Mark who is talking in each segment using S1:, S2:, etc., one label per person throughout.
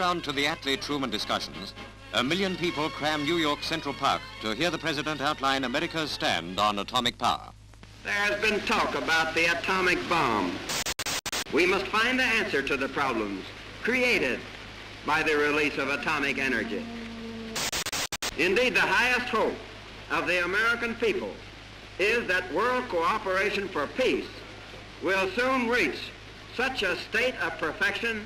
S1: background to the Attlee-Truman discussions, 1 million people cram New York Central Park to hear the president outline America's stand on atomic power.
S2: There has been talk about the atomic bomb. We must find the answer to the problems created by the release of atomic energy. Indeed, the highest hope of the American people is that world cooperation for peace will soon reach such a state of perfection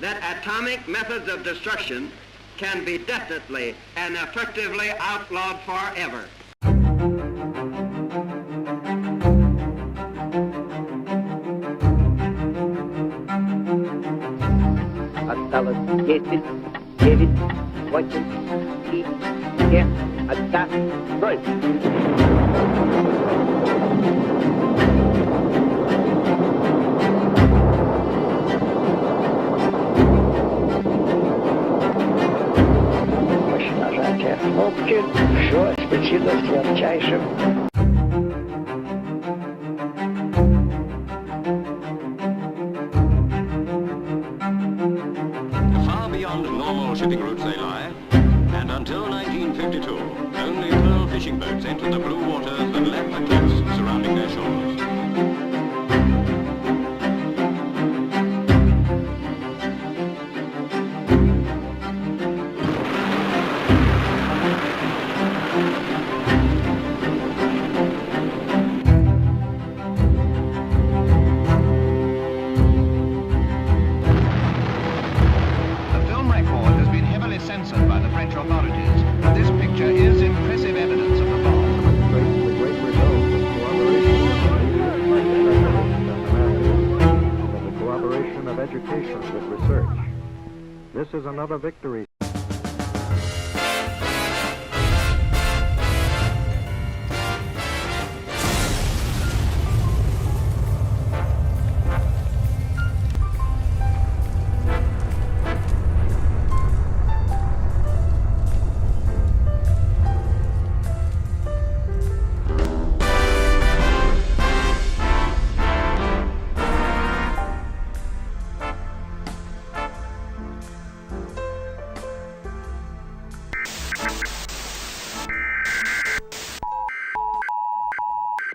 S2: that atomic methods of destruction can be definitely and effectively outlawed forever.
S3: Осталось 10, 9, 8, 7, 1, 0. Нажатие кнопки, все случилось ярчайшим.
S1: Far beyond normal shipping routes they lie, and until 1952, only pearl fishing boats entered the blue waters and left the cliffs surrounding their shores.
S4: Censored by the French authorities, but this picture is impressive evidence of the bomb.
S5: Demonstrates the great results of cooperation and the cooperation of education with research. This is another victory.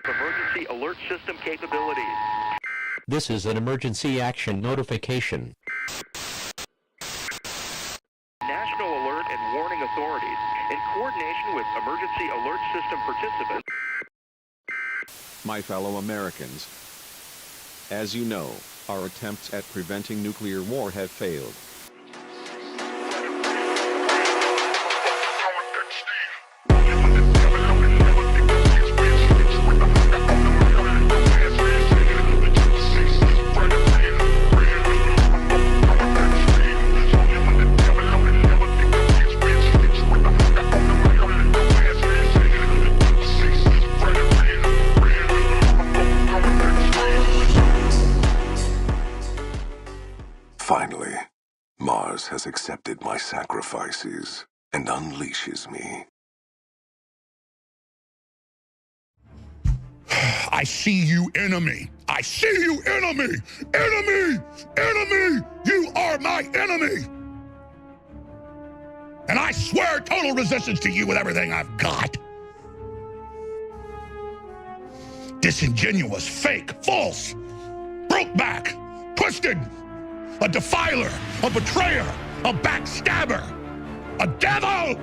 S6: Emergency alert system capabilities.
S7: This is an emergency action notification.
S6: National Alert and Warning Authorities, in coordination with emergency alert system participants.
S8: My fellow Americans, as you know, our attempts at preventing nuclear war have failed.
S9: Finally, Mars has accepted my sacrifices and unleashes me.
S10: I see you, enemy. I see you, enemy. Enemy! Enemy! You are my enemy! And I swear total resistance to you with everything I've got. Disingenuous, fake, false, broke back, twisted, a defiler, a betrayer, a backstabber, a devil!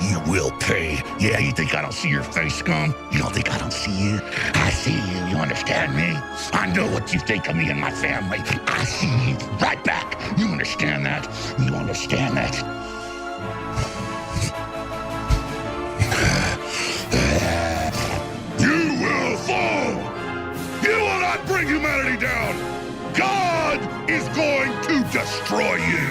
S10: You will pay. Yeah, you think I don't see your face, scum? You don't think I don't see you? I see you, you understand me? I know what you think of me and my family. I see you right back. You understand that? You understand that? You will fall! You will not bring humanity down! God is going to destroy you!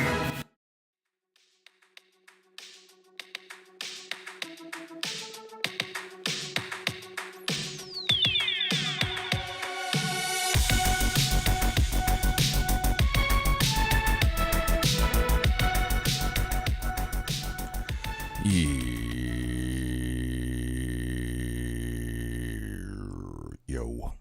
S11: Yo.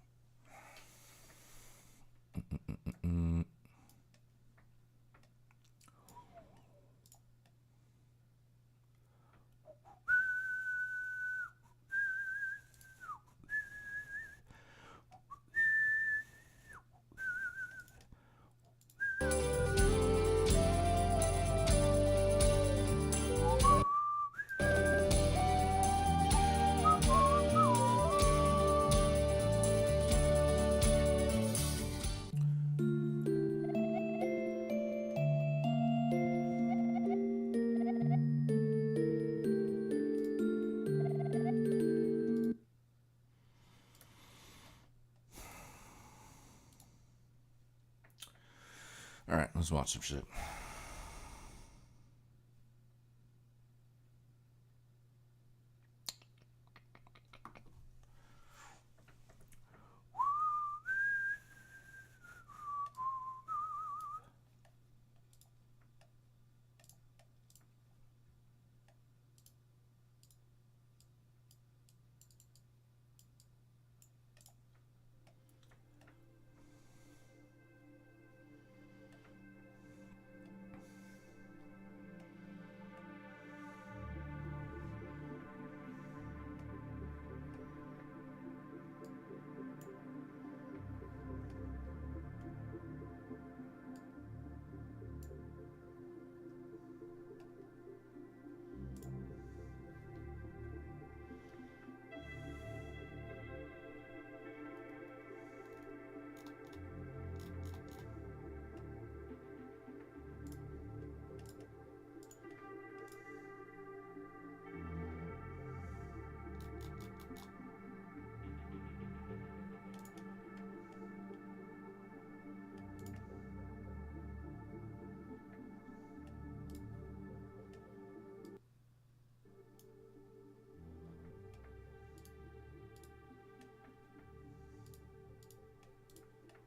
S11: All right, let's watch some shit.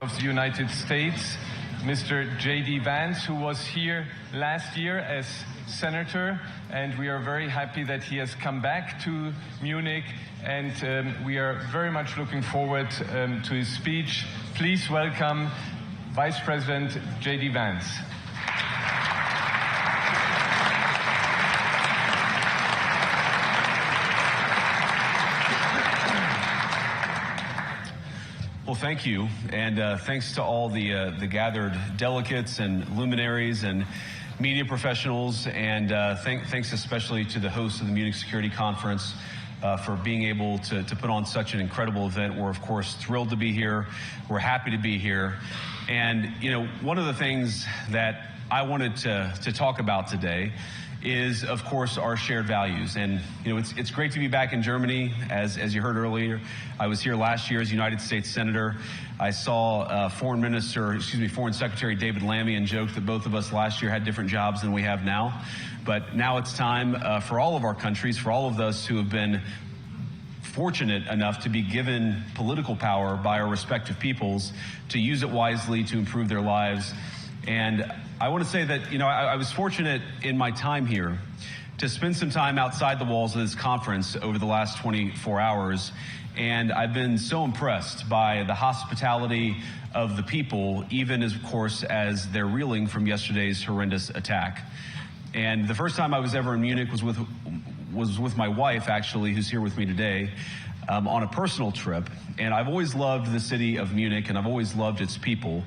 S12: Of the United States, Mr. J.D. Vance, who was here last year as senator, and we are very happy that he has come back to Munich, and we are very much looking forward to his speech. Please welcome Vice President J.D. Vance.
S13: Well, thank you, and thanks to all the gathered delegates and luminaries and media professionals, and thanks especially to the host of the Munich Security Conference for being able to put on such an incredible event. We're, of course, thrilled to be here. We're happy to be here. And, you know, one of the things that I wanted to talk about today is, of course, our shared values. And, you know, it's great to be back in Germany. As you heard earlier, I was here last year as United States Senator. I saw Foreign Secretary David Lammy and joked that both of us last year had different jobs than we have now. But now it's time for all of our countries, for all of us who have been fortunate enough to be given political power by our respective peoples, to use it wisely to improve their lives. And I want to say that, you know, I was fortunate in my time here to spend some time outside the walls of this conference over the last 24 hours. And I've been so impressed by the hospitality of the people, even as, of course, as they're reeling from yesterday's horrendous attack. And the first time I was ever in Munich was with my wife, actually, who's here with me today, on a personal trip. And I've always loved the city of Munich, and I've always loved its people.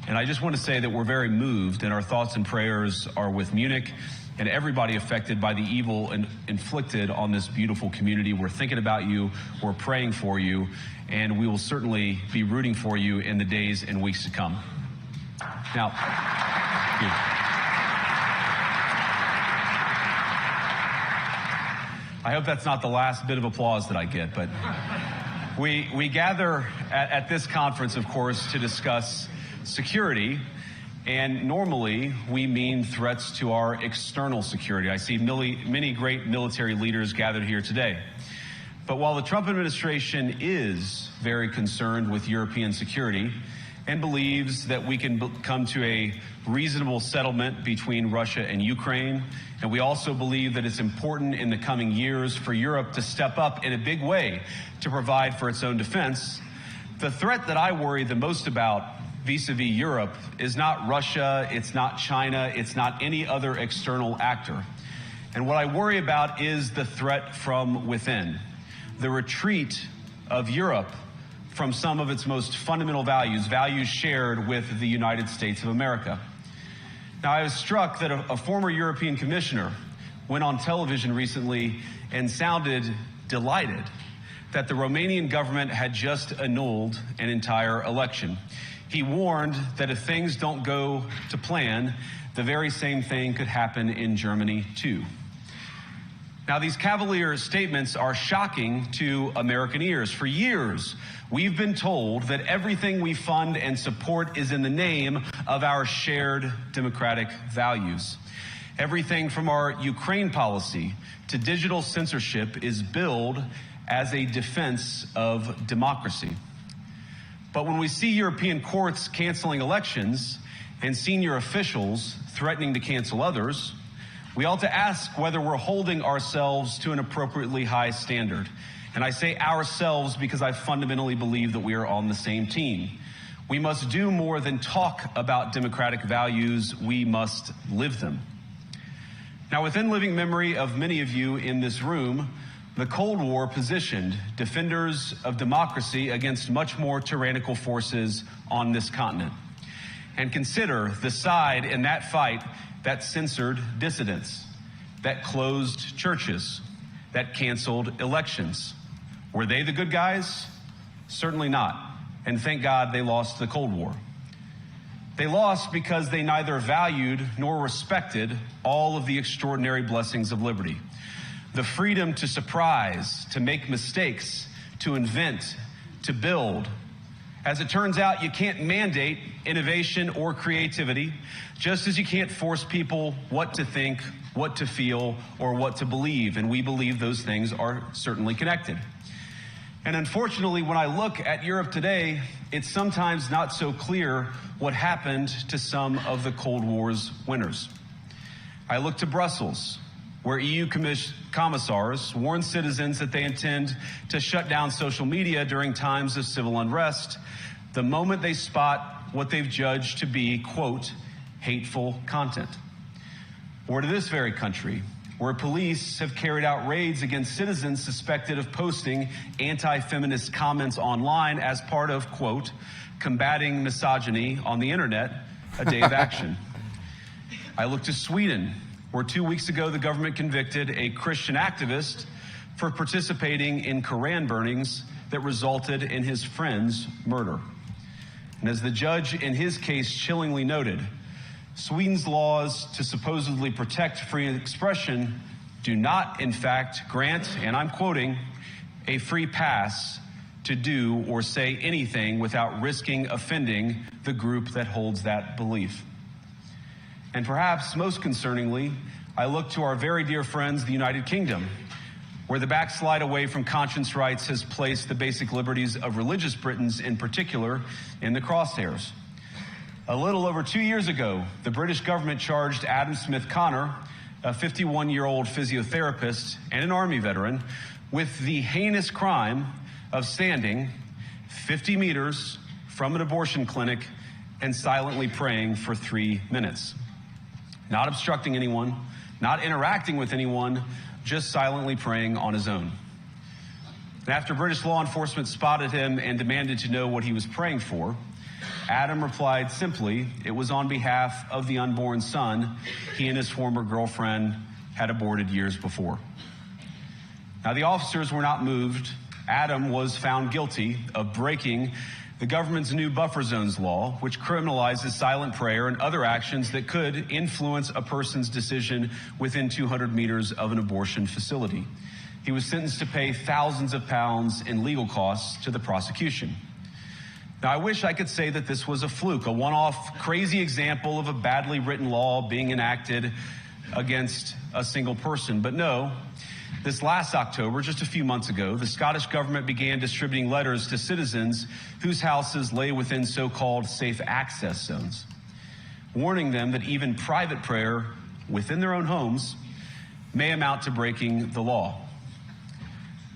S13: And I just want to say that we're very moved, and our thoughts and prayers are with Munich and everybody affected by the evil inflicted on this beautiful community. We're thinking about you, we're praying for you, and we will certainly be rooting for you in the days and weeks to come. Now, I hope that's not the last bit of applause that I get, but we gather at this conference, of course, to discuss security, and normally we mean threats to our external security. I see many great military leaders gathered here today. But while the Trump administration is very concerned with European security and believes that we can come to a reasonable settlement between Russia and Ukraine, and we also believe that it's important in the coming years for Europe to step up in a big way to provide for its own defense, the threat that I worry the most about vis-a-vis Europe is not Russia, it's not China, it's not any other external actor. And what I worry about is the threat from within, the retreat of Europe from some of its most fundamental values, values shared with the United States of America. Now, I was struck that a former European commissioner went on television recently and sounded delighted that the Romanian government had just annulled an entire election. He warned that if things don't go to plan, the very same thing could happen in Germany too. Now, these cavalier statements are shocking to American ears. For years, we've been told that everything we fund and support is in the name of our shared democratic values. Everything from our Ukraine policy to digital censorship is billed as a defense of democracy. But when we see European courts canceling elections and senior officials threatening to cancel others, we ought to ask whether we're holding ourselves to an appropriately high standard. And I say ourselves because I fundamentally believe that we are on the same team. We must do more than talk about democratic values, we must live them. Now, within living memory of many of you in this room, the Cold War positioned defenders of democracy against much more tyrannical forces on this continent. And consider the side in that fight that censored dissidents, that closed churches, that canceled elections. Were they the good guys? Certainly not. And thank God they lost the Cold War. They lost because they neither valued nor respected all of the extraordinary blessings of liberty. The freedom to surprise, to make mistakes, to invent, to build. As it turns out, you can't mandate innovation or creativity, just as you can't force people what to think, what to feel, or what to believe. And we believe those things are certainly connected. And unfortunately, when I look at Europe today, it's sometimes not so clear what happened to some of the Cold War's winners. I look to Brussels, where EU commissars warn citizens that they intend to shut down social media during times of civil unrest the moment they spot what they've judged to be, quote, hateful content. Or to this very country, where police have carried out raids against citizens suspected of posting anti-feminist comments online as part of, quote, combating misogyny on the internet, a day of action. I look to Sweden, where 2 weeks ago the government convicted a Christian activist for participating in Koran burnings that resulted in his friend's murder. And as the judge in his case chillingly noted, Sweden's laws to supposedly protect free expression do not, in fact, grant, and I'm quoting, a free pass to do or say anything without risking offending the group that holds that belief. And perhaps most concerningly, I look to our very dear friends, the United Kingdom, where the backslide away from conscience rights has placed the basic liberties of religious Britons in particular in the crosshairs. A little over 2 years ago, the British government charged Adam Smith Connor, a 51-year-old physiotherapist and an Army veteran, with the heinous crime of standing 50 meters from an abortion clinic and silently praying for 3 minutes. Not obstructing anyone, not interacting with anyone, just silently praying on his own. And after British law enforcement spotted him and demanded to know what he was praying for, Adam replied simply, it was on behalf of the unborn son he and his former girlfriend had aborted years before. Now, the officers were not moved. Adam was found guilty of breaking the government's new buffer zones law, which criminalizes silent prayer and other actions that could influence a person's decision within 200 meters of an abortion facility. He was sentenced to pay thousands of pounds in legal costs to the prosecution. Now, I wish I could say that this was a fluke, a one-off crazy example of a badly written law being enacted against a single person. But no, this last October, just a few months ago, the Scottish government began distributing letters to citizens whose houses lay within so-called safe access zones, warning them that even private prayer within their own homes may amount to breaking the law.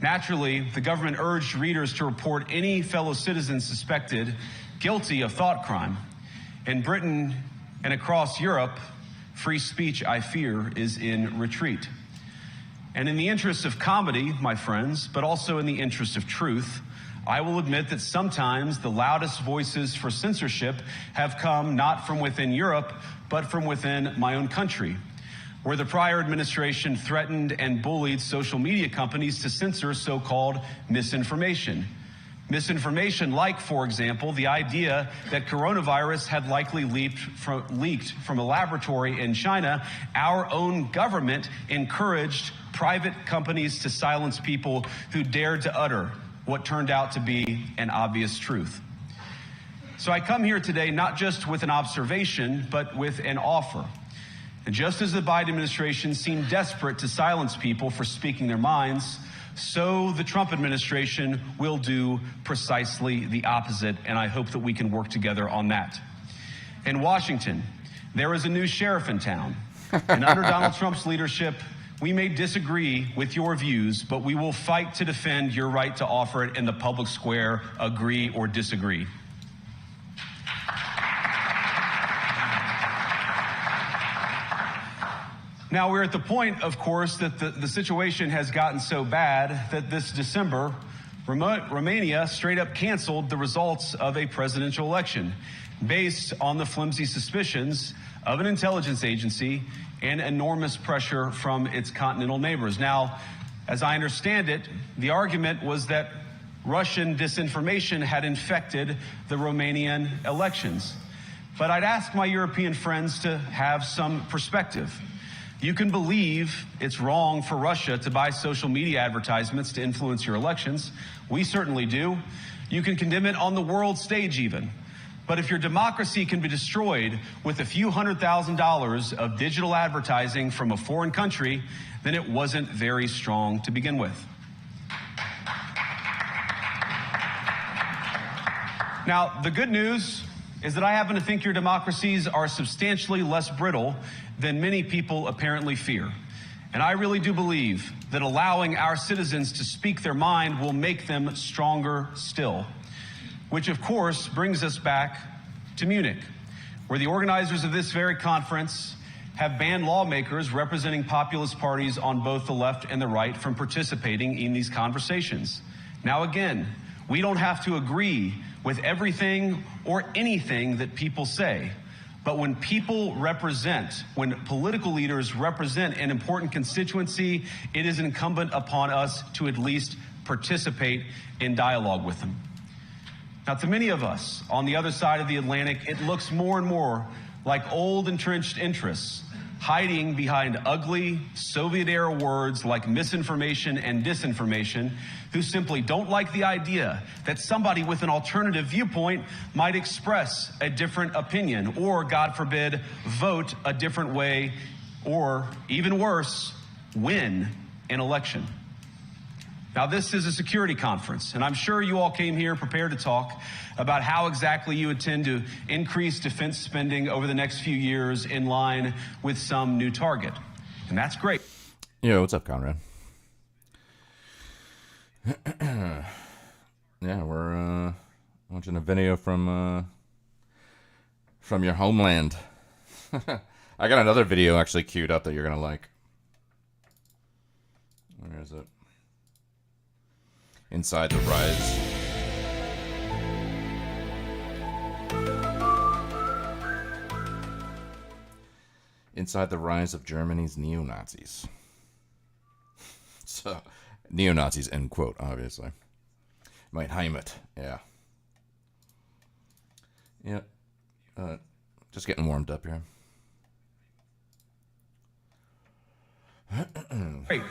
S13: Naturally, the government urged readers to report any fellow citizens suspected guilty of thought crime. In Britain and across Europe, free speech, I fear, is in retreat. And in the interest of comedy, my friends, but also in the interest of truth, I will admit that sometimes the loudest voices for censorship have come not from within Europe, but from within my own country, where the prior administration threatened and bullied social media companies to censor so-called misinformation, Misinformation like, for example, the idea that coronavirus had likely leaked from a laboratory in China. Our own government encouraged private companies to silence people who dared to utter what turned out to be an obvious truth. So I come here today not just with an observation, but with an offer. And just as the Biden administration seemed desperate to silence people for speaking their minds, so the Trump administration will do precisely the opposite, and I hope that we can work together on that. In Washington, there is a new sheriff in town, and under Donald Trump's leadership, we may disagree with your views, but we will fight to defend your right to offer it in the public square, agree or disagree. Now, we're at the point, of course, that the situation has gotten so bad that this December, Romania straight up canceled the results of a presidential election based on the flimsy suspicions of an intelligence agency and enormous pressure from its continental neighbors. Now, as I understand it, the argument was that Russian disinformation had infected the Romanian elections. But I'd ask my European friends to have some perspective. You can believe it's wrong for Russia to buy social media advertisements to influence your elections. We certainly do. You can condemn it on the world stage even. But if your democracy can be destroyed with a few $100,000 of digital advertising from a foreign country, then it wasn't very strong to begin with. Now, the good news is that I happen to think your democracies are substantially less brittle than many people apparently fear. And I really do believe that allowing our citizens to speak their mind will make them stronger still. Which, of course, brings us back to Munich, where the organizers of this very conference have banned lawmakers representing populist parties on both the left and the right from participating in these conversations. Now, again, we don't have to agree with everything or anything that people say. But when people represent, when political leaders represent an important constituency, it is incumbent upon us to at least participate in dialogue with them. Now, to many of us on the other side of the Atlantic, it looks more and more like old entrenched interests hiding behind ugly Soviet-era words like misinformation and disinformation, who simply don't like the idea that somebody with an alternative viewpoint might express a different opinion or, God forbid, vote a different way or, even worse, win an election. Now, this is a security conference, and I'm sure you all came here prepared to talk about how exactly you intend to increase defense spending over the next few years in line with some new target. And that's great.
S11: Yo, what's up, Conrad? Yeah, we're watching a video from your homeland. I got another video actually queued up that you're gonna like. Where is it? Inside the Rise. Inside the Rise of Germany's neo-Nazis. So, neo-Nazis, end quote, obviously. Mein Heimat, yeah. Yep. Just getting warmed up here.
S13: Great.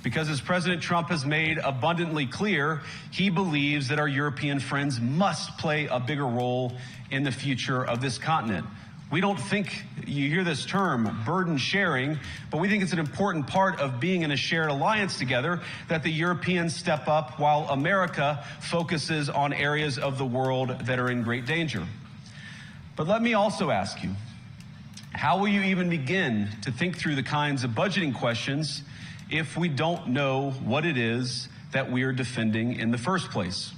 S13: Because as President Trump has made abundantly clear, he believes that our European friends must play a bigger role in the future of this continent. We don't think, you hear this term, burden sharing, but we think it's an important part of being in a shared alliance together that the Europeans step up while America focuses on areas of the world that are in great danger. But let me also ask you, how will you even begin to think through the kinds of budgeting questions if we don't know what it is that we are defending in the first place?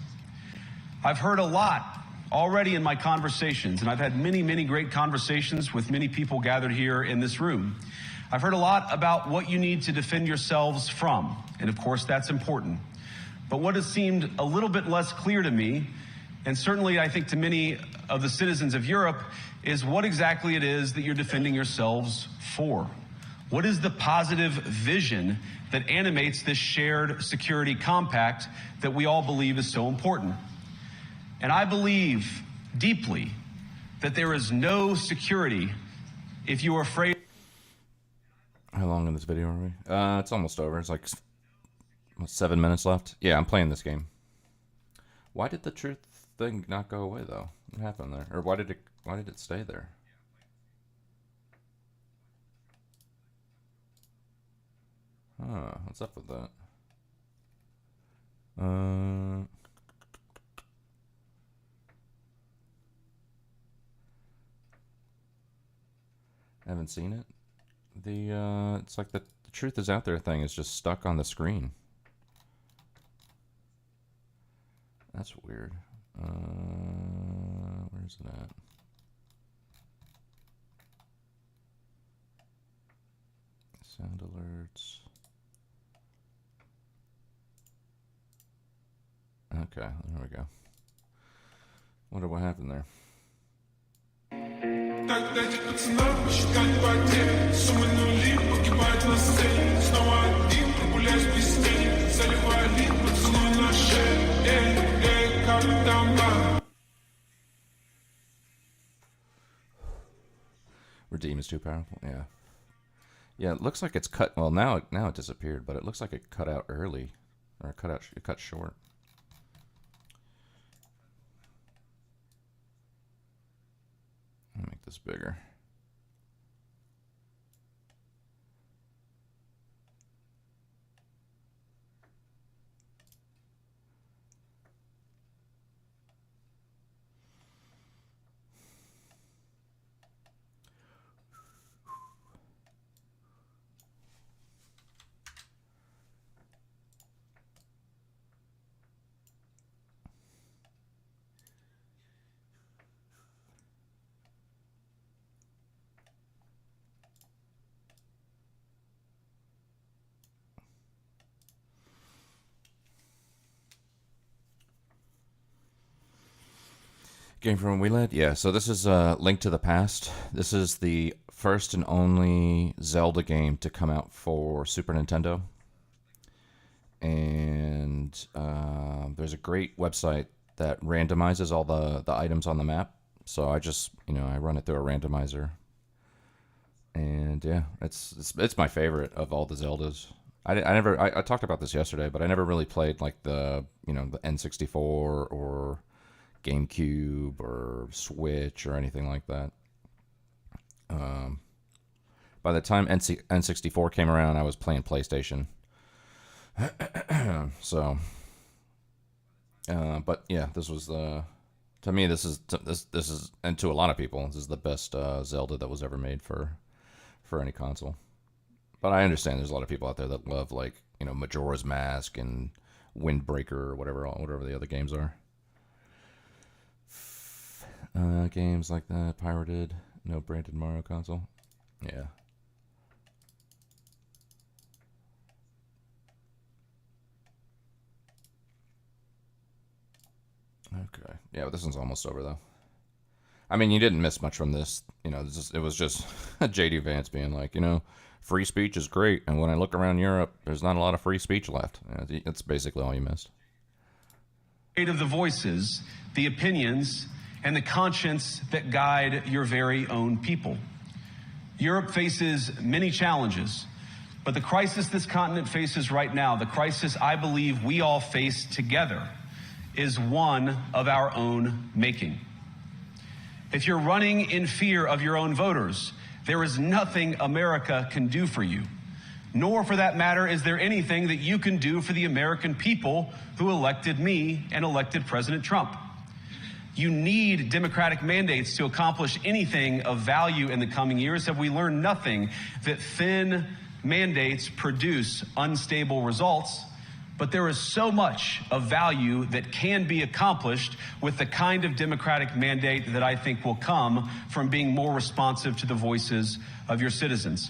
S13: I've heard a lot already in my conversations, and I've had many, many great conversations with many people gathered here in this room. I've heard a lot about what you need to defend yourselves from, and of course that's important. But what has seemed a little bit less clear to me, and certainly I think to many of the citizens of Europe, is what exactly it is that you're defending yourselves for. What is the positive vision that animates this shared security compact that we all believe is so important? And I believe deeply that there is no security if you are afraid.
S11: How long in this video are we? It's almost over. It's like 7 minutes left. Yeah, I'm playing this game. Why did the truth thing not go away though? What happened there? Or why did it stay there? Huh, what's up with that? I haven't seen it. It's like the truth is out there thing is just stuck on the screen. That's weird. Where's it at? Sound alerts. Okay, there we go. Wonder what happened there. Redeem is too powerful. Yeah. Yeah, it looks like it's cut. Well, now it disappeared, but it looks like it cut out early, or it cut short. Let me make this bigger. Game from Wheelhead? Yeah, so this is Link to the Past. This is the first and only Zelda game to come out for Super Nintendo. And there's a great website that randomizes all the items on the map. So I just, I run it through a randomizer. And yeah, it's my favorite of all the Zeldas. I talked about this yesterday, but I never really played like the N64 or GameCube or Switch or anything like that. By the time N64 came around, I was playing PlayStation. So, but yeah, this was to me this is and to a lot of people this is the best Zelda that was ever made for any console. But I understand there's a lot of people out there that love like Majora's Mask and Windbreaker or whatever the other games are. Games like that, pirated, no branded Mario console. Yeah. Okay. Yeah, but this one's almost over though. I mean, you didn't miss much from this. It was just J.D. Vance being like, free speech is great, and when I look around Europe, there's not a lot of free speech left. That's basically all you missed.
S13: Of the voices, the opinions, and the conscience that guide your very own people. Europe faces many challenges, but the crisis this continent faces right now, the crisis I believe we all face together, is one of our own making. If you're running in fear of your own voters, there is nothing America can do for you. Nor, for that matter, is there anything that you can do for the American people who elected me and elected President Trump. You need democratic mandates to accomplish anything of value in the coming years. Have we learned nothing that thin mandates produce unstable results? But there is so much of value that can be accomplished with the kind of democratic mandate that I think will come from being more responsive to the voices of your citizens.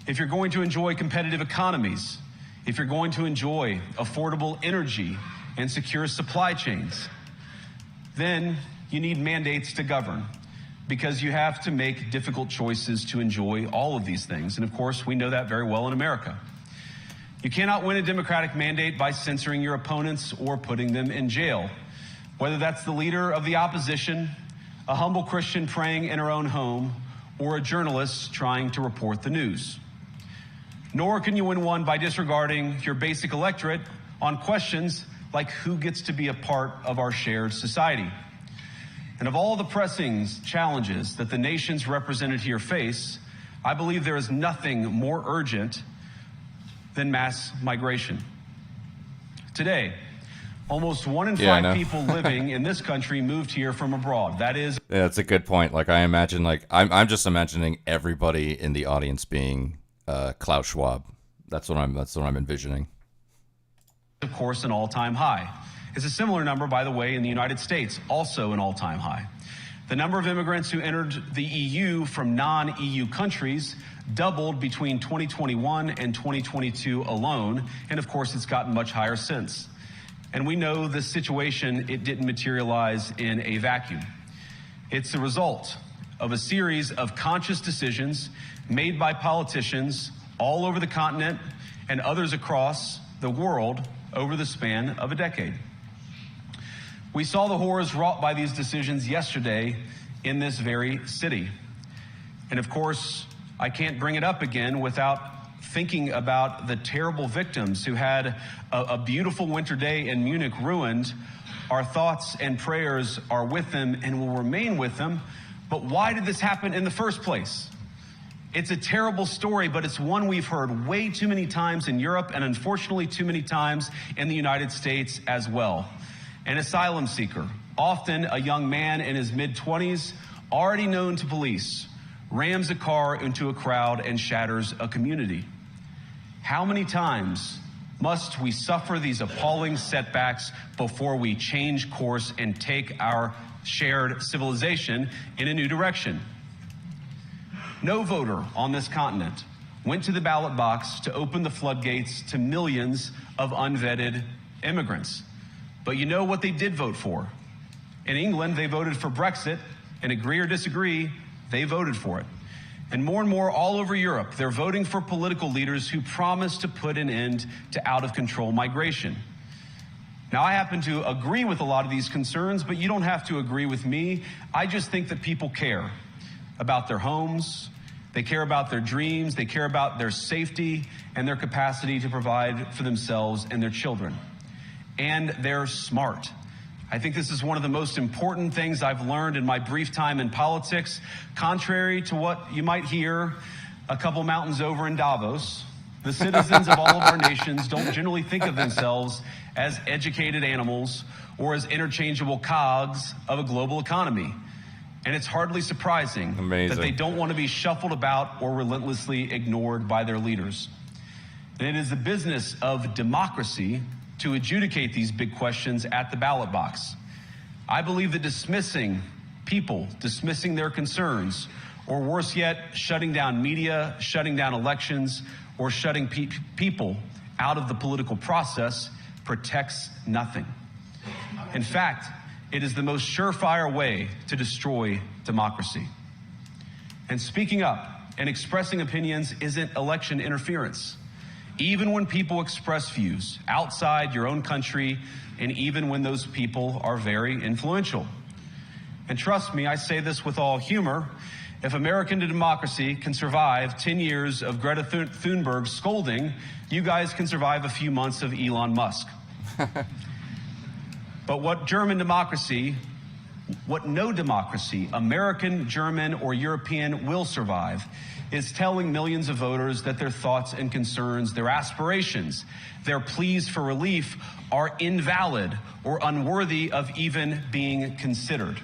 S13: If you're going to enjoy competitive economies, if you're going to enjoy affordable energy and secure supply chains, then you need mandates to govern. because you have to make difficult choices to enjoy all of these things. And of course, we know that very well in America. You cannot win a Democratic mandate by censoring your opponents or putting them in jail, whether that's the leader of the opposition, a humble Christian praying in her own home, or a journalist trying to report the news. Nor can you win one by disregarding your basic electorate on questions like who gets to be a part of our shared society. And of all the pressing challenges that the nations represented here face, I believe there is nothing more urgent than mass migration. Today, almost 1 in 5 people living in this country moved here from abroad. That is...
S11: Yeah, that's a good point. Like, I imagine, like, I'm just imagining everybody in the audience being Klaus Schwab. That's what I'm envisioning.
S13: Of course, an all-time high. It's a similar number, by the way, in the United States, also an all-time high. The number of immigrants who entered the EU from non-EU countries doubled between 2021 and 2022 alone, and of course, it's gotten much higher since. And we know the situation, it didn't materialize in a vacuum. It's the result of a series of conscious decisions made by politicians all over the continent and others across the world over the span of a decade. We saw the horrors wrought by these decisions yesterday in this very city. And of course, I can't bring it up again without thinking about the terrible victims who had a beautiful winter day in Munich ruined. Our thoughts and prayers are with them and will remain with them. But why did this happen in the first place? It's a terrible story, but it's one we've heard way too many times in Europe and unfortunately too many times in the United States as well. An asylum seeker, often a young man in his mid-20s, already known to police, rams a car into a crowd and shatters a community. How many times must we suffer these appalling setbacks before we change course and take our shared civilization in a new direction? No voter on this continent went to the ballot box to open the floodgates to millions of unvetted immigrants. But you know what they did vote for? In England, they voted for Brexit, and agree or disagree, they voted for it. And more all over Europe, they're voting for political leaders who promise to put an end to out-of-control migration. Now, I happen to agree with a lot of these concerns, but you don't have to agree with me. I just think that people care about their homes, they care about their dreams, they care about their safety and their capacity to provide for themselves and their children. And they're smart. I think this is one of the most important things I've learned in my brief time in politics. Contrary to what you might hear a couple mountains over in Davos, the citizens of all of our nations don't generally think of themselves as educated animals or as interchangeable cogs of a global economy. And it's hardly surprising that they don't want to be shuffled about or relentlessly ignored by their leaders. And it is the business of democracy to adjudicate these big questions at the ballot box. I believe that dismissing people, dismissing their concerns, or worse yet, shutting down media, shutting down elections, or shutting people out of the political process protects nothing. In fact, it is the most surefire way to destroy democracy. And speaking up and expressing opinions isn't election interference. Even when people express views outside your own country, and even when those people are very influential. And trust me, I say this with all humor, if American democracy can survive 10 years of Greta Thunberg scolding, you guys can survive a few months of Elon Musk. But what no democracy, American, German, or European, will survive is telling millions of voters that their thoughts and concerns, their aspirations, their pleas for relief are invalid or unworthy of even being considered.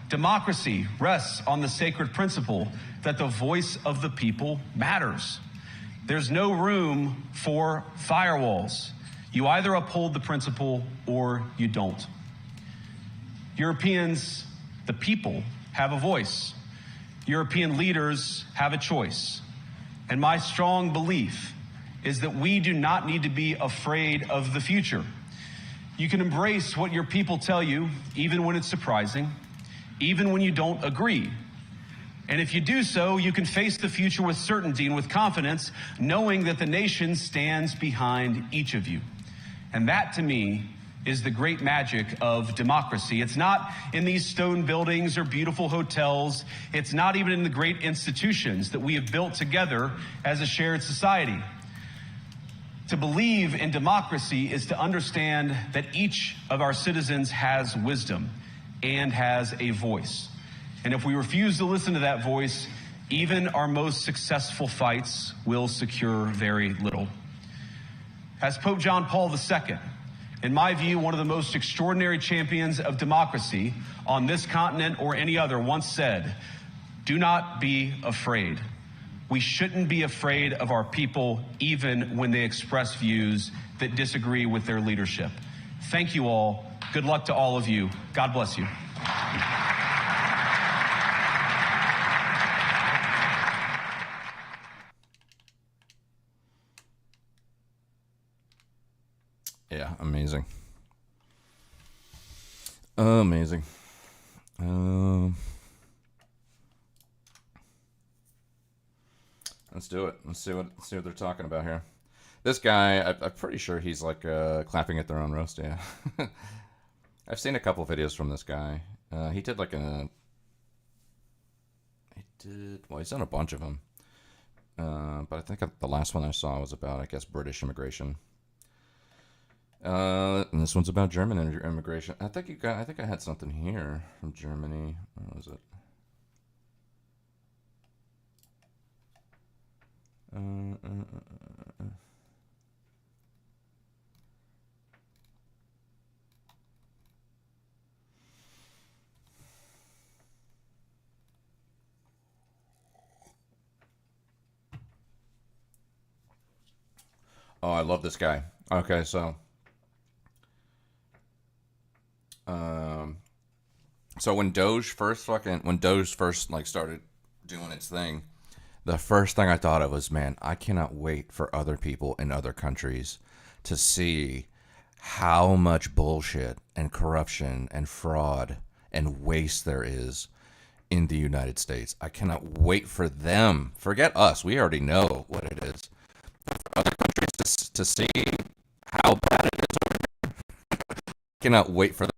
S13: Democracy rests on the sacred principle that the voice of the people matters. There's no room for firewalls. You either uphold the principle or you don't. Europeans, the people, have a voice. European leaders have a choice. And my strong belief is that we do not need to be afraid of the future. You can embrace what your people tell you, even when it's surprising. even when you don't agree. And if you do so, you can face the future with certainty and with confidence, knowing that the nation stands behind each of you. And that, to me, is the great magic of democracy. It's not in these stone buildings or beautiful hotels. It's not even in the great institutions that we have built together as a shared society. To believe in democracy is to understand that each of our citizens has wisdom and has a voice. And if we refuse to listen to that voice, even our most successful fights will secure very little. As Pope John Paul II, in my view, one of the most extraordinary champions of democracy on this continent or any other, once said, "Do not be afraid." We shouldn't be afraid of our people, even when they express views that disagree with their leadership. Thank you all. Good luck to all of you. God bless you.
S11: Yeah, amazing. Amazing. Let's do it. Let's see what they're talking about here. This guy, I'm pretty sure he's like clapping at their own roast. Yeah, I've seen a couple videos from this guy. He did like a. Well, he's done a bunch of them. But I think the last one I saw was about, I guess, British immigration. And this one's about German immigration. I think I had something here from Germany. What was it? Oh, I love this guy. Okay, so when Doge first like started doing its thing, the first thing I thought of was, man, I cannot wait for other people in other countries to see how much bullshit and corruption and fraud and waste there is in the United States. I cannot wait for them. Forget us. We already know what it is. For other countries to see how bad it is over here. Cannot wait for them.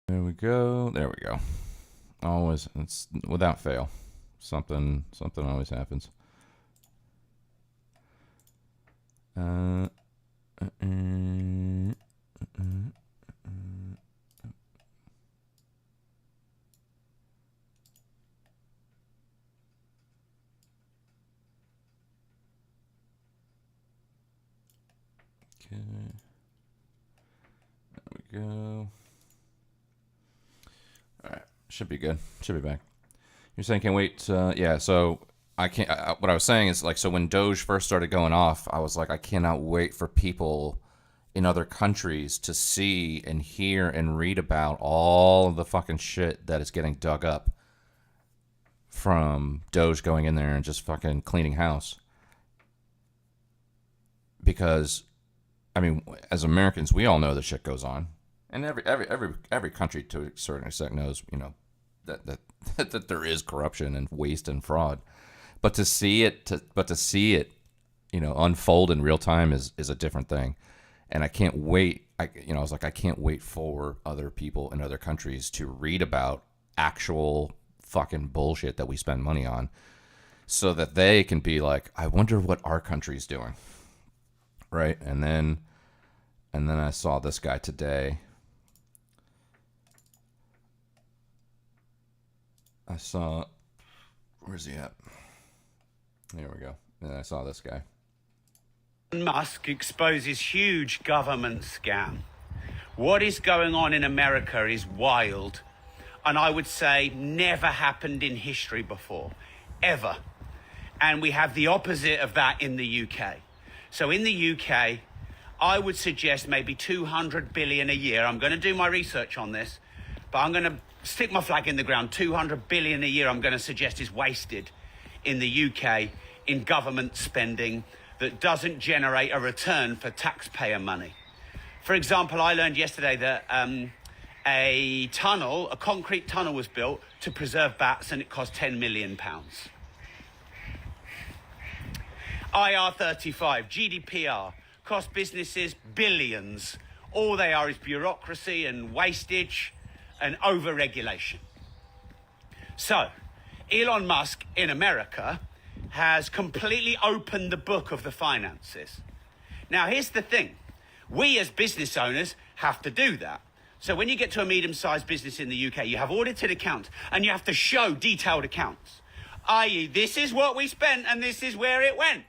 S11: There we go. There we go. Always, it's without fail. Something always happens. Okay. There we go. All right. Should be good. Should be back. You're saying can't wait. Yeah. So I can't. What I was saying is like, so when Doge first started going off, I was like, I cannot wait for people in other countries to see and hear and read about all of the fucking shit that is getting dug up from Doge going in there and just fucking cleaning house. Because, I mean, as Americans, we all know the shit goes on, and every country to a certain extent knows, you know, that there is corruption and waste and fraud. But to see it, you know, unfold in real time is a different thing. And I can't wait. I was like, I can't wait for other people in other countries to read about actual fucking bullshit that we spend money on, so that they can be like, I wonder what our country's doing, right? And then I saw this guy today. Where's he at? There we go. And I saw this guy.
S14: Musk exposes huge government scam. What is going on in America is wild, and I would say never happened in history before, ever. And we have the opposite of that in the UK. So in the UK, I would suggest maybe 200 billion a year. I'm going to do my research on this, but I'm going to stick my flag in the ground. 200 billion a year I'm going to suggest is wasted in the UK in government spending that doesn't generate a return for taxpayer money. For example, I learned yesterday that a concrete tunnel was built to preserve bats, and it cost £10 million. IR35, GDPR, cost businesses billions. All they are is bureaucracy and wastage and over-regulation. So, Elon Musk in America has completely opened the book of the finances. Now, here's the thing. We as business owners have to do that. So when you get to a medium-sized business in the UK, you have audited accounts and you have to show detailed accounts, i.e. this is what we spent and this is where it went.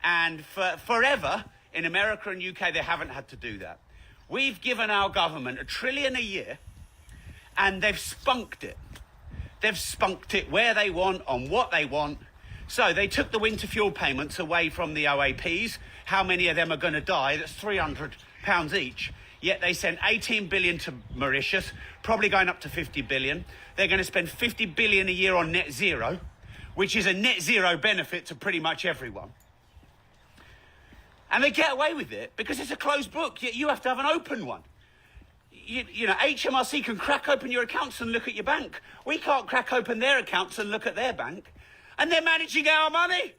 S14: And forever in America and UK, they haven't had to do that. We've given our government $1 trillion a year, and they've spunked it. They've spunked it where they want, on what they want. So they took the winter fuel payments away from the OAPs. How many of them are going to die? That's £300 each. Yet they sent 18 billion to Mauritius, probably going up to 50 billion. They're going to spend 50 billion a year on net zero, which is a net zero benefit to pretty much everyone. And they get away with it because it's a closed book, yet you have to have an open one. You know, HMRC can crack open your accounts and look at your bank. We can't crack open their accounts and look at their bank. And they're managing our money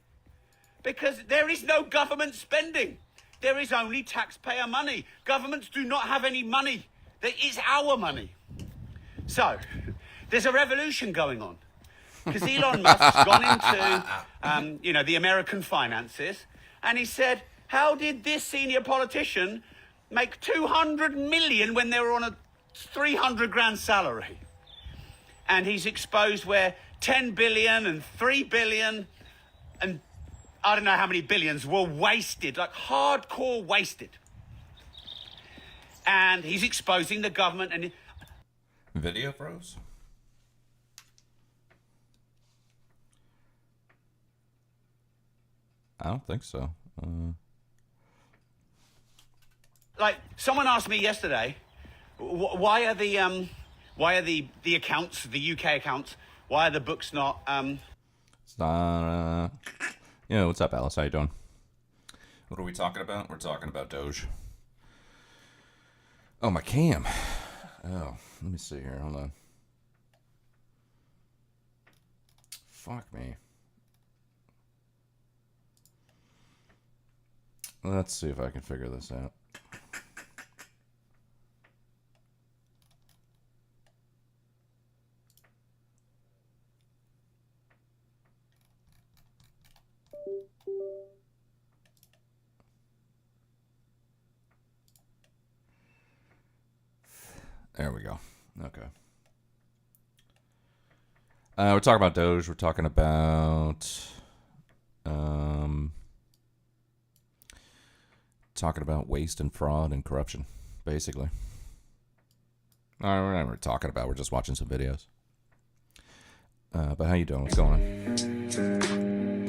S14: because there is no government spending. There is only taxpayer money. Governments do not have any money. That is our money. So there's a revolution going on because Elon Musk's gone into, the American finances, and he said, how did this senior politician make 200 million when they were on a 300 grand salary? And he's exposed where 10 billion and 3 billion and I don't know how many billions were wasted, like hardcore wasted. And he's exposing the government and...
S11: Video froze? I don't think so.
S14: Like, someone asked me yesterday, why are the accounts, the UK accounts, why are the books not...
S11: It's not... what's up, Alice? How you doing? What are we talking about? We're talking about Doge. Oh, my cam. Oh, let me see here. Hold on. Fuck me. Let's see if I can figure this out. There we go. Okay. We're talking about Doge. We're talking about waste and fraud and corruption, basically. We're not really talking about. We're just watching some videos. But how you doing? What's going on?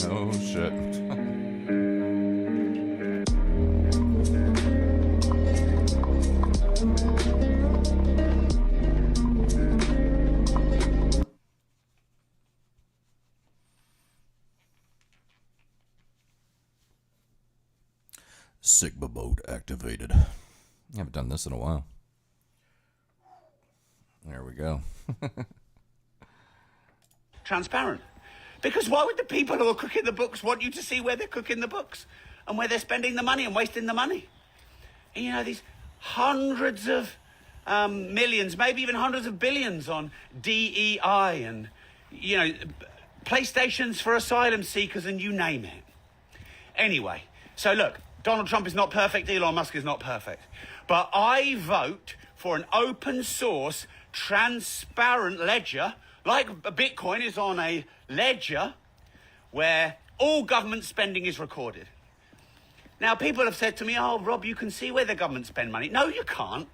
S11: Oh shit. Sigma mode activated. I haven't done this in a while. There we go.
S14: Transparent. Because why would the people who are cooking the books want you to see where they're cooking the books and where they're spending the money and wasting the money? And you know, these hundreds of millions, maybe even hundreds of billions on DEI and, you know, PlayStations for asylum seekers and you name it. Anyway, so look, Donald Trump is not perfect, Elon Musk is not perfect. But I vote for an open source, transparent ledger, like Bitcoin is on a ledger where all government spending is recorded. Now, people have said to me, oh, Rob, you can see where the government spend money. No, you can't.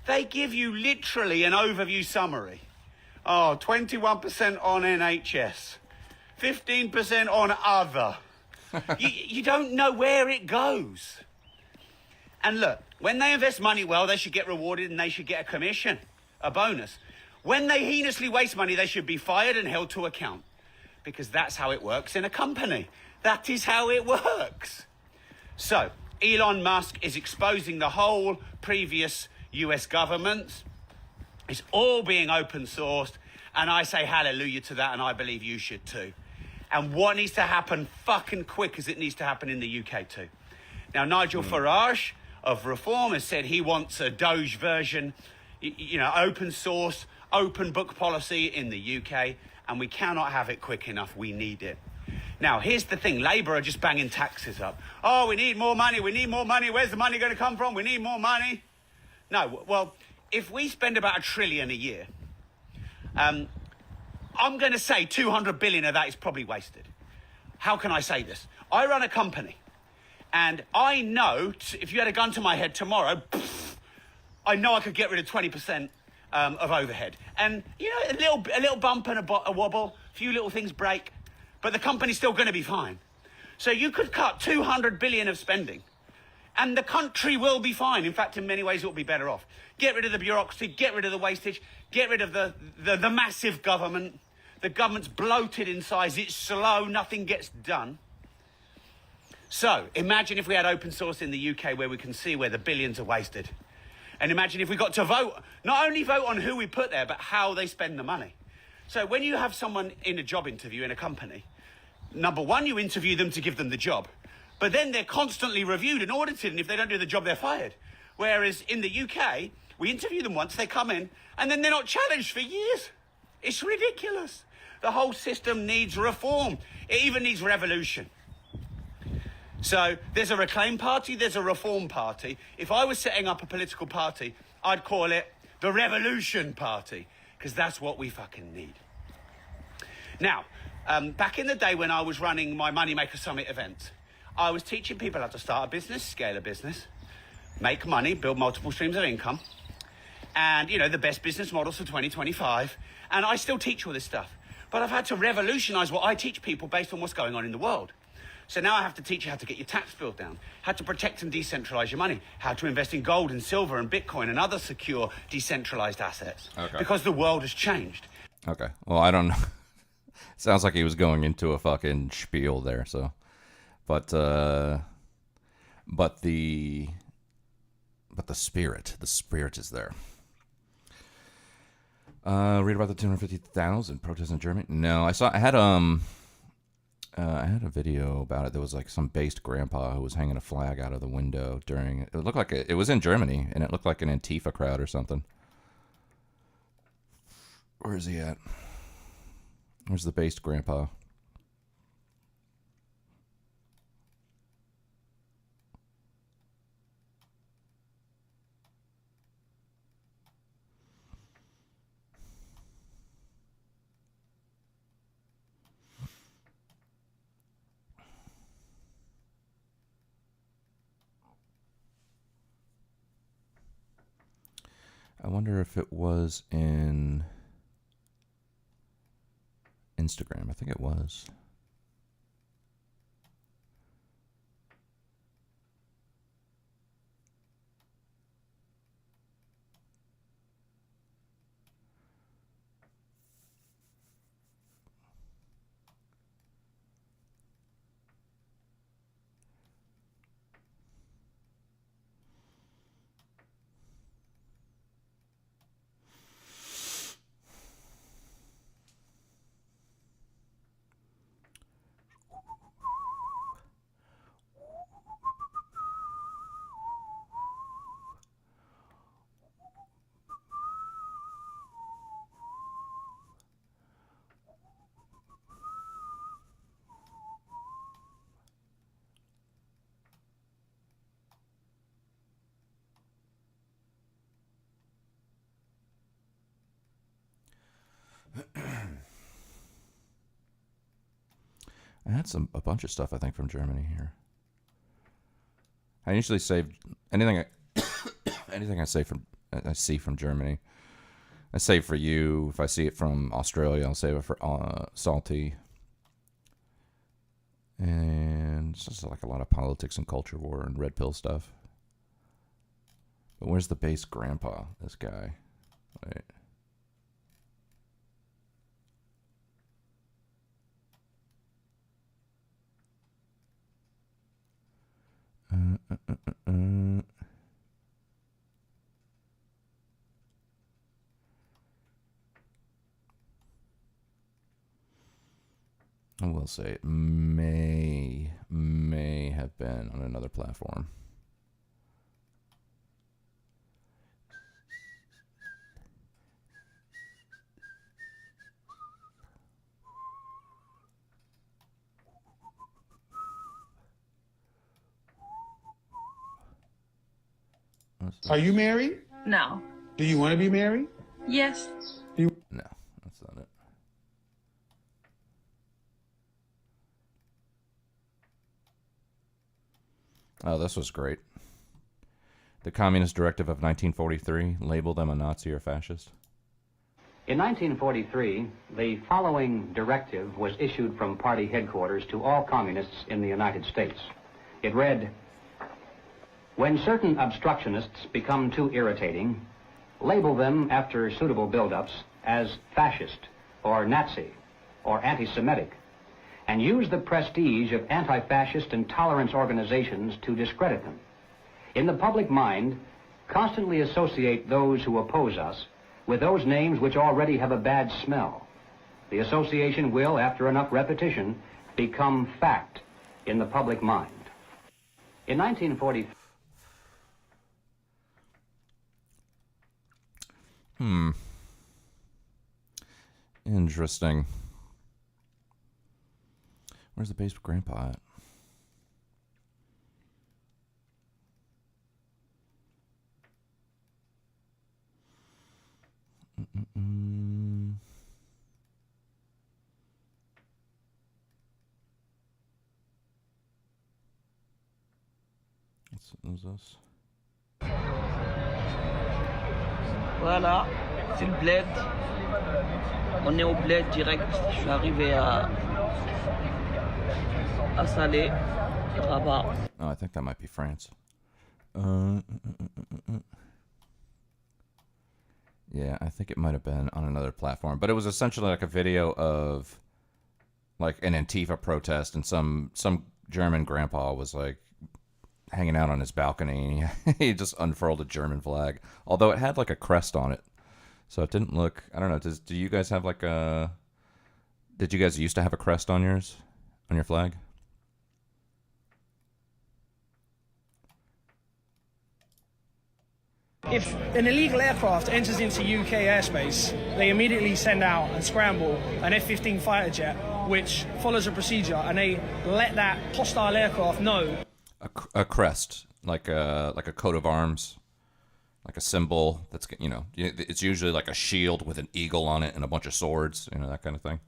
S14: They give you literally an overview summary. Oh, 21% on NHS, 15% on other. You don't know where it goes. And look, when they invest money well, they should get rewarded and they should get a commission, a bonus. When they heinously waste money, they should be fired and held to account. Because that's how it works in a company. That is how it works. So, Elon Musk is exposing the whole previous US government. It's all being open sourced. And I say hallelujah to that, and I believe you should too. And what needs to happen fucking quick is it needs to happen in the UK too. Now, Nigel Farage of Reform has said he wants a Doge version, you know, open source, open book policy in the UK, and we cannot have it quick enough. We need it. Now, here's the thing. Labour are just banging taxes up. Oh, we need more money. We need more money. Where's the money going to come from? We need more money. No, well, if we spend about $1 trillion a year, I'm going to say 200 billion of that is probably wasted. How can I say this? I run a company, and I know if you had a gun to my head tomorrow, I know I could get rid of 20% of overhead. And, you know, a little bump and a wobble, a few little things break, but the company's still going to be fine. So you could cut 200 billion of spending, and the country will be fine. In fact, in many ways, it will be better off. Get rid of the bureaucracy, get rid of the wastage, get rid of the massive government. The government's bloated in size, it's slow, nothing gets done. So, imagine if we had open source in the UK where we can see where the billions are wasted. And imagine if we got to vote, not only vote on who we put there, but how they spend the money. So when you have someone in a job interview in a company, number one, you interview them to give them the job. But then they're constantly reviewed and audited, and if they don't do the job, they're fired. Whereas in the UK, we interview them once, they come in, and then they're not challenged for years. It's ridiculous. The whole system needs reform. It even needs revolution. So there's a Reclaim Party, there's a Reform Party. If I was setting up a political party, I'd call it the Revolution Party, because that's what we fucking need. Now, back in the day when I was running my Moneymaker Summit event, I was teaching people how to start a business, scale a business, make money, build multiple streams of income, and, you know, the best business models for 2025. And I still teach all this stuff. But I've had to revolutionize what I teach people based on what's going on in the world. So now I have to teach you how to get your tax bill down, how to protect and decentralize your money, how to invest in gold and silver and Bitcoin and other secure decentralized assets. Okay. Because the world has changed.
S11: Okay. Well, I don't know. Sounds like he was going into a fucking spiel there, so. But the spirit is there. Read about the 250,000 protests in Germany. No, I had a video about it. There was like some based grandpa who was hanging a flag out of the window during it. It looked like it was in Germany, and it looked like an Antifa crowd or something. Where is he at? Where's the based grandpa? I wonder if it was in Instagram. I think it was. I had a bunch of stuff I think from Germany here. I usually save anything I see from Germany. I save for you. If I see it from Australia, I'll save it for Salty. And it's just like a lot of politics and culture war and red pill stuff. But where's the bass grandpa? This guy. Wait. I will say it may have been on another platform.
S15: Are you married?
S16: No.
S15: Do you want to be married?
S16: Yes.
S11: No, that's not it. Oh, this was great. The Communist Directive of 1943, label them a Nazi or fascist.
S17: In 1943, the following directive was issued from party headquarters to all communists in the United States. It read, "When certain obstructionists become too irritating, label them after suitable build-ups as fascist or Nazi or anti-Semitic, and use the prestige of anti-fascist and tolerance organizations to discredit them. In the public mind, constantly associate those who oppose us with those names which already have a bad smell. The association will, after enough repetition, become fact in the public mind." In 1940...
S11: Interesting. Where's the bass grandpa at? What's this?
S16: Voilà, c'est le bled. On est au bled direct. Je suis arrivé à Salé, Rabat.
S11: Oh, I think that might be France. Yeah, I think it might have been on another platform, but it was essentially like a video of like an Antifa protest, and some German grandpa was like hanging out on his balcony. He just unfurled a German flag, although it had like a crest on it, so it didn't look. I don't know. Do you guys have like a? Did you guys used to have a crest on your flag?
S18: If an illegal aircraft enters into UK airspace, they immediately send out and scramble an F-15 fighter jet, which follows a procedure, and they let that hostile aircraft know.
S11: A crest, like a coat of arms, like a symbol. That's, you know, it's usually like a shield with an eagle on it and a bunch of swords, you know, that kind of thing.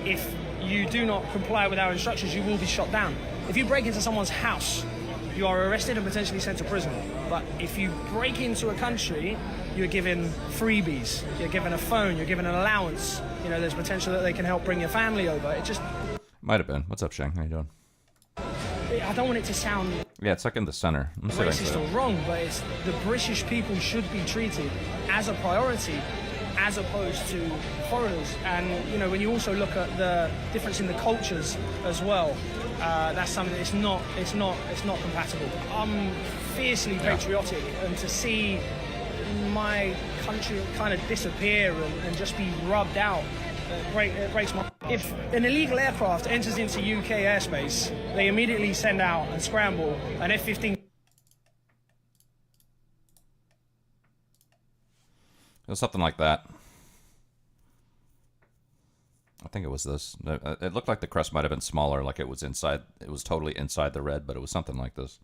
S18: If you do not comply with our instructions, you will be shot down. If you break into someone's house, you are arrested and potentially sent to prison. But if you break into a country, you're given freebies. You're given a phone. You're given an allowance. You know, there's potential that they can help bring your family over. It just...
S11: Might have been. What's up, Shang? How you doing?
S18: I don't want it to sound
S11: Yeah, it's like in the center. Let me see if I can
S18: racist
S11: do
S18: or
S11: it.
S18: wrong, but it's the British people should be treated as a priority as opposed to foreigners. And, you know, when you also look at the difference in the cultures as well, that's something that's it's not compatible. I'm fiercely patriotic, and to see my country kind of disappear and just be rubbed out, it breaks my... If an illegal aircraft enters into UK airspace, they immediately send out and scramble an F-15.
S11: It was something like that. I think it was this. It looked like the crest might have been smaller, like it was inside. It was totally inside the red, but it was something like this.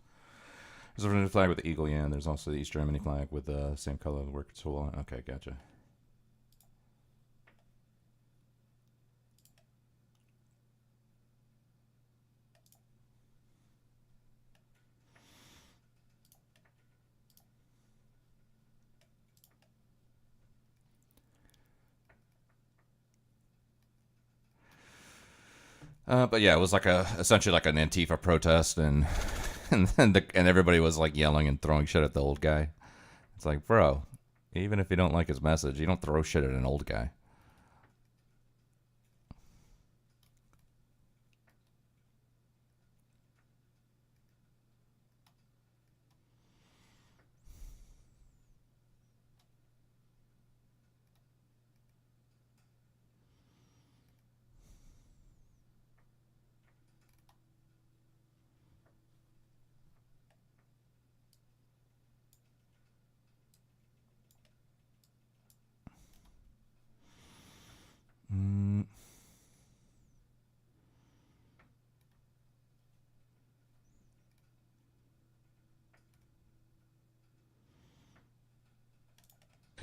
S11: There's a flag with the eagle, yeah, and there's also the East Germany flag with the same color of the work tool. Okay, gotcha. But yeah, it was like essentially like an Antifa protest, and and everybody was like yelling and throwing shit at the old guy. It's like, bro, even if you don't like his message, you don't throw shit at an old guy.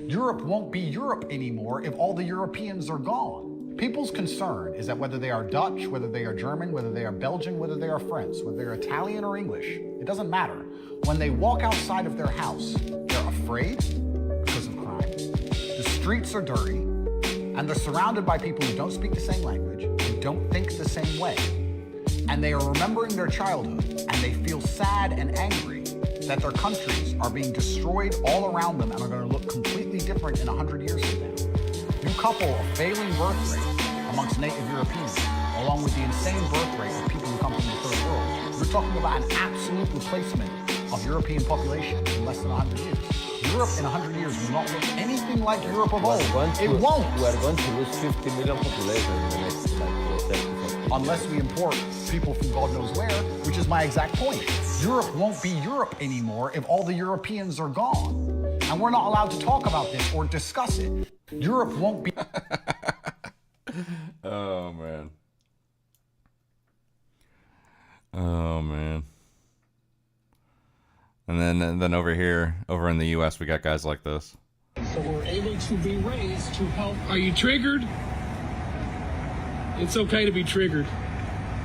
S19: Europe won't be Europe anymore if all the Europeans are gone. People's concern is that whether they are Dutch, whether they are German, whether they are Belgian, whether they are French, whether they're Italian or English, it doesn't matter. When they walk outside of their house, they're afraid because of crime. The streets are dirty, and they're surrounded by people who don't speak the same language, who don't think the same way. And they are remembering their childhood, and they feel sad and angry that their countries are being destroyed all around them and are going to look completely different in 100 years from now. You couple a failing birth rate amongst native Europeans, along with the insane birth rate of people who come from the third world, you're talking about an absolute replacement of European population in less than 100 years. Europe in 100 years will not look anything like Europe of old. It won't.
S20: We're going to lose 50 million population in the next 30
S19: unless we import people from God knows where, which is my exact point. Europe won't be Europe anymore if all the Europeans are gone. And we're not allowed to talk about this or discuss it. Europe won't be...
S11: Oh, man. Oh, man. And then over here, over in the U.S., we got guys like this.
S21: So we're able to be raised to help. Are you triggered? It's okay to be triggered.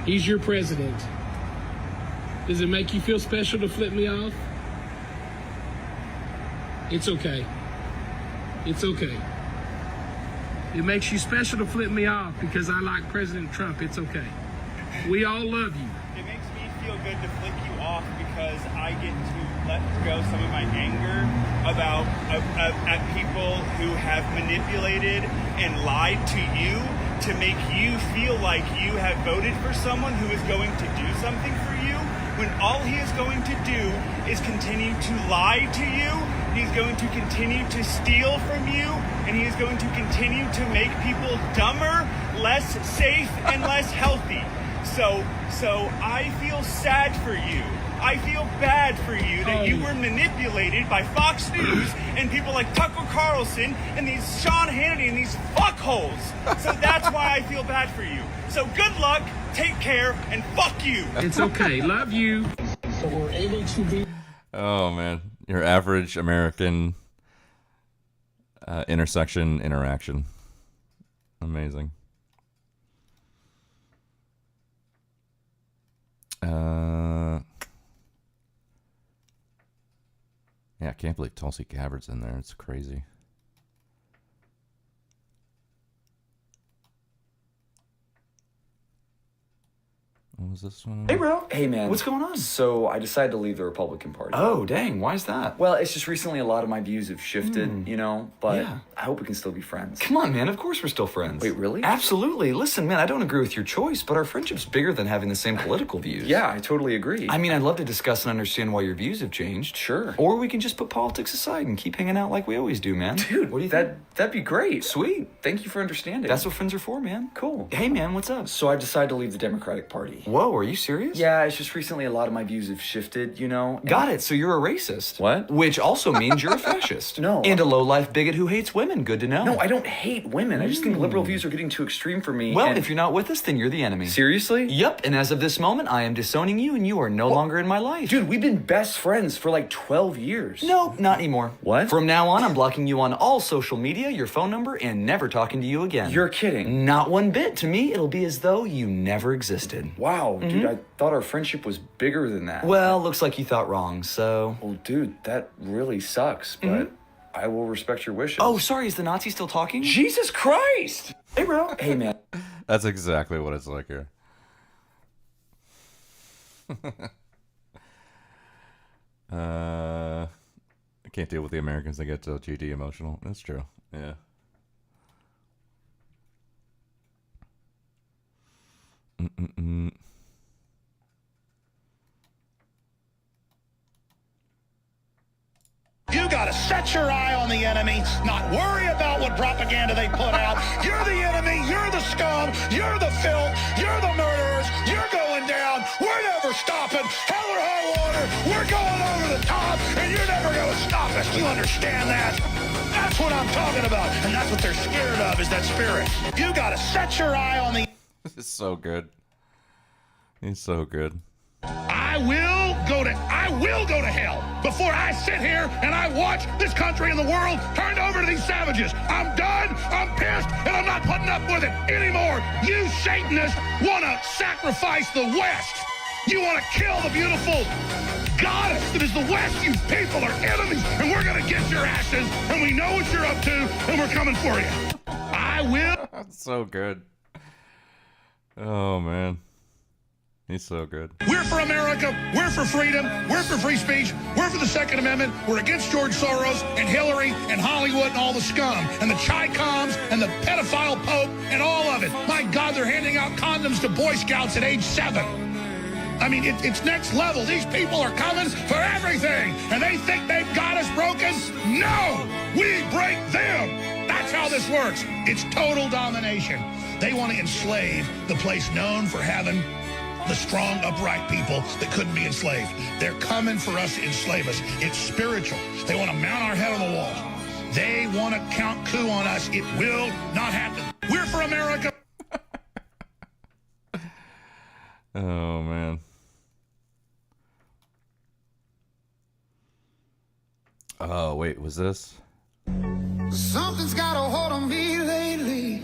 S21: He's your president. Does it make you feel special to flip me off? It's okay. It's okay. It makes you special to flip me off because I like President Trump. It's okay. We all love you.
S22: It makes me feel good to flip you off because I get to let go some of my anger about at people who have manipulated and lied to you to make you feel like you have voted for someone who is going to do something for you, when all he is going to do is continue to lie to you. He's going to continue to steal from you, and he is going to continue to make people dumber, less safe, and less healthy. So I feel sad for you. I feel bad for you that you were manipulated by Fox News and people like Tucker Carlson and these Sean Hannity and these fuckholes. So that's why I feel bad for you. So good luck, take care, and fuck you.
S21: It's okay. Love you. So we're able to be...
S11: Oh, man. Your average American intersection interaction. Amazing. Yeah, I can't believe Tulsi Gabbard's in there. It's crazy. What was this one?
S2: Hey, bro.
S3: Hey, man.
S2: What's going on?
S3: So I decided to leave the Republican Party.
S2: Oh, dang. Why is that?
S3: Well, it's just recently a lot of my views have shifted, you know, but
S2: Yeah.
S3: I hope we can still be friends.
S2: Come on, man. Of course we're still friends.
S3: Wait, really?
S2: Absolutely. Listen, man, I don't agree with your choice, but our friendship's bigger than having the same political views.
S3: Yeah, I totally agree.
S2: I mean, I'd love to discuss and understand why your views have changed.
S3: Sure.
S2: Or we can just put politics aside and keep hanging out like we always do, man.
S3: Dude,
S2: what do you think?
S3: that'd be great.
S2: Sweet.
S3: Thank you for understanding.
S2: That's what friends are for, man.
S3: Cool.
S2: Hey, man, what's up?
S3: So I decided to leave the Democratic Party.
S2: Whoa, are you serious?
S3: Yeah, it's just recently a lot of my views have shifted, you know.
S2: Got it. So you're a racist.
S3: What?
S2: Which also means you're a fascist.
S3: No.
S2: And a low-life bigot who hates women. Good to know.
S3: No, I don't hate women. I just think liberal views are getting too extreme for me.
S2: Well,
S3: and...
S2: if you're not with us, then you're the enemy.
S3: Seriously?
S2: Yep, and as of this moment, I am disowning you and you are no longer in my life.
S3: Dude, we've been best friends for like 12 years.
S2: No, not anymore.
S3: What?
S2: From now on, I'm blocking you on all social media, your phone number, and never talking to you again.
S3: You're kidding.
S2: Not one bit. To me, it'll be as though you never existed.
S3: Wow, dude, I thought our friendship was bigger than that.
S2: Well, looks like you thought wrong, so...
S3: Well, dude, that really sucks, but I will respect your wishes.
S2: Oh, sorry, is the Nazi still talking?
S3: Jesus Christ!
S2: Hey, bro.
S3: Hey, man.
S11: That's exactly what it's like here. I can't deal with the Americans. They get so GD emotional. That's true. Yeah.
S10: You gotta set your eye on the enemy, not worry about what propaganda they put out. You're the enemy, you're the scum, you're the filth, you're the murderers, you're going down. We're never stopping. Hell or high water, we're going over the top, and you're never gonna stop us. You understand that? That's what I'm talking about, and that's what they're scared of, is that spirit. You gotta set your eye on the...
S11: This is so good. He's so good.
S10: I will go to hell before I sit here and I watch this country and the world turned over to these savages. I'm done, I'm pissed, and I'm not putting up with it anymore. You Satanists want to sacrifice the West. You want to kill the beautiful goddess that is the West. You people are enemies, and we're going to get your ashes, and we know what you're up to, and we're coming for you. I will.
S11: That's so good. Oh, man. He's so good.
S10: We're for America. We're for freedom. We're for free speech. We're for the Second Amendment. We're against George Soros and Hillary and Hollywood and all the scum and the Chi-Coms and the pedophile Pope and all of it. My God, they're handing out condoms to Boy Scouts at age 7. I mean, it's next level. These people are coming for everything, and they think they've got us broken. No, we break them. That's how this works. It's total domination. They want to enslave the place known for having the strong, upright people that couldn't be enslaved. They're coming for us to enslave us. It's spiritual. They want to mount our head on the wall. They want to count coup on us. It will not happen. We're for America.
S11: Oh, man. Oh, wait, was this?
S10: Something's got a hold on me lately.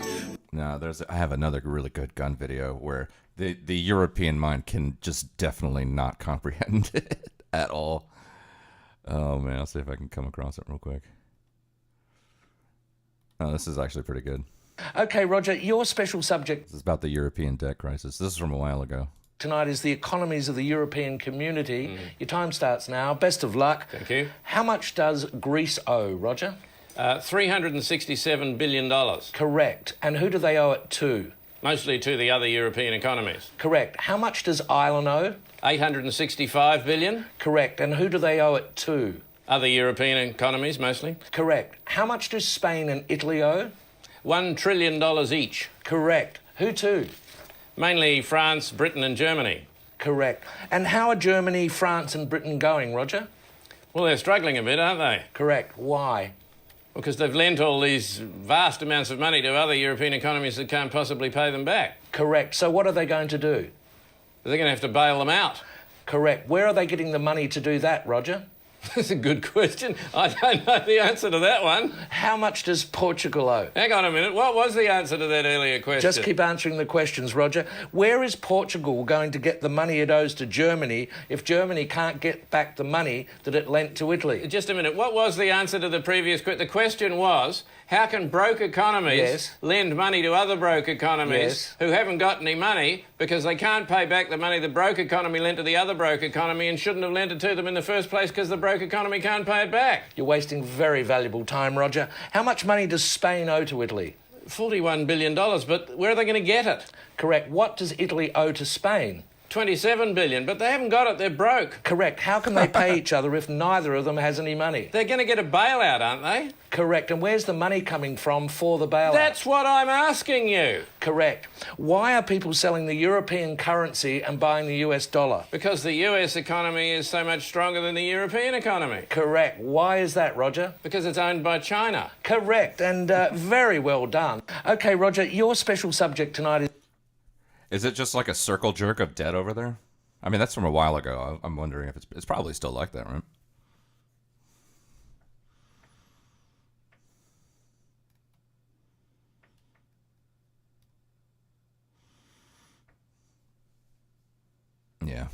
S11: No, I have another really good gun video where the European mind can just definitely not comprehend it at all. Oh, man, I'll see if I can come across it real quick. Oh, this is actually pretty good.
S23: Okay, Roger, your special subject
S11: This is about the European debt crisis. This is from a while ago.
S23: tonight is the economies of the European community. Your time starts now. Best of luck.
S24: Thank you.
S23: How much does Greece owe, Roger?
S24: $367 billion.
S23: Correct. And who do they owe it to?
S24: Mostly to the other European economies.
S23: Correct. How much does Ireland owe?
S24: $865 billion.
S23: Correct. And who do they owe it to?
S24: Other European economies, mostly.
S23: Correct. How much do Spain and Italy owe?
S24: $1 trillion each.
S23: Correct. Who to?
S24: Mainly France, Britain and Germany.
S23: Correct. And how are Germany, France and Britain going, Roger?
S24: Well, they're struggling a bit, aren't they?
S23: Correct. Why?
S24: Because they've lent all these vast amounts of money to other European economies that can't possibly pay them back.
S23: Correct. So what are they going to do?
S24: They're going to have to bail them out.
S23: Correct. Where are they getting the money to do that, Roger?
S24: That's a good question. I don't know the answer to that one.
S23: How much does Portugal owe?
S24: Hang on a minute. What was the answer to that earlier question?
S23: Just keep answering the questions, Roger. Where is Portugal going to get the money it owes to Germany if Germany can't get back the money that it lent to Italy?
S24: Just a minute. What was the answer to the previous question? The question was, how can broke economies lend money to other broke economies who haven't got any money because they can't pay back the money the broke economy lent to the other broke economy and shouldn't have lent it to them in the first place because the broke economy can't pay it back?
S23: You're wasting very valuable time, Roger. How much money does Spain owe to Italy?
S24: $41 billion, but where are they going to get it?
S23: Correct. What does Italy owe to Spain?
S24: $27 billion, but they haven't got it. They're broke.
S23: Correct. How can they pay each other if neither of them has any money?
S24: They're going to get a bailout, aren't they?
S23: Correct. And where's the money coming from for the bailout?
S24: That's what I'm asking you.
S23: Correct. Why are people selling the European currency and buying the US dollar?
S24: Because the US economy is so much stronger than the European economy.
S23: Correct. Why is that, Roger?
S24: Because it's owned by China.
S23: Correct. And very well done. OK, Roger, your special subject tonight is...
S11: Is it just like a circle jerk of debt over there? I mean, that's from a while ago. I'm wondering if it's probably still like that, right? Yeah.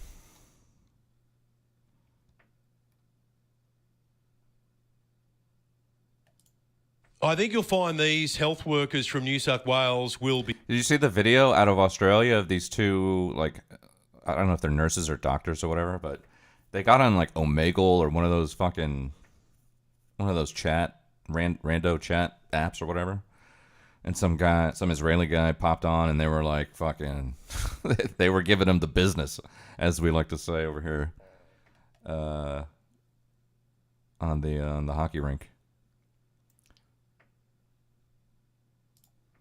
S1: I think you'll find these health workers from New South Wales will be...
S11: Did you see the video out of Australia of these two, like, I don't know if they're nurses or doctors or whatever, but they got on, like, Omegle or one of those fucking, one of those rando chat apps or whatever. And some Israeli guy popped on and they were like fucking, they were giving him the business, as we like to say over here, on the hockey rink.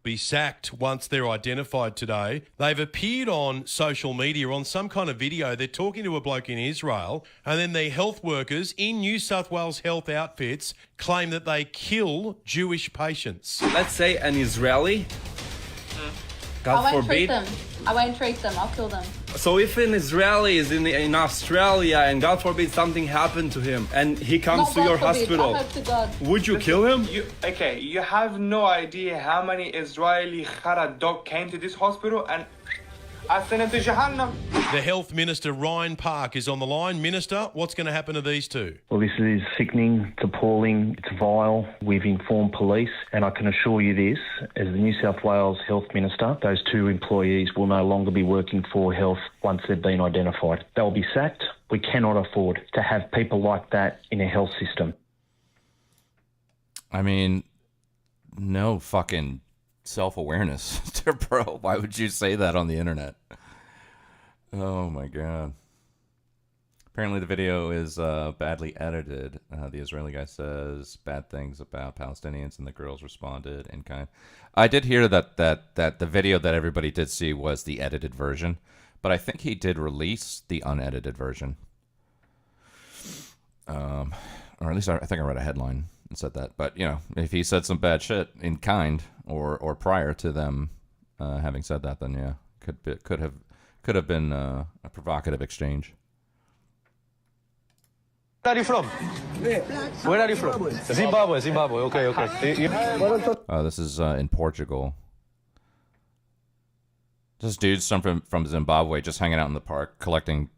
S1: Be sacked once they're identified today. They've appeared on social media on some kind of video. They're talking to a bloke in Israel, and then the health workers in New South Wales health outfits claim that they kill Jewish patients.
S4: Let's say an Israeli, God
S5: I won't
S1: forbid.
S5: treat them. I won't treat them. I'll kill them.
S4: So if an Israeli is in Australia and God forbid something happened to him and he comes
S5: Not
S4: to your
S5: God forbid.
S4: hospital,
S5: I hope to God.
S4: would you kill him?
S7: You have no idea how many Israeli Haradok came to this hospital and I sent him to Jahannam.
S1: The Health Minister, Ryan Park, is on the line. Minister, what's going to happen to these two?
S25: Well, this is sickening, it's appalling, it's vile. We've informed police, and I can assure you this, as the New South Wales Health Minister, those two employees will no longer be working for health once they've been identified. They'll be sacked. We cannot afford to have people like that in a health system.
S11: I mean, no fucking self-awareness, bro. Why would you say that on the internet? Oh my god. Apparently the video is badly edited. The Israeli guy says bad things about Palestinians, and the girls responded in kind. I did hear that the video that everybody did see was the edited version, but I think he did release the unedited version. Or at least I think I read a headline and said that. But you know, if he said some bad shit in kind or prior to them having said that, then yeah, could have been a provocative exchange.
S7: Where are you from? Where are you from? Zimbabwe. Okay.
S11: This is in Portugal. Just dudes from Zimbabwe just hanging out in the park collecting,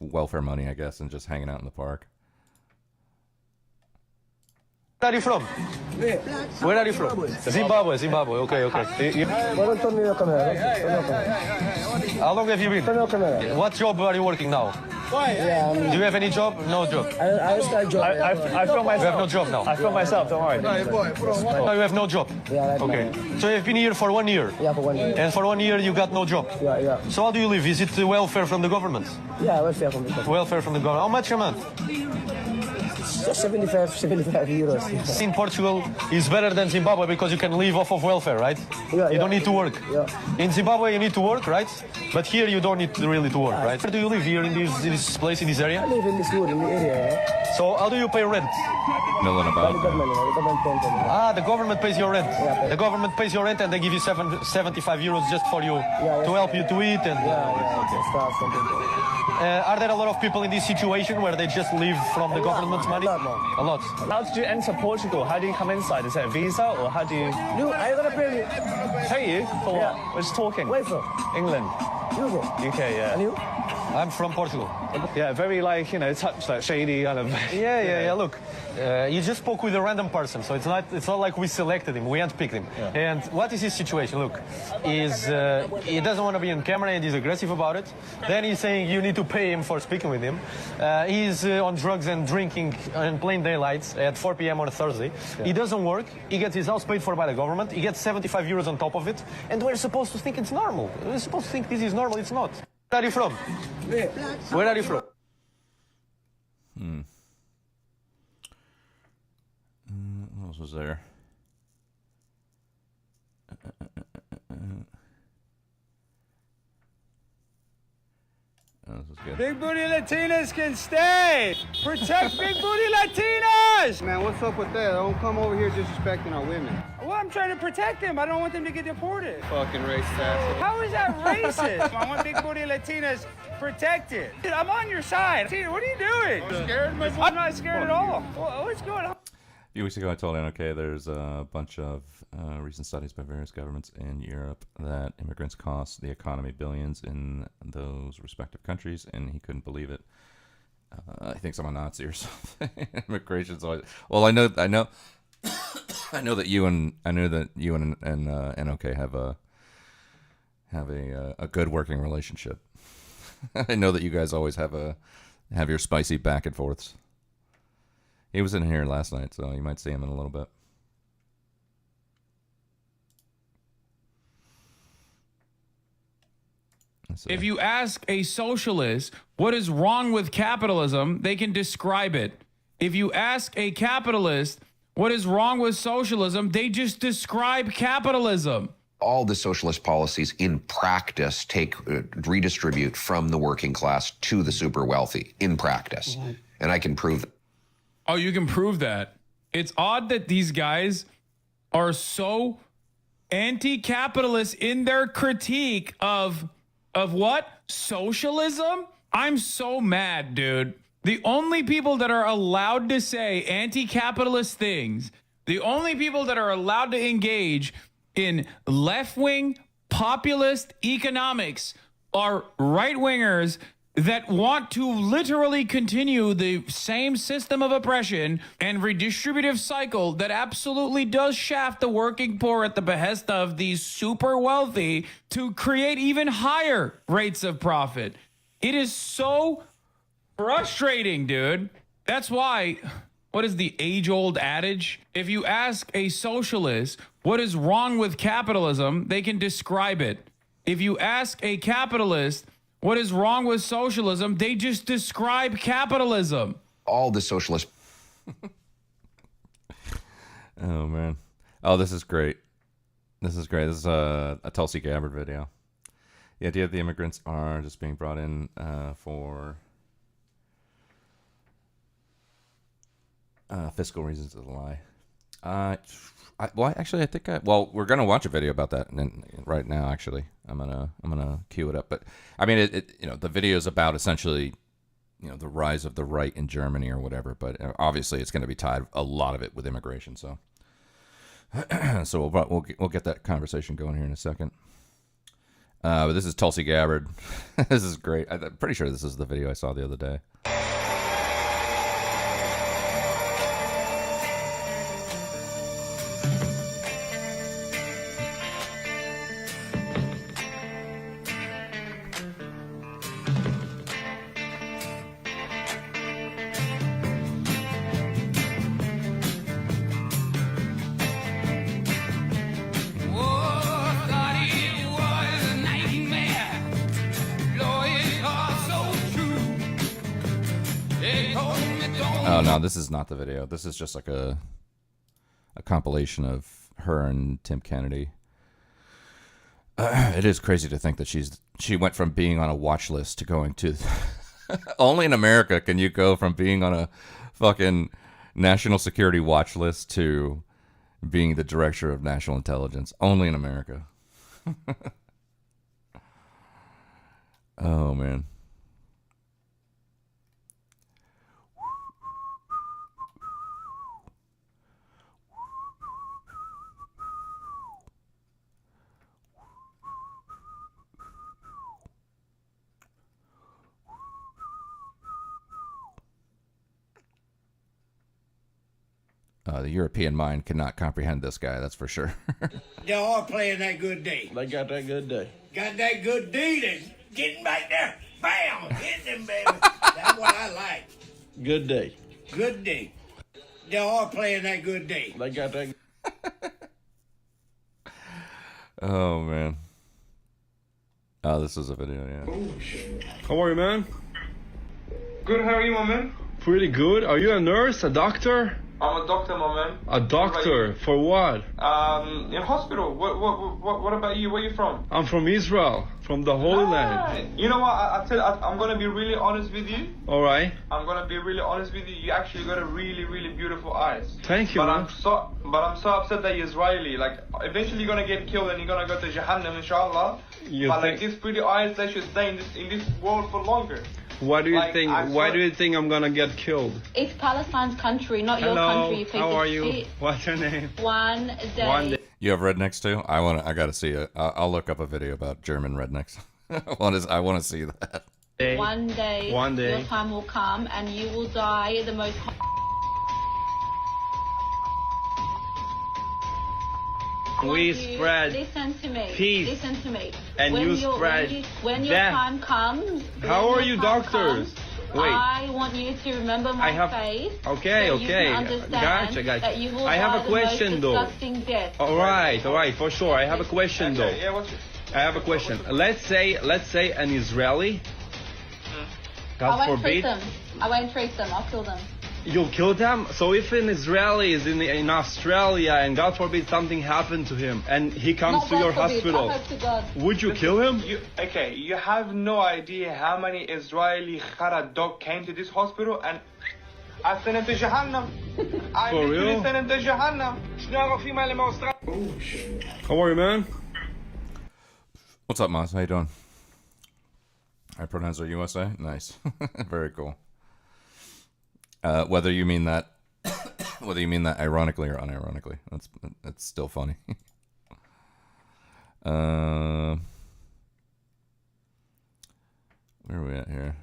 S11: welfare money, I guess, and just hanging out in the park.
S7: Where are you from? Where are you from? Zimbabwe. Okay. How long have you been? What job are you working now? Do you have any job? No job.
S26: I start job.
S7: I film myself. You have no job now.
S26: I film myself, don't worry.
S7: No, you have no job. Okay. So you've been here for 1 year.
S26: Yeah, for 1 year.
S7: And for 1 year you got no job.
S26: Yeah.
S7: So how do you live? Is it welfare from the government?
S26: Yeah, welfare from the government.
S7: Welfare from the government. How much a month?
S26: 75 euros.
S7: In Portugal is better than Zimbabwe because you can live off of welfare, right? You don't need to work.
S26: Yeah.
S7: In Zimbabwe you need to work, right? But here you don't need really to work, right? Where do you live here in this place, in this area?
S26: I live in this wood, in the area.
S6: So how do you pay rent?
S11: Milling about.
S6: The government pays your rent. The government pays your rent and they give you 75 euros just for you to help you to eat. And are there a lot of people in this situation where they just live from the government's money? A lot.
S8: How did you enter Portugal? How do you come inside? Is it a visa or how do you?
S26: No, I'm gonna pay you.
S8: Pay you for what? We're just talking.
S26: Where from?
S8: England. UK, yeah.
S6: And you? I'm from Portugal.
S8: Yeah, very like, you know, touch that shady kind of.
S6: Yeah. Look, you just spoke with a random person, so it's not like we selected him, we handpicked him.
S8: Yeah.
S6: And what is his situation? Look, he doesn't want to be on camera and he's aggressive about it. Then he's saying you need to pay him for speaking with him. He's on drugs and drinking in plain daylight at 4 p.m. on a Thursday.
S8: Yeah.
S6: He doesn't work. He gets his house paid for by the government. He gets 75 euros on top of it. And we're supposed to think it's normal. We're supposed to think this is normal. It's not. Where are you from? Where are you from?
S11: What else was there? Oh, this is good.
S9: Big booty Latinas can stay. Protect big booty Latinas.
S12: Man, what's up with that? Don't come over here disrespecting our women.
S9: Well, I'm trying to protect them. I don't want them to get deported.
S12: Fucking racist asshole.
S9: How is that racist? I want big booty Latinas protected. Dude, I'm on your side. Dude, what are you doing?
S12: I'm scared, my boy?
S9: I'm not scared at all. What's going on?
S11: A few weeks ago, I told NOK there's a bunch of recent studies by various governments in Europe that immigrants cost the economy billions in those respective countries, and he couldn't believe it. I think I'm a Nazi or something. Immigration's always well. I know that you and NOK have a good working relationship. I know that you guys always have your spicy back and forths. He was in here last night, so you might see him in a little bit.
S13: If you ask a socialist what is wrong with capitalism, they can describe it. If you ask a capitalist what is wrong with socialism, they just describe capitalism.
S14: All the socialist policies in practice redistribute from the working class to the super wealthy in practice. And I can prove that.
S13: Oh, you can prove that. It's odd that these guys are so anti-capitalist in their critique of what? Socialism? I'm so mad, dude. The only people that are allowed to say anti-capitalist things, the only people that are allowed to engage in left-wing populist economics are right-wingers that want to literally continue the same system of oppression and redistributive cycle that absolutely does shaft the working poor at the behest of these super wealthy to create even higher rates of profit. It is so frustrating, dude. That's why, what is the age-old adage? If you ask a socialist what is wrong with capitalism, they can describe it. If you ask a capitalist what is wrong with socialism, they just describe capitalism.
S14: All the socialist.
S11: Oh, man. Oh, this is great. This is great. This is a Tulsi Gabbard video. The idea that the immigrants are just being brought in for fiscal reasons is a lie. I think we're gonna watch a video about that right now. Actually, I'm gonna cue it up. But I mean, the video is about essentially, the rise of the right in Germany or whatever. But obviously, it's going to be tied a lot of it with immigration. So, we'll get that conversation going here in a second. But this is Tulsi Gabbard. This is great. I'm pretty sure this is the video I saw the other day. Oh no, this is not the video. This is just like a compilation of her and Tim Kennedy. It is crazy to think that she went from being on a watch list to going to only in America can you go from being on a fucking national security watch list to being the director of national intelligence. Only in America. Oh, man. The European mind cannot comprehend this guy, that's for sure.
S15: They are playing that good D.
S8: They got that good day.
S15: Got that good D that's getting back there. Bam! Hit them, baby. That's what I like.
S8: Good day.
S15: Good D. They are playing that good D.
S8: They got that.
S11: Oh, man. Oh, this is a video, yeah.
S4: How are you, man?
S7: Good, how are you, my man?
S4: Pretty good. Are you a nurse, a doctor?
S7: I'm a doctor, my man.
S4: A doctor? For what?
S7: In hospital. What about you? Where you from?
S4: I'm from Israel, from the Holy Land.
S7: You know what? I'm gonna be really honest with you.
S4: All right.
S7: I'm gonna be really honest with you. You actually got a really, really beautiful eyes.
S4: Thank you,
S7: But
S4: man.
S7: I'm so upset that you're Israeli. Like, eventually you're gonna get killed and you're gonna go to Jahannam, inshallah.
S4: You
S7: but
S4: think-
S7: like these pretty eyes, they should stay in this world for longer.
S4: Why do you
S7: Like,
S4: think?
S7: I
S4: Why
S7: saw-
S4: do you think I'm gonna get killed?
S5: It's Palestine's country, not your
S4: Hello.
S5: country. You piece
S4: How
S5: of
S4: are you?
S5: shit.
S4: What's your name?
S5: One day.
S4: One day.
S11: You have rednecks too? I gotta see it. I'll look up a video about German rednecks. I want to see that.
S5: One day,
S4: One day.
S5: your time will come and you will die the most.
S4: We spread
S5: Listen to me.
S4: peace
S5: Listen to me.
S4: and you
S5: you're-
S4: spread
S5: when your
S4: death.
S5: time comes.
S4: How
S5: when
S4: are
S5: your
S4: you
S5: time
S4: doctors?
S5: comes,
S4: Wait.
S5: I want you to remember my
S4: I have-
S5: face.
S4: Okay,
S5: so
S4: okay.
S5: You can understand
S4: Gotcha.
S5: That you will
S4: I have
S5: die
S4: a question
S5: the
S4: though.
S5: most disgusting death.
S4: All right, for sure. I have a question though.
S7: Yeah, what's it?
S4: I have a question. Let's say an Israeli.
S5: I
S4: God
S5: won't treat
S4: forbid.
S5: them. I won't treat them. I'll kill them.
S4: You'll kill them? So if an Israeli is in Australia and God forbid something happened to him and he comes
S5: Not
S4: to your
S5: God forbid,
S4: hospital,
S5: I hope to God.
S4: would you kill him?
S7: You have no idea how many Israeli Khara dog came to this hospital and I sent him to Jahannam. I
S4: For
S7: literally
S4: real?
S7: sent him to Jahannam.
S4: How are you, man?
S11: What's up, Moz? How you doing? I pronounce it USA? Nice. Very cool. Whether you mean that ironically or unironically, that's still funny. Where are we at here?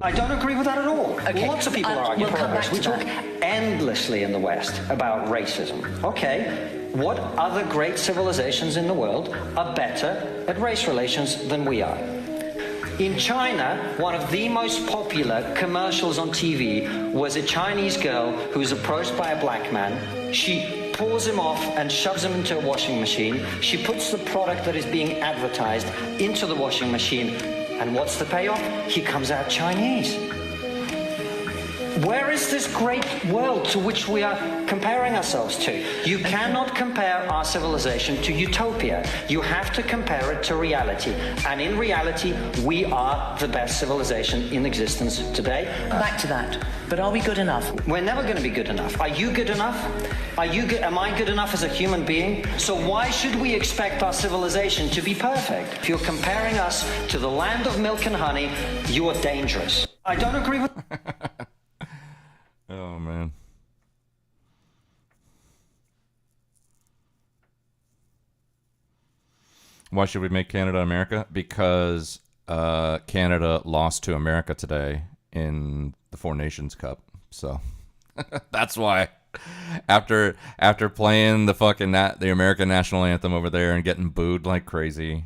S16: I don't agree with that at all. Lots of people argue progress. We talk endlessly in the West about racism. Okay, what other great civilizations in the world are better at race relations than we are? In China, one of the most popular commercials on TV was a Chinese girl who's approached by a black man. She pulls him off and shoves him into a washing machine. She puts the product that is being advertised into the washing machine. And what's the payoff? He comes out Chinese. Where is this great world to which we are comparing ourselves to? You cannot compare our civilization to utopia. You have to compare it to reality. And in reality, we are the best civilization in existence today. Back to that. But are we good enough? We're never going to be good enough. Are you good enough? Am I good enough as a human being? So why should we expect our civilization to be perfect? If you're comparing us to the land of milk and honey, you are dangerous. I don't agree with...
S11: Oh, man. Why should we make Canada America? Because Canada lost to America today in the Four Nations Cup. So that's why. After playing the American national anthem over there and getting booed like crazy,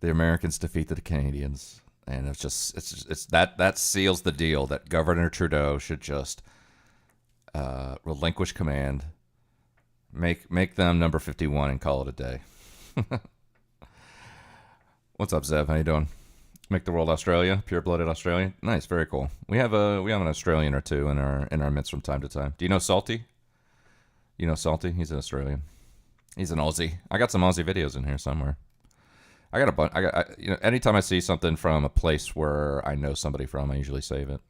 S11: the Americans defeated the Canadians. And it's that seals the deal that Governor Trudeau should just relinquish command, make them number 51 and call it a day. What's up, Zev? How you doing? Make the world Australia, pure-blooded Australian. Nice, very cool. We have an Australian or two in our midst from time to time. Do you know Salty? You know Salty? He's an Australian. He's an Aussie. I got some Aussie videos in here somewhere. I got a bunch. You know, anytime I see something from a place where I know somebody from, I usually save it.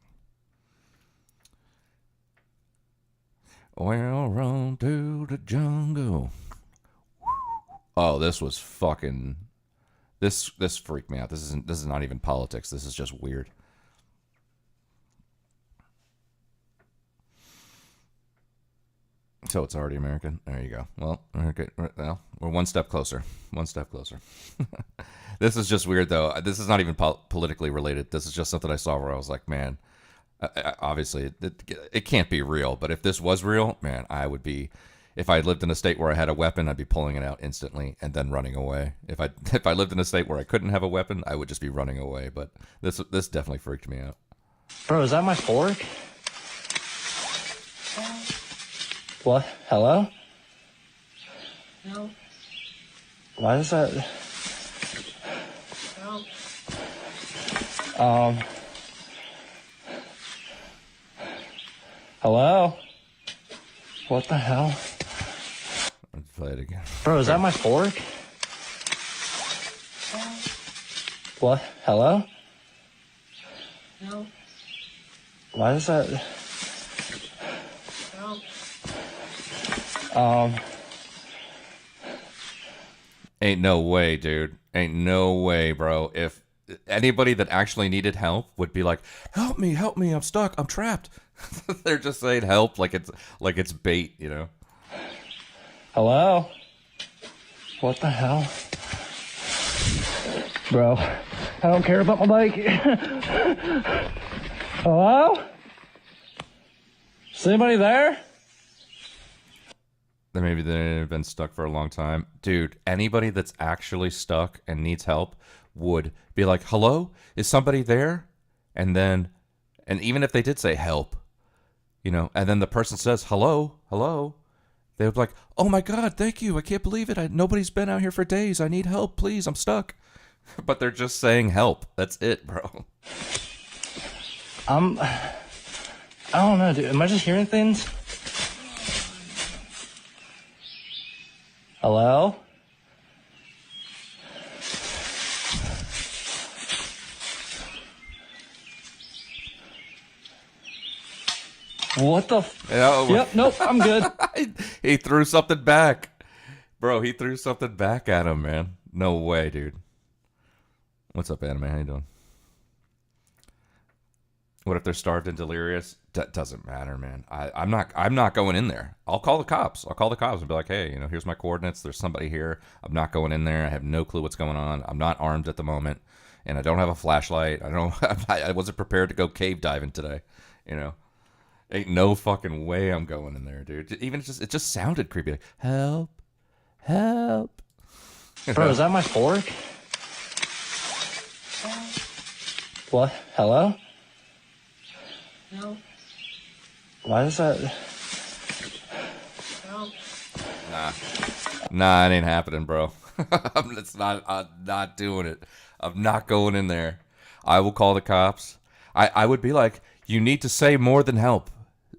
S11: Well, run to the jungle. Oh, this was fucking. This freaked me out. This is not even politics. This is just weird. So it's already American. There you go. Well, okay. Well, we're one step closer. One step closer. This is just weird, though. This is not even politically related. This is just something I saw where I was like, man, obviously it can't be real. But if this was real, man, I would be. If I lived in a state where I had a weapon, I'd be pulling it out instantly and then running away. If I lived in a state where I couldn't have a weapon, I would just be running away. But this definitely freaked me out.
S26: Bro, is that my fork? What? Hello?
S15: No.
S26: Why is that?
S15: No.
S26: Hello? What the hell?
S11: Let's play it again.
S26: Bro, is that my fork? What? Hello?
S15: No.
S26: Why is that?
S15: No.
S11: Ain't no way, dude. Ain't no way, bro. If anybody that actually needed help would be like, help me, I'm stuck, I'm trapped. They're just saying help like it's bait, you know.
S26: Hello? What the hell? Bro, I don't care about my bike. Hello? Is anybody there?
S11: Maybe they've been stuck for a long time. Dude, anybody that's actually stuck and needs help would be like, hello? Is somebody there? And even if they did say help, you know, and then the person says, hello, they would be like, oh my God, thank you. I can't believe it. Nobody's been out here for days. I need help, please. I'm stuck. But they're just saying help. That's it, bro.
S26: I don't know, dude. Am I just hearing things? Hello? What the Yep, nope, I'm good.
S11: He threw something back. Bro, he threw something back at him, man. No way, dude. What's up, Anime? How you doing? What if they're starved and delirious? Doesn't matter, man. I'm not going in there. I'll call the cops. And be like, hey, you know, here's my coordinates. There's somebody here. I'm not going in there. I have no clue what's going on. I'm not armed at the moment, and I don't have a flashlight. I wasn't prepared to go cave diving today. You know, ain't no fucking way I'm going in there, dude. Even it just sounded creepy. Like, help.
S26: Bro, is that my fork? What? Hello?
S15: No.
S26: Why is that?
S15: No.
S11: Nah, it ain't happening, bro. I'm not doing it. I'm not going in there. I will call the cops. I would be like, you need to say more than help.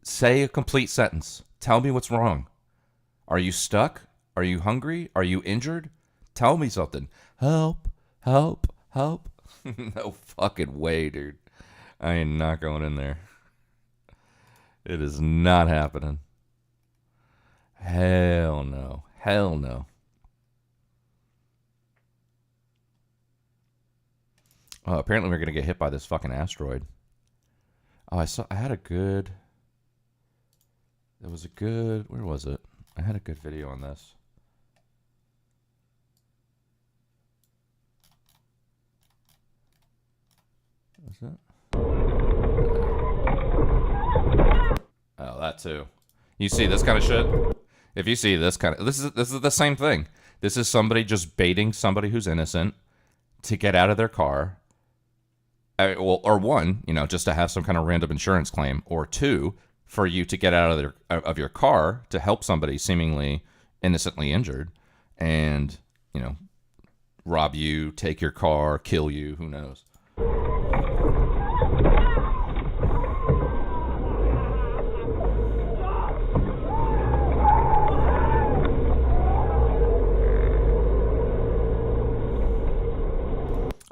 S11: Say a complete sentence. Tell me what's wrong. Are you stuck? Are you hungry? Are you injured? Tell me something. Help. No fucking way, dude. I ain't not going in there. It is not happening. Hell no. Oh, apparently we're going to get hit by this fucking asteroid. Oh, I had a good... Where was it? I had a good video on this. What's that? Oh, that too. You see this kind of shit? If you see this kind of... This is the same thing. This is somebody just baiting somebody who's innocent to get out of their car. Or one, you know, just to have some kind of random insurance claim. Or two, for you to get out of your car to help somebody seemingly innocently injured. And, you know, rob you, take your car, kill you, who knows.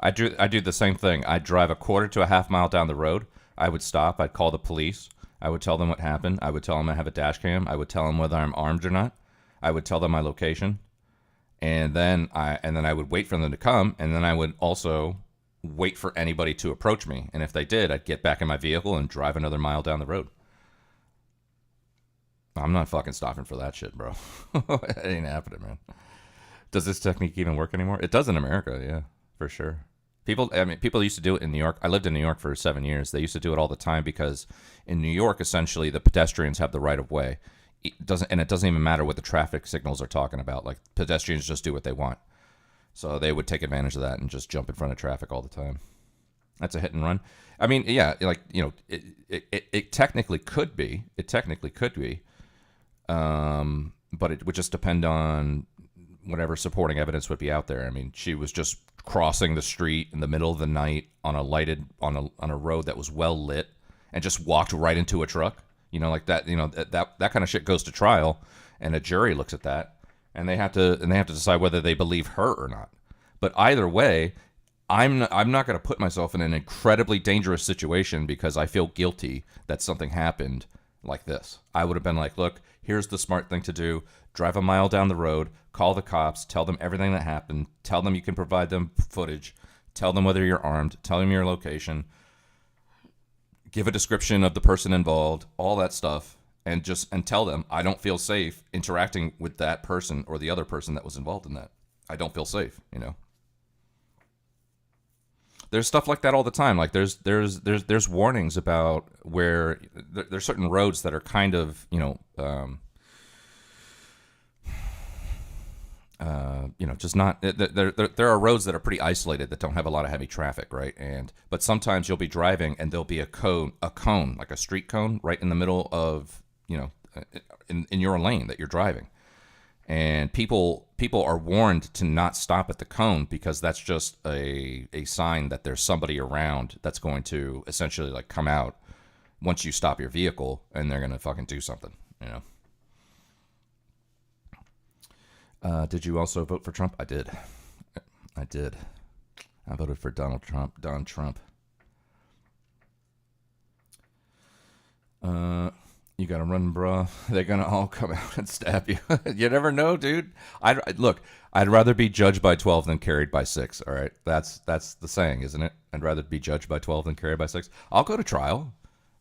S11: I do the same thing. I'd drive a quarter to a half mile down the road. I would stop. I'd call the police. I would tell them what happened. I would tell them I have a dash cam. I would tell them whether I'm armed or not. I would tell them my location, and then I would wait for them to come, and then I would also wait for anybody to approach me. And if they did, I'd get back in my vehicle and drive another mile down the road. I'm not fucking stopping for that shit, bro. It ain't happening, man. Does this technique even work anymore? It does in America, yeah, for sure. People used to do it in New York. I lived in New York for 7 years. They used to do it all the time because in New York, essentially, the pedestrians have the right of way. It doesn't even matter what the traffic signals are talking about. Like, pedestrians just do what they want. So they would take advantage of that and just jump in front of traffic all the time. That's a hit and run. I mean, yeah, like, you know, it technically could be. It technically could be. But it would just depend on whatever supporting evidence would be out there. I mean, she was just crossing the street in the middle of the night on a road that was well lit and just walked right into a truck. You know, like that. You know, that kind of shit goes to trial, and a jury looks at that, and they have to decide whether they believe her or not. But either way, I'm not going to put myself in an incredibly dangerous situation because I feel guilty that something happened like this. I would have been like, look, here's the smart thing to do. Drive a mile down the road, call the cops, tell them everything that happened, tell them you can provide them footage, tell them whether you're armed, tell them your location, give a description of the person involved, all that stuff, and tell them I don't feel safe interacting with that person or the other person that was involved in that. I don't feel safe, you know. There's stuff like that all the time. Like there's warnings about where there's certain roads that are kind of, you know, just not. There are roads that are pretty isolated that don't have a lot of heavy traffic, right? But sometimes you'll be driving and there'll be a cone, like a street cone, right in the middle of, you know, in your lane that you're driving. And people are warned to not stop at the cone because that's just a sign that there's somebody around that's going to essentially like come out once you stop your vehicle and they're going to fucking do something, you know. Did you also vote for Trump? I did. I voted for Donald Trump. You gotta run, bro. They're gonna all come out and stab you. You never know, dude. I'd rather be judged by 12 than carried by 6. All right, that's the saying, isn't it? I'd rather be judged by 12 than carried by 6. I'll go to trial.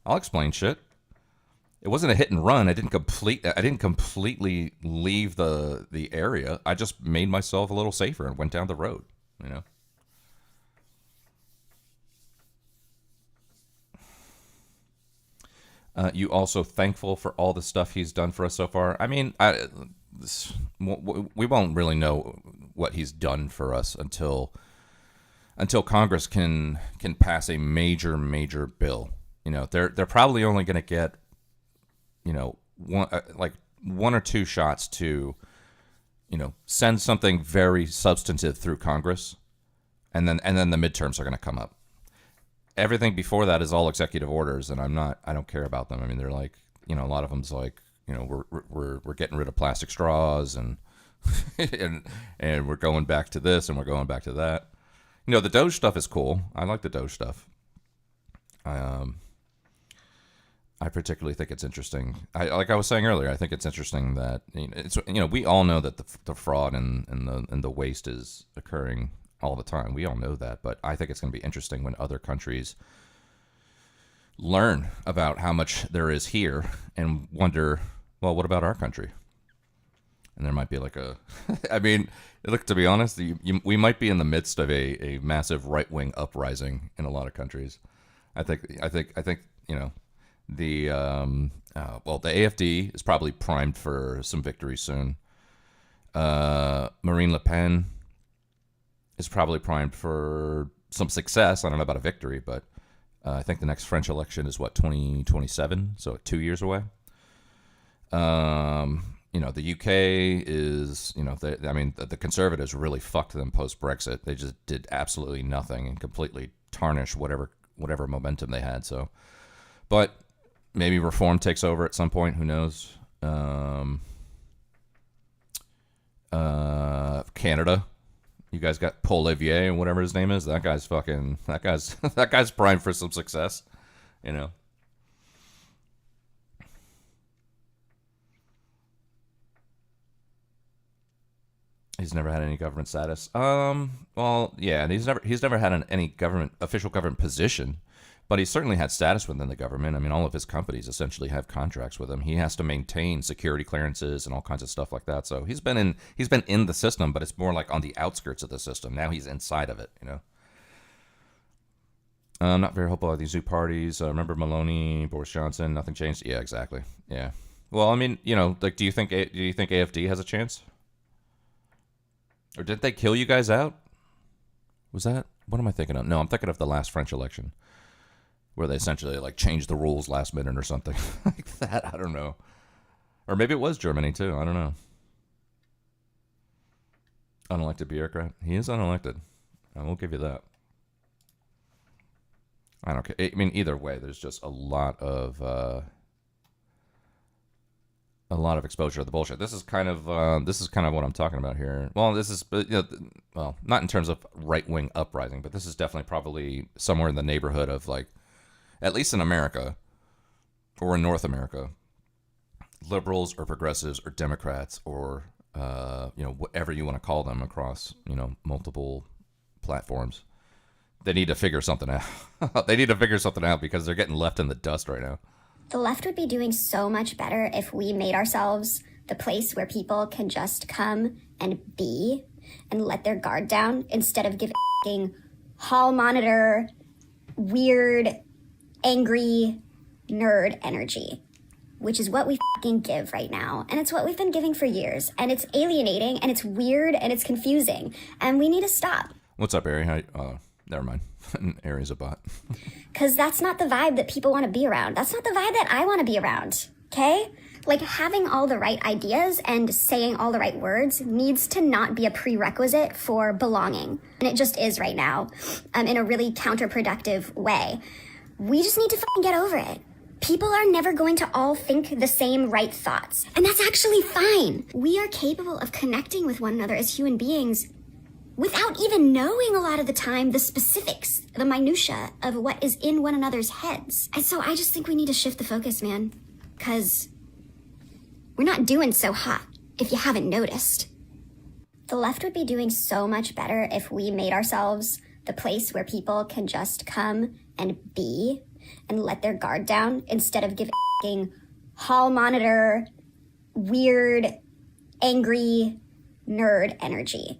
S11: I'll explain shit. It wasn't a hit and run. I didn't completely leave the area. I just made myself a little safer and went down the road. You know. You also thankful for all the stuff he's done for us so far? I mean, we won't really know what he's done for us until Congress can pass a major bill. You know, they're probably only going to get, you know, one or two shots to, you know, send something very substantive through Congress, and then the midterms are going to come up. Everything before that is all executive orders, and I don't care about them. I mean, they're like, you know, a lot of them's like, you know, we're getting rid of plastic straws and and we're going back to this and we're going back to that. You know, the Doge stuff is cool. I like the Doge stuff. I particularly think it's interesting. Like I was saying earlier, I think it's interesting that, you know, it's, you know, we all know that the fraud and the waste is occurring all the time. We all know that, but I think it's going to be interesting when other countries learn about how much there is here and wonder, well, what about our country? And there might be like I mean, look, to be honest, we might be in the midst of a massive right-wing uprising in a lot of countries. I think, you know, the AfD is probably primed for some victory soon. Marine Le Pen is probably primed for some success. I don't know about a victory, but I think the next French election is 2027, so 2 years away. You know, the UK is, you know, the Conservatives really fucked them post-Brexit. They just did absolutely nothing and completely tarnished whatever momentum they had. So, but maybe reform takes over at some point. Who knows? Canada. You guys got Paul Olivier and whatever his name is. That guy's that guy's primed for some success, you know. He's never had any government status. Well, yeah, and he's never had any official government position, but he's certainly had status within the government. I mean, all of his companies essentially have contracts with him. He has to maintain security clearances and all kinds of stuff like that. So he's been in the system, but it's more like on the outskirts of the system. Now he's inside of it, you know. Not very hopeful of these new parties. Remember Maloney, Boris Johnson, nothing changed. Yeah, exactly. Yeah. Well, I mean, you know, like, do you think AFD has a chance? Or did they kill you guys out? Was that... What am I thinking of? No, I'm thinking of the last French election, where they essentially, like, changed the rules last minute or something like that. I don't know. Or maybe it was Germany, too. I don't know. Unelected bureaucrat. He is unelected. I will give you that. I don't care. I mean, either way, there's just a lot of exposure to the bullshit. This is kind of what I'm talking about here. Well, this is, you know, well, not in terms of right-wing uprising, but this is definitely probably somewhere in the neighborhood of, like, at least in America or in North America, liberals or progressives or Democrats or you know, whatever you want to call them across, you know, multiple platforms. They need to figure something out. They need to figure something out because they're getting left in the dust right now.
S17: The left would be doing so much better if we made ourselves the place where people can just come and be and let their guard down instead of giving hall monitor, weird, angry, nerd energy, which is what we give right now. And it's what we've been giving for years. And it's alienating and it's weird and it's confusing. And we need to stop.
S11: What's up, Ari? How, never mind. Ari's a bot.
S17: Because that's not the vibe that people want to be around. That's not the vibe that I want to be around, okay? Like, having all the right ideas and saying all the right words needs to not be a prerequisite for belonging. And it just is right now, in a really counterproductive way. We just need to get over it. People are never going to all think the same right thoughts. And that's actually fine. We are capable of connecting with one another as human beings without even knowing a lot of the time the specifics, the minutia of what is in one another's heads. And so I just think we need to shift the focus, man. Because we're not doing so hot, if you haven't noticed. The left would be doing so much better if we made ourselves the place where people can just come and be and let their guard down instead of giving hall monitor, weird, angry, nerd energy,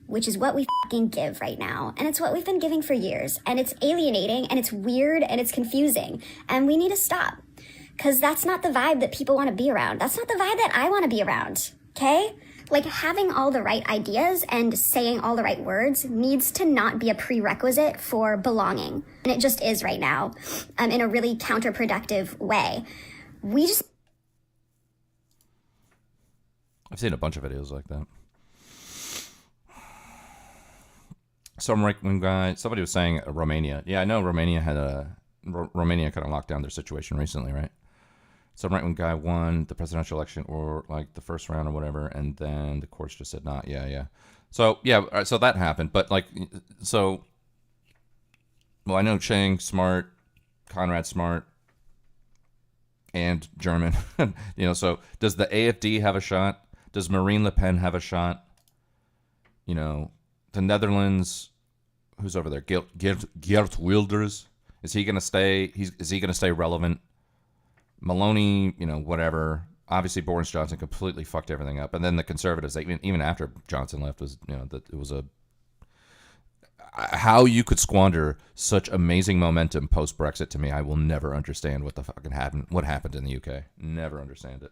S17: which is what we give right now. And it's what we've been giving for years. And it's alienating and it's weird and it's confusing. And we need to stop. Because that's not the vibe that people want to be around. That's not the vibe that I want to be around, okay? Like, having all the right ideas and saying all the right words needs to not be a prerequisite for belonging. And it just is right now, in a really counterproductive way. We just...
S11: I've seen a bunch of videos like that. Some right-wing guy, somebody was saying Romania. Yeah, I know Romania Romania kind of locked down their situation recently, right? Some right-wing guy won the presidential election or like the first round or whatever, and then the courts just said not. Yeah. So yeah, so that happened. But like, so, well, I know Chang smart, Conrad smart, and German. You know, so does the AFD have a shot? Does Marine Le Pen have a shot? You know, the Netherlands, who's over there? Geert Wilders. Is he going to stay? Is he going to stay relevant? Maloney, you know, whatever. Obviously, Boris Johnson completely fucked everything up, and then the Conservatives, even after Johnson left, was, you know, that it was how you could squander such amazing momentum post Brexit. To me, I will never understand what the fucking happened. What happened in the UK? Never understand it.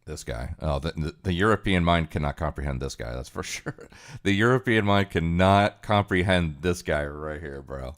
S11: This guy. Oh, the European mind cannot comprehend this guy. That's for sure. The European mind cannot comprehend this guy right here, bro.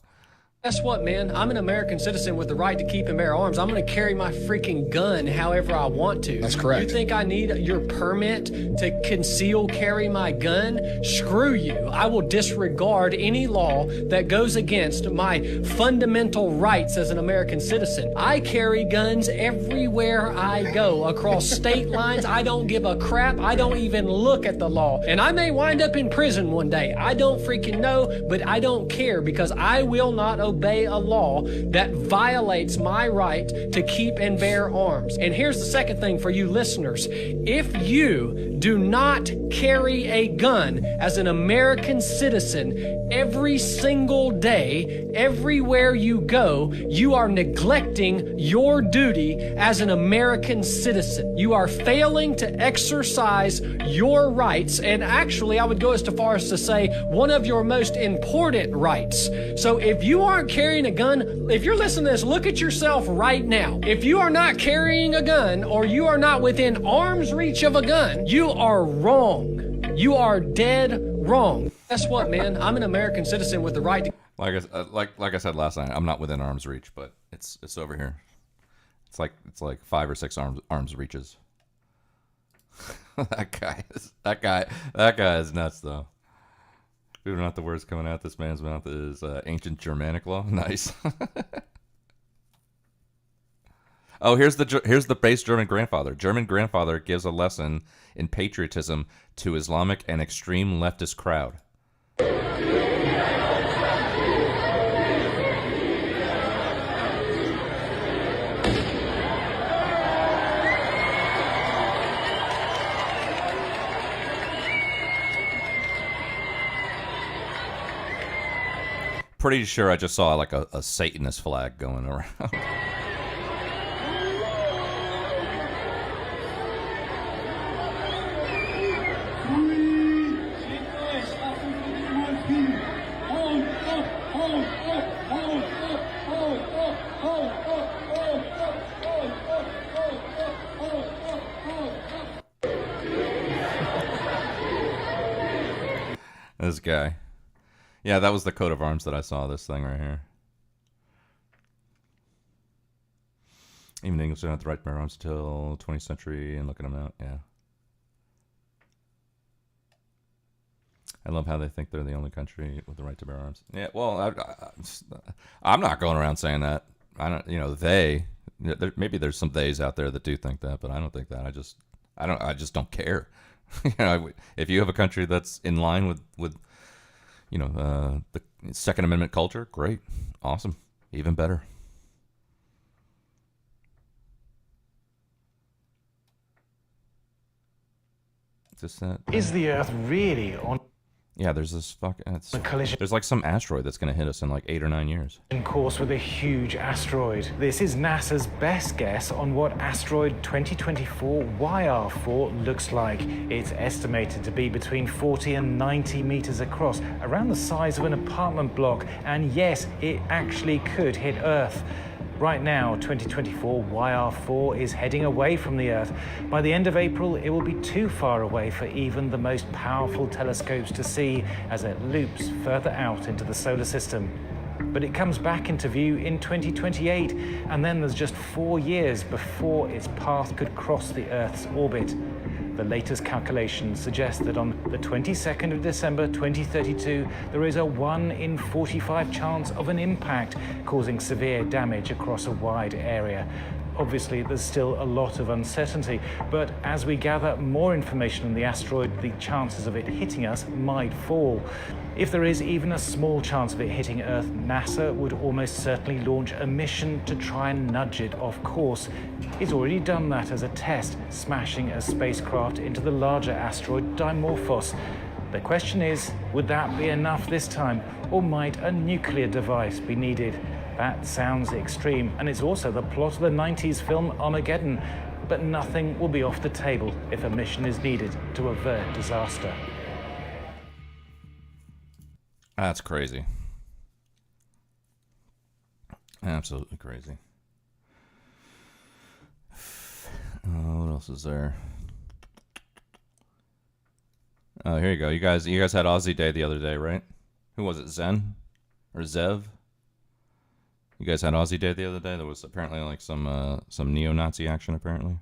S2: Guess what, man? I'm an American citizen with the right to keep and bear arms. I'm going to carry my freaking gun however I want to. That's correct. You think I need your permit to conceal carry my gun? Screw you. I will disregard any law that goes against my fundamental rights as an American citizen. I carry guns everywhere I go, across state lines. I don't give a crap. I don't even look at the law. And I may wind up in prison one day. I don't freaking know, but I don't care because I will not obey a law that violates my right to keep and bear arms. And here's the second thing for you listeners. If you do not carry a gun as an American citizen every single day, everywhere you go, you are neglecting your duty as an American citizen. You are failing to exercise your rights, and actually I would go as far as to say one of your most important rights. So if you aren't carrying a gun, if you're listening to this, look at yourself right now. If you are not carrying a gun or you are not within arm's reach of a gun, you are wrong. You are dead wrong. Guess what, man? I'm an American citizen with the right to...
S11: Like I said last night, I'm not within arm's reach, but it's over here. It's like 5 or 6 arms reaches. That guy is nuts though. Dude, not the words coming out this man's mouth is ancient Germanic law. Nice. Oh, here's the base German grandfather. German grandfather gives a lesson in patriotism to Islamic and extreme leftist crowd. Pretty sure I just saw like a Satanist flag going around. This guy. Yeah, that was the coat of arms that I saw, this thing right here. Even English don't have the right to bear arms until 20th century, and look at them out, yeah. I love how they think they're the only country with the right to bear arms. Yeah, well, I'm not going around saying that. I don't, maybe there's some theys out there that do think that, but I don't think that. I just don't care. If you have a country that's in line with the Second Amendment culture, great, awesome, even better.
S18: Is the Earth really on?
S11: Yeah, there's this collision. There's like some asteroid that's going to hit us in like 8 or 9 years.
S18: In course with a huge asteroid. This is NASA's best guess on what asteroid 2024 YR4 looks like. It's estimated to be between 40 and 90 meters across, around the size of an apartment block. And yes, it actually could hit Earth. Right now, 2024 YR4 is heading away from the Earth. By the end of April, it will be too far away for even the most powerful telescopes to see as it loops further out into the solar system. But it comes back into view in 2028, and then there's just 4 years before its path could cross the Earth's orbit. The latest calculations suggest that on the 22nd of December 2032, there is a 1 in 45 chance of an impact, causing severe damage across a wide area. Obviously, there's still a lot of uncertainty, but as we gather more information on the asteroid, the chances of it hitting us might fall. If there is even a small chance of it hitting Earth, NASA would almost certainly launch a mission to try and nudge it off course. It's already done that as a test, smashing a spacecraft into the larger asteroid Dimorphos. The question is, would that be enough this time, or might a nuclear device be needed? That sounds extreme, and it's also the plot of the 90s film Armageddon. But nothing will be off the table if a mission is needed to avert disaster.
S11: That's crazy. Absolutely crazy. What else is there? Oh, here you go. You guys had Aussie Day the other day, right? Who was it? Zen or Zev? You guys had Aussie Day the other day. There was apparently like some neo-Nazi action apparently.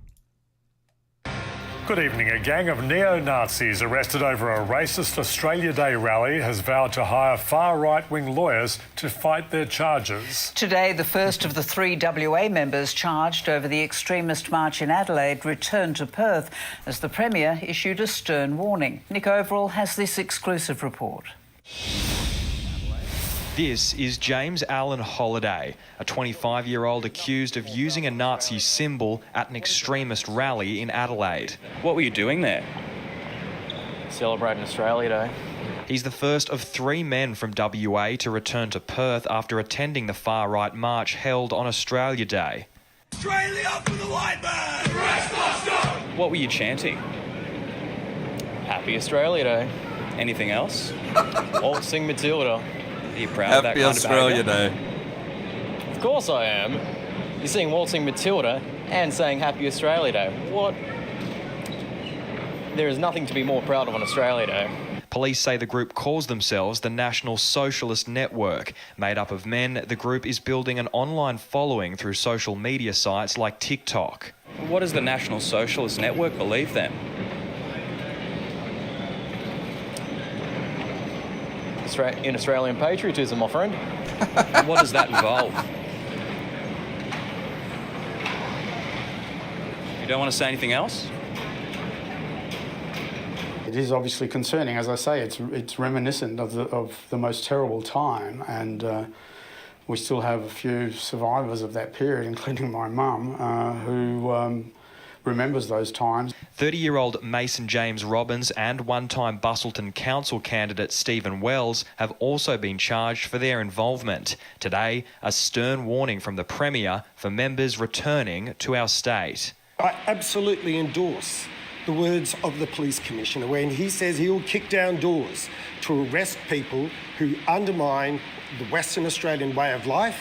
S3: Good evening. A gang of neo-Nazis arrested over a racist Australia Day rally has vowed to hire far right-wing lawyers to fight their charges.
S10: Today, the first of the 3 WA members charged over the extremist march in Adelaide returned to Perth as the Premier issued a stern warning. Nick Overall has this exclusive report.
S19: This is James Allen Holiday, a 25-year-old accused of using a Nazi symbol at an extremist rally in Adelaide.
S20: What were you doing there? Celebrating Australia Day.
S19: He's the first of 3 men from WA to return to Perth after attending the far-right march held on Australia Day.
S15: Australia for the white man! Rest Boston!
S20: What were you chanting? Happy Australia Day. Anything else? Waltzing Matilda. Are you proud of that kind of
S11: Australia Day.
S20: Of course I am. You're seeing Waltzing Matilda and saying Happy Australia Day. What? There is nothing to be more proud of on Australia Day.
S19: Police say the group calls themselves the National Socialist Network. Made up of men, the group is building an online following through social media sites like TikTok.
S20: What does the National Socialist Network believe then? In Australian patriotism, my friend. And what does that involve? You don't want to say anything else?
S21: It is obviously concerning. As I say, it's reminiscent of the most terrible time, and we still have a few survivors of that period, including my mum, who remembers those times.
S19: 30-year-old Mason James Robbins and one-time Bustleton Council candidate Stephen Wells have also been charged for their involvement. Today, a stern warning from the Premier for members returning to our state.
S22: I absolutely endorse the words of the Police Commissioner when he says he will kick down doors to arrest people who undermine the Western Australian way of life.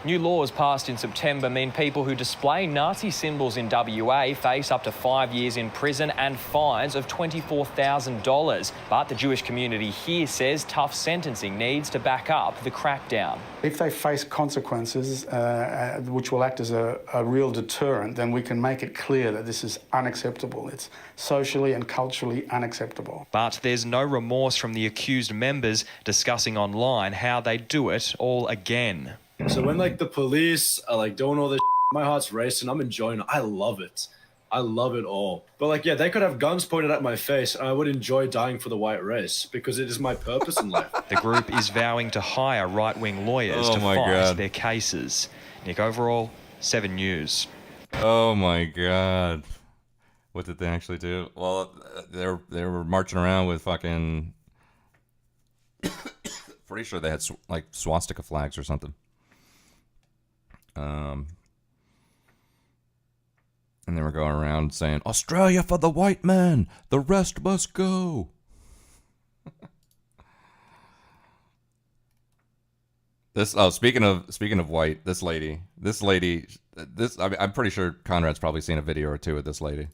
S20: New laws passed in September mean people who display Nazi symbols in WA face up to 5 years in prison and fines of $24,000. But the Jewish community here says tough sentencing needs to back up the crackdown.
S21: If they face consequences which will act as a real deterrent, then we can make it clear that this is unacceptable. It's socially and culturally unacceptable.
S19: But there's no remorse from the accused members discussing online how they do it all again.
S27: So when the police are doing all this, my heart's racing. I'm enjoying it. I love it. I love it all. But they could have guns pointed at my face, and I would enjoy dying for the white race because it is my purpose in life.
S19: The group is vowing to hire right-wing lawyers to fight their cases. Nick Overall, 7 News.
S11: Oh my God! What did they actually do? Well, they were marching around with fucking. Pretty sure they had swastika flags or something. And they were going around saying, "Australia for the white man, the rest must go." Speaking of white, I'm pretty sure Conrad's probably seen a video or two of this lady.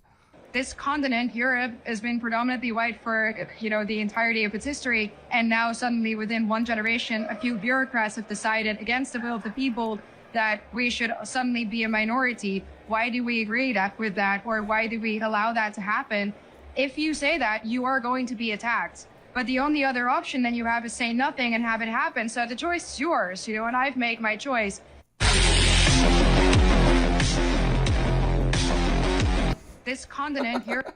S28: This continent, Europe, has been predominantly white for, the entirety of its history. And now suddenly within one generation, a few bureaucrats have decided against the will of the people that we should suddenly be a minority. Why do we agree with that? Or why do we allow that to happen? If you say that, you are going to be attacked. But the only other option then you have is say nothing and have it happen. So the choice is yours, and I've made my choice. This continent here.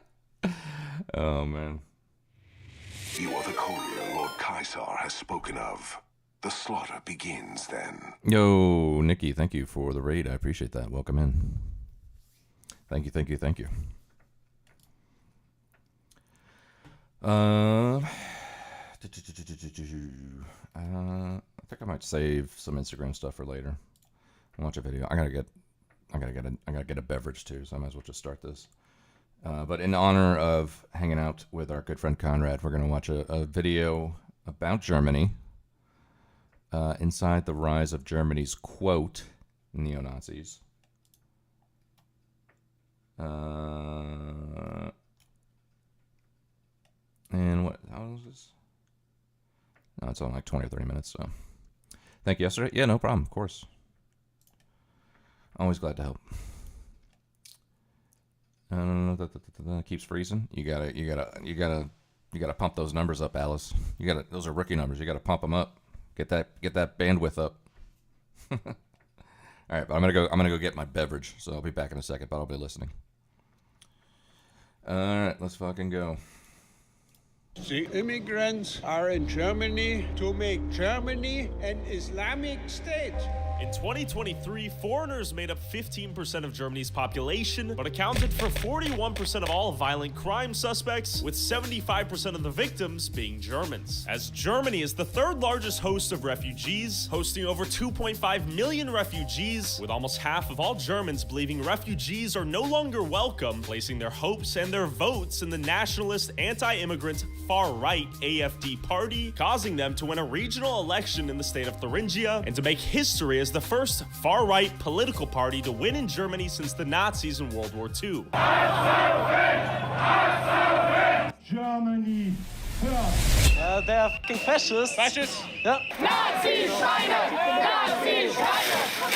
S11: Oh, man.
S29: You are the courier Lord Caesar has spoken of. The slaughter begins then.
S11: Yo, Nikki, thank you for the raid. I appreciate that. Welcome in. Thank you. I think I might save some Instagram stuff for later. I'll watch a video. I gotta get a beverage too, so I might as well just start this. But in honor of hanging out with our good friend Conrad, we're gonna watch a video about Germany. Inside the rise of Germany's, quote, neo-Nazis. And how long is this? No, it's only 20 or 30 minutes, so. Thank you, yesterday. Yeah, no problem, of course. Always glad to help. Keeps freezing. You gotta pump those numbers up, Alice. Those are rookie numbers. You gotta pump them up. Get that bandwidth up. All right, but I'm gonna go get my beverage. So I'll be back in a second, but I'll be listening. All right, let's fucking go.
S1: The immigrants are in Germany to make Germany an Islamic state.
S6: In 2023, foreigners made up 15% of Germany's population, but accounted for 41% of all violent crime suspects, with 75% of the victims being Germans. As Germany is the third largest host of refugees, hosting over 2.5 million refugees, with almost half of all Germans believing refugees are no longer welcome, placing their hopes and their votes in the nationalist, anti-immigrant, far-right AfD party, causing them to win a regional election in the state of Thuringia, and to make history as the first far-right political party to win in Germany since the Nazis in World War II.
S1: Germany
S8: They are fucking fascists.
S1: Fascists?
S8: Yeah.
S1: Nazi-Schweine! Nazi-Schweine!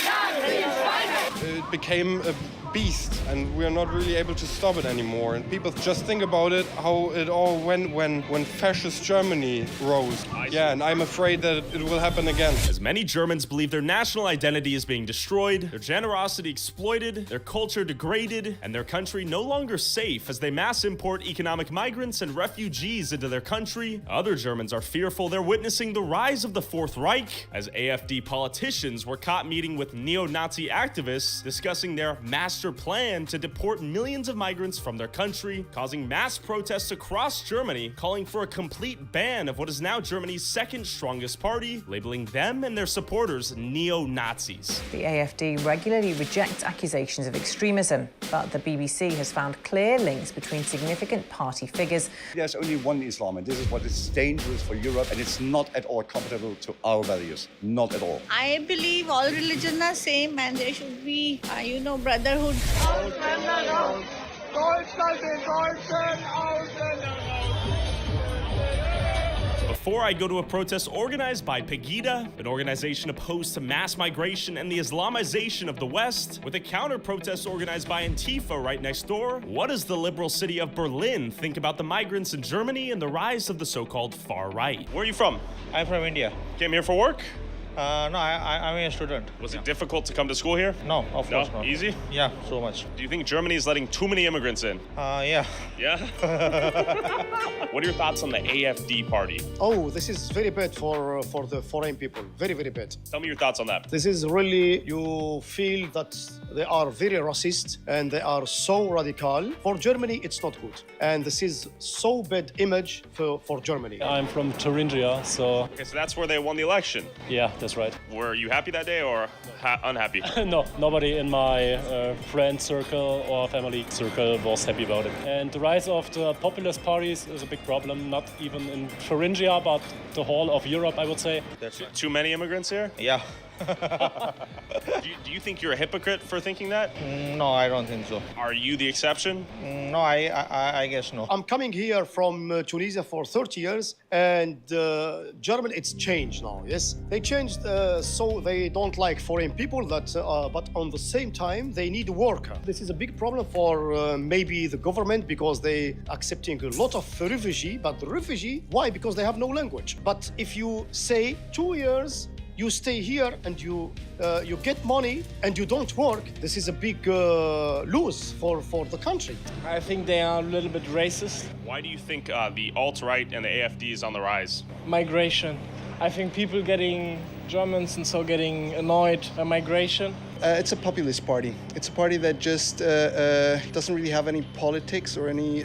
S1: Nazi-Schweine!
S9: It became a beast, and we are not really able to stop it anymore. And people just think about it, how it all went when fascist Germany rose. Yeah, and I'm afraid that it will happen again.
S6: As many Germans believe their national identity is being destroyed, their generosity exploited, their culture degraded, and their country no longer safe as they mass import economic migrants and refugees into their country, other Germans are fearful they're witnessing the rise of the Fourth Reich, as AfD politicians were caught meeting with neo-Nazi activists discussing their master plan to deport millions of migrants from their country, causing mass protests across Germany, calling for a complete ban of what is now Germany's second strongest party, labeling them and their supporters neo-Nazis.
S12: The AfD regularly rejects accusations of extremism, but the BBC has found clear links between significant party figures.
S13: There's only one Islam, and this is what is dangerous for Europe, and it's not at all compatible to our values. Not at all.
S14: I believe all religions are same and there should be, brotherhood.
S6: Before I go to a protest organized by Pegida, an organization opposed to mass migration and the Islamization of the West, with a counter-protest organized by Antifa right next door, what does the liberal city of Berlin think about the migrants in Germany and the rise of the so-called far right? Where are you from?
S8: I'm from India.
S6: Came here for work?
S8: No, I'm a student.
S6: Was it difficult to come to school here?
S8: No, of course not.
S6: Easy?
S8: Yeah, so much.
S6: Do you think Germany is letting too many immigrants in?
S8: Yeah.
S6: Yeah? What are your thoughts on the AfD party?
S23: Oh, this is very bad for the foreign people. Very, very bad.
S6: Tell me your thoughts on that.
S23: This is really, you feel that they are very racist and they are so radical. For Germany, it's not good. And this is so bad image for Germany.
S24: I'm from Thuringia, so...
S6: Okay, so that's where they won the election?
S24: Yeah, that's right.
S6: Were you happy that day or unhappy?
S24: No, nobody in my friend circle or family circle was happy about it. And the rise of the populist parties is a big problem, not even in Thuringia, but the whole of Europe, I would say.
S6: Too many immigrants here?
S8: Yeah.
S6: Do you think you're a hypocrite for thinking that?
S8: No, I don't think so.
S6: Are you the exception?
S8: No, I guess no.
S23: I'm coming here from Tunisia for 30 years, and Germany, it's changed now, yes? They changed, so they don't like foreign people, but on the same time, they need a worker. This is a big problem for maybe the government, because they accepting a lot of refugee, but the refugee, why? Because they have no language. But if you say 2 years, you stay here and you get money and you don't work, this is a big lose for the country.
S24: I think they are a little bit racist.
S6: Why do you think the alt-right and the AfD is on the rise?
S24: Migration. I think people Germans and so getting annoyed by migration.
S25: It's a populist party. It's a party that just doesn't really have any politics or any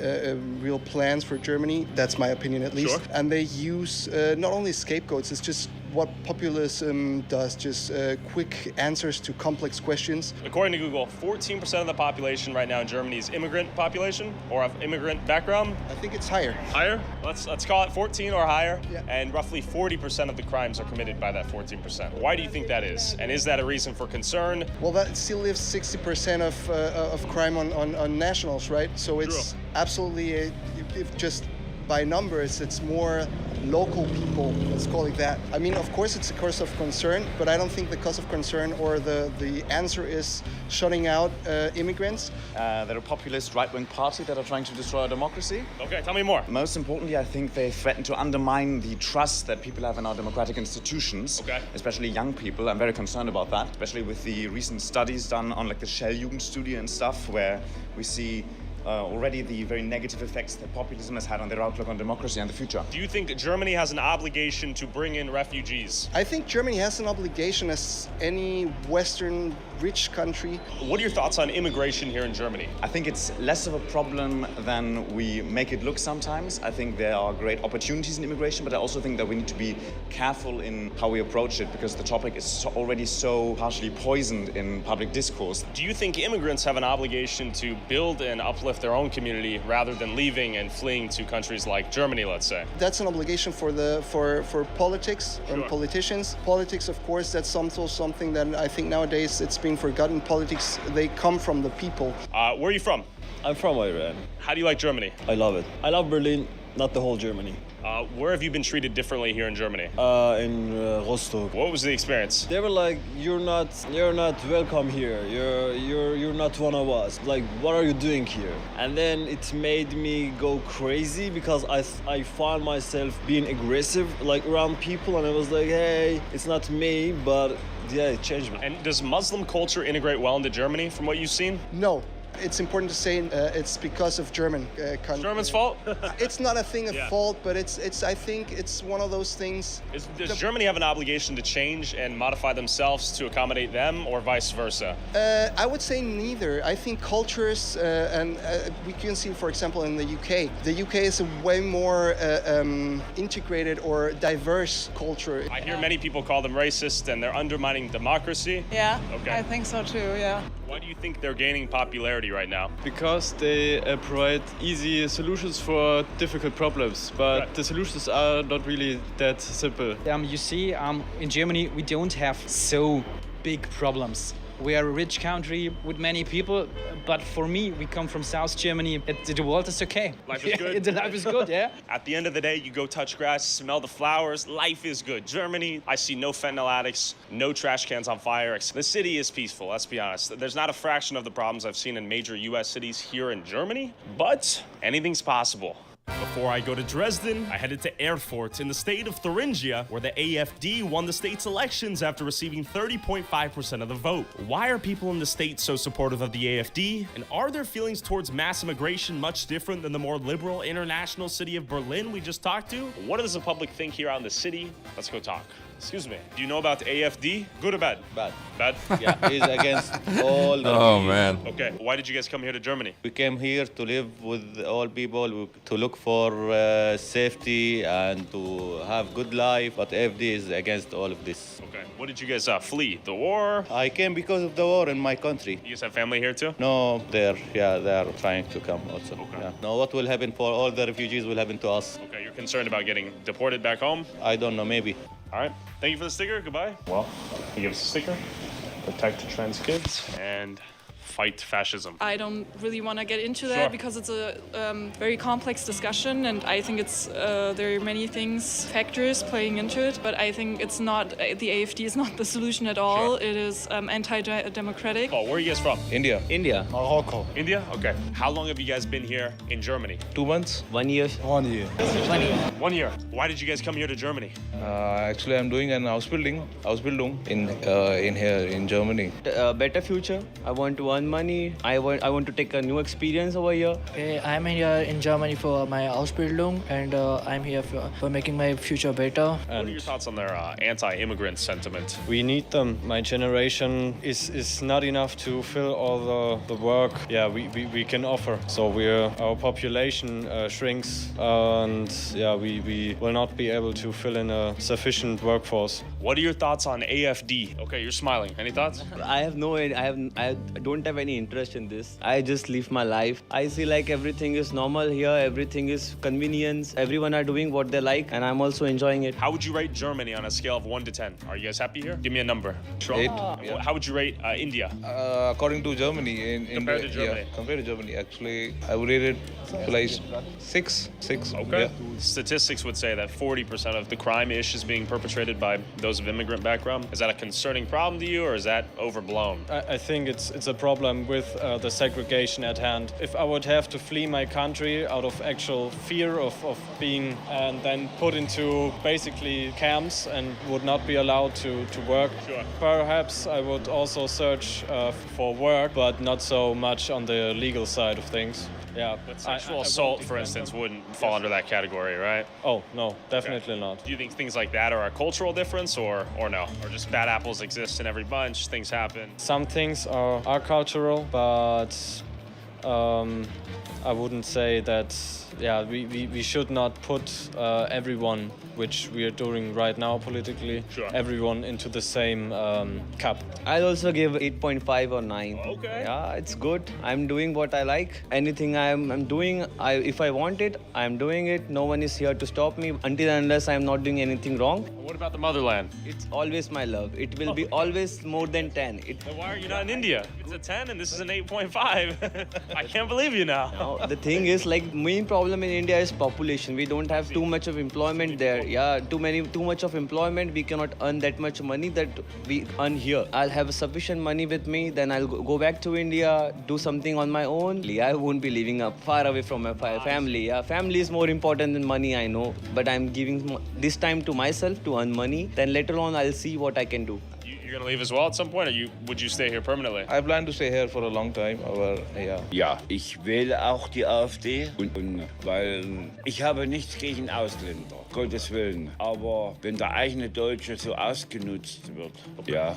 S25: real plans for Germany. That's my opinion, at least.
S6: Sure.
S25: And they use not only scapegoats, it's just what populism does, just quick answers to complex questions.
S6: According to Google, 14% of the population right now in Germany is immigrant population or of immigrant background.
S25: I think it's higher.
S6: Higher? Let's call it 14 or higher.
S25: Yeah.
S6: And roughly 40% of the crimes are committed by that 14%. Why do you think that is? And is that a reason for concern?
S25: Well, that still leaves 60% of crime on nationals, right? So it's absolutely, if just by numbers, it's more local people, let's call it that. I mean, of course, it's a cause of concern, but I don't think the cause of concern or the answer is shutting out immigrants.
S2: They're a populist right-wing party that are trying to destroy our democracy.
S6: Okay, tell me more.
S2: Most importantly, I think they threaten to undermine the trust that people have in our democratic institutions, especially young people. I'm very concerned about that, especially with the recent studies done on like the Shell-Jugendstudie and stuff, where we see already the very negative effects that populism has had on their outlook on democracy and the future.
S6: Do you think Germany has an obligation to bring in refugees?
S25: I think Germany has an obligation as any Western rich country.
S6: What are your thoughts on immigration here in Germany?
S2: I think it's less of a problem than we make it look sometimes. I think there are great opportunities in immigration, but I also think that we need to be careful in how we approach it because the topic is already so partially poisoned in public discourse.
S6: Do you think immigrants have an obligation to build and uplift their own community rather than leaving and fleeing to countries like Germany, let's say?
S25: That's an obligation for politics and politicians. Politics, of course, that's also something that I think nowadays it's being forgotten. Politics, they come from the people.
S6: Where are you from?
S3: I'm from Iran.
S6: How do you like Germany?
S3: I love it. I love Berlin, not the whole Germany.
S6: Where have you been treated differently here in Germany?
S3: In Rostock.
S6: What was the experience?
S3: They were like, "You're not welcome here. You're not one of us. Like, what are you doing here?" And then it made me go crazy because I found myself being aggressive like around people, and I was like, "Hey, it's not me," but yeah, it changed me.
S6: And does Muslim culture integrate well into Germany, from what you've seen?
S25: No. It's important to say it's because of German country.
S6: German's fault?
S25: It's not a thing of fault, but it's I think it's one of those things.
S6: Does Germany have an obligation to change and modify themselves to accommodate them, or vice versa?
S25: I would say neither. I think cultures, and we can see, for example, in the UK. The UK is a way more integrated or diverse culture.
S6: I hear many people call them racist, and they're undermining democracy.
S4: Yeah,
S6: okay.
S4: I think so too, yeah.
S6: Why do you think they're gaining popularity right now?
S3: Because they provide easy solutions for difficult problems, but the solutions are not really that simple.
S5: You see, in Germany we don't have so big problems. We are a rich country with many people, but for me, we come from South Germany. The world is okay.
S6: Life is good?
S5: The life is good, yeah.
S6: At the end of the day, you go touch grass, smell the flowers, life is good. Germany, I see no fentanyl addicts, no trash cans on fire. The city is peaceful, let's be honest. There's not a fraction of the problems I've seen in major US cities here in Germany, but anything's possible. Before I go to Dresden, I headed to Erfurt in the state of Thuringia, where the AfD won the state's elections after receiving 30.5% of the vote. Why are people in the state so supportive of the AfD? And are their feelings towards mass immigration much different than the more liberal international city of Berlin we just talked to? What does the public think here out in the city? Let's go talk. Excuse me. Do you know about the AfD? Good or bad?
S3: Bad.
S6: Bad?
S3: Yeah, he's against all the...
S11: Oh, man.
S6: Okay, why did you guys come here to Germany?
S3: We came here to live with all people, to look for safety and to have good life, but AfD is against all of this.
S6: Okay, what did you guys flee? The war?
S3: I came because of the war in my country.
S6: You guys have family here too?
S3: No, they are trying to come also. Okay. Yeah. Now, what will happen for all the refugees will happen to us.
S6: Okay, you're concerned about getting deported back home?
S3: I don't know, maybe.
S6: All right, thank you for the sticker, goodbye. Well, he gives us a sticker, protect trans kids, and fight fascism.
S4: I don't really want to get into that because it's a very complex discussion, and I think it's there are many factors playing into it, but I think it's not, the AfD is not the solution at all. It is anti-democratic.
S6: Oh, where are you guys from?
S3: India. India. Morocco.
S6: India? Okay. How long have you guys been here in Germany?
S3: 2 months. 1 year. 1 year.
S6: 1 year. Why did you guys come here to Germany?
S3: Actually, I'm doing an Ausbildung in here in Germany.
S7: Better future. I want to earn money. I want to take a new experience over here.
S5: I'm here in Germany for my Ausbildung, and I'm here for making my future better.
S6: What are your thoughts on their anti-immigrant sentiment?
S3: We need them. My generation is not enough to fill all the work we can offer. So our population shrinks, and we will not be able to fill in a sufficient workforce.
S6: What are your thoughts on AfD? Okay, you're smiling. Any thoughts?
S7: I have no idea. I don't don't have any interest in this. I just live my life. I see like everything is normal here. Everything is convenience. Everyone are doing what they like, and I'm also enjoying it.
S6: How would you rate Germany on a scale of 1 to 10? Are you guys happy here? Give me a number. Sure.
S10: 8.
S6: How would you rate India?
S10: According to Germany,
S6: Compared to Germany.
S10: compared to Germany, actually, I would rate it like 6.
S6: Okay.
S10: Yeah.
S6: Statistics would say that 40% of the crime-ish is being perpetrated by those of immigrant background. Is that a concerning problem to you, or is that overblown?
S3: I think it's a problem with the segregation at hand. If I would have to flee my country out of actual fear of being and then put into basically camps and would not be allowed to work,
S6: Sure.
S3: perhaps I would also search for work, but not so much on the legal side of things. Yeah,
S6: But sexual assault, for instance, wouldn't fall under that category, right?
S3: Oh, no, definitely not.
S6: Do you think things like that are a cultural difference, or no? Or just bad apples exist in every bunch, things happen?
S3: Some things are cultural, but I wouldn't say that, we should not put everyone, which we are doing right now politically, everyone into the same cup.
S7: I'll also give 8.5 or 9.
S6: Okay.
S7: Yeah, it's good. I'm doing what I like. Anything I'm doing, if I want it, I'm doing it. No one is here to stop me until and unless I'm not doing anything wrong.
S6: What about the motherland?
S7: It's always my love. It will be always more than 10.
S6: Then why are you not in India? It's a 10 and this is an 8.5. I can't believe you now.
S7: No, the thing is, like, main problem in India is population. We don't have too much of employment there. Yeah, too much of employment. We cannot earn that much money that we earn here. I'll have sufficient money with me, then I'll go back to India, do something on my own. I won't be living up far away from my family. Yeah, family is more important than money, I know. But I'm giving this time to myself to earn money. Then later on, I'll see what I can do.
S6: You're gonna leave as well at some point, or would you stay here permanently?
S10: I plan to stay here for a long time, aber ja.
S15: Ja, ich wähle auch die AfD, weil ich habe nichts gegen Ausländer, Gottes Willen. Aber wenn der eigene Deutsche so ausgenutzt wird, ja,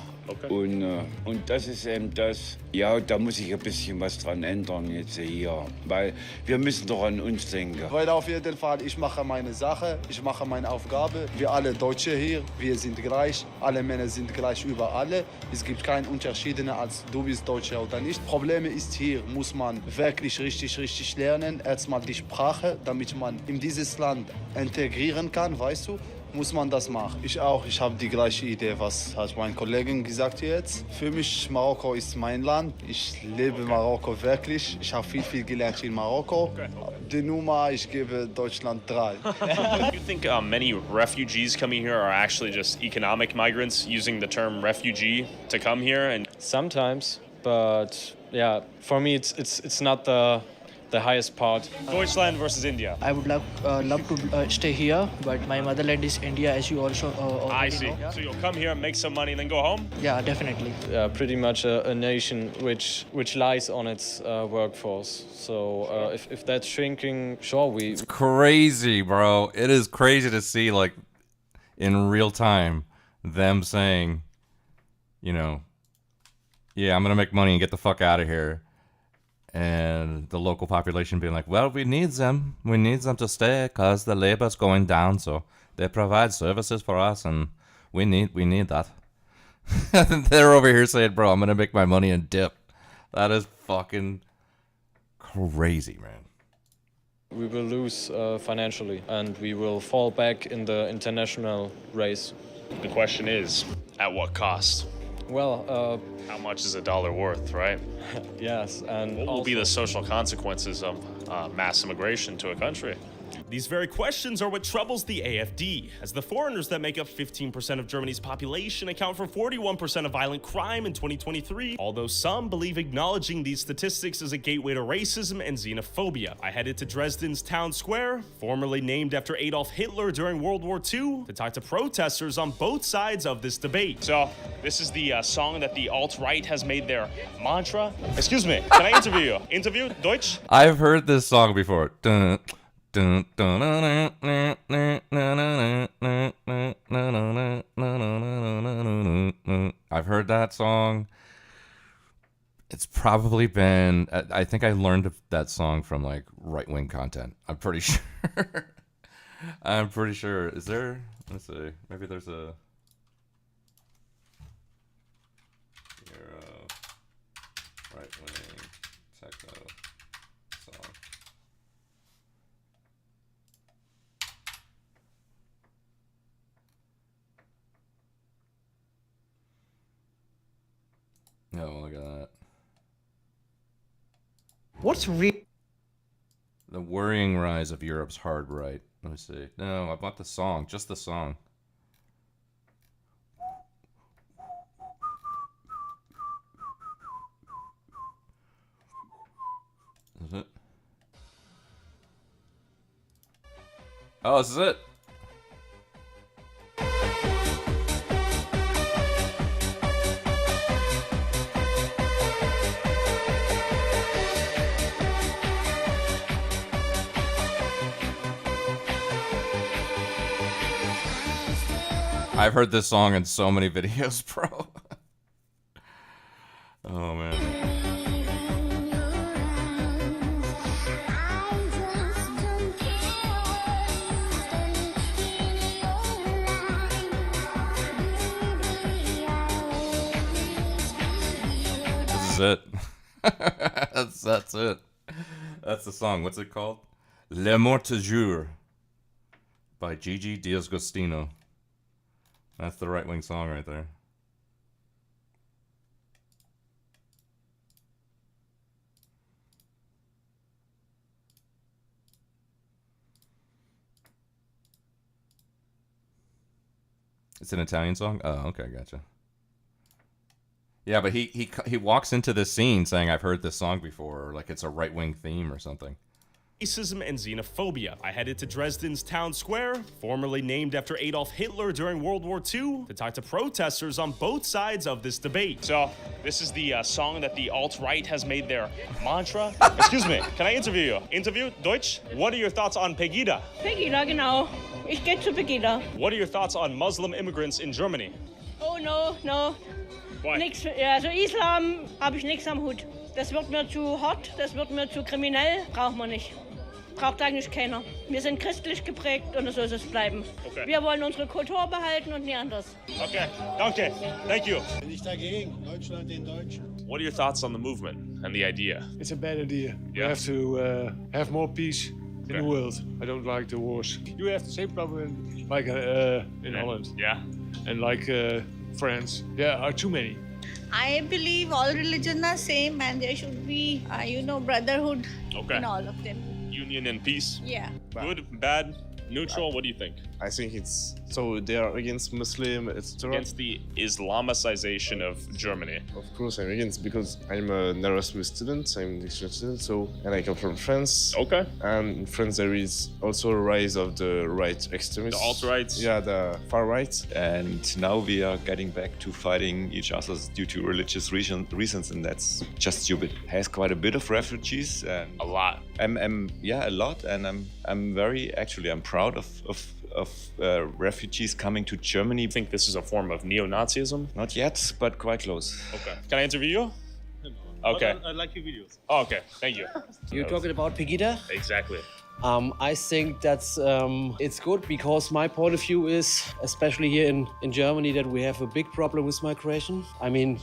S15: und das ist eben das, ja, da muss ich ein bisschen was dran ändern jetzt hier, weil wir müssen doch an uns denken.
S16: Weil auf jeden Fall, ich mache meine Sache, ich mache meine Aufgabe. Wir alle Deutsche hier, wir sind gleich, alle Männer sind gleich über alle. Es gibt keinen Unterschied, als du bist Deutscher oder nicht. Probleme ist hier, muss man wirklich richtig lernen. Erstmal die Sprache, damit man in dieses Land integrieren kann, weißt du? Muss man das machen. Ich auch, ich habe die gleiche Idee, was hat mein Kollege gesagt jetzt. Für mich, Marokko ist mein Land. Ich lebe Marokko wirklich. Ich habe viel gelernt in Marokko. Die Nummer, ich gebe Deutschland 3.
S6: Do you think many refugees coming here are actually just economic migrants using the term refugee to come here? And
S3: sometimes, but yeah, for me it's not the highest part.
S6: Deutschland versus India.
S17: I would love to stay here, but my motherland is India, as you also
S6: I see.
S17: know.
S6: So you'll come here, make some money, and then go home?
S17: Yeah, definitely.
S3: Yeah, pretty much a nation which lies on its workforce. So if that's shrinking, sure,
S11: It's crazy, bro. It is crazy to see, like, in real time, them saying, you know, yeah, I'm gonna make money and get the fuck out of here. And the local population being like, well, we need them to stay because the labor's going down, so they provide services for us, and we need that. And they're over here saying, bro, I'm gonna make my money and dip. That is fucking crazy, man.
S3: We will lose financially, and we will fall back in the international race.
S6: The question is, at what cost?
S3: Well,
S6: how much is a dollar worth, right?
S3: Yes, and
S6: what will be the social consequences of mass immigration to a country? These very questions are what troubles the AfD, as the foreigners that make up 15% of Germany's population account for 41% of violent crime in 2023, although some believe acknowledging these statistics is a gateway to racism and xenophobia. I headed to Dresden's town square, formerly named after Adolf Hitler during World War II, to talk to protesters on both sides of this debate. So, this is the song that the alt-right has made their mantra. Excuse me, can I interview you? Interview? Deutsch?
S11: I've heard this song before. I've heard that song. It's probably been, I think I learned that song from like right-wing content. I'm pretty sure. I'm pretty sure. Is there, let's see, maybe there's a, right-wing. Oh, look at that.
S18: What's real?
S11: The worrying rise of Europe's hard right. Let me see. No, I bought the song. Just the song. Is it? Oh, this is it. I've heard this song in so many videos, bro. Oh, man. This is it. That's it. That's the song. What's it called? Le Mort te Jure by Gigi D'Agostino. That's the right-wing song right there. It's an Italian song? Oh, okay, gotcha. Yeah, but he walks into this scene saying, I've heard this song before, or like it's a right-wing theme or something.
S6: Racism and xenophobia. I headed to Dresden's town square, formerly named after Adolf Hitler during World War II, to talk to protesters on both sides of this debate.
S19: So, this is the song that the alt-right has made their mantra. Excuse me, can I interview you? Interview? Deutsch? What are your thoughts on Pegida?
S14: Pegida, genau. Ich gehe zu Pegida.
S19: What are your thoughts on Muslim immigrants in Germany?
S14: Oh, no.
S19: Why?
S14: Nix, also Islam habe ich nichts am Hut. Das wird mir zu hart, das wird mir zu kriminell. Braucht man nicht. Braucht eigentlich keiner. Wir sind christlich geprägt und so soll es bleiben.
S19: Okay.
S14: Wir wollen unsere Kultur behalten und nie anders.
S19: Okay, danke. Thank you.
S20: Bin ich dagegen. Deutschland den Deutschen.
S19: What are your thoughts on the movement and the idea?
S20: It's a bad idea. We
S19: Yeah.
S20: have to have more peace in the world. I don't like the wars. You have the same problem like in Holland.
S19: Yeah.
S20: And like France. There are too many.
S14: I believe all religions are same and there should be, brotherhood
S19: Okay.
S14: in all of them.
S19: Union and peace?
S14: Yeah.
S19: Good, bad, neutral? What do you think?
S21: I think it's so they are against Muslim, etc.
S19: Against the Islamicization of Germany.
S21: Of course, I'm against because I'm an Erasmus student. I'm an exchange student, and I come from France.
S19: Okay.
S21: And in France there is also a rise of the right extremists.
S19: The alt-rights.
S21: Yeah, the far right.
S22: And now we are getting back to fighting each other due to religious reasons, and that's just stupid. Has quite a bit of refugees. And
S19: a lot.
S22: Yeah, a lot, and I'm proud of refugees coming to Germany.
S19: You think this is a form of neo-Nazism?
S22: Not yet, but quite close.
S19: Okay. Can I interview you? Okay.
S20: I like your videos.
S19: Oh, okay, thank you.
S18: You're talking about Pegida?
S19: Exactly.
S18: I think that's it's good because my point of view is, especially here in Germany, that we have a big problem with migration. I mean,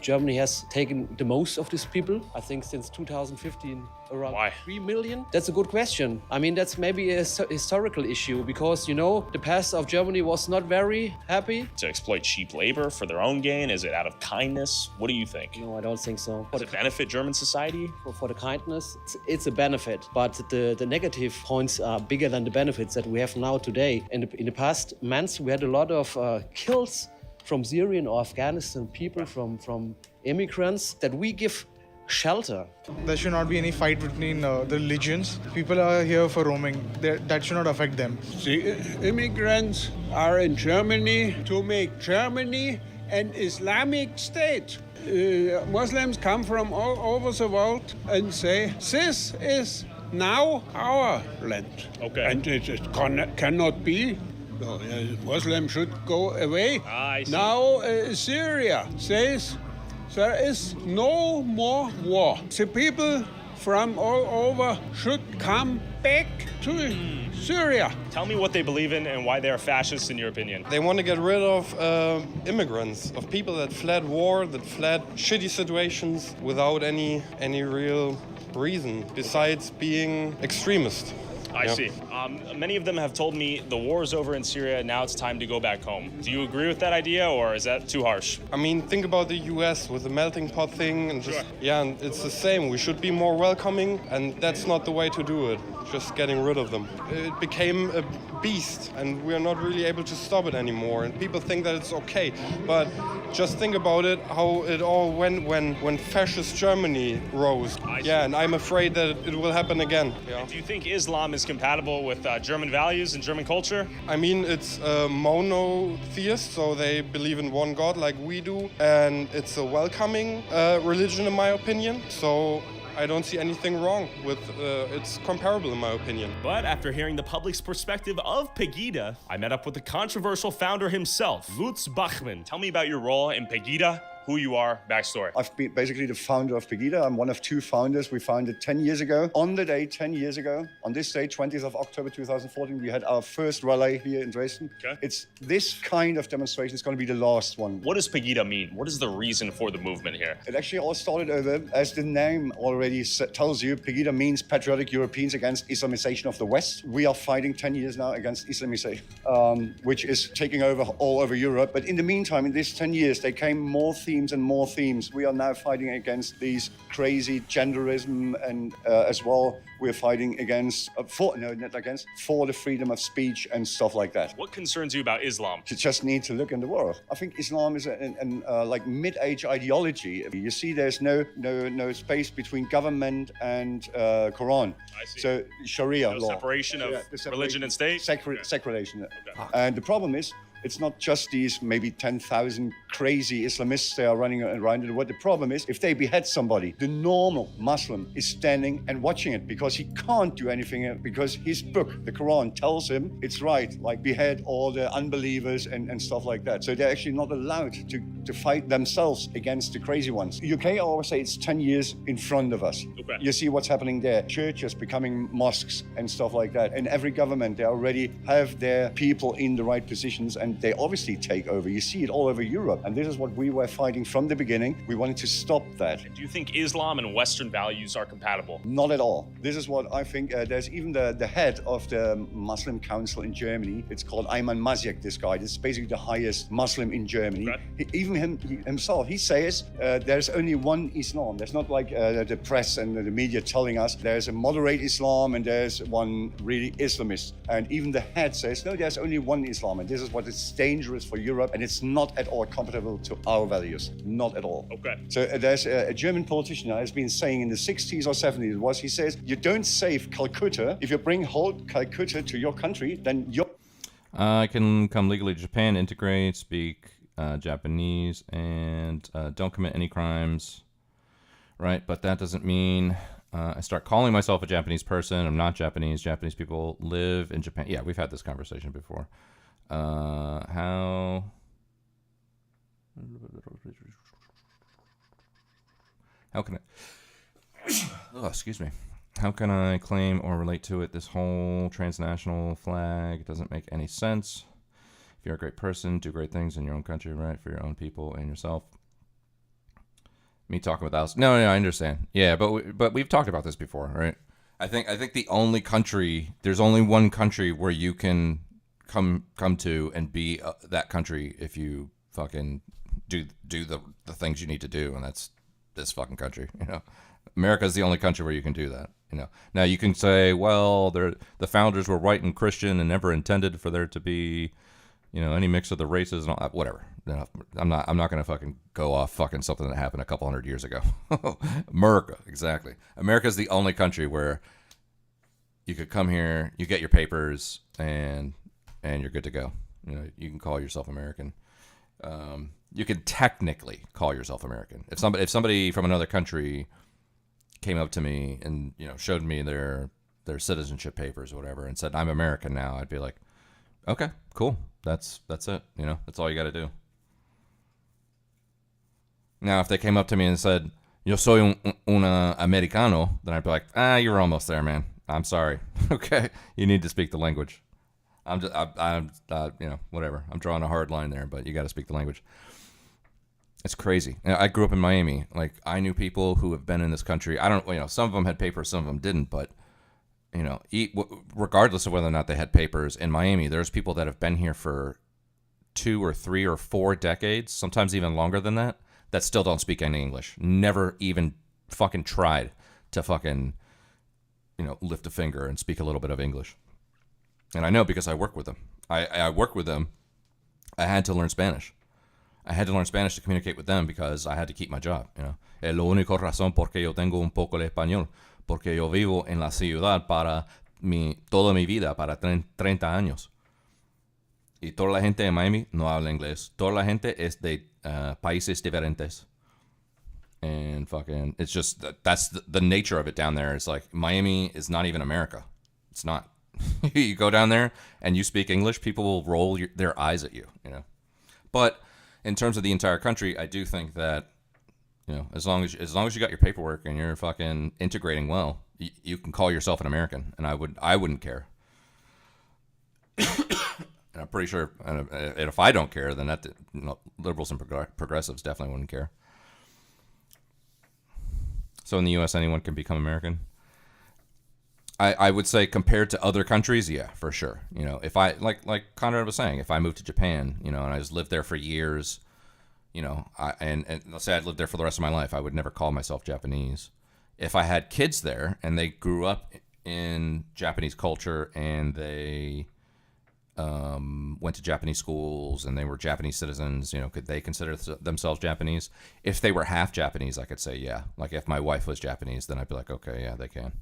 S18: Germany has taken the most of these people. I think since 2015, around 3 million. That's a good question. I mean, that's maybe a historical issue because, the past of Germany was not very happy.
S19: To exploit cheap labor for their own gain? Is it out of kindness? What do you think?
S18: No, I don't think so.
S19: Does it benefit German society?
S18: For the kindness, it's a benefit, but the negative points are bigger than the benefits that we have now today. In the past months, we had a lot of kills from Syrian or Afghanistan people, from immigrants that we give shelter.
S26: There should not be any fight between the religions. People are here for roaming. That should not affect them.
S1: The immigrants are in Germany to make Germany an Islamic state. Muslims come from all over the world and say, this is now our land.
S19: Okay.
S1: And it cannot be. No, Muslims should go away.
S19: I see.
S1: Now Syria says there is no more war. The people from all over should come back to Syria.
S19: Tell me what they believe in and why they are fascists, in your opinion.
S9: They want to get rid of immigrants, of people that fled war, that fled shitty situations without any real reason besides being extremist.
S19: I see. Many of them have told me the war is over in Syria, now it's time to go back home. Do you agree with that idea, or is that too harsh?
S9: I mean, think about the US with the melting pot thing and just, yeah, and it's the same. We should be more welcoming, and that's not the way to do it, just getting rid of them. It became a beast, and we're not really able to stop it anymore, and people think that it's okay, but just think about it, how it all went when fascist Germany rose. Yeah, and I'm afraid that it will happen again. Yeah.
S19: Do you think Islam is compatible with German values and German culture?
S9: I mean, it's monotheist, so they believe in one God like we do, and it's a welcoming religion in my opinion, so I don't see anything wrong with it's comparable in my opinion.
S6: But after hearing the public's perspective of Pegida, I met up with the controversial founder himself, Lutz Bachmann.
S19: Tell me about your role in Pegida, who you are, backstory.
S2: I've been basically the founder of Pegida. I'm one of two founders. We founded 10 years ago. On the day, 10 years ago, on this day, 20th of October 2014, we had our first rally here in Dresden.
S19: Okay.
S2: It's this kind of demonstration is going to be the last one.
S19: What does Pegida mean? What is the reason for the movement here?
S2: It actually all started over, as the name already tells you, Pegida means Patriotic Europeans Against Islamization of the West. We are fighting 10 years now against Islamization, which is taking over all over Europe. But in the meantime, in these 10 years, there came more themes and more themes. We are now fighting against these crazy genderism, and as well, we're fighting against, for the freedom of speech and stuff like that.
S19: What concerns you about Islam?
S2: You just need to look in the world. I think Islam is an like mid-age ideology. You see, there's no space between government and Quran.
S19: I see.
S2: So Sharia law.
S19: Separation of religion and state?
S2: Segregation. And the problem is, it's not just these maybe 10,000 crazy Islamists they are running around. What the problem is, if they behead somebody, the normal Muslim is standing and watching it because he can't do anything because his book, the Quran, tells him it's right, like behead all the unbelievers and stuff like that. So they're actually not allowed to fight themselves against the crazy ones. UK, I always say it's 10 years in front of us.
S19: Okay.
S2: You see what's happening there. Churches becoming mosques and stuff like that. In every government, they already have their people in the right positions, and they obviously take over. You see it all over Europe. And this is what we were fighting from the beginning. We wanted to stop that.
S19: Do you think Islam and Western values are compatible?
S2: Not at all. This is what I think. There's even the head of the Muslim Council in Germany. It's called Ayman Maziek, this guy. This is basically the highest Muslim in Germany.
S19: Okay.
S2: Himself, he says there's only one Islam. There's not like the press and the media telling us there's a moderate Islam and there's one really Islamist. And even the head says, no, there's only one Islam. And this is what is dangerous for Europe. And it's not at all compatible to our values. Not at all.
S19: Okay.
S2: So there's a German politician that has been saying in the 60s or 70s, he says, you don't save Calcutta. If you bring whole Calcutta to your country, then you're...
S11: I can come legally to Japan, integrate, speak Japanese, and don't commit any crimes, right? But that doesn't mean I start calling myself a Japanese person. I'm not Japanese. Japanese people live in Japan. Yeah, we've had this conversation before. How can I... oh, excuse me. How can I claim or relate to it? This whole transnational flag doesn't make any sense. If you're a great person, do great things in your own country, right? For your own people and yourself. Me talking with us. No, I understand. Yeah, but we've talked about this before, right? I think the only country, there's only one country where you can come to and be that country if you fucking do the things you need to do, and that's this fucking country, you know. America's the only country where you can do that, you know. Now you can say, well, the founders were white and Christian and never intended for there to be, you know, any mix of the races and all that. Whatever. No, I'm not gonna fucking go off fucking something that happened a couple hundred years ago. America, exactly. America's the only country where you could come here, you get your papers, and you're good to go. You know, you can call yourself American. You can technically call yourself American. If somebody from another country came up to me and, you know, showed me their citizenship papers or whatever and said, I'm American now, I'd be like, okay, cool. That's it. You know, that's all you got to do. Now, if they came up to me and said, yo soy un americano, then I'd be like, you're almost there, man. I'm sorry. Okay. You need to speak the language. I'm you know, whatever. I'm drawing a hard line there, but you got to speak the language. It's crazy. I grew up in Miami. Like, I knew people who have been in this country. Some of them had papers, some of them didn't, but you know, regardless of whether or not they had papers. In Miami, there's people that have been here for 2 or 3 or 4 decades, sometimes even longer than that, that still don't speak any English. Never even fucking tried to fucking, you know, lift a finger and speak a little bit of English. And I know because I work with them. I work with them. I had to learn Spanish. I had to learn Spanish to communicate with them because I had to keep my job, you know. Es lo único razón porque yo tengo un poco de español, porque yo vivo en la ciudad para toda mi vida, para 30 años. Y toda la gente en Miami no habla inglés. Toda la gente es de países diferentes. And fucking, it's just, that's the nature of it down there. It's like, Miami is not even America. It's not. You go down there and you speak English, people will roll their eyes at you, you know. But in terms of the entire country, I do think that, you know, as long as you got your paperwork and you're fucking integrating well, you can call yourself an American, and I wouldn't care. And I'm pretty sure, and if I don't care, then that, you know, liberals and progressives definitely wouldn't care. So in the U.S., anyone can become American. I would say compared to other countries, yeah, for sure. You know, if I, like Conrad was saying, if I moved to Japan, you know, and I just lived there for years, you know, and let's say I'd lived there for the rest of my life, I would never call myself Japanese. If I had kids there and they grew up in Japanese culture and they went to Japanese schools and they were Japanese citizens, you know, could they consider themselves Japanese? If they were half Japanese, I could say, yeah. Like if my wife was Japanese, then I'd be like, okay, yeah, they can.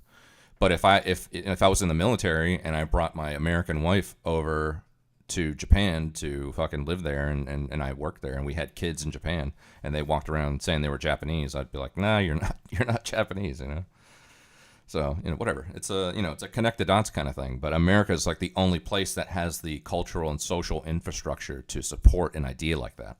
S11: But if I was in the military and I brought my American wife over to Japan to fucking live there and I worked there and we had kids in Japan and they walked around saying they were Japanese, I'd be like, nah, you're not Japanese, you know. So, you know, whatever. It's a connect the dots kind of thing. But America is like the only place that has the cultural and social infrastructure to support an idea like that.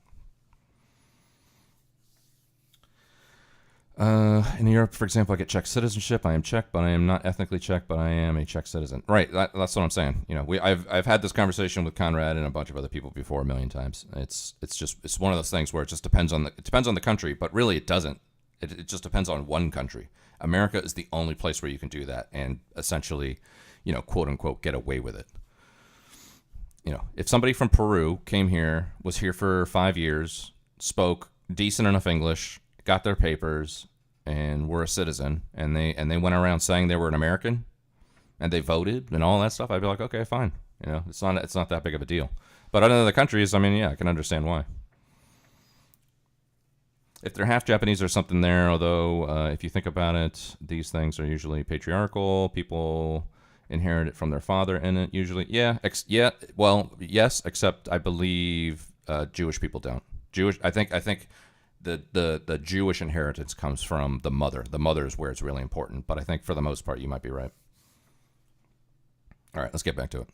S11: In Europe, for example, I get Czech citizenship. I am Czech, but I am not ethnically Czech, but I am a Czech citizen. Right, that's what I'm saying. You know, I've had this conversation with Conrad and a bunch of other people before a million times. It's one of those things where it just depends on the country, but really it doesn't. It just depends on one country. America is the only place where you can do that and essentially, you know, quote unquote, get away with it. You know, if somebody from Peru came here, was here for 5 years, spoke decent enough English, got their papers, and were a citizen, and they went around saying they were an American, and they voted and all that stuff, I'd be like, okay, fine. You know, it's not that big of a deal. But in other countries, I mean, yeah, I can understand why. If they're half Japanese, there's something there. Although, if you think about it, these things are usually patriarchal. People inherit it from their father in it. Usually, yes, except I believe Jewish people don't. I think the Jewish inheritance comes from the mother. The mother is where it's really important. But I think for the most part, you might be right. All right, let's get back to it.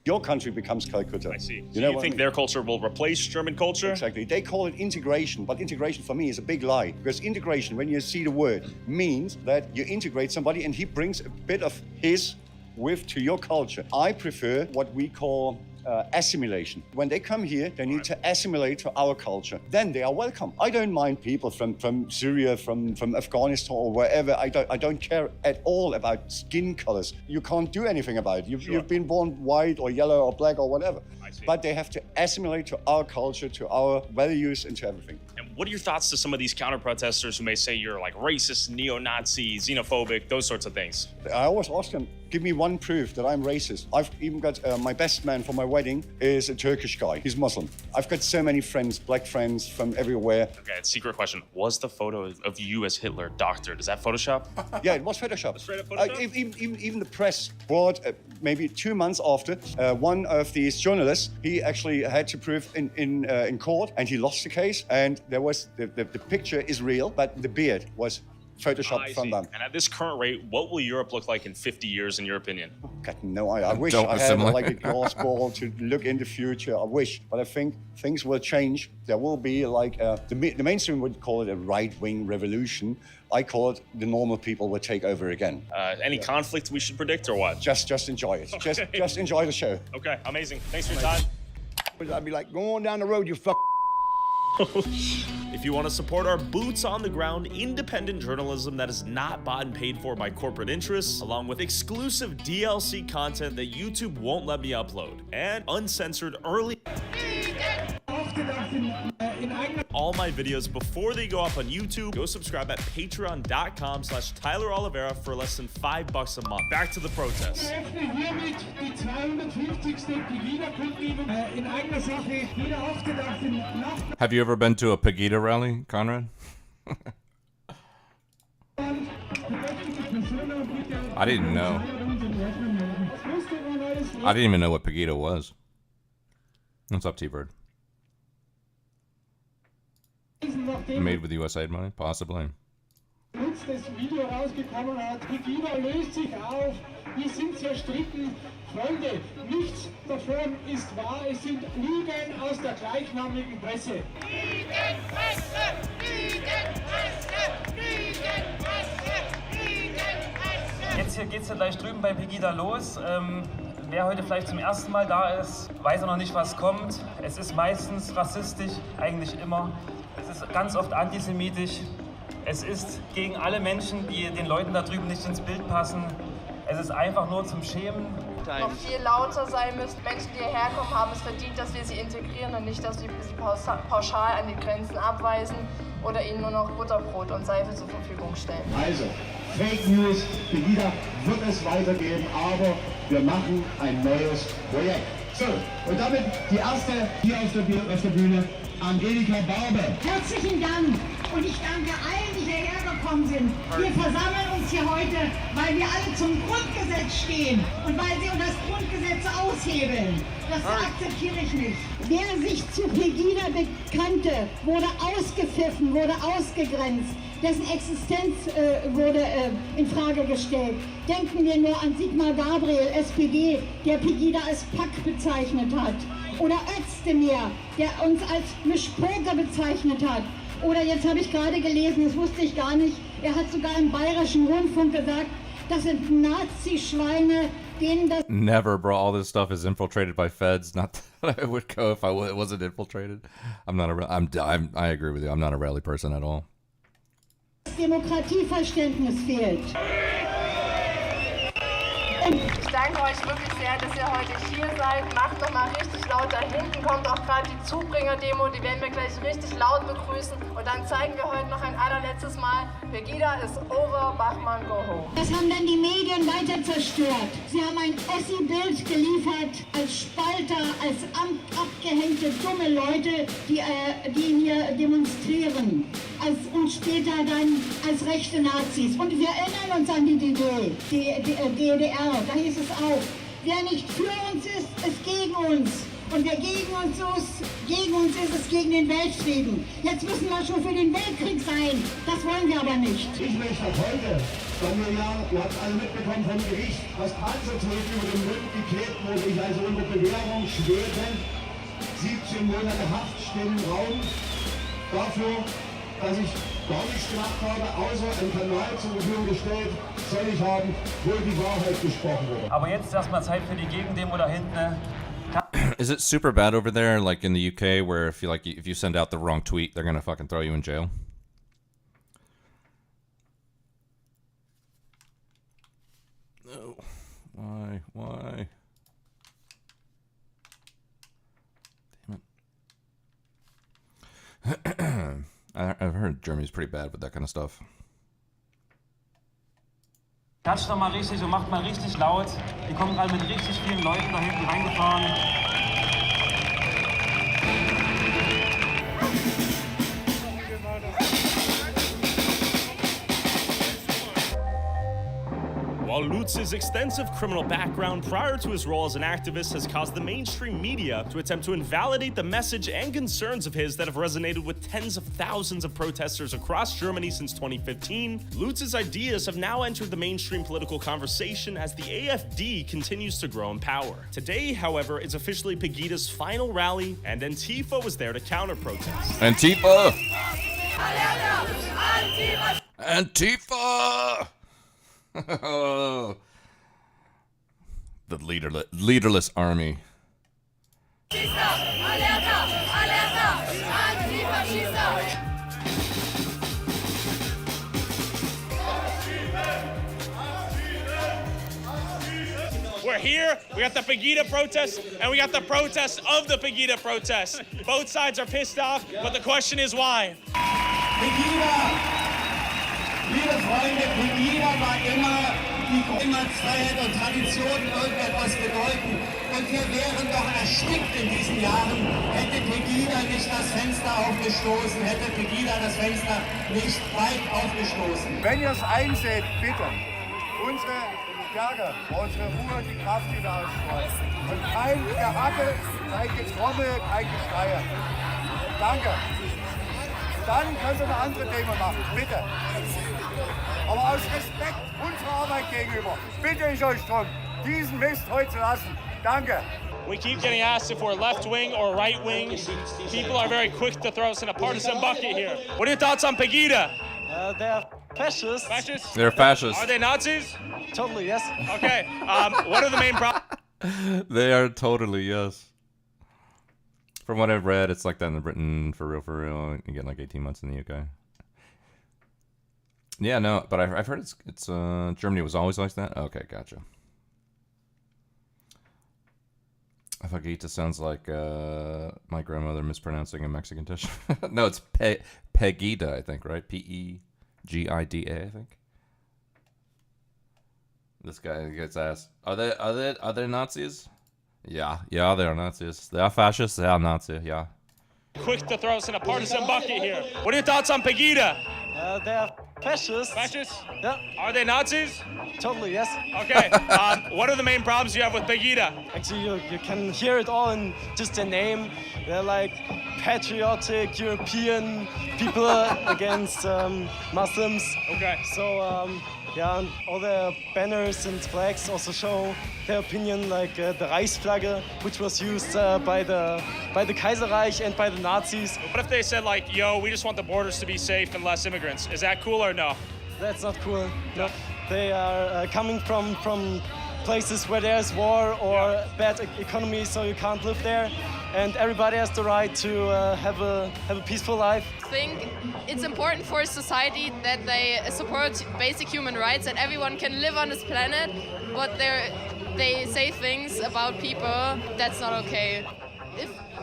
S2: Your country becomes Calcutta.
S19: I see.
S2: You
S19: So you think their culture will replace German culture?
S2: Exactly. They call it integration, but integration for me is a big lie. Because integration, when you see the word, means that you integrate somebody and he brings a bit of his to your culture. I prefer what we call assimilation. When they come here, they need to assimilate to our culture. Then they are welcome. I don't mind people from Syria, from Afghanistan or wherever. I don't care at all about skin colors. You can't do anything about it. You've been born white or yellow or black or whatever. But they have to assimilate to our culture, to our values, and to everything.
S19: And what are your thoughts to some of these counter-protesters who may say you're like racist, neo-Nazi, xenophobic, those sorts of things?
S2: I always ask them, give me one proof that I'm racist. I've even got my best man for my wedding is a Turkish guy. He's Muslim. I've got so many friends, black friends from everywhere.
S19: Okay, secret question. Was the photo of you as Hitler doctored? Is that Photoshop?
S2: Yeah, it was Photoshop.
S19: Straight up Photoshop?
S2: Even the press brought, maybe 2 months after, one of these journalists, he actually had to prove in court, and he lost the case. And there was, the picture is real, but the beard was Photoshopped from them.
S19: And at this current rate, what will Europe look like in 50 years, in your opinion?
S2: Got no idea. I wish I had like a glass ball to look in the future. I wish, but I think things will change. There will be like the mainstream would call it a right-wing revolution. I call it the normal people will take over again.
S19: Any conflict we should predict or what?
S2: Just enjoy it. Okay. Just enjoy the show.
S19: Okay, amazing. Thanks for your time.
S8: I'd be like, go on down the road, you fuck.
S6: If you want to support our boots on the ground, independent journalism that is not bought and paid for by corporate interests, along with exclusive DLC content that YouTube won't let me upload, and uncensored early all my videos before they go up on YouTube, go subscribe at patreon.com/Tyler Oliveira for less than $5 a month. Back to the protests.
S11: Have you ever been to a Pegida rally, Conrad? I didn't know. I didn't even know what Pegida was. What's up, T-Bird? Made with USAID money? Possibly.
S8: Als das Video rausgekommen hat, Pegida löst sich auf, wir sind zerstritten. Freunde, nichts davon ist wahr, es sind Lügen aus der gleichnamigen Presse. Lügenpresse! Lügenpresse! Lügenpresse! Lügenpresse!
S12: Jetzt hier geht's ja gleich drüben bei Pegida los. Wer heute vielleicht zum ersten Mal da ist, weiß noch nicht, was kommt. Es ist meistens rassistisch, eigentlich immer. Es ist ganz oft antisemitisch. Es ist gegen alle Menschen, die den Leuten da drüben nicht ins Bild passen. Es ist einfach nur zum Schämen.
S13: Noch viel lauter sein müssen. Menschen, die hierher kommen, haben es verdient, dass wir sie integrieren und nicht, dass wir sie pauschal an die Grenzen abweisen oder ihnen nur noch Butterbrot und Seife zur Verfügung stellen.
S8: Also, Fake News, Pegida wird es weitergeben, aber wir machen ein neues Projekt. So, und damit die erste hier auf der Bühne, Angelika Barbe.
S23: Herzlichen Dank und ich danke allen, die hierher gekommen sind. Wir versammeln uns hier heute, weil wir alle zum Grundgesetz stehen und weil sie das Grundgesetz aushebeln. Das akzeptiere ich nicht. Wer sich zu Pegida bekannte, wurde ausgepfiffen, wurde ausgegrenzt. Dessen Existenz wurde in Frage gestellt. Denken wir nur an Sigmar Gabriel, SPD, der Pegida als Pack bezeichnet hat. Oder Özdemir, der uns als Mischpoker bezeichnet hat. Oder jetzt habe ich gerade gelesen, das wusste ich gar nicht, er hat sogar im Bayerischen Rundfunk gesagt, das sind Nazi-Schweine, denen das...
S11: Never, bro. All this stuff is infiltrated by feds. Not that I would go if it wasn't infiltrated. I'm not a... I agree with you. I'm not a rally person at all.
S23: Demokratieverständnis fehlt.
S13: Ich danke euch wirklich sehr, dass ihr heute hier seid. Macht noch mal richtig laut. Da hinten kommt auch gerade die Zubringer-Demo. Die werden wir gleich richtig laut begrüßen. Und dann zeigen wir heute noch ein allerletztes Mal, Pegida ist over, Bachmann go home.
S23: Das haben dann die Medien weiter zerstört. Sie haben ein Ossi-Bild geliefert als Spalter, als abgehängte dumme Leute, die hier demonstrieren. Und später dann als rechte Nazis. Und wir erinnern uns an die DDR. Da hieß es auch, wer nicht für uns ist, ist gegen uns. Und wer gegen uns ist, ist gegen den Weltfrieden. Jetzt müssen wir schon für den Weltkrieg sein. Das wollen wir aber nicht.
S8: Ich möchte ab heute, weil ihr habt alle mitbekommen vom Gericht, das Panzertape über den Rücken geklebt wurde, ich also unter Bewährung schwebe, 17 Monate Haft stehen im Raum, dafür, dass ich gar nichts gemacht habe, außer einen Kanal zur Verfügung gestellt, soll ich haben, wo die Wahrheit gesprochen wurde.
S12: Aber jetzt erstmal Zeit für die Gegendemo da hinten.
S11: Is it super bad over there, like in the UK, where if you send out the wrong tweet, they're gonna fucking throw you in jail? No. Why? Damn it. I've heard Germany's pretty bad with that kind of stuff.
S12: Klatscht doch mal richtig und macht mal richtig laut. Die kommen gerade mit richtig vielen Leuten da hinten reingefahren.
S6: While Lutz's extensive criminal background prior to his role as an activist has caused the mainstream media to attempt to invalidate the message and concerns of his that have resonated with tens of thousands of protesters across Germany since 2015, Lutz's ideas have now entered the mainstream political conversation as the AfD continues to grow in power. Today, however, is officially Pegida's final rally, and Antifa was there to counter-protest.
S11: Antifa! Antifa! The leaderless army.
S19: We got the Pegida protest, and we got the protest of the Pegida protest. Both sides are pissed off, but the question is why.
S8: Pegida, liebe Freunde, Pegida war immer Freiheit und Tradition irgendetwas bedeuten. Und wir wären doch erstickt in diesen Jahren, hätte Pegida nicht das Fenster aufgestoßen, hätte Pegida das Fenster nicht weit aufgestoßen.
S2: Wenn ihr es einseht, bitte, unsere Stärke, unsere Ruhe, die Kraft, die wir ausstrahlen. Und kein Gehacke, kein Getrommel, kein Geschrei. Danke. Dann könnt ihr eine andere Demo machen, bitte. Aber aus Respekt unserer Arbeit gegenüber bitte ich euch darum, diesen Mist heute zu lassen. Danke.
S19: We keep getting asked if we're left wing or right wing. People are very quick to throw us in a partisan bucket here. What are your thoughts on Pegida?
S3: They're fascists.
S19: Fascists?
S11: They're fascists.
S19: Are they Nazis?
S3: Totally, yes.
S19: Okay. What are the main problems?
S11: They are totally, yes. From what I've read, it's like that in Britain, for real. You get like 18 months in the UK. Yeah, no, but I've heard it's Germany was always like that. Okay, gotcha. Fajita sounds like my grandmother mispronouncing a Mexican dish. No, it's Pegida, I think, right? Pegida, I think. This guy gets asked, are they Nazis? Yeah, they are Nazis. They are fascists. They are Nazis. Yeah.
S19: Quick to throw us in a partisan bucket here. What are your thoughts on Pegida?
S3: They're fascists.
S19: Fascists?
S3: Yeah.
S19: Are they Nazis?
S3: Totally, yes.
S19: Okay. What are the main problems you have with Pegida?
S3: Actually, you can hear it all in just their name. They're like patriotic European people against Muslims.
S19: Okay.
S3: So, yeah, and all their banners and flags also show their opinion, like the Reichsflagge, which was used by the Kaiserreich and by the Nazis.
S19: What if they said like, yo, we just want the borders to be safe and less immigrants? Is that cool or no?
S3: That's not cool. No. They are coming from places where there's war or bad economy, so you can't live there. And everybody has the right to have a peaceful life.
S13: I think it's important for society that they support basic human rights and everyone can live on this planet, but they say things about people that's not okay.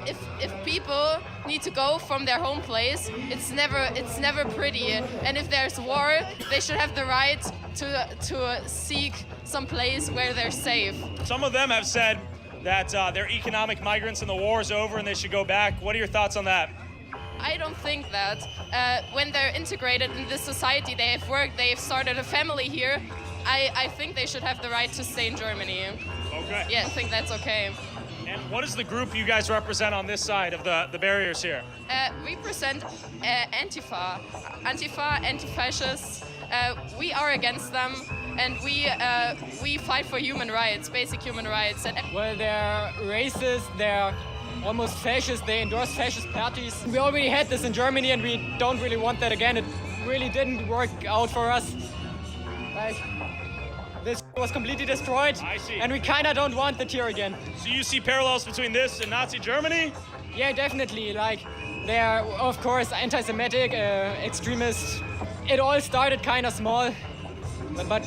S13: If people need to go from their home place, it's never pretty. And if there's war, they should have the right to seek some place where they're safe.
S19: Some of them have said that they're economic migrants and the war is over and they should go back. What are your thoughts on that?
S13: I don't think that. When they're integrated in this society, they have worked, they've started a family here, I think they should have the right to stay in Germany.
S19: Okay.
S13: Yeah, I think that's okay.
S19: And what is the group you guys represent on this side of the barriers here?
S13: We present Antifa, anti-fascists. We are against them, and we fight for human rights, basic human rights.
S4: Well, they're racist, they're almost fascist, they endorse fascist parties. We already had this in Germany, and we don't really want that again. It really didn't work out for us. Like, this was completely destroyed,
S19: I see.
S4: And we kinda don't want it here again.
S19: So you see parallels between this and Nazi Germany?
S4: Yeah, definitely. Like, they're, of course, anti-Semitic, extremists. It all started kinda small, but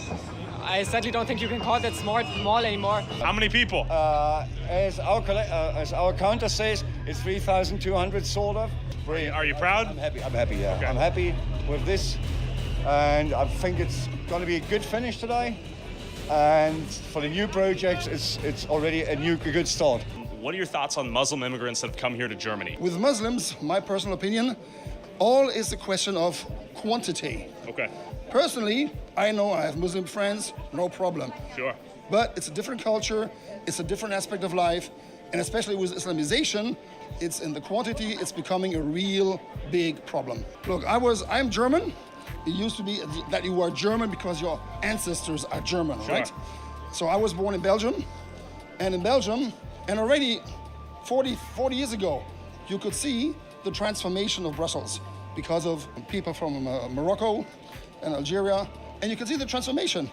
S4: I sadly don't think you can call that small anymore.
S19: How many people?
S2: As our counter says, it's 3,200 sort of.
S19: Are you proud?
S2: I'm happy, yeah.
S19: Okay.
S2: I'm happy with this, and I think it's going to be a good finish today. And for the new projects, it's already a good start.
S19: What are your thoughts on Muslim immigrants that have come here to Germany?
S5: With Muslims, my personal opinion, all is a question of quantity.
S19: Okay.
S5: Personally, I know I have Muslim friends, no problem.
S19: Sure.
S5: But it's a different culture, it's a different aspect of life, and especially with Islamization, it's in the quantity, it's becoming a real big problem. Look, I'm German. It used to be that you are German because your ancestors are German,
S19: Sure.
S5: right? So I was born in Belgium, and already 40 years ago, you could see the transformation of Brussels because of people from Morocco and Algeria, and you can see the transformation,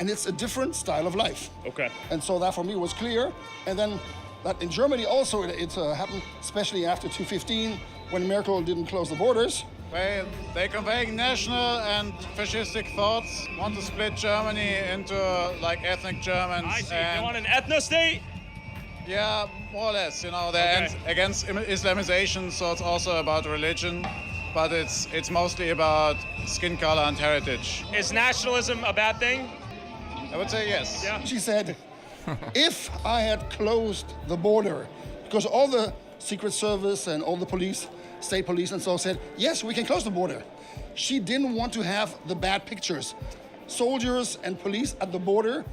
S5: and it's a different style of life.
S19: Okay.
S5: And so that for me was clear, and then that in Germany also it happened, especially after 2015, when Merkel didn't close the borders.
S7: Well, they're conveying national and fascistic thoughts, want to split Germany into like ethnic Germans.
S19: I see. They want an ethno state?
S7: Yeah, more or less. You know, they're against Islamization, so it's also about religion, but it's mostly about skin color and heritage.
S19: Is nationalism a bad thing?
S7: I would say yes.
S19: Yeah.
S5: She said, if I had closed the border, because all the Secret Service and all the police, state police and so said, yes, we can close the border. She didn't want to have the bad pictures. Soldiers and police at the border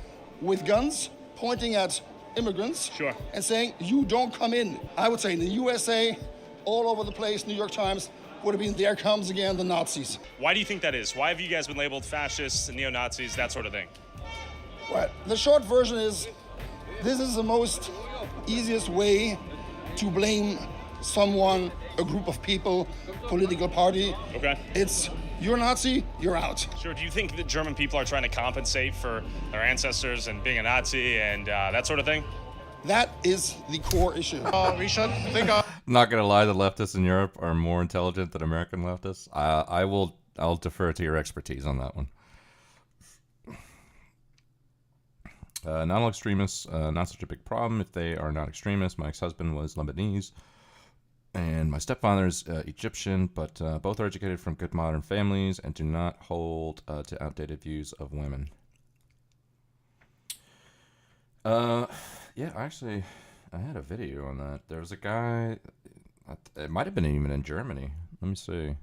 S5: with guns pointing at immigrants and saying, you don't come in. I would say in the USA, all over the place, New York Times, would have been, there comes again the Nazis.
S19: Why do you think that is? Why have you guys been labeled fascists, neo-Nazis, that sort of thing?
S5: Well, the short version is, this is the most easiest way to blame someone, a group of people, political party.
S19: Okay.
S5: It's, you're a Nazi, you're out.
S19: Sure. Do you think that German people are trying to compensate for their ancestors and being a Nazi and that sort of thing?
S5: That is the core issue.
S7: We should think of...
S11: Not gonna lie, the leftists in Europe are more intelligent than American leftists. I'll defer to your expertise on that one. Not all extremists, not such a big problem if they are not extremists. My ex-husband was Lebanese, and my stepfather's Egyptian, but both are educated from good modern families and do not hold to outdated views of women. Yeah, actually, I had a video on that. There was a guy, it might have been even in Germany. Let me see.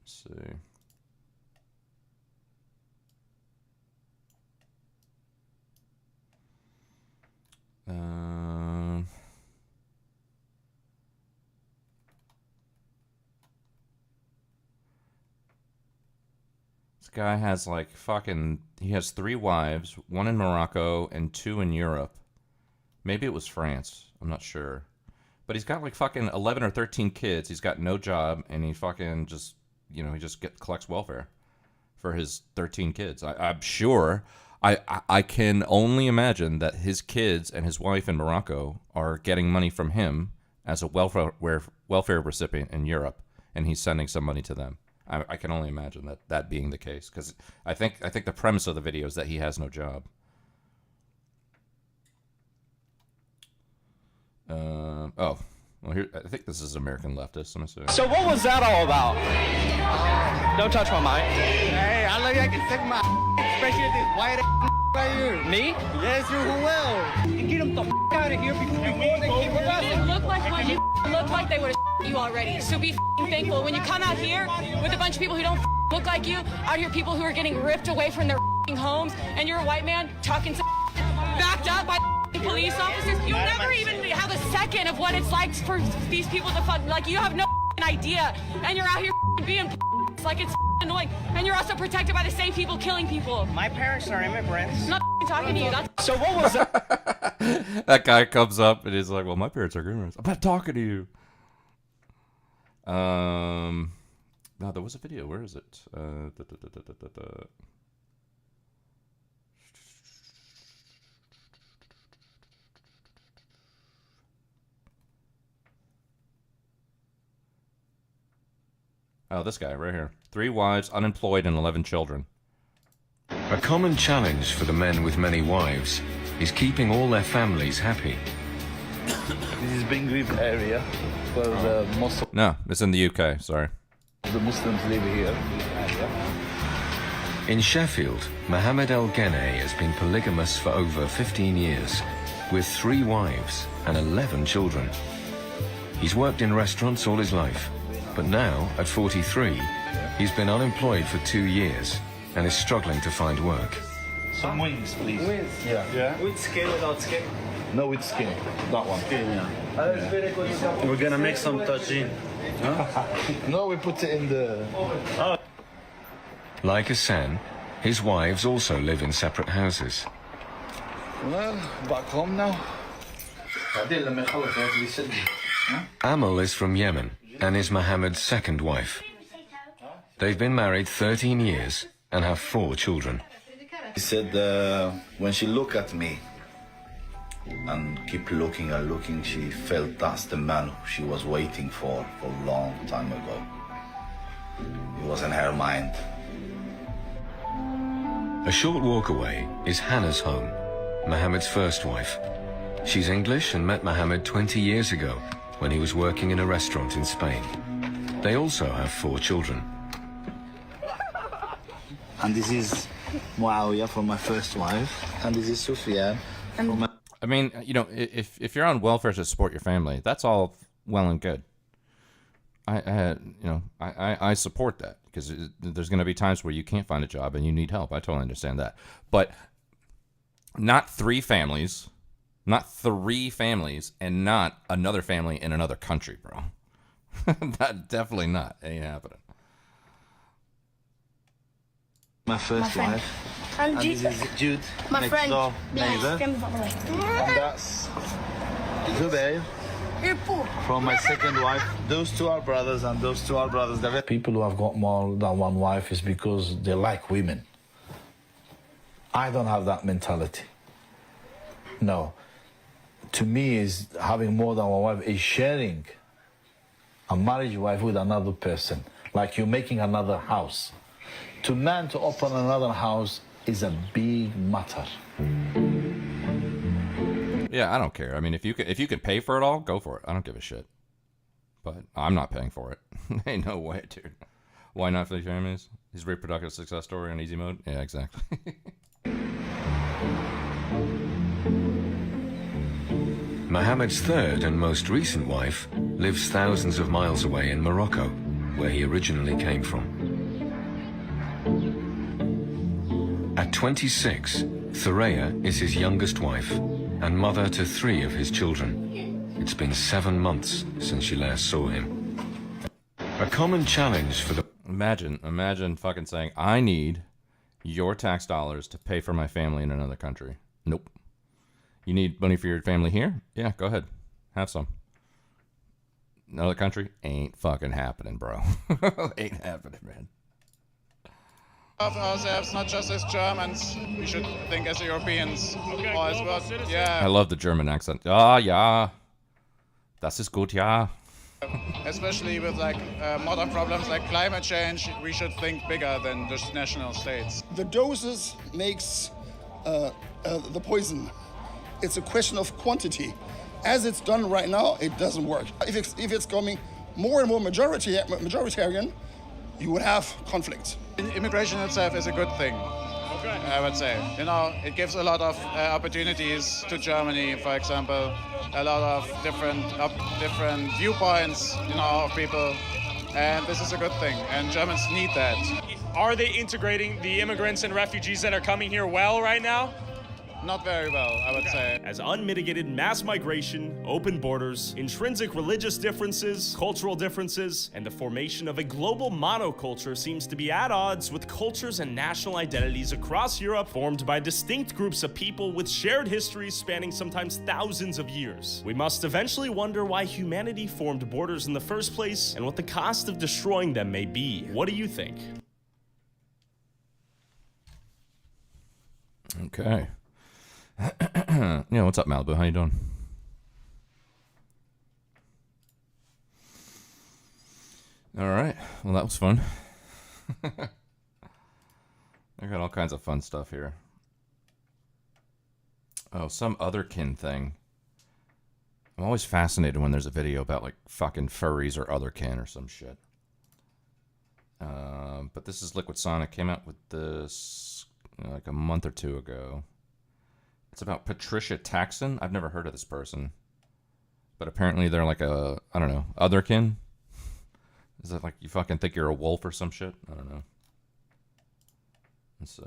S11: Let's see. This guy has like he has 3 wives, 1 in Morocco and 2 in Europe. Maybe it was France, I'm not sure. But he's got like fucking 11 or 13 kids. He's got no job, and he fucking just, he just collects welfare for his 13 kids. I'm sure. I can only imagine that his kids and his wife in Morocco are getting money from him as a welfare recipient in Europe, and he's sending some money to them. I can only imagine that being the case, because I think the premise of the video is that he has no job. Well, here, I think this is American leftist. Let me see.
S10: So what was that all about? Don't touch my mic. Hey, I love you. I can stick my especially with this white right here. Me? Yes, you will. And get them the out of here before they keep arresting.
S15: It looked like what you looked like they would have you already. So be thankful when you come out here with a bunch of people who don't look like you. Out here, people who are getting ripped away from their homes, and you're a white man talking to backed up by police officers. You never even have a second of what it's like for these people to like. You have no idea, and you're out here being like it's annoying, and you're also protected by the same people killing people.
S10: My parents are immigrants.
S15: I'm not talking to you. That's
S10: so what was that?
S11: That guy comes up and he's like, "Well, my parents are immigrants. I'm not talking to you." No, there was a video. Where is it? Oh, this guy right here. 3 wives, unemployed, and 11 children.
S16: A common challenge for the men with many wives is keeping all their families happy.
S24: This is Ben Grib area where the most of
S11: No, it's in the UK, sorry.
S24: the Muslims live here.
S16: In Sheffield, Mohammed El Gene has been polygamous for over 15 years, with 3 wives and 11 children. He's worked in restaurants all his life, but now, at 43, he's been unemployed for 2 years and is struggling to find work.
S24: Some wings, please.
S10: Wings?
S24: Yeah.
S10: With skin, without skin?
S24: No, with skin. That one.
S10: Skin, yeah.
S24: We're gonna make some tagine. Huh? No, we put it in the... Oh.
S16: Like Hassan, his wives also live in separate houses.
S24: Well, back home now.
S16: Amal is from Yemen and is Mohammed's second wife. They've been married 13 years and have 4 children.
S24: He said when she looked at me, and keep looking and looking. She felt that's the man she was waiting for a long time ago. It was in her mind.
S16: A short walk away is Hannah's home, Mohammed's first wife. She's English and met Mohammed 20 years ago when he was working in a restaurant in Spain. They also have 4 children.
S24: And this is Muawiyah from my first wife, and this is Sufyan from my...
S11: I mean, you know, if you're on welfare to support your family, that's all well and good. I support that because there's going to be times where you can't find a job and you need help. I totally understand that. But not 3 families, and not another family in another country, bro. That definitely not. Ain't happening.
S24: My first wife. And this is Jude,
S23: My
S24: next
S23: friend.
S24: door neighbor.
S23: Yeah,
S24: And that's Zubair from my second wife. Those 2 are brothers, and those 2 are brothers. People who have got more than one wife is because they like women. I don't have that mentality. No. To me, is having more than one wife is sharing a marriage wife with another person, like you're making another house. To man to open another house is a big matter.
S11: Yeah, I don't care. I mean, if you can pay for it all, go for it. I don't give a shit. But I'm not paying for it. Ain't no way, dude. Why not for these families? His reproductive success story on easy mode? Yeah, exactly.
S16: Mohammed's third and most recent wife lives thousands of miles away in Morocco, where he originally came from. At 26, Thoraya is his youngest wife and mother to 3 of his children. It's been 7 months since she last saw him. A common challenge for the...
S11: Imagine fucking saying, I need your tax dollars to pay for my family in another country. Nope. You need money for your family here? Yeah, go ahead. Have some. Another country? Ain't fucking happening, bro. Ain't happening, man.
S7: Of ourselves, not just as Germans. We should think as Europeans. Okay, as well. Yeah.
S11: I love the German accent. Ah, ja. Das ist gut, ja.
S7: Especially with modern problems like climate change, we should think bigger than just national states.
S5: The doses makes the poison. It's a question of quantity. As it's done right now, it doesn't work. If it's coming more and more majoritarian, you would have conflict.
S7: Immigration itself is a good thing. Okay. I would say. You know, it gives a lot of opportunities to Germany, for example. A lot of different viewpoints, you know, of people. And this is a good thing. And Germans need that.
S6: Are they integrating the immigrants and refugees that are coming here well right now?
S7: Not very well, I would say.
S6: As unmitigated mass migration, open borders, intrinsic religious differences, cultural differences, and the formation of a global monoculture seems to be at odds with cultures and national identities across Europe formed by distinct groups of people with shared histories spanning sometimes thousands of years. We must eventually wonder why humanity formed borders in the first place and what the cost of destroying them may be. What do you think?
S11: Okay. Yeah, what's up, Malibu? How you doing? All right. Well, that was fun. I got all kinds of fun stuff here. Oh, some otherkin thing. I'm always fascinated when there's a video about like fucking furries or otherkin or some shit. But this is Liquid Sonic. Came out with this like a month or 2 ago. It's about Patricia Taxon. I've never heard of this person. But apparently they're like a, I don't know, otherkin? Is that like you fucking think you're a wolf or some shit? I don't know. Let's see.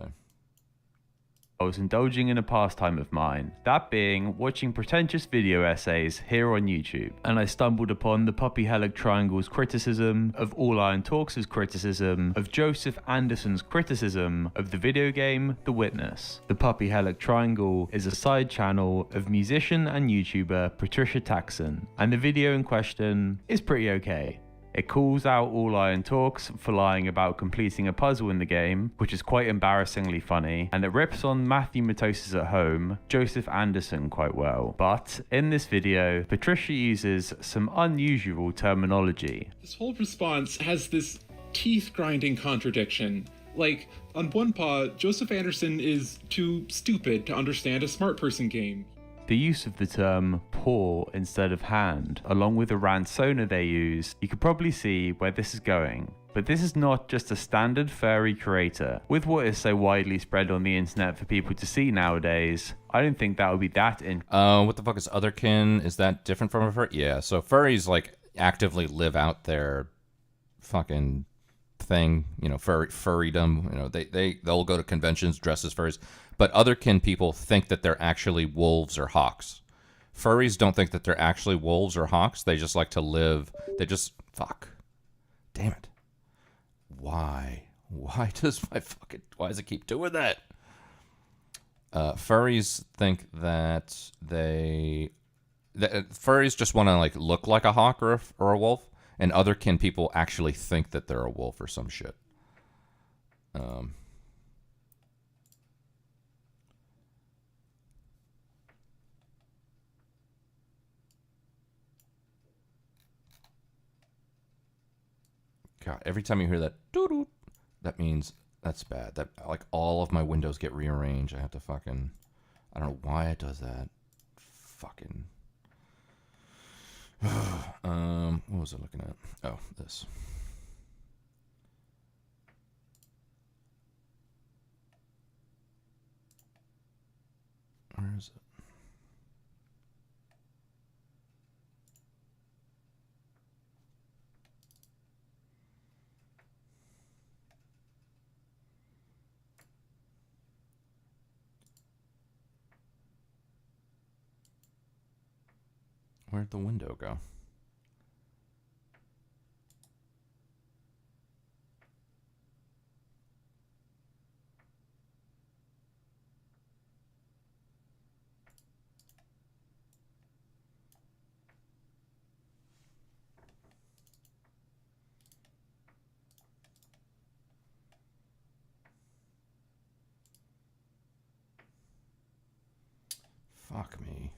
S14: I was indulging in a pastime of mine, that being watching pretentious video essays here on YouTube, and I stumbled upon the Puppy Hellick Triangle's criticism of All Iron Talks' criticism of Joseph Anderson's criticism of the video game The Witness. The Puppy Hellick Triangle is a side channel of musician and YouTuber Patricia Taxon, and the video in question is pretty okay. It calls out All Iron Talks for lying about completing a puzzle in the game, which is quite embarrassingly funny, and it rips on Matthew Matosis at Home, Joseph Anderson quite well. But in this video, Patricia uses some unusual terminology.
S17: This whole response has this teeth-grinding contradiction. Like, on one paw, Joseph Anderson is too stupid to understand a smart person game.
S14: The use of the term paw instead of hand, along with the Ransona they use, you could probably see where this is going. But this is not just a standard furry creator. With what is so widely spread on the internet for people to see nowadays, I don't think that would be that
S11: what the fuck is otherkin? Is that different from a furry? Yeah, so furries like actively live out their fucking thing, you know, furrydom. You know, they'll go to conventions dressed as furries. But otherkin people think that they're actually wolves or hawks. Furries don't think that they're actually wolves or hawks. They just like to live. They just fuck. Damn it. Why? Why does it keep doing that? Furries think that furries just want to like look like a hawk or a wolf, and otherkin people actually think that they're a wolf or some shit. God, every time you hear that doo-doo, that means that's bad. That like all of my windows get rearranged. I have to fucking, I don't know why it does that. Fucking. What was I looking at? Oh, this. Where is it? Where'd the window go? Fuck me.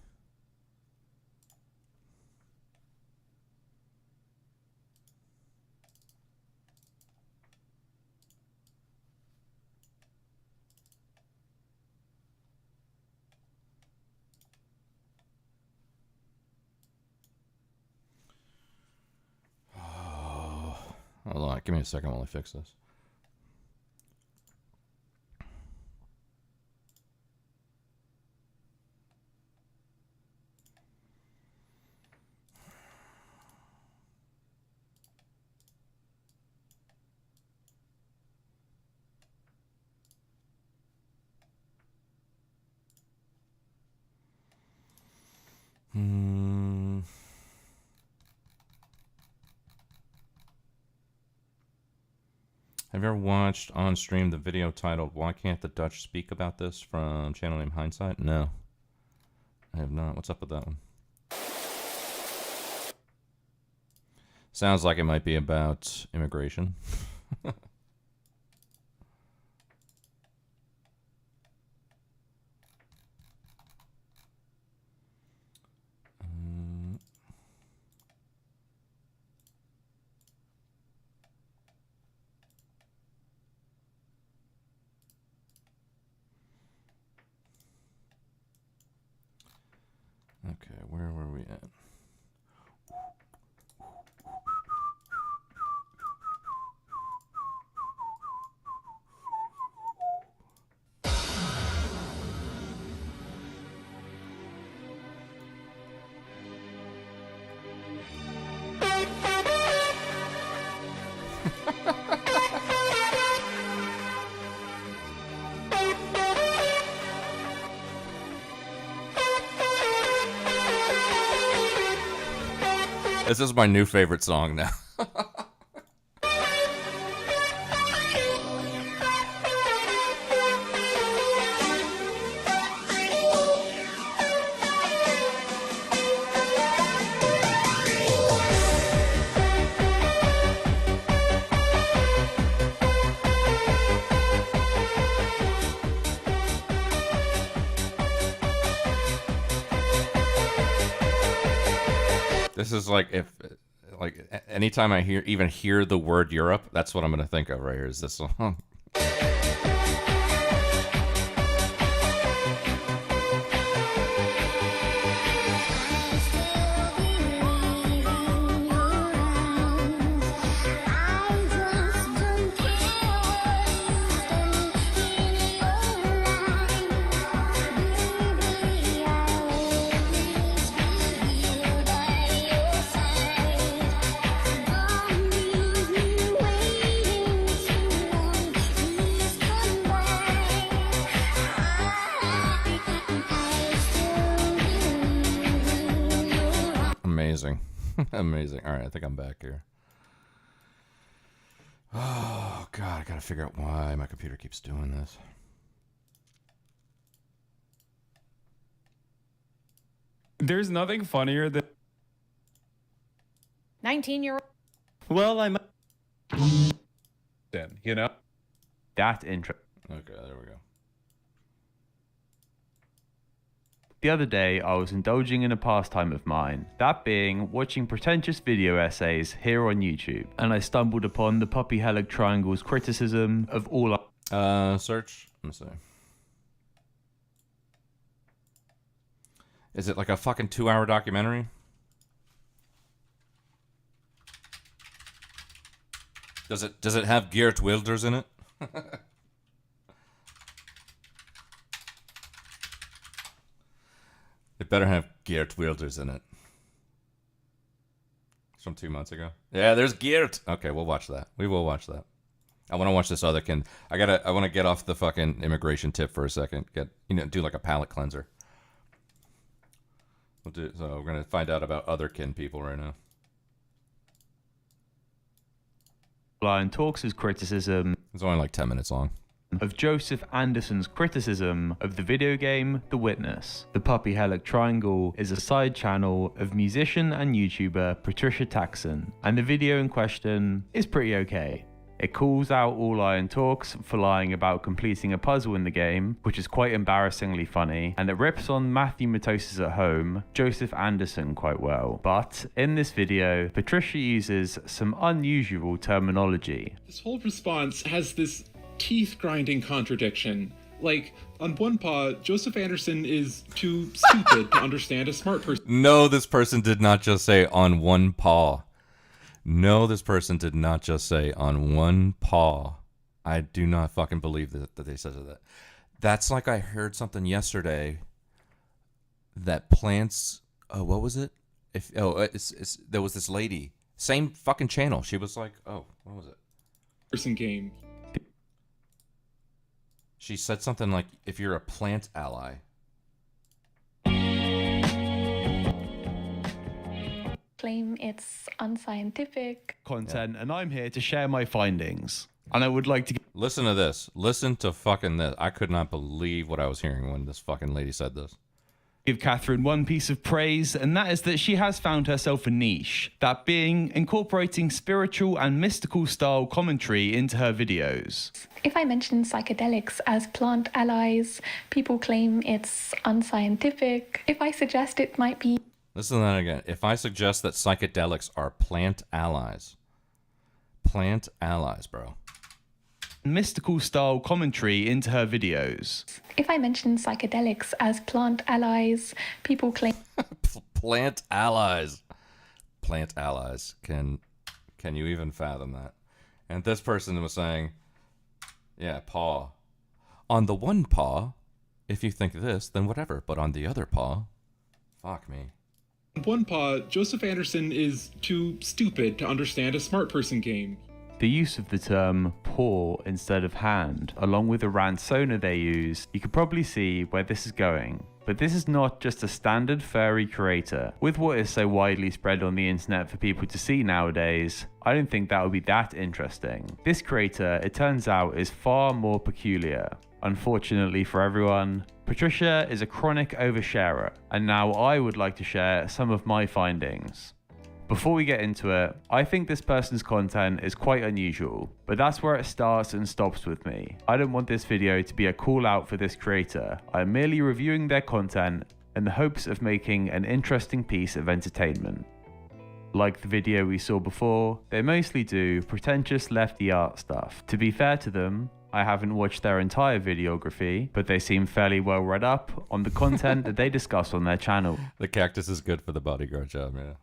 S11: Hold on, give me a second while I fix this. Have you ever watched on stream the video titled "Why Can't the Dutch Speak About This" from channel name Hindsight? No, I have not. What's up with that one? Sounds like it might be about immigration. Okay, where were we at? This is my new favorite song now. This is like anytime I even hear the word Europe, that's what I'm gonna think of right here. Is this song? Amazing. Amazing. All right, I think I'm back here. Oh, God, I gotta figure out why my computer keeps doing this.
S18: There's nothing funnier than
S15: 19-year-old.
S18: well, I'm then, you know?
S14: That intro.
S11: Okay, there we go.
S14: The other day, I was indulging in a pastime of mine, that being watching pretentious video essays here on YouTube, and I stumbled upon the Puppy Helig Triangle's criticism of all.
S11: Search. Let me see. Is it like a fucking 2-hour documentary? Does it have Geert Wilders in it? It better have Geert Wilders in it. It's from 2 months ago. Yeah, there's Geert. Okay, we'll watch that. We will watch that. I want to watch this other kin. I want to get off the fucking immigration tip for a second. Do like a palate cleanser. So we're gonna find out about other kin people right now.
S14: Lion Talks' criticism.
S11: It's only like 10 minutes long.
S14: Of Joseph Anderson's criticism of the video game The Witness. The Puppy Helig Triangle is a side channel of musician and YouTuber Patricia Taxon, and the video in question is pretty okay. It calls out All Iron Talks for lying about completing a puzzle in the game, which is quite embarrassingly funny, and it rips on Matthew Matosis at Home, Joseph Anderson quite well. But in this video, Patricia uses some unusual terminology.
S17: This whole response has this teeth-grinding contradiction. Like, on one paw, Joseph Anderson is too stupid to understand a smart person.
S11: No, this person did not just say on one paw. No, this person did not just say on one paw. I do not fucking believe that they said that. That's like I heard something yesterday that plants. What was it? There was this lady, same fucking channel. She was like, what was it?
S17: Person game.
S11: She said something like, if you're a plant ally.
S20: Claim it's unscientific
S14: Content, and I'm here to share my findings. And I would like to
S11: listen to this. Listen to fucking this. I could not believe what I was hearing when this fucking lady said this.
S14: Give Catherine one piece of praise, and that is that she has found herself a niche, that being incorporating spiritual and mystical style commentary into her videos.
S20: If I mention psychedelics as plant allies, people claim it's unscientific. If I suggest it might be...
S11: Listen to that again. If I suggest that psychedelics are plant allies. Plant allies, bro.
S14: Mystical style commentary into her videos.
S20: If I mention psychedelics as plant allies, people claim...
S11: Plant allies. Plant allies. Can you even fathom that? And this person was saying, yeah, paw. On the one paw, if you think this, then whatever. But on the other paw, fuck me.
S17: On one paw, Joseph Anderson is too stupid to understand a smart person game.
S14: The use of the term paw instead of hand, along with the ransona they use, you can probably see where this is going. But this is not just a standard furry creator. With what is so widely spread on the internet for people to see nowadays, I don't think that would be that interesting. This creator, it turns out, is far more peculiar. Unfortunately for everyone, Patricia is a chronic oversharer, and now I would like to share some of my findings. Before we get into it, I think this person's content is quite unusual, but that's where it starts and stops with me. I don't want this video to be a call out for this creator. I'm merely reviewing their content in the hopes of making an interesting piece of entertainment. Like the video we saw before, they mostly do pretentious lefty art stuff. To be fair to them, I haven't watched their entire videography, but they seem fairly well read up on the content that they discuss on their channel.
S11: The cactus is good for the bodyguard job, yeah.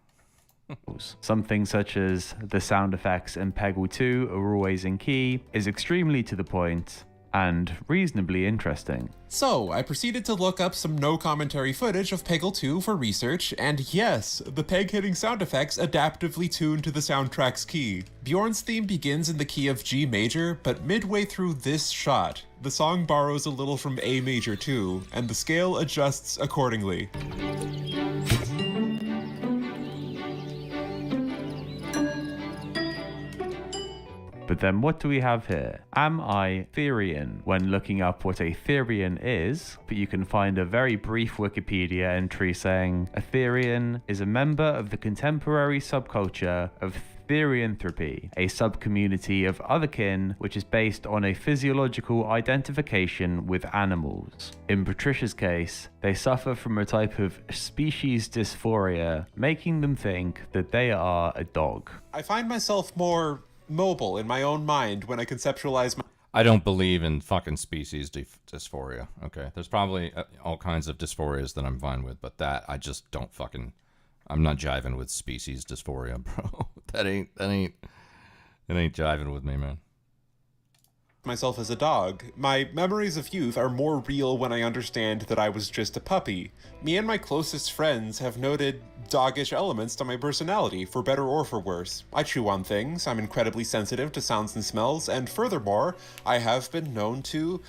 S14: Something such as the sound effects in Peggle 2 are always in key, is extremely to the point, and reasonably interesting.
S1: So, I proceeded to look up some no commentary footage of Peggle 2 for research, and yes, the peg hitting sound effects adaptively tune to the soundtrack's key. Bjorn's theme begins in the key of G major, but midway through this shot, the song borrows a little from A major too, and the scale adjusts accordingly.
S14: But then what do we have here? Am I Therian? When looking up what a Therian is, but you can find a very brief Wikipedia entry saying, a Therian is a member of the contemporary subculture of Therianthropy, a subcommunity of otherkin which is based on a physiological identification with animals. In Patricia's case, they suffer from a type of species dysphoria, making them think that they are a dog.
S1: I find myself more mobile in my own mind when I conceptualize my...
S11: I don't believe in fucking species dysphoria, okay? There's probably all kinds of dysphorias that I'm fine with, but that, I just don't fucking... I'm not jiving with species dysphoria, bro. It ain't jiving with me, man.
S1: Myself as a dog. My memories of youth are more real when I understand that I was just a puppy. Me and my closest friends have noted doggish elements to my personality, for better or for worse. I chew on things, I'm incredibly sensitive to sounds and smells, and furthermore, I have been known to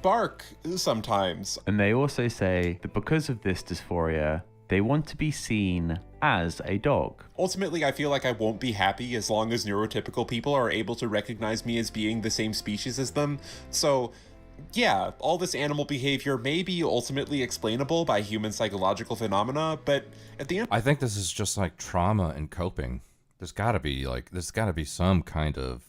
S1: bark sometimes.
S14: And they also say that because of this dysphoria, they want to be seen as a dog.
S1: Ultimately, I feel like I won't be happy as long as neurotypical people are able to recognize me as being the same species as them. So, yeah, all this animal behavior may be ultimately explainable by human psychological phenomena, but at the end...
S11: I think this is just like trauma and coping. There's gotta be some kind of...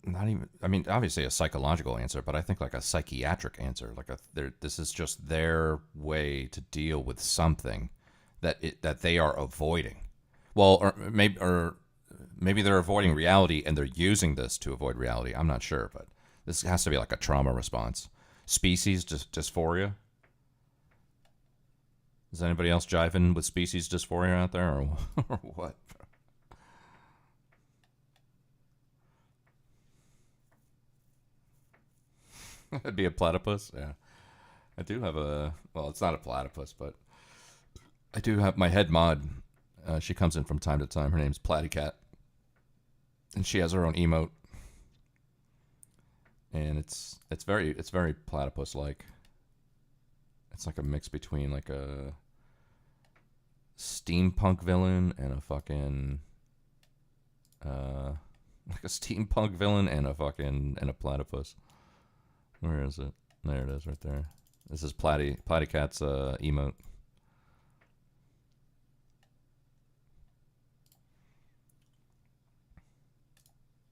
S11: not even, I mean, obviously a psychological answer, but I think like a psychiatric answer, like this is just their way to deal with something that they are avoiding. Well, or maybe they're avoiding reality and they're using this to avoid reality. I'm not sure, but this has to be like a trauma response. Species dysphoria. Is anybody else jiving with species dysphoria out there, or what? It'd be a platypus, yeah. I do have well, it's not a platypus, but I do have my head mod. She comes in from time to time. Her name's Platycat. And she has her own emote. And it's very platypus-like. It's like a mix between like a steampunk villain and a fucking like a steampunk villain and a platypus. Where is it? There it is, right there. This is Platycat's emote.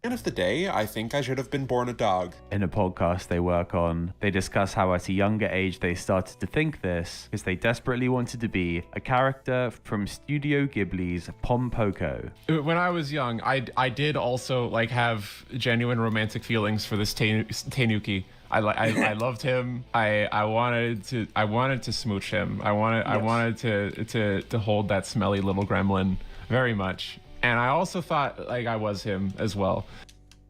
S1: End of the day, I think I should have been born a dog.
S14: In a podcast they work on, they discuss how at a younger age they started to think this because they desperately wanted to be a character from Studio Ghibli's Pom Poko.
S18: When I was young, I did also like have genuine romantic feelings for this Tanuki. I loved him. I wanted to smooch him. I wanted to hold that smelly little gremlin very much. And I also thought like I was him as well.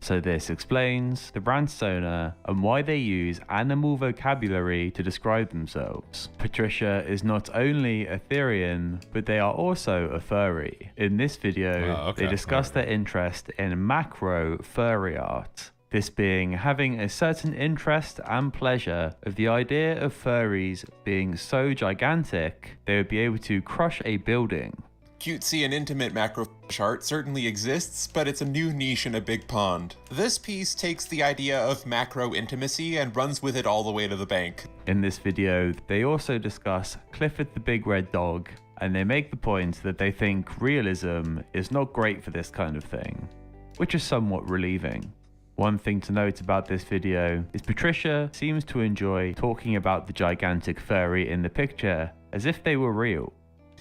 S14: So this explains the Brandsona and why they use animal vocabulary to describe themselves. Patricia is not only a Therian, but they are also a furry. In this video, they discuss their interest in macro furry art. This being having a certain interest and pleasure of the idea of furries being so gigantic, they would be able to crush a building.
S1: Cutesy and intimate macro art certainly exists, but it's a new niche in a big pond. This piece takes the idea of macro intimacy and runs with it all the way to the bank.
S14: In this video, they also discuss Clifford the Big Red Dog, and they make the point that they think realism is not great for this kind of thing, which is somewhat relieving. One thing to note about this video is Patricia seems to enjoy talking about the gigantic furry in the picture as if they were real.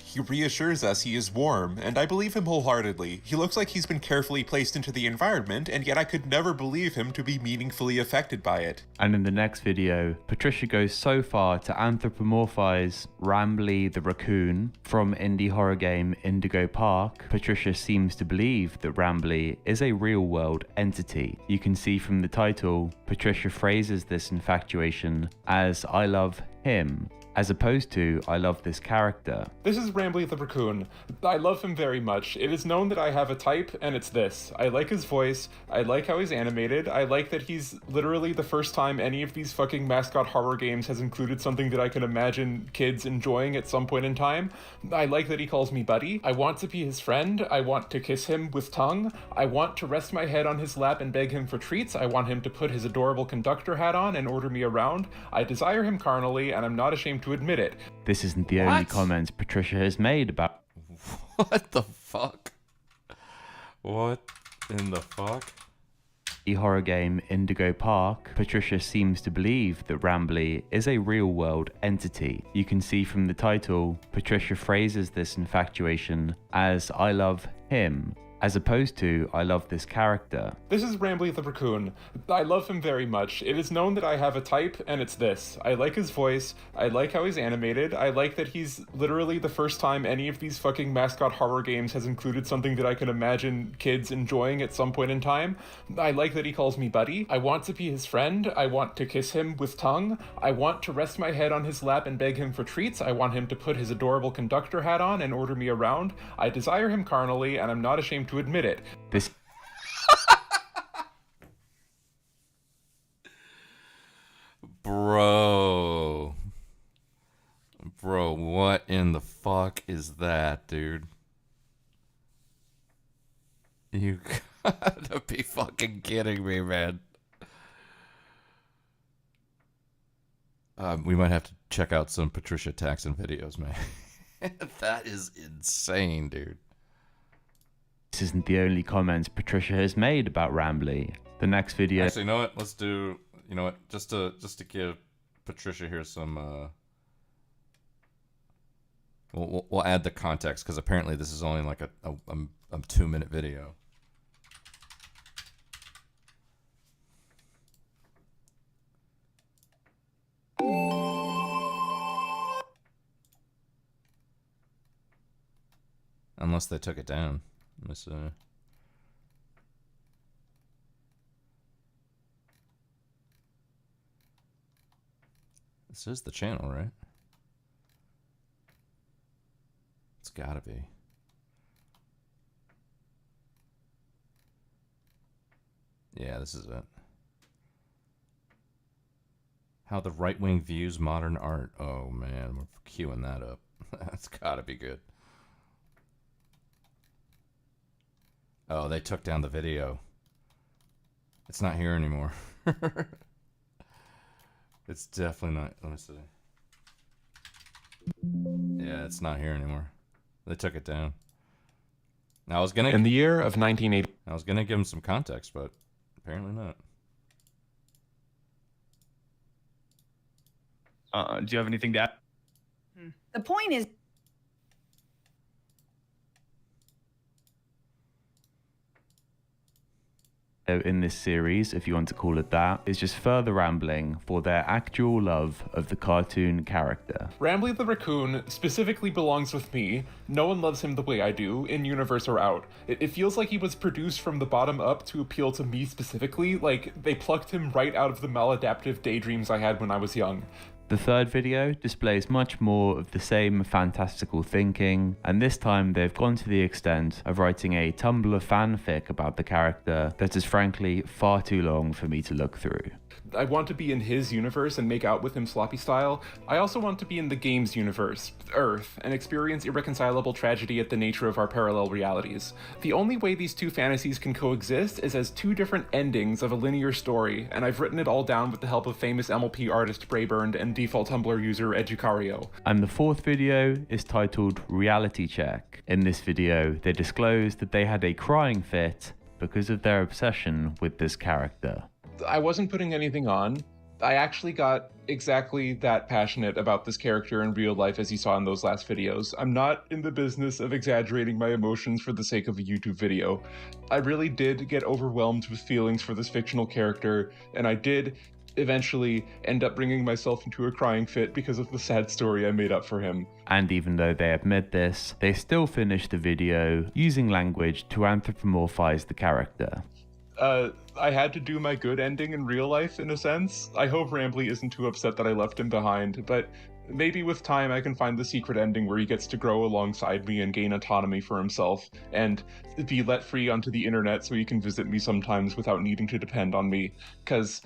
S1: He reassures us he is warm, and I believe him wholeheartedly. He looks like he's been carefully placed into the environment, and yet I could never believe him to be meaningfully affected by it.
S14: And in the next video, Patricia goes so far to anthropomorphize Rambly the raccoon from indie horror game Indigo Park. Patricia seems to believe that Rambly is a real-world entity. You can see from the title, Patricia phrases this infatuation as "I love him," as opposed to "I love this character."
S18: This is Rambly the raccoon. I love him very much. It is known that I have a type, and it's this. I like his voice, I like how he's animated, I like that he's literally the first time any of these fucking mascot horror games has included something that I can imagine kids enjoying at some point in time. I like that he calls me buddy. I want to be his friend. I want to kiss him with tongue. I want to rest my head on his lap and beg him for treats. I want him to put his adorable conductor hat on and order me around. I desire him carnally, and I'm not ashamed to admit it.
S14: This isn't the only comments Patricia has made about...
S11: What the fuck? What in the fuck?
S14: The horror game Indigo Park. Patricia seems to believe that Rambly is a real-world entity. You can see from the title, Patricia phrases this infatuation as "I love him," as opposed to "I love this character."
S18: This is Rambly the raccoon. I love him very much. It is known that I have a type, and it's this. I like his voice, I like how he's animated, I like that he's literally the first time any of these fucking mascot horror games has included something that I can imagine kids enjoying at some point in time. I like that he calls me buddy. I want to be his friend. I want to kiss him with tongue. I want to rest my head on his lap and beg him for treats. I want him to put his adorable conductor hat on and order me around. I desire him carnally, and I'm not ashamed to admit it.
S14: This
S11: Bro, what in the fuck is that, dude? You gotta be fucking kidding me, man. We might have to check out some Patricia Taxon videos, man. That is insane, dude.
S14: This isn't the only comments Patricia has made about Rambly. The next video...
S11: Actually, you know what? Let's do... You know what? Just to give Patricia here some... We'll add the context, because apparently this is only like a 2-minute video. Unless they took it down. Let me see. This is the channel, right? It's gotta be. Yeah, this is it. How the right wing views modern art. Oh man, we're queuing that up. That's gotta be good. Oh, they took down the video. It's not here anymore. It's definitely not. Let me see. Yeah, it's not here anymore. They took it down. Now, I was gonna...
S18: In the year of 1980...
S11: I was gonna give him some context, but apparently not.
S9: Do you have anything to add?
S12: The point is...
S14: in this series, if you want to call it that, is just further rambling for their actual love of the cartoon character.
S18: Rambly the raccoon specifically belongs with me. No one loves him the way I do, in universe or out. It feels like he was produced from the bottom up to appeal to me specifically, like they plucked him right out of the maladaptive daydreams I had when I was young.
S14: The third video displays much more of the same fantastical thinking, and this time they've gone to the extent of writing a Tumblr fanfic about the character that is frankly far too long for me to look through.
S18: I want to be in his universe and make out with him sloppy style. I also want to be in the game's universe, Earth, and experience irreconcilable tragedy at the nature of our parallel realities. The only way these two fantasies can coexist is as two different endings of a linear story, and I've written it all down with the help of famous MLP artist Brayburned and default Tumblr user Educario.
S14: And the fourth video is titled Reality Check. In this video, they disclosed that they had a crying fit because of their obsession with this character.
S18: I wasn't putting anything on. I actually got exactly that passionate about this character in real life as you saw in those last videos. I'm not in the business of exaggerating my emotions for the sake of a YouTube video. I really did get overwhelmed with feelings for this fictional character, and I did eventually end up bringing myself into a crying fit because of the sad story I made up for him.
S14: And even though they admit this, they still finish the video using language to anthropomorphize the character.
S18: I had to do my good ending in real life, in a sense. I hope Rambly isn't too upset that I left him behind, but maybe with time I can find the secret ending where he gets to grow alongside me and gain autonomy for himself, and be let free onto the internet so he can visit me sometimes without needing to depend on me, because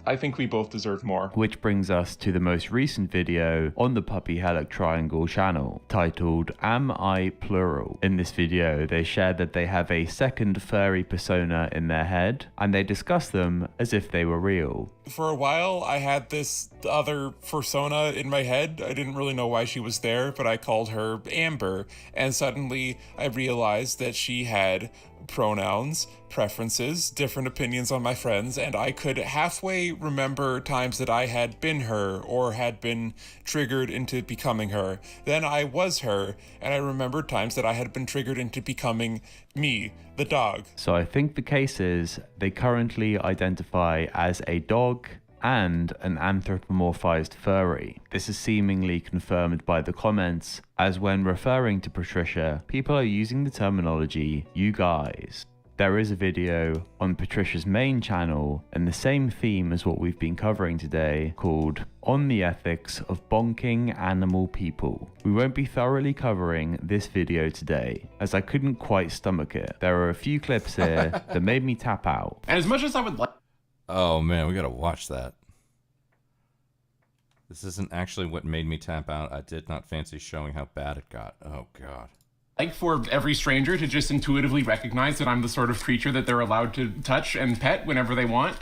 S18: I think we both deserve more.
S14: Which brings us to the most recent video on the Puppy Hellick Triangle channel, titled Am I Plural? In this video, they share that they have a second furry persona in their head, and they discuss them as if they were real.
S1: For a while, I had this other persona in my head. I didn't really know why she was there, but I called her Amber, and suddenly I realized that she had pronouns, preferences, different opinions on my friends, and I could halfway remember times that I had been her or had been triggered into becoming her. Then I was her, and I remembered times that I had been triggered into becoming me, the dog.
S14: So I think the case is they currently identify as a dog and an anthropomorphized furry. This is seemingly confirmed by the comments, as when referring to Patricia, people are using the terminology "you guys." There is a video on Patricia's main channel and the same theme as what we've been covering today, called On the Ethics of Bonking Animal People. We won't be thoroughly covering this video today, as I couldn't quite stomach it. There are a few clips here that made me tap out.
S18: And as much as I would like...
S11: Oh man, we gotta watch that. This isn't actually what made me tap out. I did not fancy showing how bad it got. Oh god.
S18: Like for every stranger to just intuitively recognize that I'm the sort of creature that they're allowed to touch and pet whenever they want.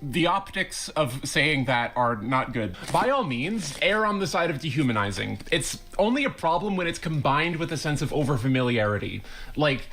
S18: The optics of saying that are not good. By all means, err on the side of dehumanizing. It's only a problem when it's combined with a sense of overfamiliarity. Like,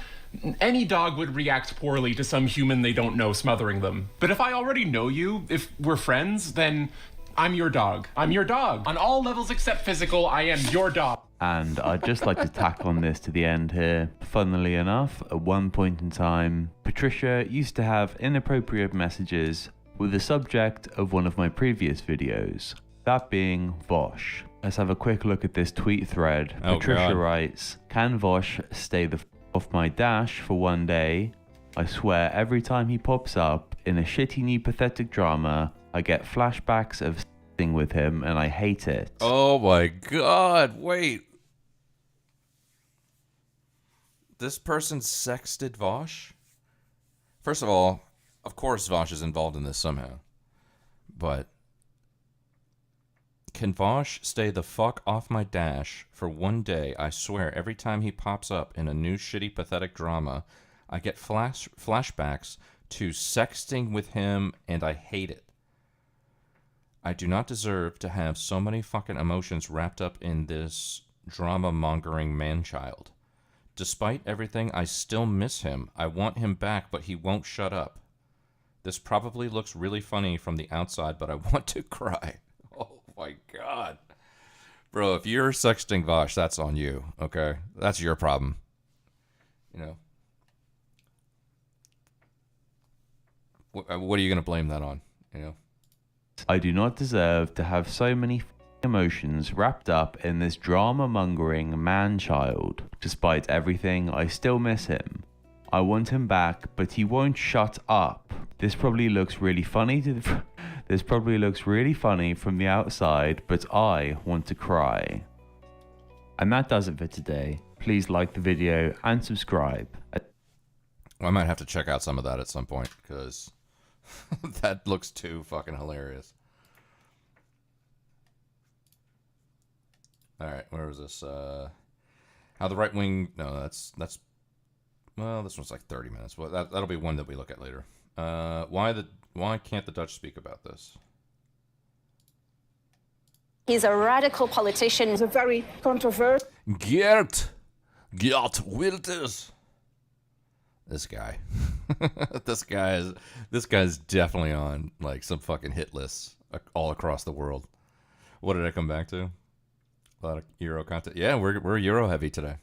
S18: any dog would react poorly to some human they don't know smothering them. But if I already know you, if we're friends, then I'm your dog. I'm your dog. On all levels except physical, I am your dog.
S14: And I'd just like to tack on this to the end here. Funnily enough, at one point in time, Patricia used to have inappropriate messages with the subject of one of my previous videos, that being Vosh. Let's have a quick look at this tweet thread.
S11: Oh,
S14: Patricia
S11: God.
S14: writes, "Can Vosh stay the off my dash for one day? I swear every time he pops up in a shitty new pathetic drama, I get flashbacks of s***ing with him and I hate it."
S11: Oh my god, wait. This person sexted Vosh? First of all, of course Vosh is involved in this somehow. But can Vosh stay the fuck off my dash for one day? I swear, every time he pops up in a new shitty pathetic drama, I get flashbacks to sexting with him and I hate it. I do not deserve to have so many fucking emotions wrapped up in this drama-mongering man-child. Despite everything, I still miss him. I want him back, but he won't shut up. This probably looks really funny from the outside, but I want to cry. Oh my god. Bro, if you're sexting Vosh, that's on you, okay? That's your problem. You know? What are you going to blame that on, you know?
S14: I do not deserve to have so many emotions wrapped up in this drama-mongering man-child. Despite everything, I still miss him. I want him back, but he won't shut up. This probably looks really funny from the outside, but I want to cry. And that does it for today. Please like the video and subscribe.
S11: I might have to check out some of that at some point, because that looks too fucking hilarious. All right, where was this? How the right wing? No, that's well, this one's like 30 minutes. Well, that'll be one that we look at later. Why can't the Dutch speak about this?
S8: He's a radical politician. He's a very controversial.
S11: Geert Wilders. This guy. this guy's definitely on like some fucking hit lists. all across the world. What did I come back to? A lot of Euro content. Yeah, we're Euro heavy today.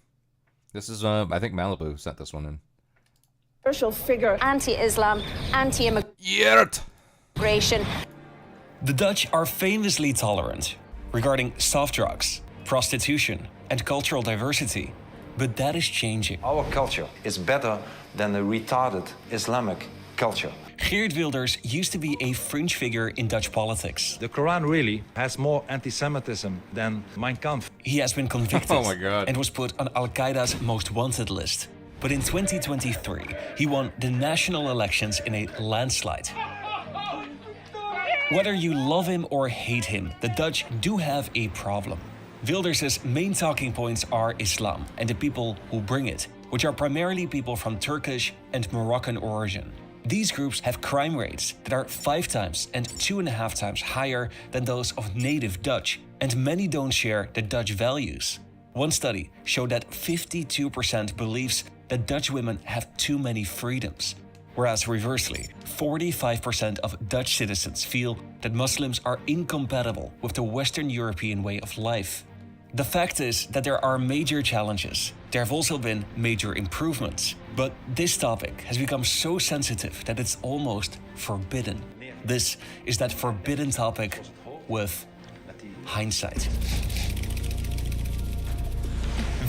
S11: This is I think Malibu sent this one in.
S8: Controversial figure, anti-Islam, anti-immigration.
S3: The Dutch are famously tolerant regarding soft drugs, prostitution, and cultural diversity, but that is changing.
S9: Our culture is better than the retarded Islamic culture.
S3: Geert Wilders used to be a fringe figure in Dutch politics.
S24: The Quran really has more anti-Semitism than Mein Kampf.
S3: He has been convicted
S11: Oh my God.
S3: and was put on Al-Qaeda's most wanted list. But in 2023, he won the national elections in a landslide. Whether you love him or hate him, the Dutch do have a problem. Wilders' main talking points are Islam and the people who bring it, which are primarily people from Turkish and Moroccan origin. These groups have crime rates that are 5 times and 2.5 times higher than those of native Dutch, and many don't share the Dutch values. One study showed that 52% believes that Dutch women have too many freedoms, whereas reversely, 45% of Dutch citizens feel that Muslims are incompatible with the Western European way of life. The fact is that there are major challenges. There have also been major improvements. But this topic has become so sensitive that it's almost forbidden. This is that forbidden topic with hindsight.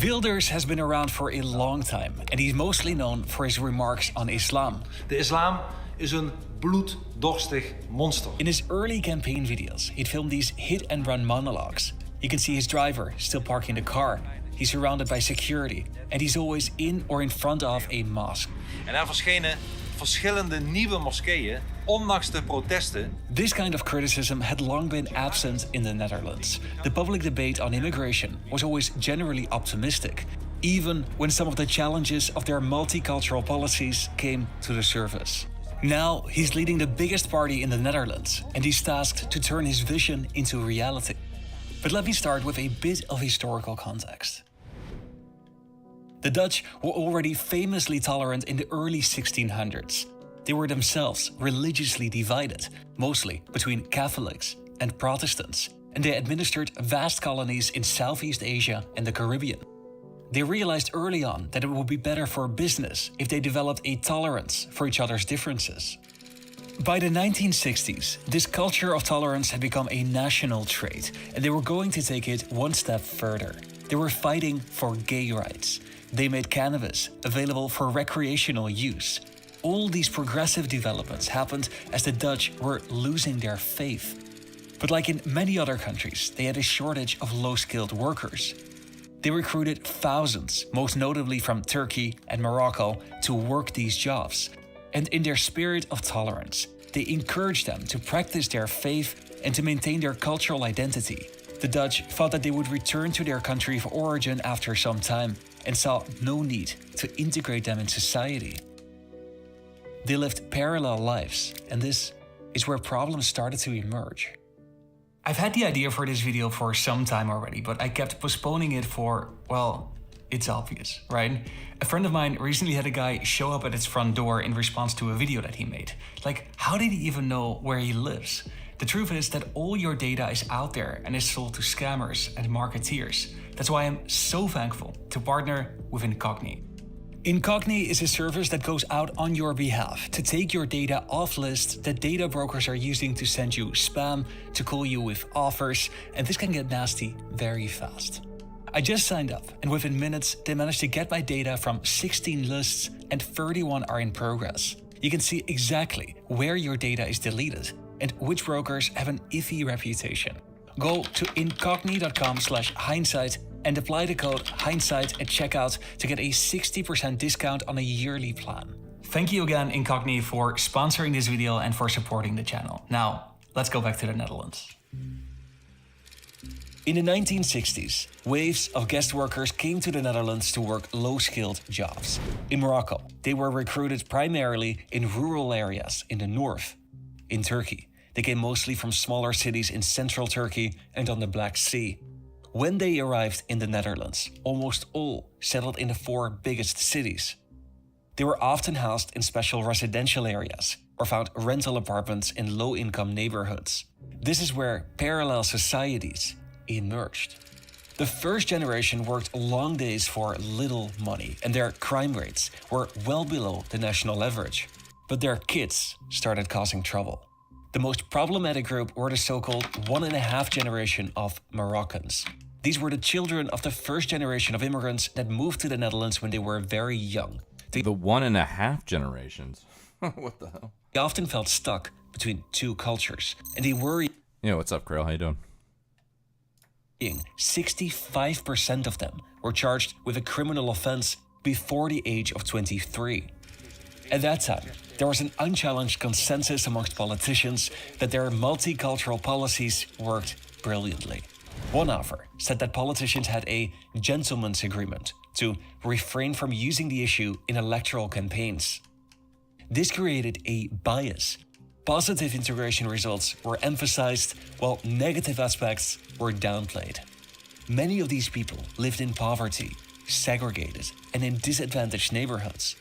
S3: Wilders has been around for a long time, and he's mostly known for his remarks on Islam.
S24: The Islam is een bloeddorstig monster.
S3: In his early campaign videos, he'd filmed these hit-and-run monologues. You can see his driver still parking the car. He's surrounded by security, and he's always in or in front of a mosque.
S24: En er verschenen verschillende nieuwe moskeeën, ondanks de protesten.
S3: This kind of criticism had long been absent in the Netherlands. The public debate on immigration was always generally optimistic, even when some of the challenges of their multicultural policies came to the surface. Now, he's leading the biggest party in the Netherlands, and he's tasked to turn his vision into reality. But let me start with a bit of historical context. The Dutch were already famously tolerant in the early 1600s. They were themselves religiously divided, mostly between Catholics and Protestants, and they administered vast colonies in Southeast Asia and the Caribbean. They realized early on that it would be better for business if they developed a tolerance for each other's differences. By the 1960s, this culture of tolerance had become a national trait, and they were going to take it one step further. They were fighting for gay rights. They made cannabis available for recreational use. All these progressive developments happened as the Dutch were losing their faith. But like in many other countries, they had a shortage of low-skilled workers. They recruited thousands, most notably from Turkey and Morocco, to work these jobs. And in their spirit of tolerance, they encouraged them to practice their faith and to maintain their cultural identity. The Dutch thought that they would return to their country of origin after some time and saw no need to integrate them in society. They lived parallel lives, and this is where problems started to emerge. I've had the idea for this video for some time already, but I kept postponing it for, well, it's obvious, right? A friend of mine recently had a guy show up at his front door in response to a video that he made. Like, how did he even know where he lives? The truth is that all your data is out there and is sold to scammers and marketeers. That's why I'm so thankful to partner with Incogni. Incogni is a service that goes out on your behalf to take your data off lists that data brokers are using to send you spam, to call you with offers, and this can get nasty very fast. I just signed up, and within minutes, they managed to get my data from 16 lists and 31 are in progress. You can see exactly where your data is deleted and which brokers have an iffy reputation. Go to incogni.com/hindsight and apply the code hindsight at checkout to get a 60% discount on a yearly plan. Thank you again, Incogni, for sponsoring this video and for supporting the channel. Now, let's go back to the Netherlands. In the 1960s, waves of guest workers came to the Netherlands to work low-skilled jobs. In Morocco, they were recruited primarily in rural areas in the north. In Turkey, they came mostly from smaller cities in central Turkey and on the Black Sea. When they arrived in the Netherlands, almost all settled in the 4 biggest cities. They were often housed in special residential areas, or found rental apartments in low-income neighborhoods. This is where parallel societies emerged. The first generation worked long days for little money, and their crime rates were well below the national average. But their kids started causing trouble. The most problematic group were the so-called 1.5 generation of Moroccans. These were the children of the first generation of immigrants that moved to the Netherlands when they were very young.
S11: The 1.5 generations? What the hell?
S3: They often felt stuck between two cultures, and they worried.
S11: Yeah, what's up, Krill? How you doing?
S3: 65% of them were charged with a criminal offense before the age of 23. At that time, there was an unchallenged consensus amongst politicians that their multicultural policies worked brilliantly. One author said that politicians had a gentleman's agreement to refrain from using the issue in electoral campaigns. This created a bias. Positive integration results were emphasized while negative aspects were downplayed. Many of these people lived in poverty, segregated, and in disadvantaged neighborhoods.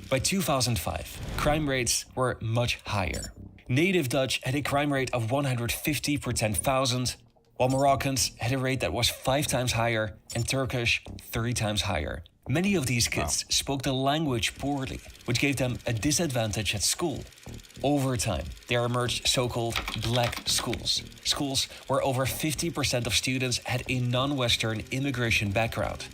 S3: By 2005, crime rates were much higher. Native Dutch had a crime rate of 150 per 10,000, while Moroccans had a rate that was 5 times higher and Turkish 3 times higher. Many of these kids spoke the language poorly, which gave them a disadvantage at school. Over time, there emerged so-called black schools, schools where over 50% of students had a non-Western immigration background.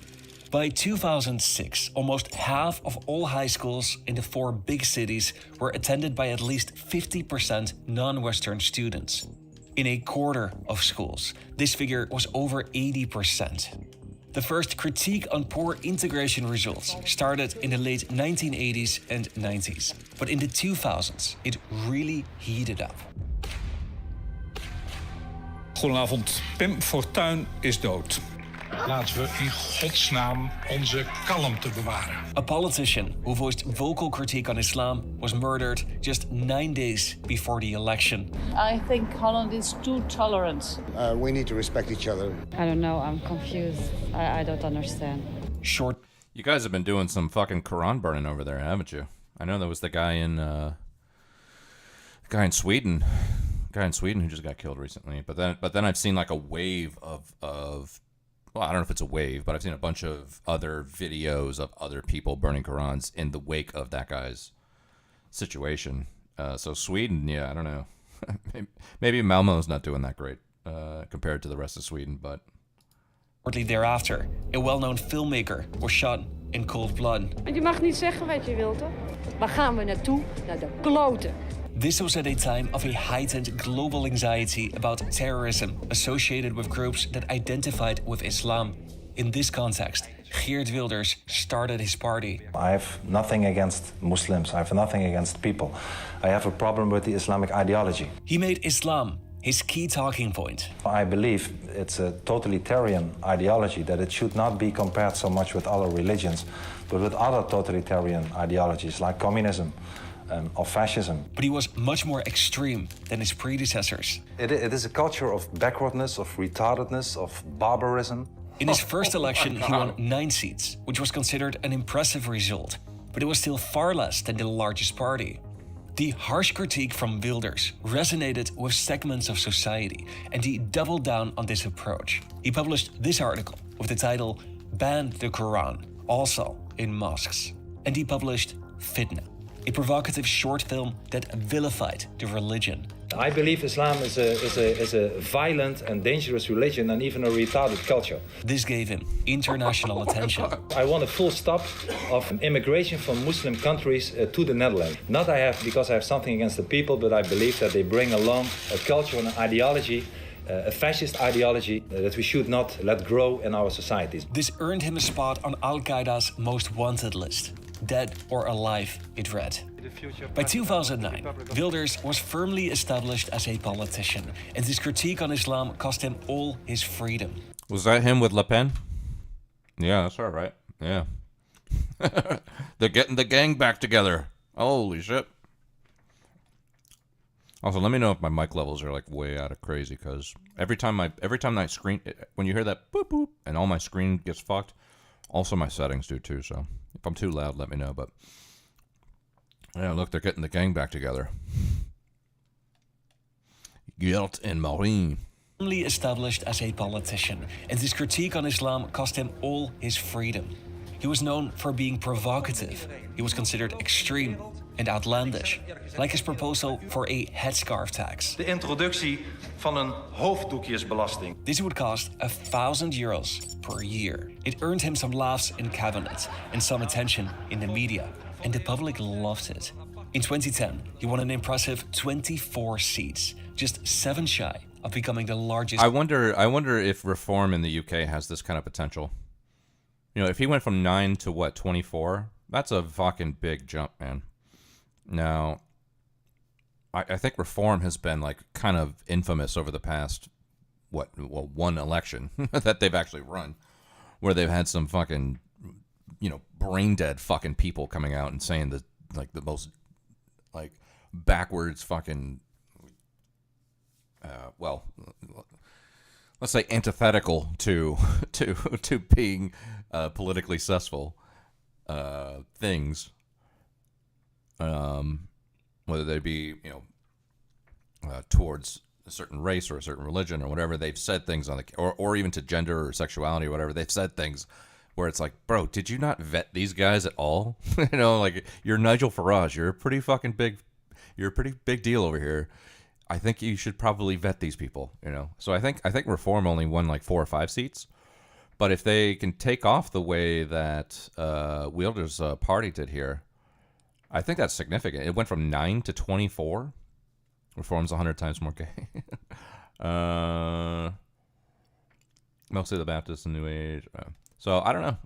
S3: By 2006, almost half of all high schools in the 4 big cities were attended by at least 50% non-Western students. In a quarter of schools, this figure was over 80%. The first critique on poor integration results started in the late 1980s and 90s, but in the 2000s, it really heated up.
S4: Goedenavond, Pim Fortuyn is dood. Laten we in godsnaam onze kalmte bewaren.
S3: A politician who voiced vocal critique on Islam was murdered just 9 days before the election.
S13: I think Holland is too tolerant.
S21: We need to respect each other.
S13: I don't know, I'm confused. I don't understand.
S3: Short.
S11: You guys have been doing some fucking Quran burning over there, haven't you? I know there was the guy in Sweden. Who just got killed recently. But then I've seen like a wave of well, I don't know if it's a wave, but I've seen a bunch of other videos of other people burning Qurans in the wake of that guy's situation. So Sweden, yeah, I don't know. Maybe Malmö's not doing that great compared to the rest of Sweden, but...
S3: Shortly thereafter, a well-known filmmaker was shot in cold blood.
S13: Je mag niet zeggen wat je wilt, hoor. Waar gaan we naartoe? Naar de kloten.
S3: This was at a time of a heightened global anxiety about terrorism associated with groups that identified with Islam. In this context, Geert Wilders started his party.
S22: I have nothing against Muslims. I have nothing against people. I have a problem with the Islamic ideology.
S3: He made Islam his key talking point.
S22: I believe it's a totalitarian ideology, that it should not be compared so much with other religions, but with other totalitarian ideologies like communism. Of fascism.
S3: But he was much more extreme than his predecessors.
S22: It is a culture of backwardness, of retardedness, of barbarism.
S3: In his first election, he won 9 seats, which was considered an impressive result, but it was still far less than the largest party. The harsh critique from Wilders resonated with segments of society, and he doubled down on this approach. He published this article with the title "Ban the Quran, also in Mosques," and he published Fitna, a provocative short film that vilified the religion.
S22: I believe Islam is a violent and dangerous religion and even a retarded culture.
S3: This gave him international attention.
S22: I want a full stop of immigration from Muslim countries to the Netherlands. Not because I have something against the people, but I believe that they bring along a culture and an ideology, a fascist ideology that we should not let grow in our societies.
S3: This earned him a spot on Al-Qaeda's most wanted list. Dead or alive, it read. By 2009, Wilders was firmly established as a politician, and his critique on Islam cost him all his freedom.
S11: Was that him with Le Pen? Yeah, that's her, right? Yeah. They're getting the gang back together. Holy shit. Also, let me know if my mic levels are like way out of crazy, because every time my screen, when you hear that boop boop, and all my screen gets fucked, also my settings do too, so if I'm too loud, let me know, but Yeah, look, they're getting the gang back together. Geert and Maureen.
S3: Firmly established as a politician, and his critique on Islam cost him all his freedom. He was known for being provocative. He was considered extreme and outlandish, like his proposal for a headscarf tax.
S9: De introductie van een hoofddoekjesbelasting.
S3: This would cost €1,000 per year. It earned him some laughs in cabinet and some attention in the media, and the public loved it. In 2010, he won an impressive 24 seats, just 7 shy of becoming the largest.
S11: I wonder if reform in the UK has this kind of potential. You know, if he went from 9 to 24, that's a fucking big jump, man. Now, I think reform has been like kind of infamous over the past one election that they've actually run, where they've had some fucking, you know, brain dead fucking people coming out and saying the most like backwards fucking let's say antithetical to being politically successful things, whether they be, you know, towards a certain race or a certain religion or whatever. They've said things on the or even to gender or sexuality or whatever. They've said things where it's like, bro, did you not vet these guys at all? You know, like, you're Nigel Farage. You're a pretty big deal over here. I think you should probably vet these people, you know. So I think reform only won like 4 or 5 seats. But if they can take off the way that Wilders' party did here, I think that's significant. It went from 9 to 24. Reform's 100 times more gay. Mostly the Baptists and New Age. So I don't know.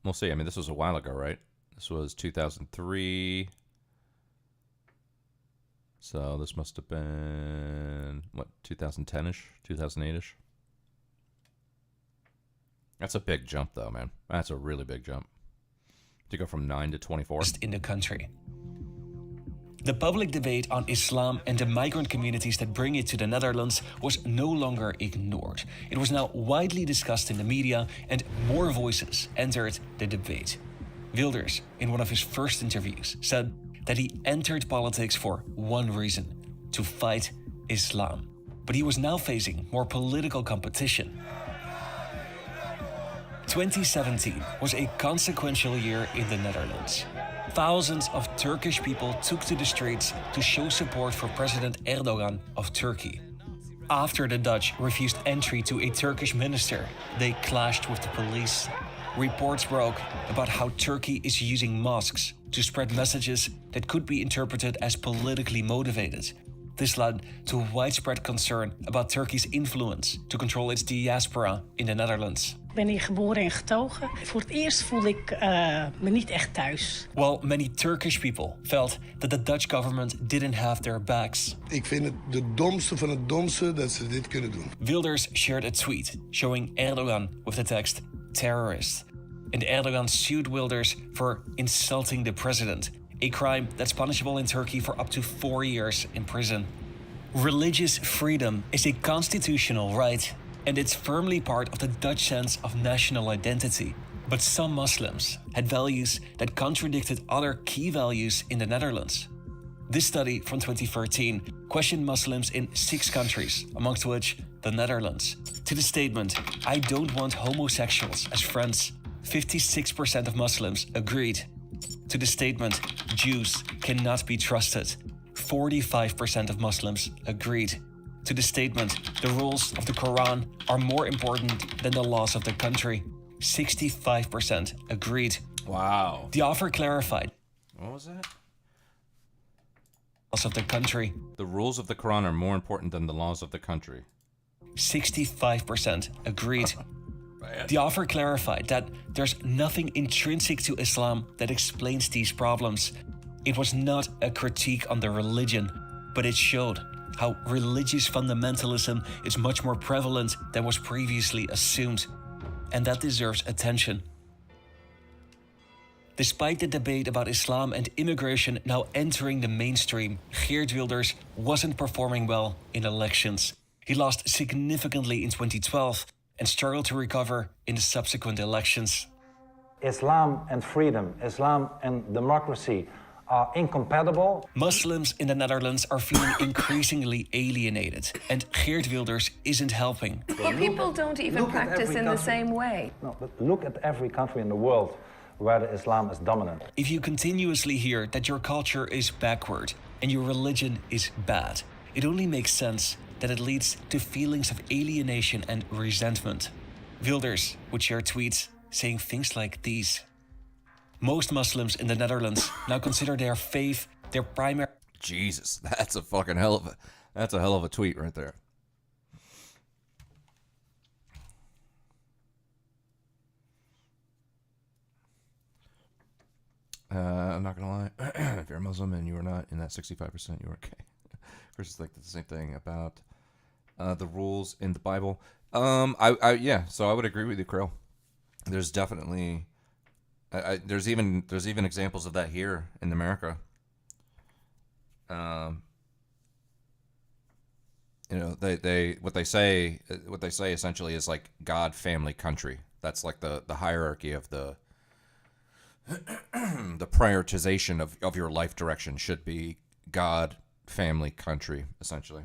S11: We'll see. I mean, this was a while ago, right? This was 2003. So this must have been, what, 2010-ish, 2008-ish? That's a big jump, though, man. That's a really big jump. To go from 9 to 24.
S3: In the country. The public debate on Islam and the migrant communities that bring it to the Netherlands was no longer ignored. It was now widely discussed in the media, and more voices entered the debate. Wilders, in one of his first interviews, said that he entered politics for one reason: to fight Islam. But he was now facing more political competition. 2017 was a consequential year in the Netherlands. Thousands of Turkish people took to the streets to show support for President Erdogan of Turkey. After the Dutch refused entry to a Turkish minister, they clashed with the police. Reports broke about how Turkey is using mosques to spread messages that could be interpreted as politically motivated. This led to widespread concern about Turkey's influence to control its diaspora in the Netherlands.
S2: Ik ben hier geboren en getogen. Voor het eerst voelde ik me niet echt thuis.
S3: While many Turkish people felt that the Dutch government didn't have their backs.
S21: Ik vind het de domste van het domste dat ze dit kunnen doen.
S3: Wilders shared a tweet showing Erdogan with the text terrorist. And Erdogan sued Wilders for insulting the president, a crime that's punishable in Turkey for up to 4 years in prison. Religious freedom is a constitutional right, and it's firmly part of the Dutch sense of national identity. But some Muslims had values that contradicted other key values in the Netherlands. This study from 2013 questioned Muslims in 6 countries, amongst which the Netherlands. To the statement, "I don't want homosexuals as friends," 56% of Muslims agreed. To the statement, "Jews cannot be trusted," 45% of Muslims agreed. To the statement, "The rules of the Quran are more important than the laws of the country," 65% agreed.
S11: Wow.
S3: The offer clarified.
S11: What was that?
S3: Laws of the country.
S11: The rules of the Quran are more important than the laws of the country.
S3: 65% agreed. The offer clarified that there's nothing intrinsic to Islam that explains these problems. It was not a critique on the religion, but it showed how religious fundamentalism is much more prevalent than was previously assumed, and that deserves attention. Despite the debate about Islam and immigration now entering the mainstream, Geert Wilders wasn't performing well in elections. He lost significantly in 2012 and struggled to recover in the subsequent elections.
S22: Islam and freedom, Islam and democracy are incompatible.
S3: Muslims in the Netherlands are feeling increasingly alienated, and Geert Wilders isn't helping.
S13: But people don't even practice in the same way.
S22: No, but look at every country in the world where the Islam is dominant.
S3: If you continuously hear that your culture is backward and your religion is bad, it only makes sense that it leads to feelings of alienation and resentment. Wilders would share tweets saying things like these. Most Muslims in the Netherlands now consider their faith their primary...
S11: Jesus, that's a hell of a tweet right there. I'm not gonna lie. If you're a Muslim and you are not in that 65%, you are okay. Christians think the same thing about the rules in the Bible. Yeah. So I would agree with you, Krill. There's definitely, there's even examples of that here in America. What they say essentially is like God, family, country. That's like the hierarchy of the prioritization of your life direction should be God, family, country, essentially.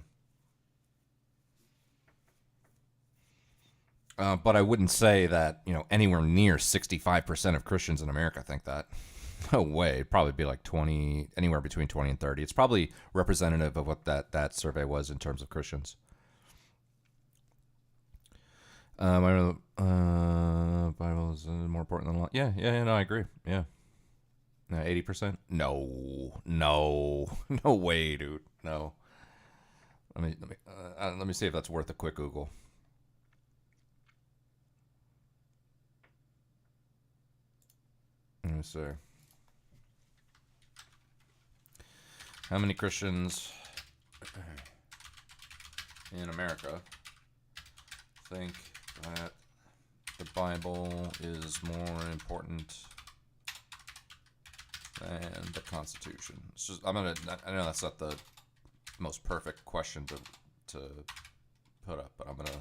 S11: But I wouldn't say that, anywhere near 65% of Christians in America think that. No way. It'd probably be like 20, anywhere between 20 and 30. It's probably representative of what that survey was in terms of Christians. Bible is more important than law. Yeah, no, I agree. Yeah. 80%? No way, dude. No. Let me see if that's worth a quick Google. Let me see. How many Christians in America think that the Bible is more important than the Constitution? It's just, I know that's not the most perfect question to put up, but I'm gonna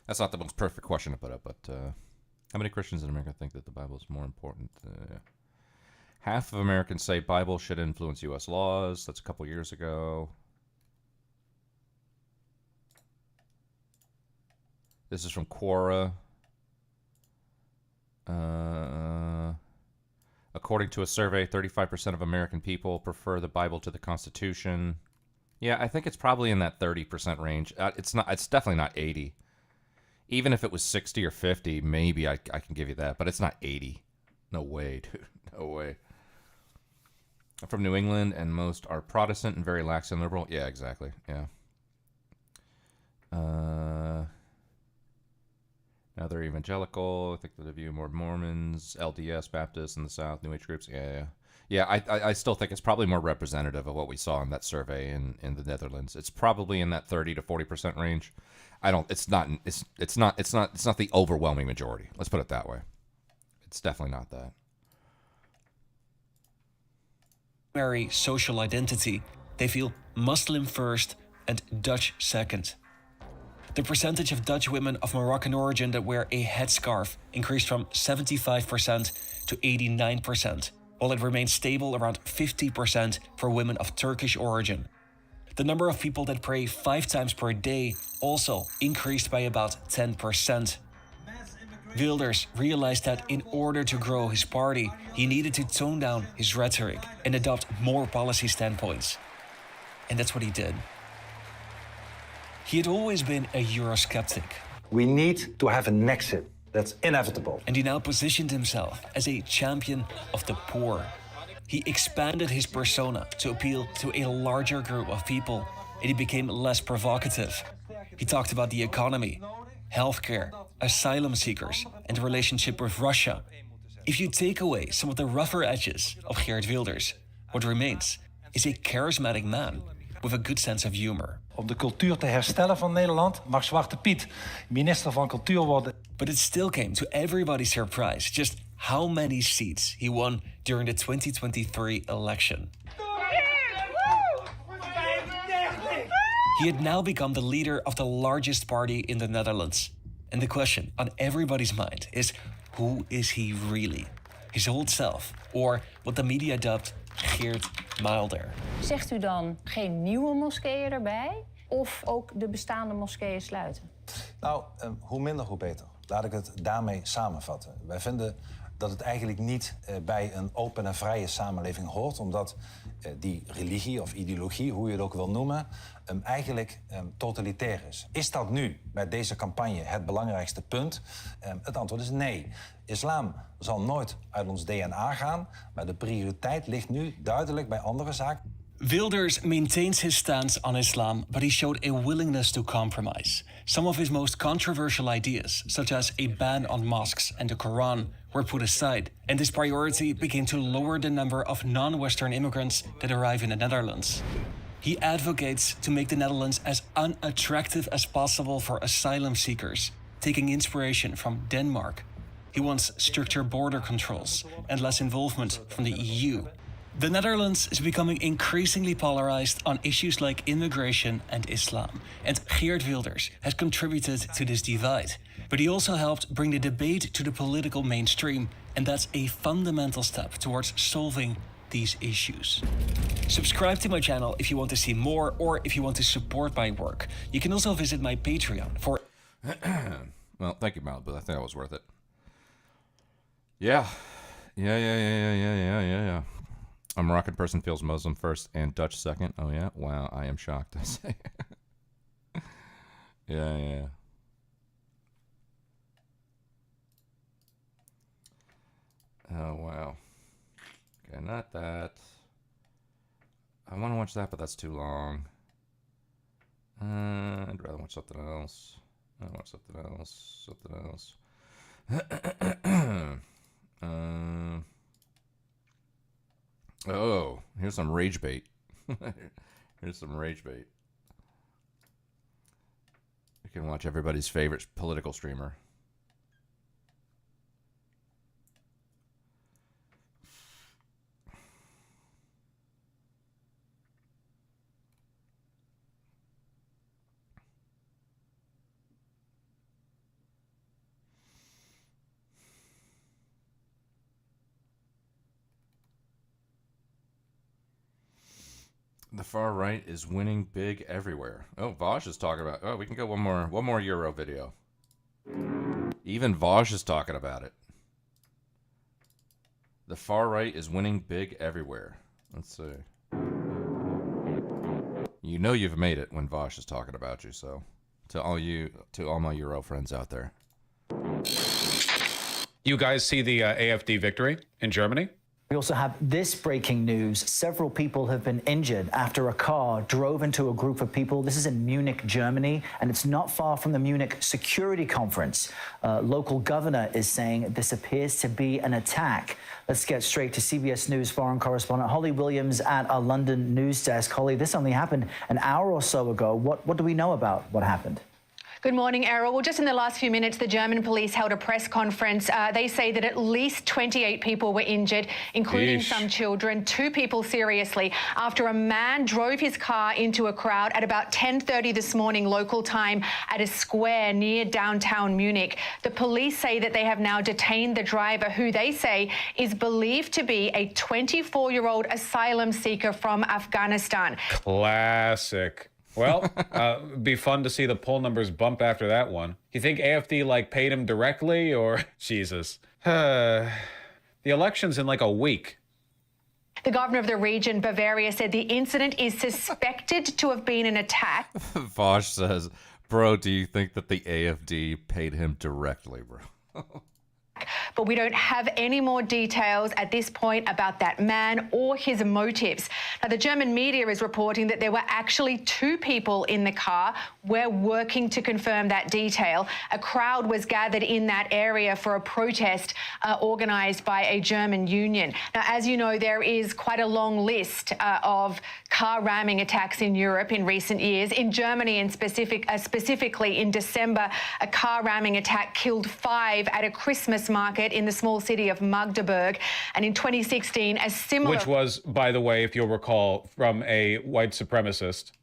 S11: that's not the most perfect question to put up, but how many Christians in America think that the Bible is more important? Half of Americans say Bible should influence U.S. laws. That's a couple years ago. This is from Quora. According to a survey, 35% of American people prefer the Bible to the Constitution. Yeah, I think it's probably in that 30% range. It's definitely not 80. Even if it was 60 or 50, maybe I can give you that, but it's not 80. No way, dude. No way. I'm from New England, and most are Protestant and very lax and liberal. Yeah, exactly. Yeah. Now they're evangelical. I think they view more Mormons, LDS, Baptists in the South, New Age groups. Yeah. I still think it's probably more representative of what we saw in that survey in the Netherlands. It's probably in that 30 to 40% range. It's not the overwhelming majority. Let's put it that way. It's definitely not that.
S3: Primary social identity, they feel Muslim first and Dutch second. The percentage of Dutch women of Moroccan origin that wear a headscarf increased from 75% to 89%, while it remained stable around 50% for women of Turkish origin. The number of people that pray 5 times per day also increased by about 10%. Wilders realized that in order to grow his party, he needed to tone down his rhetoric and adopt more policy standpoints. And that's what he did. He had always been a Eurosceptic.
S22: We need to have an exit. That's inevitable.
S3: And he now positioned himself as a champion of the poor. He expanded his persona to appeal to a larger group of people, and he became less provocative. He talked about the economy, healthcare, asylum seekers, and the relationship with Russia. If you take away some of the rougher edges of Geert Wilders, what remains is a charismatic man with a good sense of humor.
S22: Om de cultuur te herstellen van Nederland mag Zwarte Piet minister van Cultuur worden.
S3: But it still came to everybody's surprise just how many seats he won during the 2023 election. He had now become the leader of the largest party in the Netherlands. And the question on everybody's mind is, who is he really? His old self, or what the media dubbed Geert Milder.
S13: Zegt u dan geen nieuwe moskeeën erbij? Of ook de bestaande moskeeën sluiten?
S22: Nou, hoe minder, hoe beter. Laat ik het daarmee samenvatten. Wij vinden dat het eigenlijk niet bij een open en vrije samenleving hoort, omdat die religie of ideologie, hoe je het ook wil noemen, eigenlijk totalitair is. Is dat nu bij deze campagne het belangrijkste punt? Het antwoord is nee. Islam zal nooit uit ons DNA gaan, maar de prioriteit ligt nu duidelijk bij andere zaken.
S3: Wilders maintains his stance on Islam, but he showed a willingness to compromise. Some of his most controversial ideas, such as a ban on mosques and the Quran, were put aside, and his priority became to lower the number of non-Western immigrants that arrive in the Netherlands. He advocates to make the Netherlands as unattractive as possible for asylum seekers, taking inspiration from Denmark. He wants stricter border controls and less involvement from the EU. The Netherlands is becoming increasingly polarized on issues like immigration and Islam, and Geert Wilders has contributed to this divide. But he also helped bring the debate to the political mainstream, and that's a fundamental step towards solving these issues. Subscribe to my channel if you want to see more or if you want to support my work. You can also visit my Patreon for...
S11: Well, thank you, Mal, but I think that was worth it. Yeah. A Moroccan person feels Muslim first and Dutch second. Oh, yeah? Wow, I am shocked, I say. Yeah. Oh, wow. Okay, not that. I want to watch that, but that's too long. I'd rather watch something else. Oh, here's some rage bait. You can watch everybody's favorite political streamer. The far right is winning big everywhere. Oh, Vosh is talking about... Oh, we can go one more Euro video. Even Vosh is talking about it. The far right is winning big everywhere. Let's see. You know you've made it when Vosh is talking about you, so... To all my Euro friends out there.
S10: You guys see the AfD victory in Germany?
S16: We also have this breaking news. Several people have been injured after a car drove into a group of people. This is in Munich, Germany, and it's not far from the Munich Security Conference. Local governor is saying this appears to be an attack. Let's get straight to CBS News foreign correspondent Holly Williams at our London news desk. Holly, this only happened an hour or so ago. What do we know about what happened?
S19: Good morning, Errol. Well, just in the last few minutes, the German police held a press conference. They say that at least 28 people were injured, including some children, 2 people seriously, after a man drove his car into a crowd at about 10:30 this morning local time at a square near downtown Munich. The police say that they have now detained the driver, who they say is believed to be a 24-year-old asylum seeker from Afghanistan.
S10: Classic. Well, be fun to see the poll numbers bump after that one. You think AfD paid him directly, or Jesus? The election's in a week.
S19: The governor of the region, Bavaria, said the incident is suspected to have been an attack.
S11: Vosh says, bro, do you think that the AfD paid him directly, bro?
S19: But we don't have any more details at this point about that man or his motives. Now, the German media is reporting that there were actually 2 people in the car. We're working to confirm that detail. A crowd was gathered in that area for a protest organised by a German union. Now, as you know, there is quite a long list of car ramming attacks in Europe in recent years. In Germany, and specifically in December, a car ramming attack killed 5 at a Christmas market in the small city of Magdeburg. And in 2016, a similar...
S10: Which was, by the way, if you'll recall, from a white supremacist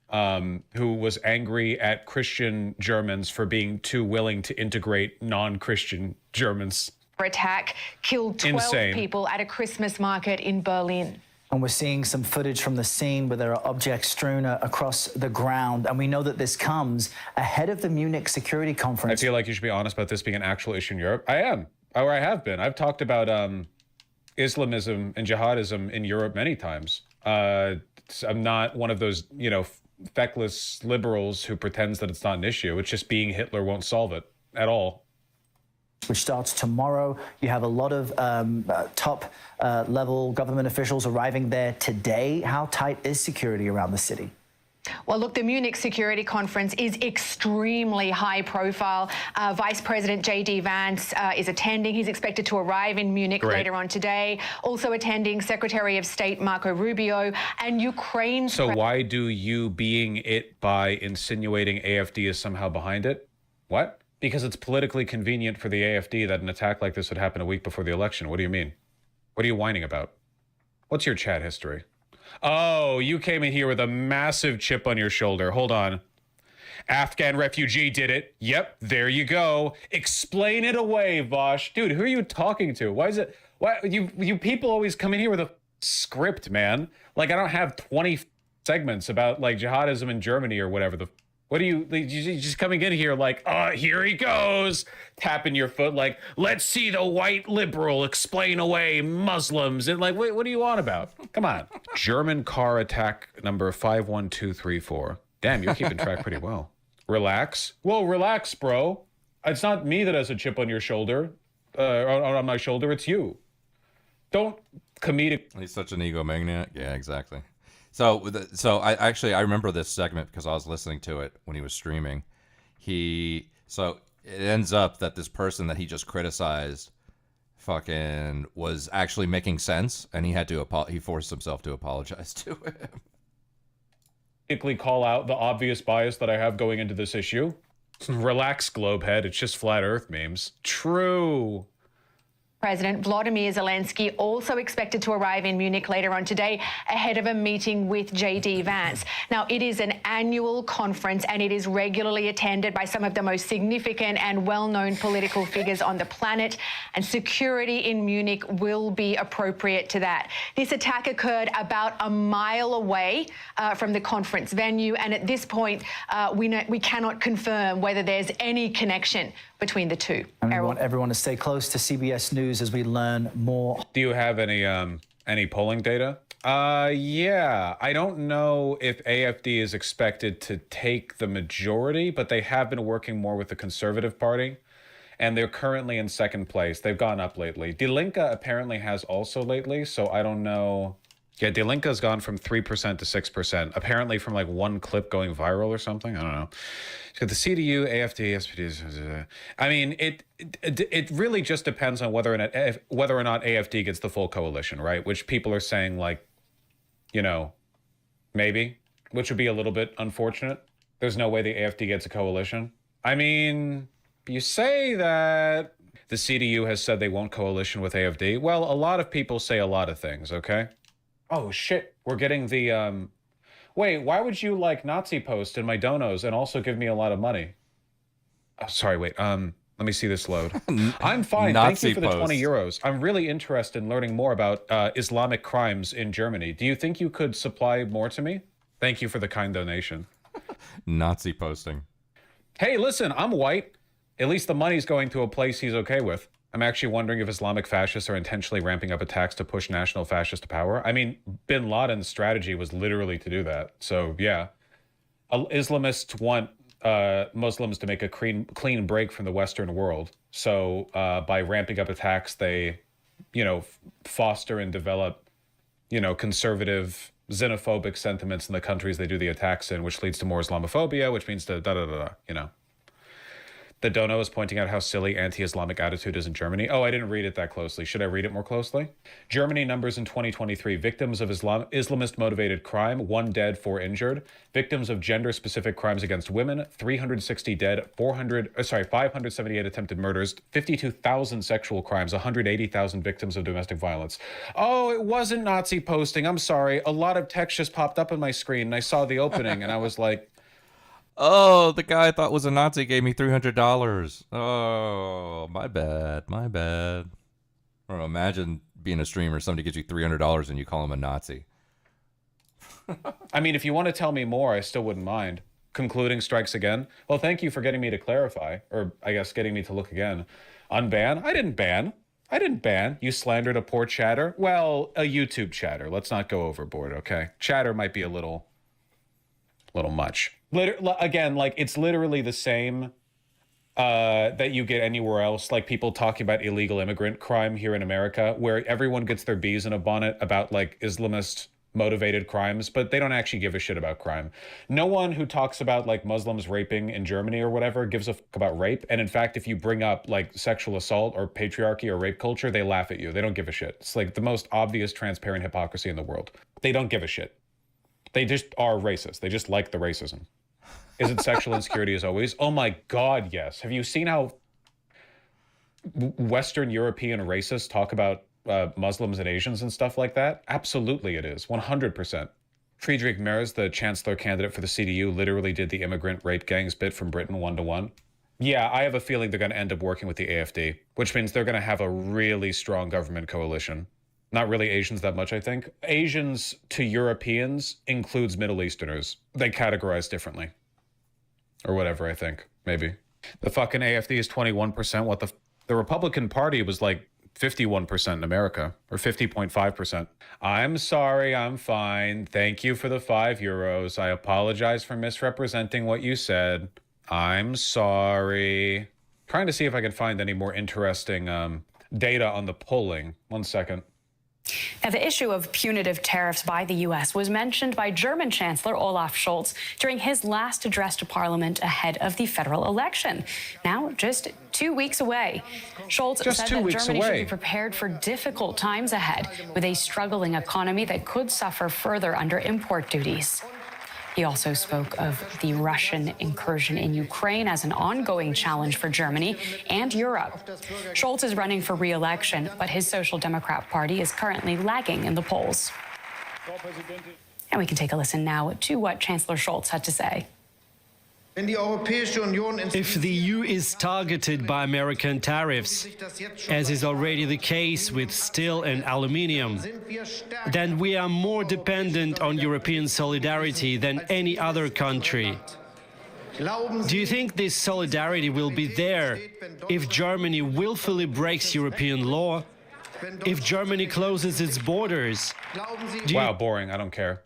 S10: who was angry at Christian Germans for being too willing to integrate non-Christian Germans.
S19: attack killed 12
S10: Insane.
S19: people at a Christmas market in Berlin.
S16: And we're seeing some footage from the scene where there are objects strewn across the ground. And we know that this comes ahead of the Munich Security
S10: I
S16: Conference.
S10: feel like you should be honest about this being an actual issue in Europe. I am, or I have been. I've talked about Islamism and jihadism in Europe many times. I'm not one of those, feckless liberals who pretends that it's not an issue. It's just being Hitler won't solve it at all.
S16: Which starts tomorrow. You have a lot of top level government officials arriving there today. How tight is security around the city?
S19: Well, look, the Munich Security Conference is extremely high profile. Vice President J.D. Vance is attending. He's expected to arrive in Munich later on today. Also attending Secretary of State Marco Rubio and Ukraine's...
S10: So why do you being it by insinuating AFD is somehow behind it? What? Because it's politically convenient for the AFD that an attack like this would happen a week before the election. What do you mean? What are you whining about? What's your chat history? Oh, you came in here with a massive chip on your shoulder. Hold on. Afghan refugee did it. Yep, there you go. Explain it away, Vosh. Dude, who are you talking to? Why is it... Why you people always come in here with a script, man? Like, I don't have 20 segments about, like, jihadism in Germany or whatever the... What are you just coming in here like, here he goes, tapping your foot like, let's see the white liberal explain away Muslims. And like, what do you want about? Come on. German car attack number 51234. Damn, you're keeping track pretty well. Relax. Whoa, relax, bro. It's not me that has a chip on your shoulder, on my shoulder. It's you. Don't comedic.
S11: He's such an egomaniac. Yeah, exactly. So I remember this segment because I was listening to it when he was streaming. So it ends up that this person that he just criticized fucking was actually making sense, and he forced himself to apologize to him.
S10: Call out the obvious bias that I have going into this issue. Relax, Globehead. It's just flat Earth memes. True.
S19: President Vladimir Zelensky also expected to arrive in Munich later on today ahead of a meeting with J.D. Vance. Now, it is an annual conference and it is regularly attended by some of the most significant and well-known political figures on the planet, and security in Munich will be appropriate to that. This attack occurred about a mile away from the conference venue, and at this point, we cannot confirm whether there's any connection between the two.
S16: And we want everyone to stay close to CBS News as we learn more.
S10: Do you have any polling data? Yeah. I don't know if AFD is expected to take the majority, but they have been working more with the Conservative Party, and they're currently in second place. They've gone up lately. Die Linke apparently has also lately, so I don't know. Yeah, Die Linke has gone from 3% to 6%, apparently from like one clip going viral or something. I don't know. So the CDU, AFD, SPD. I mean, it really just depends on whether or not AFD gets the full coalition, right? Which people are saying like, maybe, which would be a little bit unfortunate. There's no way the AFD gets a coalition. I mean, you say that the CDU has said they won't coalition with AFD. Well, a lot of people say a lot of things, okay? Oh, shit. We're getting the... Wait, why would you like Nazi post in my donos and also give me a lot of money? Oh, sorry, wait. Let me see this load. I'm fine. Thank you for the 20 euros. I'm really interested in learning more about Islamic crimes in Germany. Do you think you could supply more to me? Thank you for the kind donation.
S11: Nazi posting.
S10: Hey, listen, I'm white. At least the money's going to a place he's okay with. I'm actually wondering if Islamic fascists are intentionally ramping up attacks to push national fascists to power. I mean, bin Laden's strategy was literally to do that. So, yeah. Islamists want Muslims to make a clean break from the Western world. So, by ramping up attacks, they, foster and develop, conservative, xenophobic sentiments in the countries they do the attacks in, which leads to more Islamophobia, which means to The dono is pointing out how silly anti-Islamic attitude is in Germany. Oh, I didn't read it that closely. Should I read it more closely? Germany numbers in 2023. Victims of Islamist-motivated crime, 1 dead, 4 injured. Victims of gender-specific crimes against women, 360 dead, 578 attempted murders, 52,000 sexual crimes, 180,000 victims of domestic violence. Oh, it wasn't Nazi posting. I'm sorry. A lot of text just popped up on my screen, and I saw the opening, and I was like...
S11: Oh, the guy I thought was a Nazi gave me $300. Oh, my bad. My bad. I don't know, imagine being a streamer, somebody gives you $300 and you call him a Nazi.
S10: I mean, if you want to tell me more, I still wouldn't mind. Concluding strikes again. Well, thank you for getting me to clarify, or I guess getting me to look again. Unban? I didn't ban. I didn't ban. You slandered a poor chatter? Well, a YouTube chatter. Let's not go overboard, okay? Chatter might be a little much. Again, like, it's literally the same that you get anywhere else, like people talking about illegal immigrant crime here in America, where everyone gets their bees in a bonnet about like Islamist motivated crimes, but they don't actually give a shit about crime. No one who talks about like Muslims raping in Germany or whatever gives a fuck about rape. And in fact, if you bring up like sexual assault or patriarchy or rape culture, they laugh at you. They don't give a shit. It's like the most obvious transparent hypocrisy in the world. They don't give a shit. They just are racist. They just like the racism. Is it sexual insecurity as always? Oh my God, yes. Have you seen how Western European racists talk about Muslims and Asians and stuff like that? Absolutely it is, 100%. Friedrich Merz, the chancellor candidate for the CDU, literally did the immigrant rape gangs bit from Britain 1-to-1. Yeah, I have a feeling they're going to end up working with the AfD, which means they're going to have a really strong government coalition. Not really Asians that much, I think. Asians to Europeans includes Middle Easterners. They categorize differently. Or whatever, I think. Maybe. The fucking AfD is 21%. What the Republican Party was like 51% in America. Or 50.5%. I'm sorry, I'm fine. Thank you for the €5. I apologize for misrepresenting what you said. I'm sorry. Trying to see if I can find any more interesting data on the polling. 1 second.
S5: Now, the issue of punitive tariffs by the U.S. was mentioned by German Chancellor Olaf Scholz during his last address to Parliament ahead of the federal election. Now, just 2 weeks away. Scholz said that Germany should be prepared for difficult times ahead, with a struggling economy that could suffer further under import duties. He also spoke of the Russian incursion in Ukraine as an ongoing challenge for Germany and Europe. Scholz is running for re-election, but his Social Democrat Party is currently lagging in the polls. And we can take a listen now to what Chancellor Scholz had to say.
S6: If the EU is targeted by American tariffs, as is already the case with steel and aluminium, then we are more dependent on European solidarity than any other country. Do you think this solidarity will be there if Germany willfully breaks European law? If Germany closes its borders?
S10: Wow, boring. I don't care.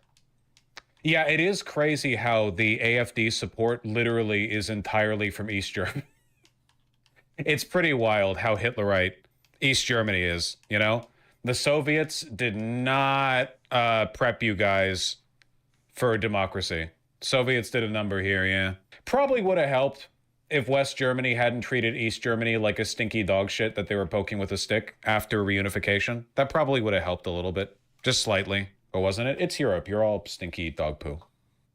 S10: Yeah, it is crazy how the AfD support literally is entirely from East Germany. It's pretty wild how Hitlerite East Germany is, you know? The Soviets did not prep you guys for democracy. Soviets did a number here, yeah. Probably would have helped if West Germany hadn't treated East Germany like a stinky dog shit that they were poking with a stick after reunification. That probably would have helped a little bit, just slightly. But wasn't it? It's Europe. You're all stinky dog poo.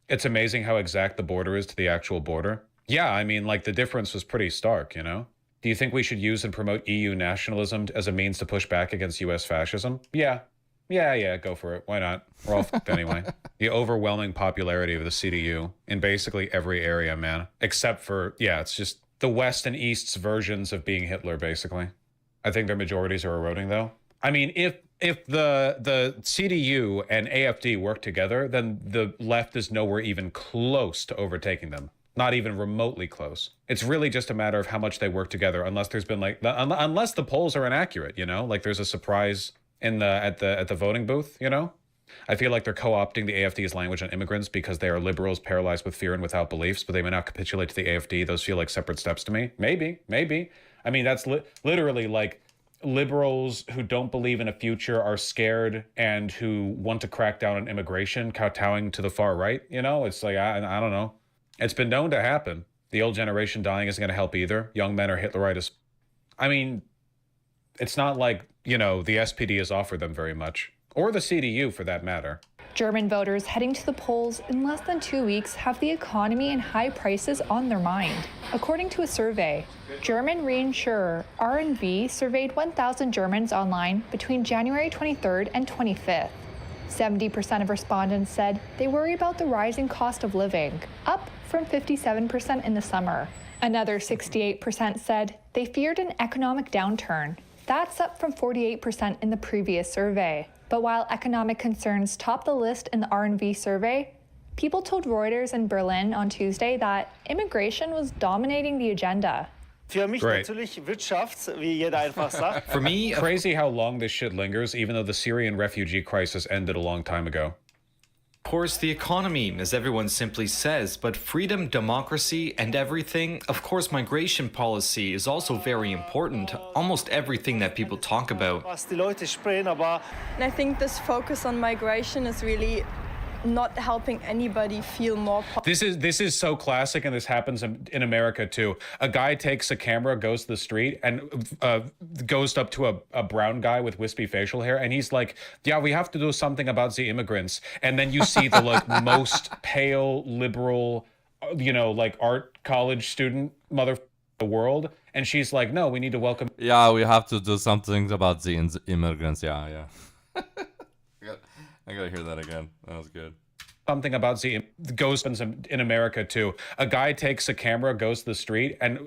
S10: It's amazing how exact the border is to the actual border. Yeah, I mean, like, the difference was pretty stark, you know? Do you think we should use and promote EU nationalism as a means to push back against US fascism? Yeah, go for it. Why not? We're all fucked anyway. The overwhelming popularity of the CDU in basically every area, man. Except for, yeah, it's just the West and East's versions of being Hitler, basically. I think their majorities are eroding, though. I mean, if the CDU and AfD work together, then the left is nowhere even close to overtaking them. Not even remotely close. It's really just a matter of how much they work together, unless there's been like, unless the polls are inaccurate, you know, like there's a surprise in at the voting booth, you know. I feel like they're co-opting the AfD's language on immigrants because they are liberals paralyzed with fear and without beliefs, but they may not capitulate to the AfD. Those feel like separate steps to me. Maybe. I mean, that's literally like liberals who don't believe in a future are scared and who want to crack down on immigration, kowtowing to the far right. You know, it's like, I don't know. It's been known to happen. The old generation dying isn't going to help either. Young men are Hitleritis. I mean, it's not like, you know, the SPD has offered them very much. Or the CDU, for that matter.
S7: German voters heading to the polls in less than 2 weeks have the economy and high prices on their mind. According to a survey, German reinsurer R+V surveyed 1,000 Germans online between January 23rd and 25th. 70% of respondents said they worry about the rising cost of living, up from 57% in the summer. Another 68% said they feared an economic downturn. That's up from 48% in the previous survey. But while economic concerns topped the list in the RNV survey, people told Reuters in Berlin on Tuesday that immigration was dominating the agenda.
S10: Great.
S15: For me,
S10: Crazy how long this shit lingers, even though the Syrian refugee crisis ended a long time ago.
S15: Of course, the economy, as everyone simply says, but freedom, democracy, and everything. Of course, migration policy is also very important. Almost everything that people talk about.
S17: And I think this focus on migration is really not helping anybody feel more
S10: This is so classic, and this happens in America too. A guy takes a camera, goes to the street, and goes up to a brown guy with wispy facial hair, and he's like, "Yeah, we have to do something about the immigrants." And then you see the like most pale liberal, like art college student mother the world, and she's like, "No, we need to welcome."
S11: Yeah, we have to do something about the immigrants. Yeah. I gotta hear that again. That was good.
S10: Something about the goes in America too. A guy takes a camera, goes to the street, and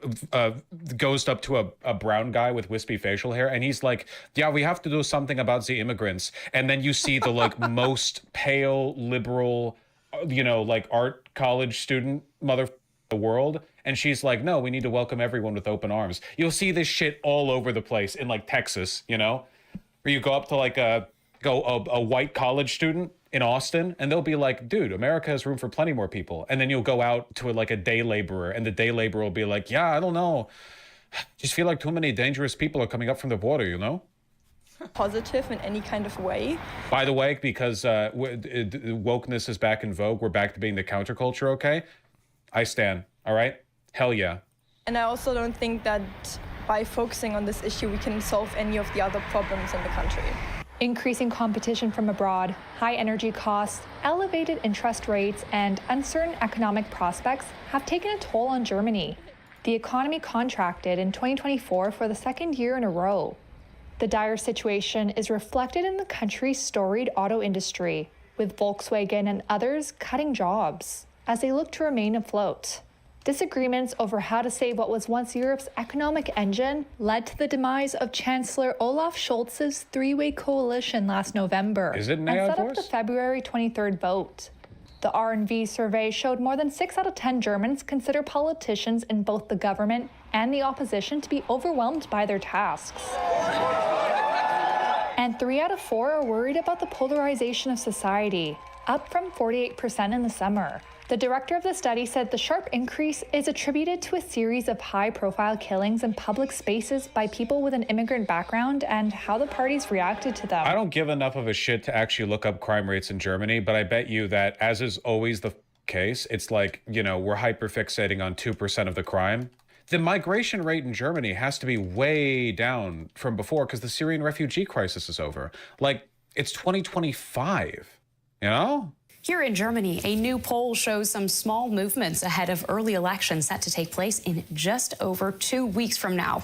S10: goes up to a brown guy with wispy facial hair, and he's like, "Yeah, we have to do something about the immigrants." And then you see the like most pale liberal, like art college student mother the world, and she's like, "No, we need to welcome everyone with open arms." You'll see this shit all over the place in like Texas, where you go up to like a white college student in Austin, and they'll be like, "Dude, America has room for plenty more people." And then you'll go out to a day laborer, and the day laborer will be like, "Yeah, I don't know. Just feel like too many dangerous people are coming up from the border,
S17: Positive in any kind of way.
S10: By the way, because wokeness is back in vogue, we're back to being the counterculture, okay? I stand, all right? Hell yeah.
S17: And I also don't think that by focusing on this issue, we can solve any of the other problems in the country.
S7: Increasing competition from abroad, high energy costs, elevated interest rates, and uncertain economic prospects have taken a toll on Germany. The economy contracted in 2024 for the second year in a row. The dire situation is reflected in the country's storied auto industry, with Volkswagen and others cutting jobs as they look to remain afloat. Disagreements over how to save what was once Europe's economic engine led to the demise of Chancellor Olaf Scholz's three-way coalition last November and set up the February 23rd vote. The RNV survey showed more than 6 out of 10 Germans consider politicians in both the government and the opposition to be overwhelmed by their tasks. And 3 out of 4 are worried about the polarization of society, up from 48% in the summer. The director of the study said the sharp increase is attributed to a series of high-profile killings in public spaces by people with an immigrant background and how the parties reacted to them.
S10: I don't give enough of a shit to actually look up crime rates in Germany, but I bet you that, as is always the case, it's like, we're hyperfixating on 2% of the crime. The migration rate in Germany has to be way down from before because the Syrian refugee crisis is over. Like, it's 2025,
S5: Here in Germany, a new poll shows some small movements ahead of early elections set to take place in just over 2 weeks from now.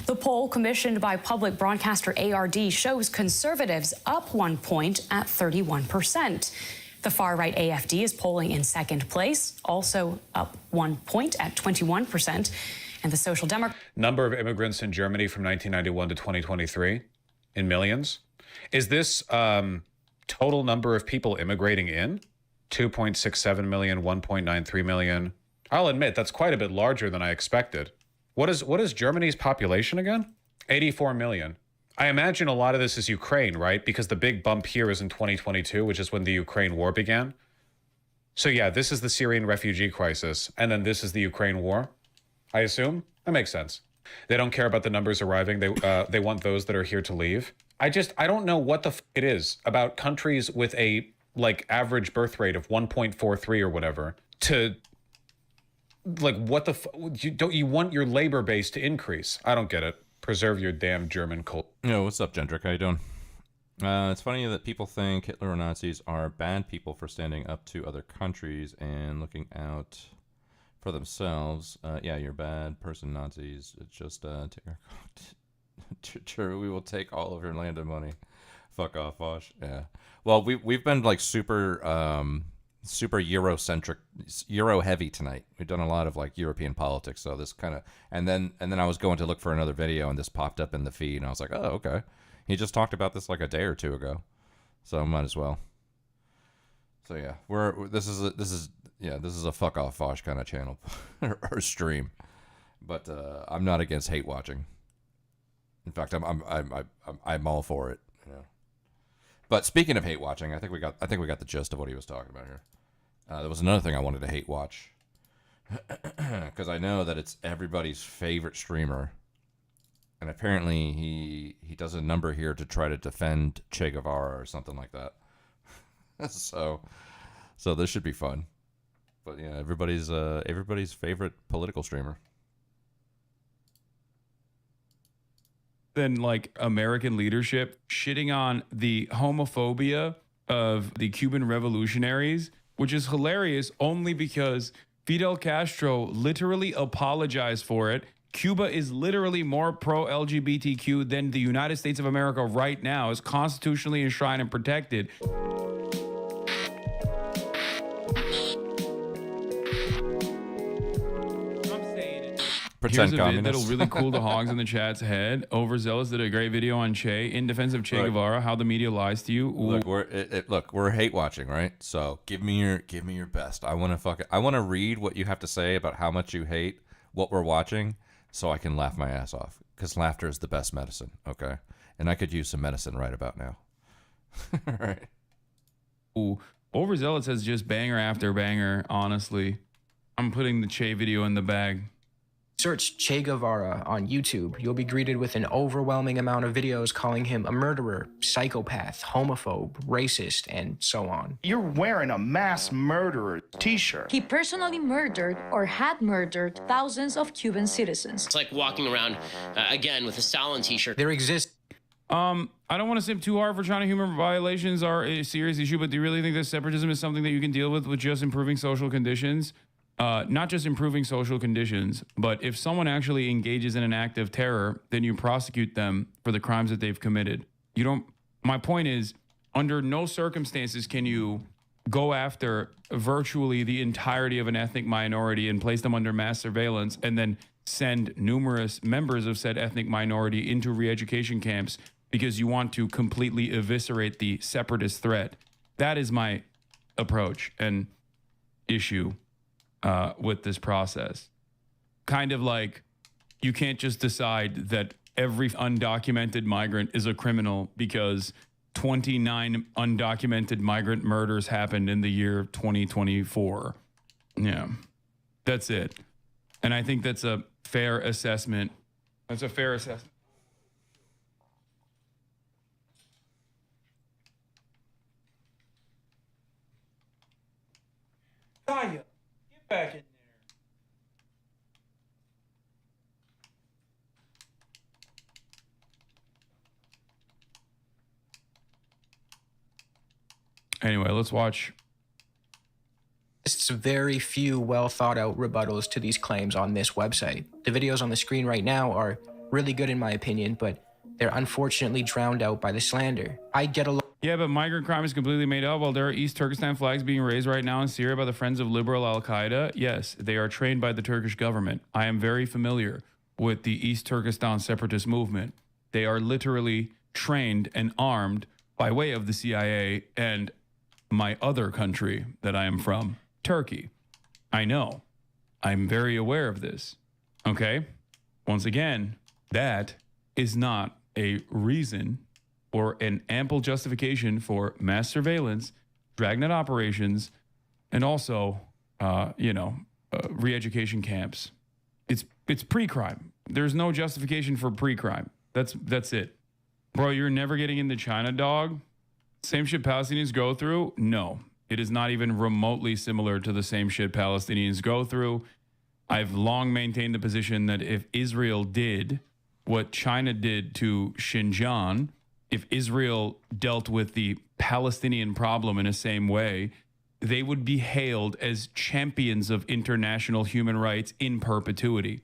S5: The poll, commissioned by public broadcaster ARD, shows conservatives up 1 point at 31%. The far-right AFD is polling in second place, also up 1 point at 21%. And the Social Democrats...
S10: Number of immigrants in Germany from 1991 to 2023 in millions. Is this... total number of people immigrating in? 2.67 million, 1.93 million. I'll admit that's quite a bit larger than I expected. What is Germany's population again? 84 million. I imagine a lot of this is Ukraine, right? Because the big bump here is in 2022, which is when the Ukraine war began. So yeah, this is the Syrian refugee crisis, and then this is the Ukraine war, I assume? That makes sense. They don't care about the numbers arriving. They want those that are here to leave. I don't know what the it is about countries with a average birth rate of 1.43 or whatever to don't you want your labor base to increase? I don't get it. Preserve your damn German cult.
S11: Yo, what's up, Jendrik? How you doing? It's funny that people think Hitler or Nazis are bad people for standing up to other countries and looking out for themselves. Yeah, you're a bad person, Nazis. It's just True, we will take all of your land and money. Fuck off, Vosh. Yeah. Well, we've been like super Eurocentric, Euro heavy tonight. We've done a lot of like European politics. So this kind of, and then I was going to look for another video, and this popped up in the feed, and I was like, oh, okay. He just talked about this like a day or two ago, so I might as well. So yeah, this is a fuck off Vosh kind of channel or stream, but I'm not against hate watching. In fact, I'm all for it. You know. But speaking of hate watching, I think we got the gist of what he was talking about here. There was another thing I wanted to hate watch because I know that it's everybody's favorite streamer, and apparently he does a number here to try to defend Che Guevara or something like that. so this should be fun. But yeah, everybody's favorite political streamer.
S1: Than like American leadership shitting on the homophobia of the Cuban revolutionaries, which is hilarious only because Fidel Castro literally apologized for it. Cuba is literally more pro-LGBTQ than the United States of America right now, is constitutionally enshrined and protected.
S11: Pretend
S1: Here's a vid
S11: communist.
S1: that'll really cool the hogs in the chat's head. Overzealous did a great video on Che in defense of Che Guevara, how the media lies to you. Ooh.
S11: Look, we're hate watching, right? So give me your best. I want to read what you have to say about how much you hate what we're watching, so I can laugh my ass off. Because laughter is the best medicine, okay? And I could use some medicine right about now. Right.
S1: Ooh. Overzealous says just banger after banger. Honestly, I'm putting the Che video in the bag.
S12: Search Che Guevara on YouTube. You'll be greeted with an overwhelming amount of videos calling him a murderer, psychopath, homophobe, racist, and so on.
S20: You're wearing a mass murderer t-shirt.
S23: He personally murdered or had murdered thousands of Cuban citizens.
S25: It's like walking around, again, with a Stalin t-shirt.
S12: There exists...
S1: I don't want to simp too hard for China. Human violations are a serious issue, but do you really think that separatism is something that you can deal with just improving social conditions? Not just improving social conditions, but if someone actually engages in an act of terror, then you prosecute them for the crimes that they've committed. My point is, under no circumstances can you go after virtually the entirety of an ethnic minority and place them under mass surveillance and then send numerous members of said ethnic minority into re-education camps because you want to completely eviscerate the separatist threat. That is my approach and issue with this process. Kind of like you can't just decide that every undocumented migrant is a criminal because 29 undocumented migrant murders happened in the year 2024. Yeah, that's it. And I think that's a fair assessment. That's a fair assessment. Kaya, get back in there. Anyway, let's watch.
S12: There's very few well thought out rebuttals to these claims on this website. The videos on the screen right now are really good in my opinion, but they're unfortunately drowned out by the slander. I get a lot.
S1: Yeah, but migrant crime is completely made up. While there are East Turkestan flags being raised right now in Syria by the Friends of Liberal Al-Qaeda, yes, they are trained by the Turkish government. I am very familiar with the East Turkestan separatist movement. They are literally trained and armed by way of the CIA and my other country that I am from, Turkey. I know. I'm very aware of this. Okay? Once again, that is not a reason or an ample justification for mass surveillance, dragnet operations, and also, re-education camps. It's pre-crime. There's no justification for pre-crime. That's it. Bro, you're never getting into China, dog. Same shit Palestinians go through? No. It is not even remotely similar to the same shit Palestinians go through. I've long maintained the position that if Israel did what China did to Xinjiang, if Israel dealt with the Palestinian problem in the same way, they would be hailed as champions of international human rights in perpetuity.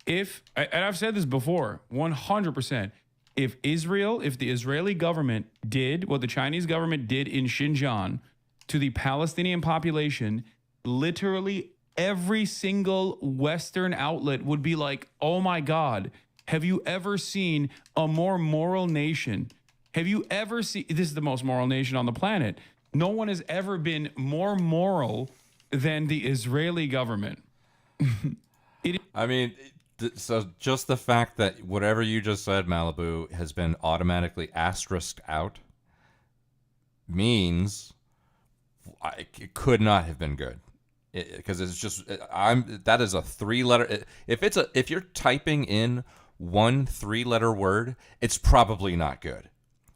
S1: And I've said this before, 100%, if the Israeli government did what the Chinese government did in Xinjiang to the Palestinian population, literally every single Western outlet would be like, oh my God, have you ever seen a more moral nation? Have you ever seen, this is the most moral nation on the planet. No one has ever been more moral than the Israeli government.
S11: I mean, so just the fact that whatever you just said, Malibu, has been automatically asterisked out means it could not have been good. Because it's just, that is a 3-letter. If you're typing in one 3-letter word, it's probably not good.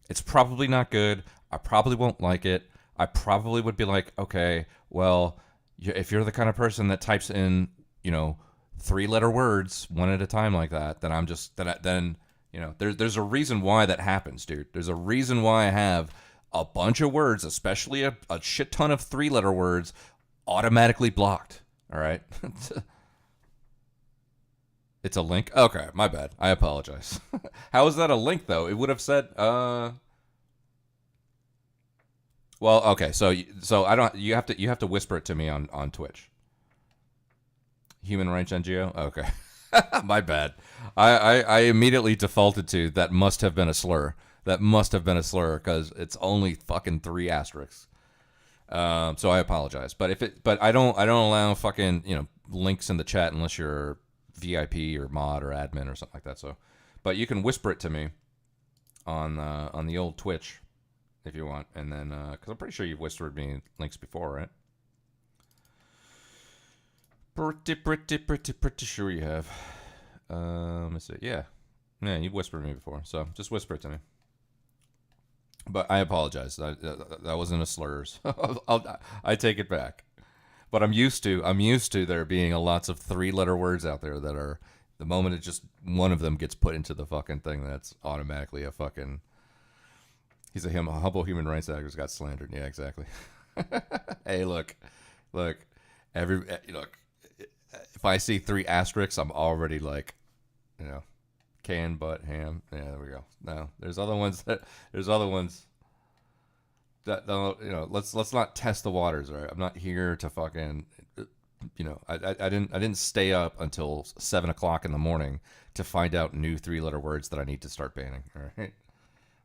S11: It's probably not good. I probably won't like it. I probably would be like, okay, well, if you're the kind of person that types in, 3-letter words one at a time like that, then there's a reason why that happens, dude. There's a reason why I have a bunch of words, especially a shit ton of 3-letter words, automatically blocked. All right. It's a link. Okay, my bad. I apologize. How is that a link though? It would have said well, okay. So I don't, you have to whisper it to me on Twitch. Human Rights NGO? Okay. My bad. I immediately defaulted to that must have been a slur. That must have been a slur because it's only fucking 3 asterisks. So I apologize. But I don't allow fucking, links in the chat unless you're VIP or mod or admin or something like that. So, but you can whisper it to me on the old Twitch if you want. And then, cause I'm pretty sure you've whispered me links before, right? Pretty sure you have. Let me see. Yeah, you've whispered me before, so just whisper it to me. But I apologize. That wasn't a slur. So I take it back. But I'm used to there being lots of 3-letter words out there that are, the moment it just one of them gets put into the fucking thing, that's automatically a fucking. He's a humble human rights activist got slandered. Yeah, exactly. Hey, look. If I see 3 asterisks, I'm already like, can, but, ham. Yeah, there we go. No, there's other ones that let's not test the waters, all right? I'm not here to fucking, I didn't stay up until 7 o'clock in the morning to find out new 3-letter words that I need to start banning, all right?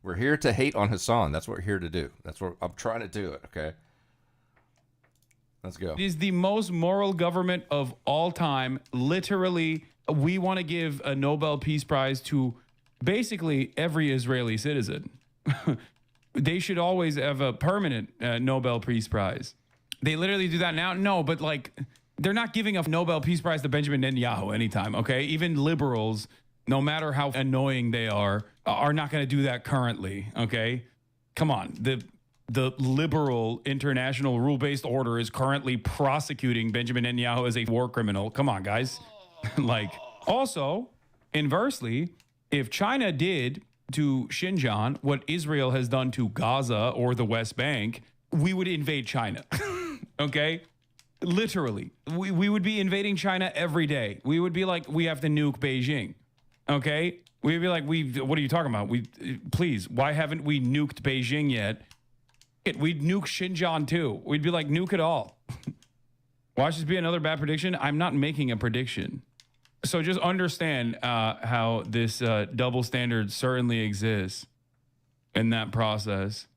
S11: We're here to hate on Hassan. That's what we're here to do. That's what I'm trying to do it, okay? Let's go.
S1: It is the most moral government of all time. Literally, we want to give a Nobel Peace Prize to basically every Israeli citizen. They should always have a permanent Nobel Peace Prize. They literally do that now. No, but they're not giving a Nobel Peace Prize to Benjamin Netanyahu anytime, okay? Even liberals, no matter how annoying they are not going to do that currently, okay? Come on. The liberal international rule-based order is currently prosecuting Benjamin Netanyahu as a war criminal. Come on, guys. Also, inversely, if China did to Xinjiang what Israel has done to Gaza or the West Bank, we would invade China. Okay? Literally. We would be invading China every day. We would be like, we have to nuke Beijing. Okay? We'd be like, what are you talking about? Please, why haven't we nuked Beijing yet? We'd nuke Xinjiang too. We'd be like, nuke it all. Watch this be another bad prediction. I'm not making a prediction. So just understand how this double standard certainly exists in that process.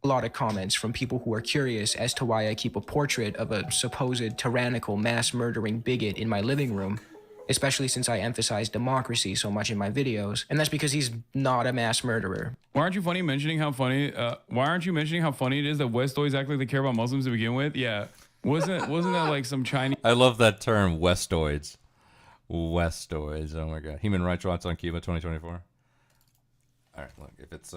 S12: A lot of comments from people who are curious as to why I keep a portrait of a supposed tyrannical mass murdering bigot in my living room, especially since I emphasize democracy so much in my videos, and that's because he's not a mass murderer.
S1: Why aren't you mentioning how funny it is that Westoids act like they care about Muslims to begin with? Yeah. Wasn't that like some Chinese?
S11: I love that term, Westoids. Westoids. Oh my God. Human Rights Watch on Cuba 2024. All right, look, if it's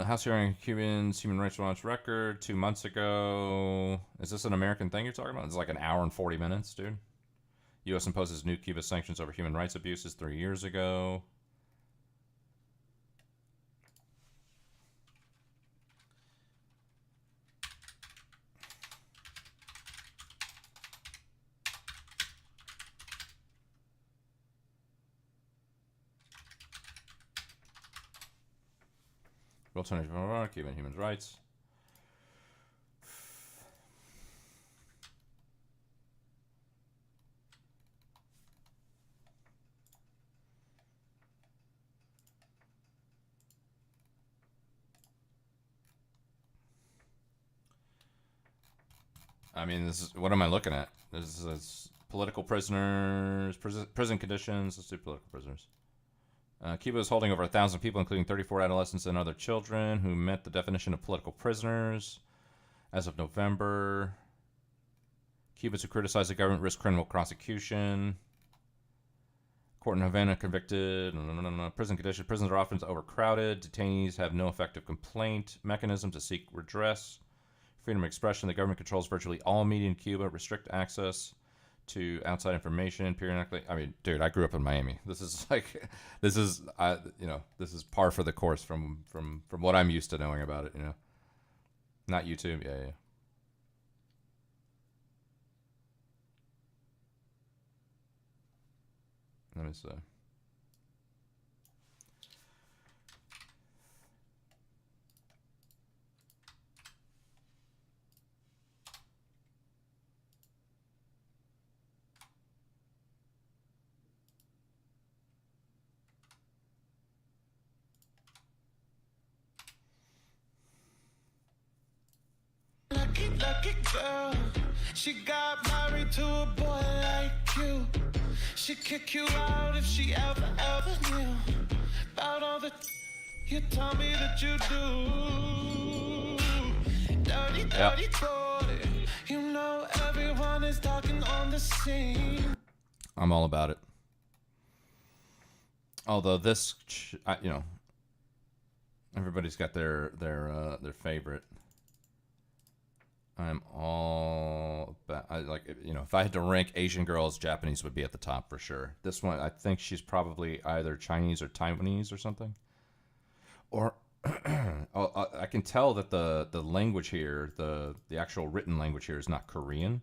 S11: House hearing Cubans Human Rights Watch record 2 months ago. Is this an American thing you're talking about? It's like an hour and 40 minutes, dude. U.S. imposes new Cuba sanctions over human rights abuses 3 years ago. Alternative Cuban human rights. I mean, this is what am I looking at? This is political prisoners, prison conditions. Let's do political prisoners. Cuba is holding over 1,000 people, including 34 adolescents and other children who met the definition of political prisoners. As of November, Cubans who criticize the government risk criminal prosecution. Court in Havana convicted. Prison conditions. Prisons are often overcrowded. Detainees have no effective complaint mechanism to seek redress. Freedom of expression. The government controls virtually all media in Cuba. Restrict access to outside information periodically. I mean, dude, I grew up in Miami. This is like, this is par for the course from what I'm used to knowing about it. You know, not YouTube. Yeah. Let me see.
S4: Lucky girl, she got married to a boy like you. She'd kick you out if she ever knew about all the you tell me that you do. Dirty boy, you know everyone is talking on the scene.
S11: I'm all about it. Although this, everybody's got their favorite. I'm all about, if I had to rank Asian girls, Japanese would be at the top for sure. This one, I think she's probably either Chinese or Taiwanese or something. Or, I can tell that the language here, the actual written language here is not Korean.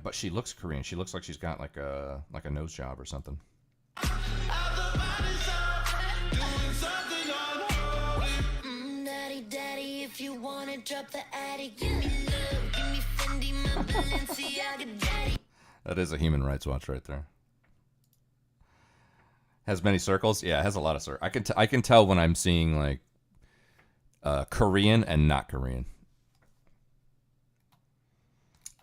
S11: But she looks Korean. She looks like she's got like a nose job or something.
S4: If you wanna drop the attic, give me love, give me Fendi, my Balenciaga daddy.
S11: That is a Human Rights Watch right there. Has many circles? Yeah, it has a lot of circles. I can tell when I'm seeing like Korean and not Korean.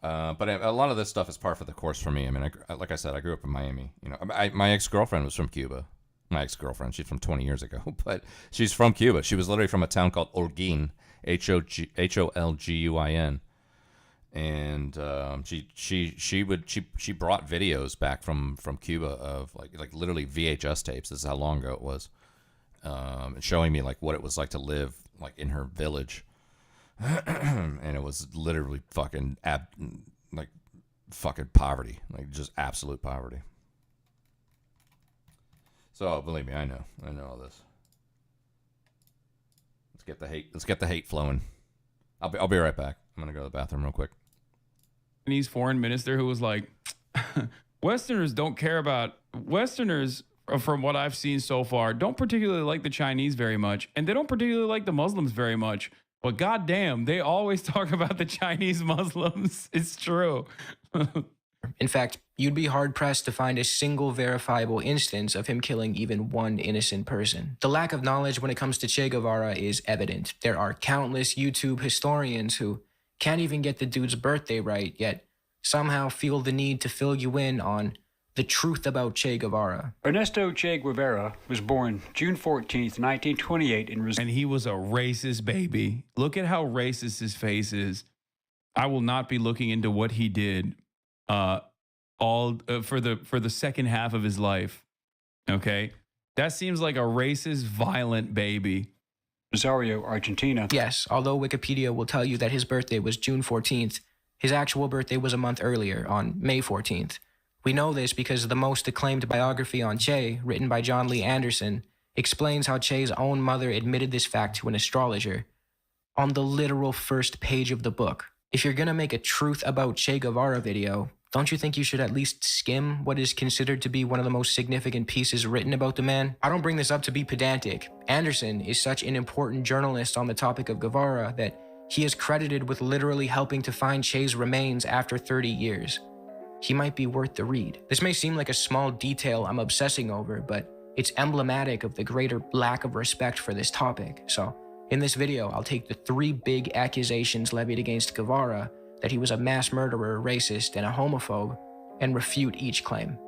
S11: But a lot of this stuff is par for the course for me. I mean, like I said, I grew up in Miami. You know, my ex-girlfriend was from Cuba. My ex-girlfriend, she's from 20 years ago, but she's from Cuba. She was literally from a town called Holguin, Holguin, and she brought videos back from Cuba of like literally VHS tapes. This is how long ago it was, showing me like what it was like to live like in her village, and it was literally fucking poverty, like just absolute poverty. So believe me, I know all this. Let's get the hate flowing. I'll be right back. I'm gonna go to the bathroom real quick.
S1: Chinese foreign minister who was like, Westerners don't care about Westerners. From what I've seen so far, don't particularly like the Chinese very much, and they don't particularly like the Muslims very much. But goddamn, they always talk about the Chinese Muslims. It's true.
S12: In fact, you'd be hard-pressed to find a single verifiable instance of him killing even one innocent person. The lack of knowledge when it comes to Che Guevara is evident. There are countless YouTube historians who can't even get the dude's birthday right, yet somehow feel the need to fill you in on the truth about Che Guevara.
S8: Ernesto Che Guevara was born June 14th, 1928 in Rosario.
S1: And he was a racist baby. Look at how racist his face is. I will not be looking into what he did for the second half of his life. Okay? That seems like a racist, violent baby.
S8: Rosario, Argentina.
S12: Yes, although Wikipedia will tell you that his birthday was June 14th, his actual birthday was a month earlier, on May 14th. We know this because the most acclaimed biography on Che, written by John Lee Anderson, explains how Che's own mother admitted this fact to an astrologer on the literal first page of the book. If you're gonna make a truth about Che Guevara video, Don't you think you should at least skim what is considered to be one of the most significant pieces written about the man? I don't bring this up to be pedantic. Anderson is such an important journalist on the topic of Guevara that he is credited with literally helping to find Che's remains after 30 years. He might be worth the read. This may seem like a small detail I'm obsessing over, but it's emblematic of the greater lack of respect for this topic. So, in this video, I'll take the 3 big accusations levied against Guevara, that he was a mass murderer, racist, and a homophobe, and refute each claim.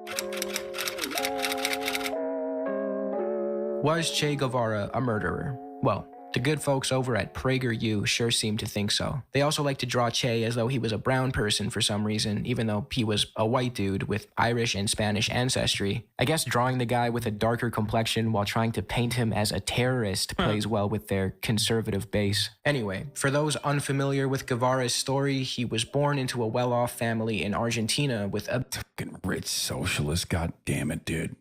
S12: Was Che Guevara a murderer? Well, the good folks over at PragerU sure seem to think so. They also like to draw Che as though he was a brown person for some reason, even though he was a white dude with Irish and Spanish ancestry. I guess drawing the guy with a darker complexion while trying to paint him as a terrorist plays well with their conservative base. Anyway, for those unfamiliar with Guevara's story, he was born into a well-off family in Argentina with a
S1: fucking rich socialist. God damn it, dude.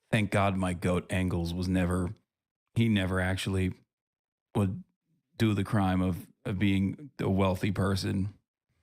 S1: Thank God my goat Engels was he never actually would do the crime of being a wealthy person.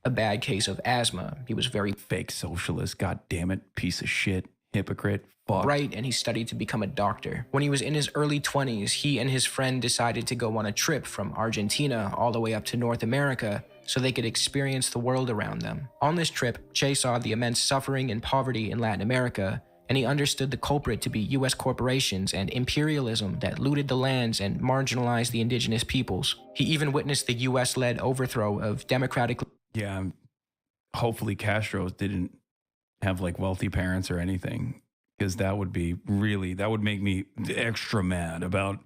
S12: A bad case of asthma. He was very
S1: fake socialist. God damn it. Piece of shit. Hypocrite. Fuck.
S12: Bright, and he studied to become a doctor. When he was in his early 20s, he and his friend decided to go on a trip from Argentina all the way up to North America so they could experience the world around them. On this trip, Che saw the immense suffering and poverty in Latin America, and he understood the culprit to be U.S. corporations and imperialism that looted the lands and marginalized the indigenous peoples. He even witnessed the U.S.-led overthrow of democratic...
S1: Yeah, hopefully Castro didn't have like wealthy parents or anything, because that would make me extra mad about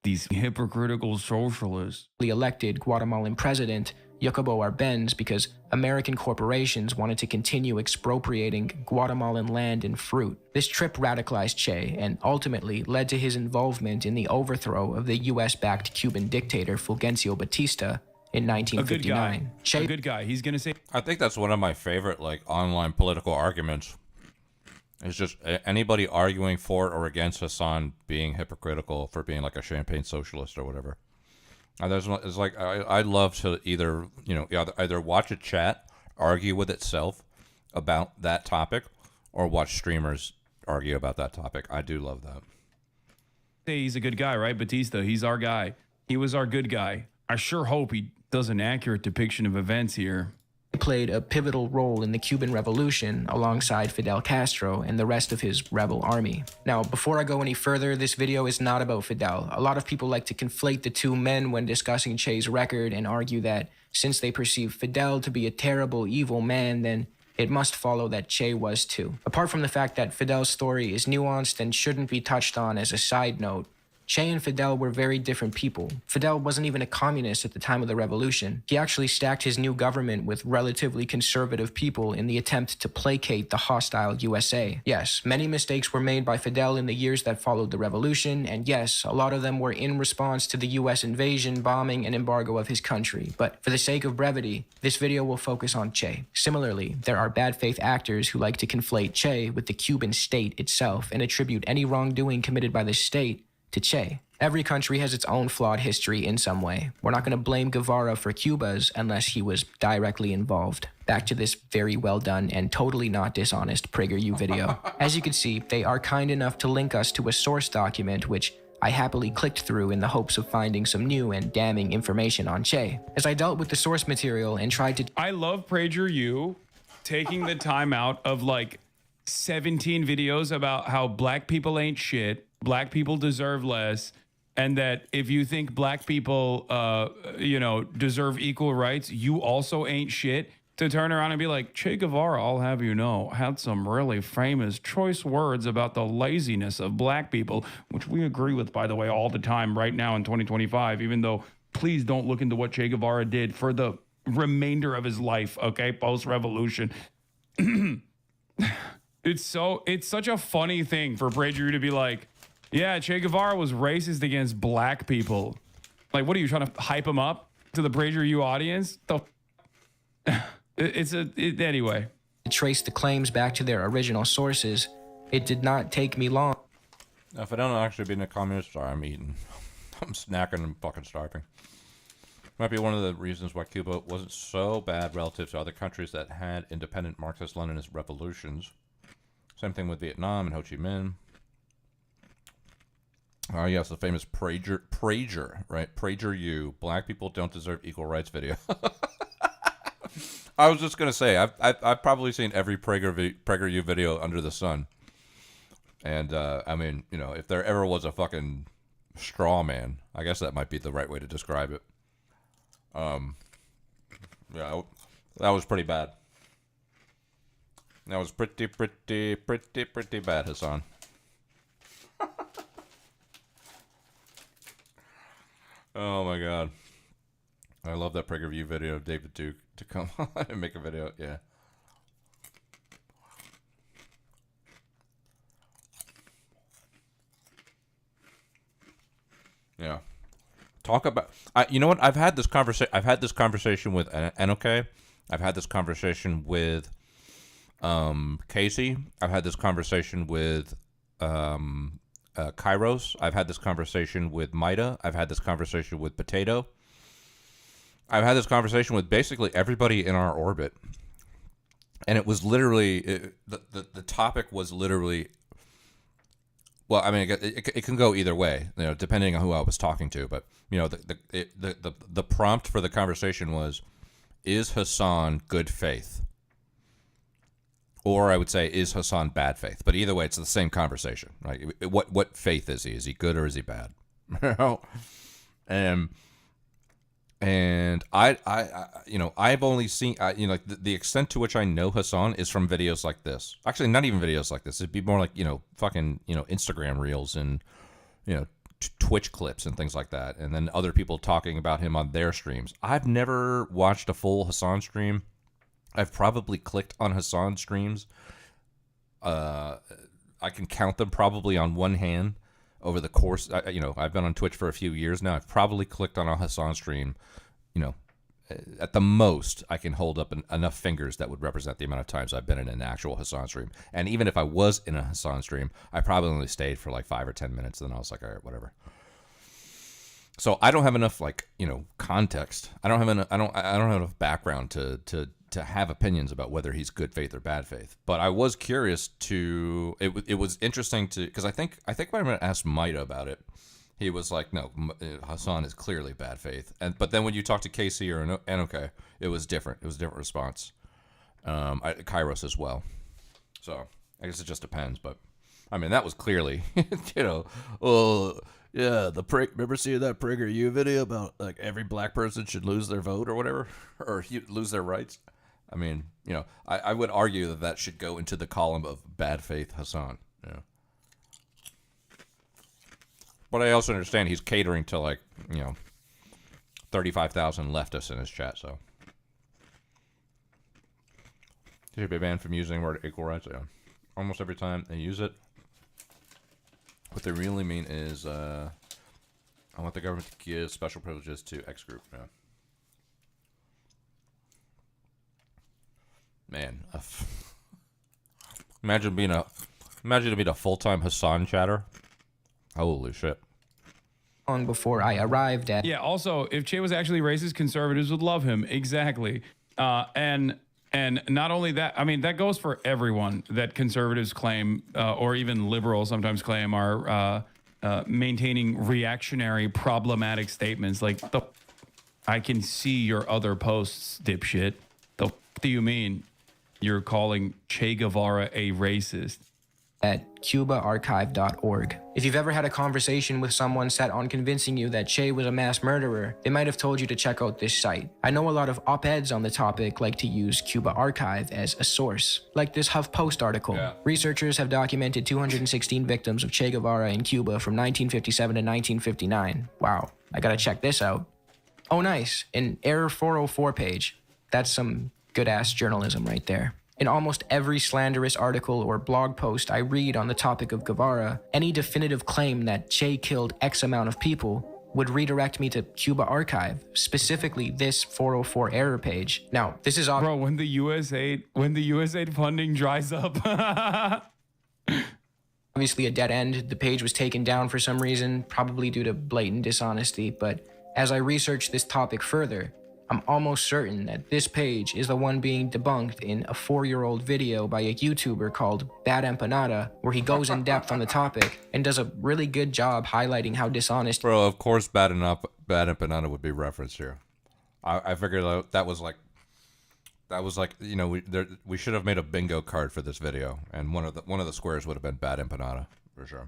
S1: these hypocritical socialists.
S12: The elected Guatemalan president, Jacobo Arbenz, because American corporations wanted to continue expropriating Guatemalan land and fruit. This trip radicalized Che and ultimately led to his involvement in the overthrow of the US-backed Cuban dictator Fulgencio Batista in 1959.
S1: A good guy. He's gonna say.
S11: I think that's one of my favorite online political arguments. It's just anybody arguing for or against Hassan being hypocritical for being like a champagne socialist or whatever. It's like I'd love to either watch a chat argue with itself about that topic, or watch streamers argue about that topic. I do love that.
S1: Hey, he's a good guy, right? Batista, he's our guy. He was our good guy. I sure hope he does an accurate depiction of events here.
S12: He played a pivotal role in the Cuban Revolution alongside Fidel Castro and the rest of his rebel army. Now, before I go any further, this video is not about Fidel. A lot of people like to conflate the two men when discussing Che's record and argue that since they perceive Fidel to be a terrible, evil man, then it must follow that Che was too. Apart from the fact that Fidel's story is nuanced and shouldn't be touched on as a side note, Che and Fidel were very different people. Fidel wasn't even a communist at the time of the revolution. He actually stacked his new government with relatively conservative people in the attempt to placate the hostile USA. Yes, many mistakes were made by Fidel in the years that followed the revolution, and yes, a lot of them were in response to the US invasion, bombing, and embargo of his country. But for the sake of brevity, this video will focus on Che. Similarly, there are bad faith actors who like to conflate Che with the Cuban state itself and attribute any wrongdoing committed by the state to Che. Every country has its own flawed history in some way. We're not going to blame Guevara for Cuba's unless he was directly involved. Back to this very well done and totally not dishonest PragerU video. As you can see, they are kind enough to link us to a source document, which I happily clicked through in the hopes of finding some new and damning information on Che. As I dealt with the source material and tried to...
S1: I love PragerU taking the time out of like 17 videos about how black people ain't shit, black people deserve less, and that if you think black people, deserve equal rights, you also ain't shit, to turn around and be like, Che Guevara, I'll have you know, had some really famous choice words about the laziness of black people, which we agree with, by the way, all the time right now in 2025, even though please don't look into what Che Guevara did for the remainder of his life, okay, post-revolution. It's such a funny thing for PragerU to be like, yeah, Che Guevara was racist against black people. Like, what are you trying to hype him up to the PragerU audience? Anyway.
S12: To trace the claims back to their original sources, it did not take me long.
S11: If I don't actually being a communist, sorry, I'm eating. I'm snacking and fucking starving. Might be one of the reasons why Cuba wasn't so bad relative to other countries that had independent Marxist-Leninist revolutions. Same thing with Vietnam and Ho Chi Minh. Oh, yes, the famous Prager, right? PragerU, black people don't deserve equal rights video. I was just going to say, I've probably seen every PragerU video under the sun. And, I mean, you know, if there ever was a fucking straw man, I guess that might be the right way to describe it. Yeah, that was pretty bad. That was pretty bad, Hassan. Oh my god. I love that PragerU video of David Duke to come on and make a video. Yeah. Yeah. Talk about you know what? I've had this conversation with Enoke. I've had this conversation with Casey. I've had this conversation with Kairos. I've had this conversation with Maida. I've had this conversation with Potato. I've had this conversation with basically everybody in our orbit. And it was literally, the topic was literally, well, I mean, it can go either way, you know, depending on who I was talking to. But, you know, the prompt for the conversation was, is Hassan good faith? Or I would say, is Hassan bad faith? But either way, it's the same conversation, right? What faith is he? Is he good or is he bad? And I you know, I've only seen, you know, the extent to which I know Hassan is from videos like this. Actually, not even videos like this. It'd be more like, you know, fucking, you know, Instagram reels and, you know, Twitch clips and things like that. And then other people talking about him on their streams. I've never watched a full Hassan stream. I've probably clicked on Hassan streams. I can count them probably on one hand over the course. You know, I've been on Twitch for a few years now. I've probably clicked on a Hassan stream. You know, at the most, I can hold up enough fingers that would represent the amount of times I've been in an actual Hassan stream. And even if I was in a Hassan stream, I probably only stayed for like 5 or 10 minutes. Then I was like, all right, whatever. So I don't have enough, like, you know, context. I don't have enough background to have opinions about whether he's good faith or bad faith. But I was curious to. It was interesting to, because I think when I asked Maida about it, he was like, no, Hassan is clearly bad faith. But then when you talk to Casey or Enoke, it was different. It was a different response. Kairos as well. So I guess it just depends. But I mean, that was clearly, you know, well, yeah, remember seeing that PragerU video about like every black person should lose their vote or whatever, or lose their rights? I mean, you know, I would argue that should go into the column of bad faith Hassan. You know. But I also understand he's catering to, like, you know, 35,000 leftists in his chat, so. He should be banned from using the word equal rights. Yeah. Almost every time they use it, what they really mean is, I want the government to give special privileges to X group. Yeah. Man, imagine being a full-time Hassan chatter. Holy shit.
S12: Long before I arrived at.
S1: Yeah, also, if Che was actually racist, conservatives would love him. Exactly. And not only that, I mean, that goes for everyone that conservatives claim, or even liberals sometimes claim, are maintaining reactionary, problematic statements. Like, I can see your other posts, dipshit. The f do you mean? You're calling Che Guevara a racist?
S12: At cubaarchive.org. If you've ever had a conversation with someone set on convincing you that Che was a mass murderer, they might have told you to check out this site. I know a lot of op-eds on the topic like to use Cuba Archive as a source, like this HuffPost article. Yeah. Researchers have documented 216 victims of Che Guevara in Cuba from 1957 to 1959. Wow, I gotta check this out. Oh nice, an Error 404 page. That's some good-ass journalism right there. In almost every slanderous article or blog post I read on the topic of Guevara, any definitive claim that Che killed X amount of people would redirect me to Cuba Archive, specifically this 404 error page. Now, this is
S1: bro, when the USAID funding dries up.
S12: Obviously a dead end. The page was taken down for some reason, probably due to blatant dishonesty, but As I researched this topic further, I'm almost certain that this page is the one being debunked in a 4-year-old video by a YouTuber called Bad Empanada, where he goes in depth on the topic and does a really good job highlighting how dishonest.
S11: Bro, of course, Bad Empanada would be referenced here. I figured that was like, you know, we should have made a bingo card for this video, and one of the squares would have been Bad Empanada for sure.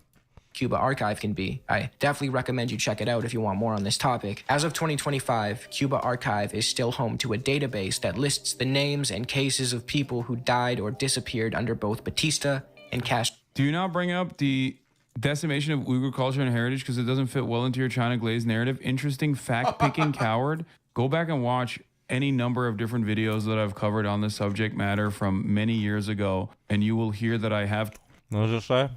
S12: Cuba Archive can be. I definitely recommend you check it out if you want more on this topic. As of 2025, Cuba Archive is still home to a database that lists the names and cases of people who died or disappeared under both Batista and Castro.
S1: Do you not bring up the decimation of Uyghur culture and heritage because it doesn't fit well into your China glazed narrative? Interesting fact-picking coward. Go back and watch any number of different videos that I've covered on this subject matter from many years ago, and you will hear that I have...
S11: What does it say?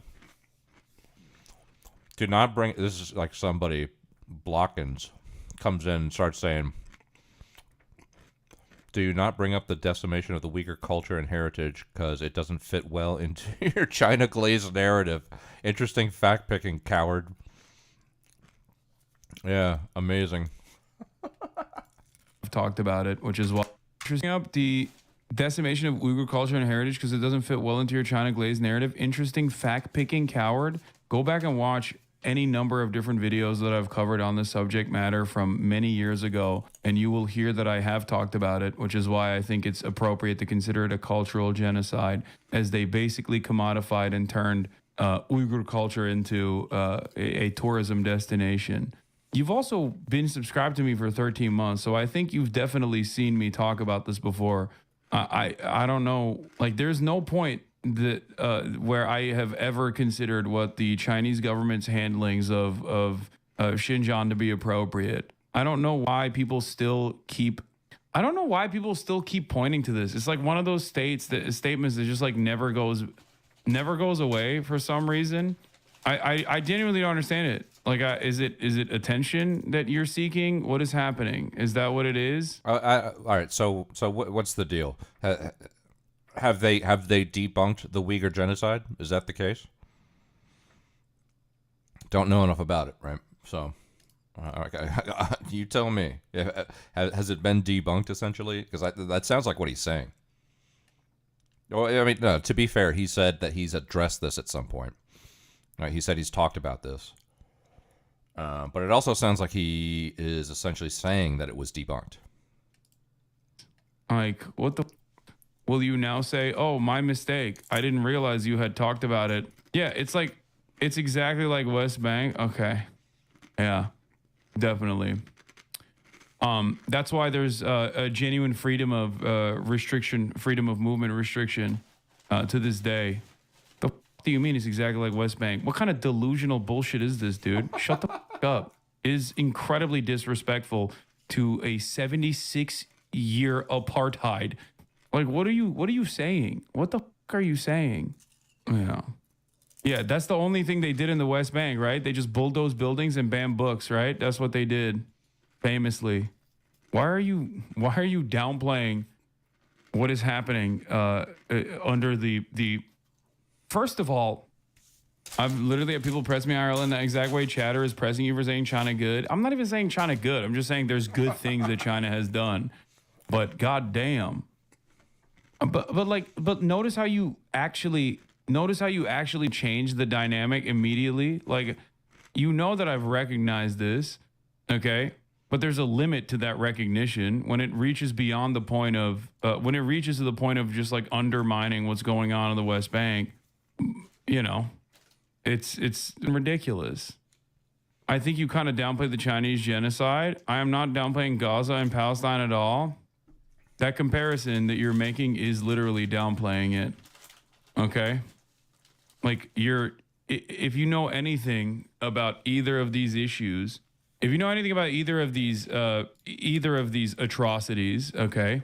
S11: Do not bring... This is like somebody, Blockins, comes in and starts saying, do not bring up the decimation of the Uyghur culture and heritage because it doesn't fit well into your China glazed narrative. Interesting fact-picking, coward. Yeah, amazing.
S1: I've talked about it, which is why... Interesting up the decimation of Uyghur culture and heritage because it doesn't fit well into your China glazed narrative. Interesting fact-picking, coward. Go back and watch any number of different videos that I've covered on this subject matter from many years ago, and you will hear that I have talked about it, which is why I think it's appropriate to consider it a cultural genocide, as they basically commodified and turned Uyghur culture into a tourism destination. You've also been subscribed to me for 13 months, so I think you've definitely seen me talk about this before. I don't know, like there's no point that where I have ever considered what the Chinese government's handlings of Xinjiang to be appropriate. I don't know why people still keep pointing to this. It's like one of those statements that just like never goes away for some reason. I genuinely don't understand it. Like, is it attention that you're seeking? What is happening? Is that what it is?
S11: All right. So what's the deal? Have they debunked the Uyghur genocide? Is that the case? Don't know enough about it, right? So, okay, you tell me. Has it been debunked essentially? Because that sounds like what he's saying. Well, I mean, no. To be fair, he said that he's addressed this at some point. Right? He said he's talked about this. But it also sounds like he is essentially saying that it was debunked.
S1: Like, what the... Will you now say, oh, my mistake, I didn't realize you had talked about it? Yeah, it's exactly like West Bank. Okay. Yeah, definitely. That's why there's a genuine freedom of freedom of movement restriction to this day. The f do you mean it's exactly like West Bank? What kind of delusional bullshit is this, dude? Shut the f up. It is incredibly disrespectful to a 76-year apartheid. Like, what are you saying? What the f are you saying? Yeah, that's the only thing they did in the West Bank, right? They just bulldozed buildings and banned books, right? That's what they did, famously. Why are you downplaying what is happening under the? First of all, I've literally had people press me IRL in that exact way Chatter is pressing you for saying China good. I'm not even saying China good. I'm just saying there's good things that China has done, but goddamn. But notice how you actually change the dynamic immediately. Like, you know that I've recognized this, okay? But there's a limit to that recognition when it reaches beyond the point of when it reaches to the point of just like undermining what's going on in the West Bank. You know, it's ridiculous. I think you kind of downplay the Chinese genocide. I am not downplaying Gaza and Palestine at all. That comparison that you're making is literally downplaying it. Okay? Like, if you know anything about either of these issues, if you know anything about either of these atrocities, okay?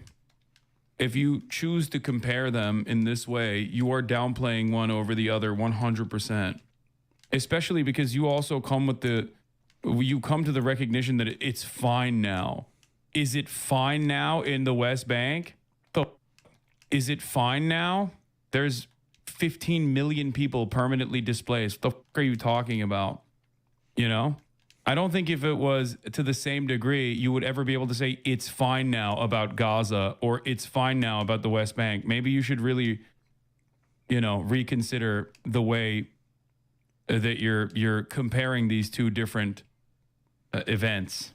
S1: If you choose to compare them in this way, you are downplaying one over the other 100%. Especially because you also come to the recognition that it's fine now. Is it fine now in the West Bank? Is it fine now? There's 15 million people permanently displaced. What the f are you talking about? You know? I don't think if it was to the same degree, you would ever be able to say it's fine now about Gaza or it's fine now about the West Bank. Maybe you should really, reconsider the way that you're comparing these two different events.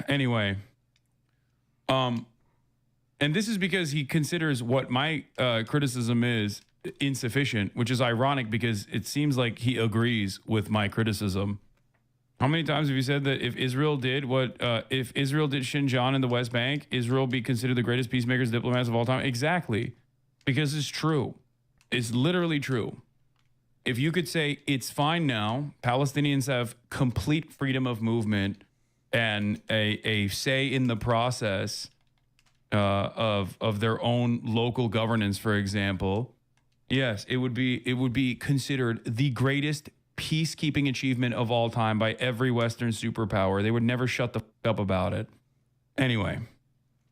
S1: Anyway, and this is because he considers what my criticism is insufficient, which is ironic because it seems like he agrees with my criticism. How many times have you said that if Israel did Xinjiang and the West Bank, Israel be considered the greatest peacemakers, diplomats of all time? Exactly. Because it's true. It's literally true. If you could say it's fine now, Palestinians have complete freedom of movement and a say in the process of their own local governance, for example, yes, it would be considered the greatest peacekeeping achievement of all time by every Western superpower. They would never shut the up about it. Anyway,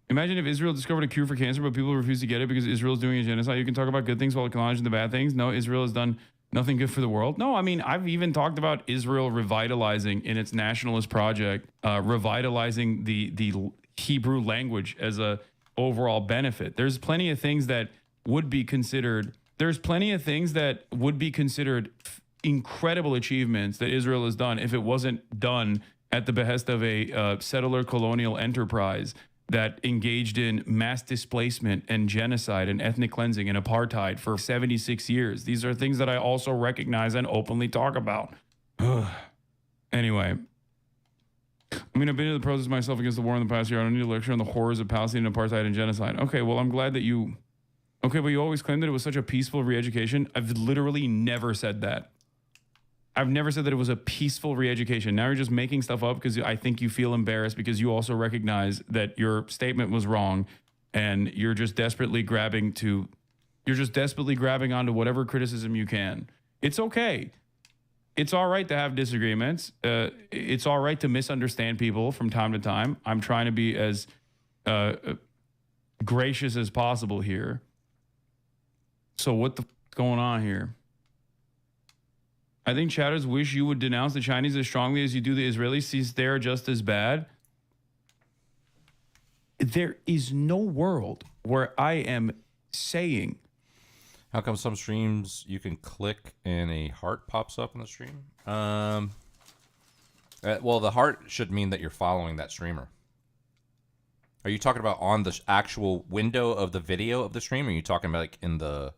S1: imagine if Israel discovered a cure for cancer, but people refuse to get it because Israel is doing a genocide. You can talk about good things while acknowledging the bad things. No, Israel has done nothing good for the world. No, I mean, I've even talked about Israel revitalizing in its nationalist project, revitalizing the Hebrew language as a overall benefit. There's plenty of things that would be considered. Incredible achievements that Israel has done if it wasn't done at the behest of a settler colonial enterprise that engaged in mass displacement and genocide and ethnic cleansing and apartheid for 76 years. These are things that I also recognize and openly talk about. Anyway, I've been into the process myself against the war in the past year. I don't need to lecture on the horrors of Palestinian apartheid and genocide. Okay, well, I'm glad that you... Okay, but you always claimed that it was such a peaceful re-education. I've literally never said that. I've never said that it was a peaceful re-education. Now you're just making stuff up because I think you feel embarrassed because you also recognize that your statement was wrong and you're just desperately grabbing onto whatever criticism you can. It's okay. It's all right to have disagreements. It's all right to misunderstand people from time to time. I'm trying to be as gracious as possible here. So what the f*** going on here? I think chatters wish you would denounce the Chinese as strongly as you do the Israelis, since they're just as bad. There is no world where I am saying...
S11: How come some streams you can click and a heart pops up in the stream? Well, the heart should mean that you're following that streamer. Are you talking about on the actual window of the video of the stream? Or are you talking about like in the...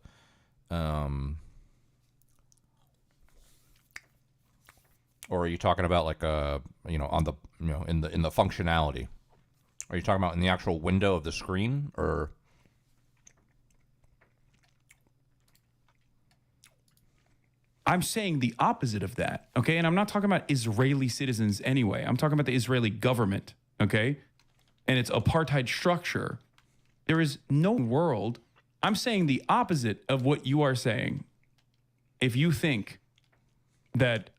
S11: Or are you talking about like on the in the functionality? Are you talking about in the actual window of the screen or?
S1: I'm saying the opposite of that, okay? And I'm not talking about Israeli citizens anyway. I'm talking about the Israeli government, okay? And its apartheid structure. There is no world. I'm saying the opposite of what you are saying. If you think that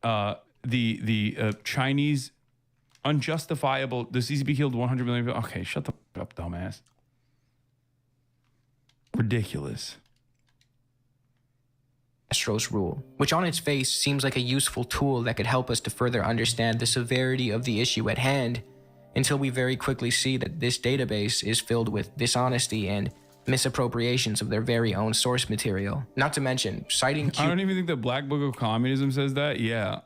S1: the Chinese unjustifiable, the CCP killed 100 million people. Okay, shut the f up, dumbass. Ridiculous.
S12: Castro's rule, which on its face seems like a useful tool that could help us to further understand the severity of the issue at hand, until we very quickly see that this database is filled with dishonesty and misappropriations of their very own source material. Not to mention, citing
S1: I don't even think the Black Book of Communism says that. Yeah,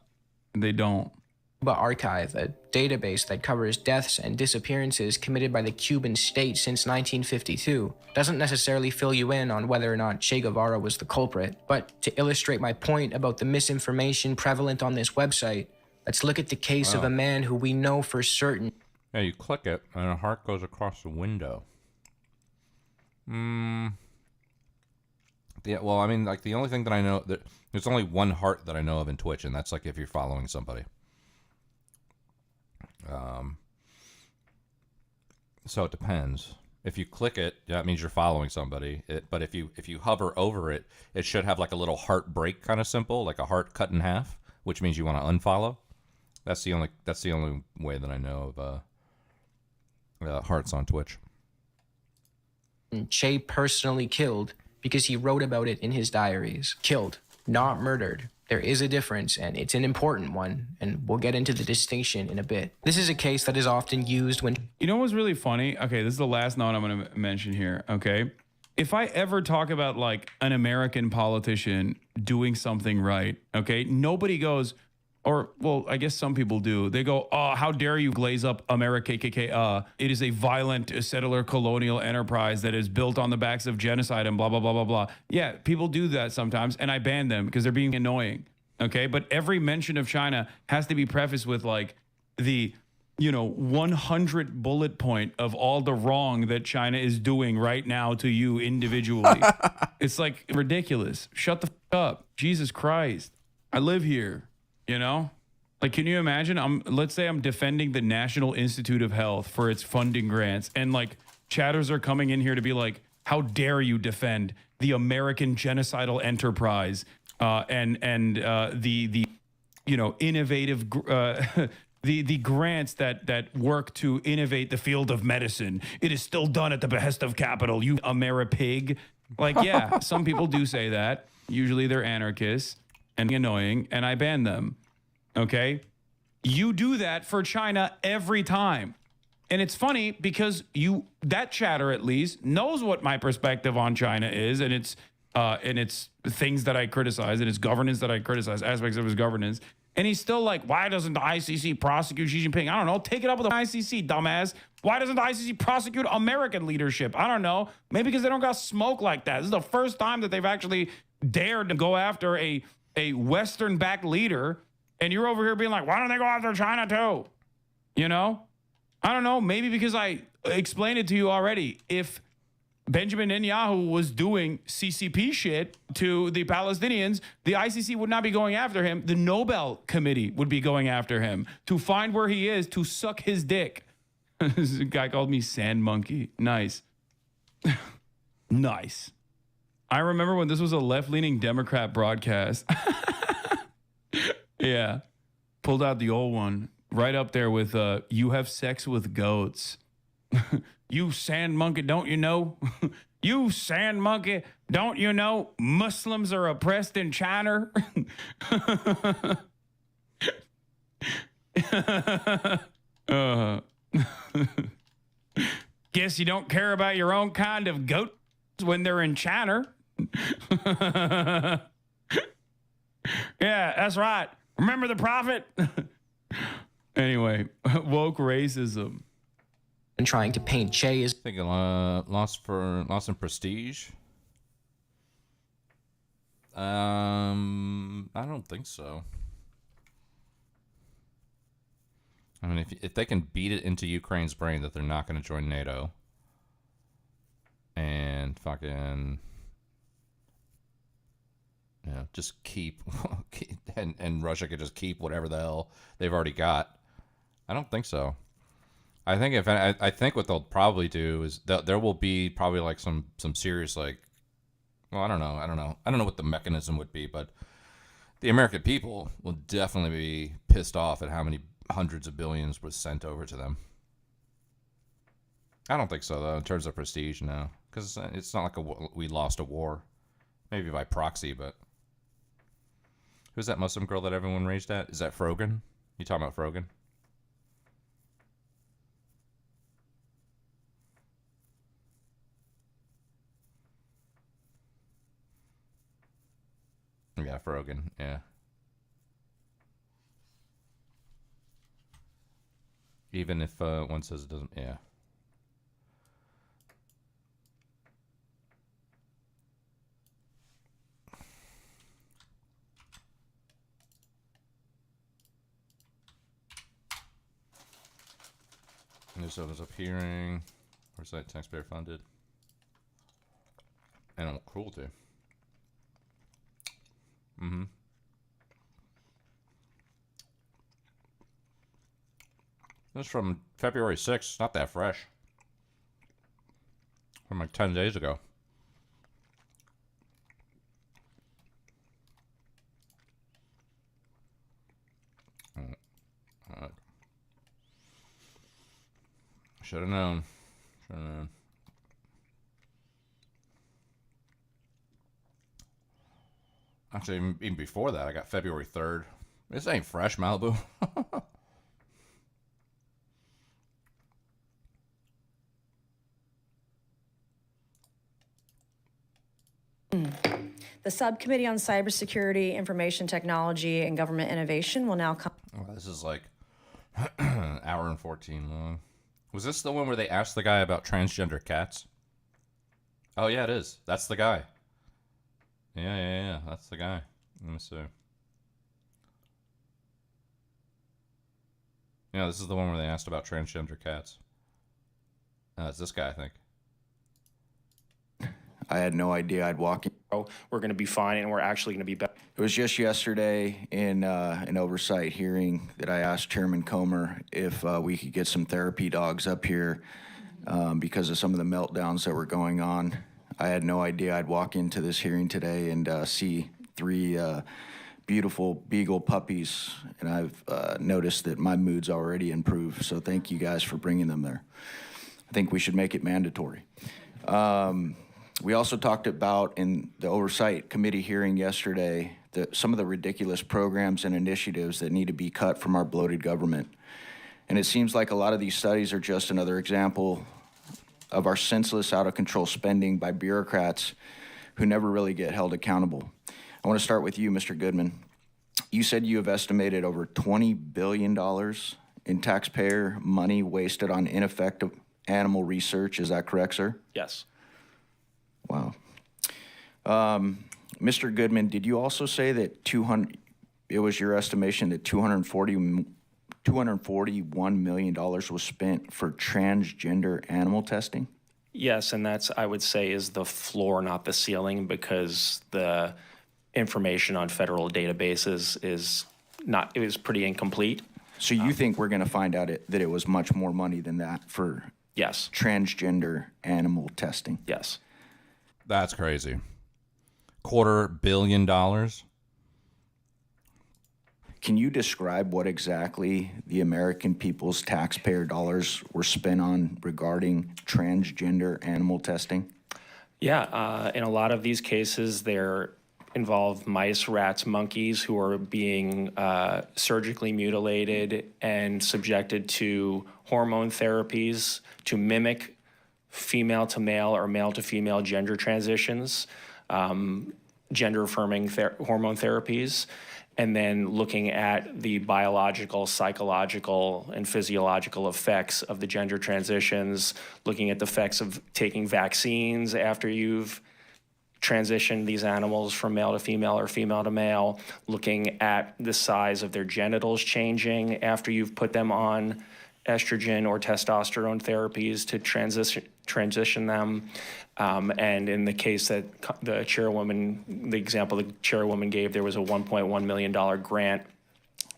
S1: they don't.
S12: Cuba Archive, a database that covers deaths and disappearances committed by the Cuban state since 1952, doesn't necessarily fill you in on whether or not Che Guevara was the culprit. But to illustrate my point about the misinformation prevalent on this website, let's look at the case of a man who we know for certain.
S11: Yeah, you click it and a heart goes across the window. Yeah, well, I mean, like the only thing that I know, that there's only one heart that I know of in Twitch, and that's like if you're following somebody. So it depends. If you click it, that means you're following somebody. But if you hover over it, it should have like a little heart break kind of symbol, like a heart cut in half, which means you want to unfollow. That's the only way that I know of hearts on Twitch.
S12: Che personally killed because he wrote about it in his diaries. Killed, not murdered. There is a difference, and it's an important one, and we'll get into the distinction in a bit. This is a case that is often used when...
S1: You know what's really funny? Okay, this is the last note I'm going to mention here, okay? If I ever talk about like an American politician doing something right, okay, nobody goes, or, well, I guess some people do. They go, oh, how dare you glaze up America, KKK. It is a violent settler colonial enterprise that is built on the backs of genocide and blah, blah, blah, blah, blah. Yeah, people do that sometimes, and I ban them because they're being annoying, okay? But every mention of China has to be prefaced with like the, 100 bullet point of all the wrong that China is doing right now to you individually. It's like ridiculous. Shut the up. Jesus Christ. I live here. Like, can you imagine? Let's say I'm defending the National Institute of Health for its funding grants, and like chatters are coming in here to be like, how dare you defend the American genocidal enterprise and the innovative the grants that work to innovate the field of medicine. It is still done at the behest of capital, you Ameripig. Like, yeah, some people do say that. Usually they're anarchists and annoying, and I ban them. Okay? You do that for China every time. And it's funny because that chatter at least knows what my perspective on China is, and it's things that I criticize, and its governance that I criticize, aspects of his governance. And he's still like, why doesn't the ICC prosecute Xi Jinping? I don't know. Take it up with the ICC, dumbass. Why doesn't the ICC prosecute American leadership? I don't know. Maybe because they don't got smoke like that. This is the first time that they've actually dared to go after a Western-backed leader. And you're over here being like, why don't they go after China too? I don't know. Maybe because I explained it to you already. If Benjamin Netanyahu was doing CCP shit to the Palestinians, the ICC would not be going after him. The Nobel Committee would be going after him to find where he is, to suck his dick. This guy called me sand monkey. Nice. Nice. I remember when this was a left-leaning Democrat broadcast. Yeah. Pulled out the old one. Right up there with, you have sex with goats. You sand monkey, don't you know? You sand monkey, don't you know Muslims are oppressed in China? Guess you don't care about your own kind of goats when they're in China. Yeah, that's right. Remember the prophet? Anyway, woke racism.
S12: And trying to paint Che as
S11: thinking lost in prestige. I don't think so. I mean, if they can beat it into Ukraine's brain that they're not going to join NATO, and fucking, just keep and Russia could just keep whatever the hell they've already got. I don't think so. I think what they'll probably do is there will be probably like some serious, like, well, I don't know what the mechanism would be, but the American people will definitely be pissed off at how many hundreds of billions was sent over to them. I don't think so though in terms of prestige, no, because it's not like we lost a war, maybe by proxy, but who's that Muslim girl that everyone raged at? Is that Frogan? You talking about Frogan? Yeah, Frogan, yeah. Even if one says it doesn't, yeah. New service appearing. Where's that taxpayer funded? Animal cruelty. Mm-hmm. This is from February 6th. Not that fresh. From like 10 days ago. Should have known. Should have known. Actually, even before that, I got February 3rd. This ain't fresh, Malibu.
S2: The Subcommittee on Cybersecurity, Information Technology, and Government Innovation will now come.
S11: Oh, this is like an hour and 14 long. Was this the one where they asked the guy about transgender cats? Oh, yeah, it is. That's the guy. Yeah. That's the guy. Let me see. Yeah, this is the one where they asked about transgender cats. It's this guy, I think.
S9: I had no idea I'd walk in.
S14: We're going to be fine, and we're actually going to be better.
S9: It was just yesterday in an oversight hearing that I asked Chairman Comer if we could get some therapy dogs up here because of some of the meltdowns that were going on. I had no idea I'd walk into this hearing today and see 3 beautiful beagle puppies, and I've noticed that my mood's already improved, so thank you guys for bringing them there. I think we should make it mandatory. We also talked about in the Oversight Committee hearing yesterday some of the ridiculous programs and initiatives that need to be cut from our bloated government. And it seems like a lot of these studies are just another example of our senseless, out-of-control spending by bureaucrats who never really get held accountable. I want to start with you, Mr. Goodman. You said you have estimated over $20 billion in taxpayer money wasted on ineffective animal research. Is that correct, sir?
S14: Yes.
S9: Wow. Mr. Goodman, did you also say that it was your estimation that $241 million was spent for transgender animal testing?
S14: Yes, and that's, I would say, is the floor, not the ceiling, because the information on federal databases is pretty incomplete.
S9: So you think we're going to find out that it was much more money than that for
S14: yes,
S9: transgender animal testing?
S14: Yes.
S11: That's crazy. $250 million.
S9: Can you describe what exactly the American people's taxpayer dollars were spent on regarding transgender animal testing?
S14: Yeah, in a lot of these cases, they're involve mice, rats, monkeys who are being surgically mutilated and subjected to hormone therapies to mimic female to male or male to female gender transitions, gender-affirming hormone therapies, and then looking at the biological, psychological, and physiological effects of the gender transitions, looking at the effects of taking vaccines after you've transitioned these animals from male to female or female to male, looking at the size of their genitals changing after you've put them on estrogen or testosterone therapies to transition them. And in the case that the example the chairwoman gave, there was a $1.1 million grant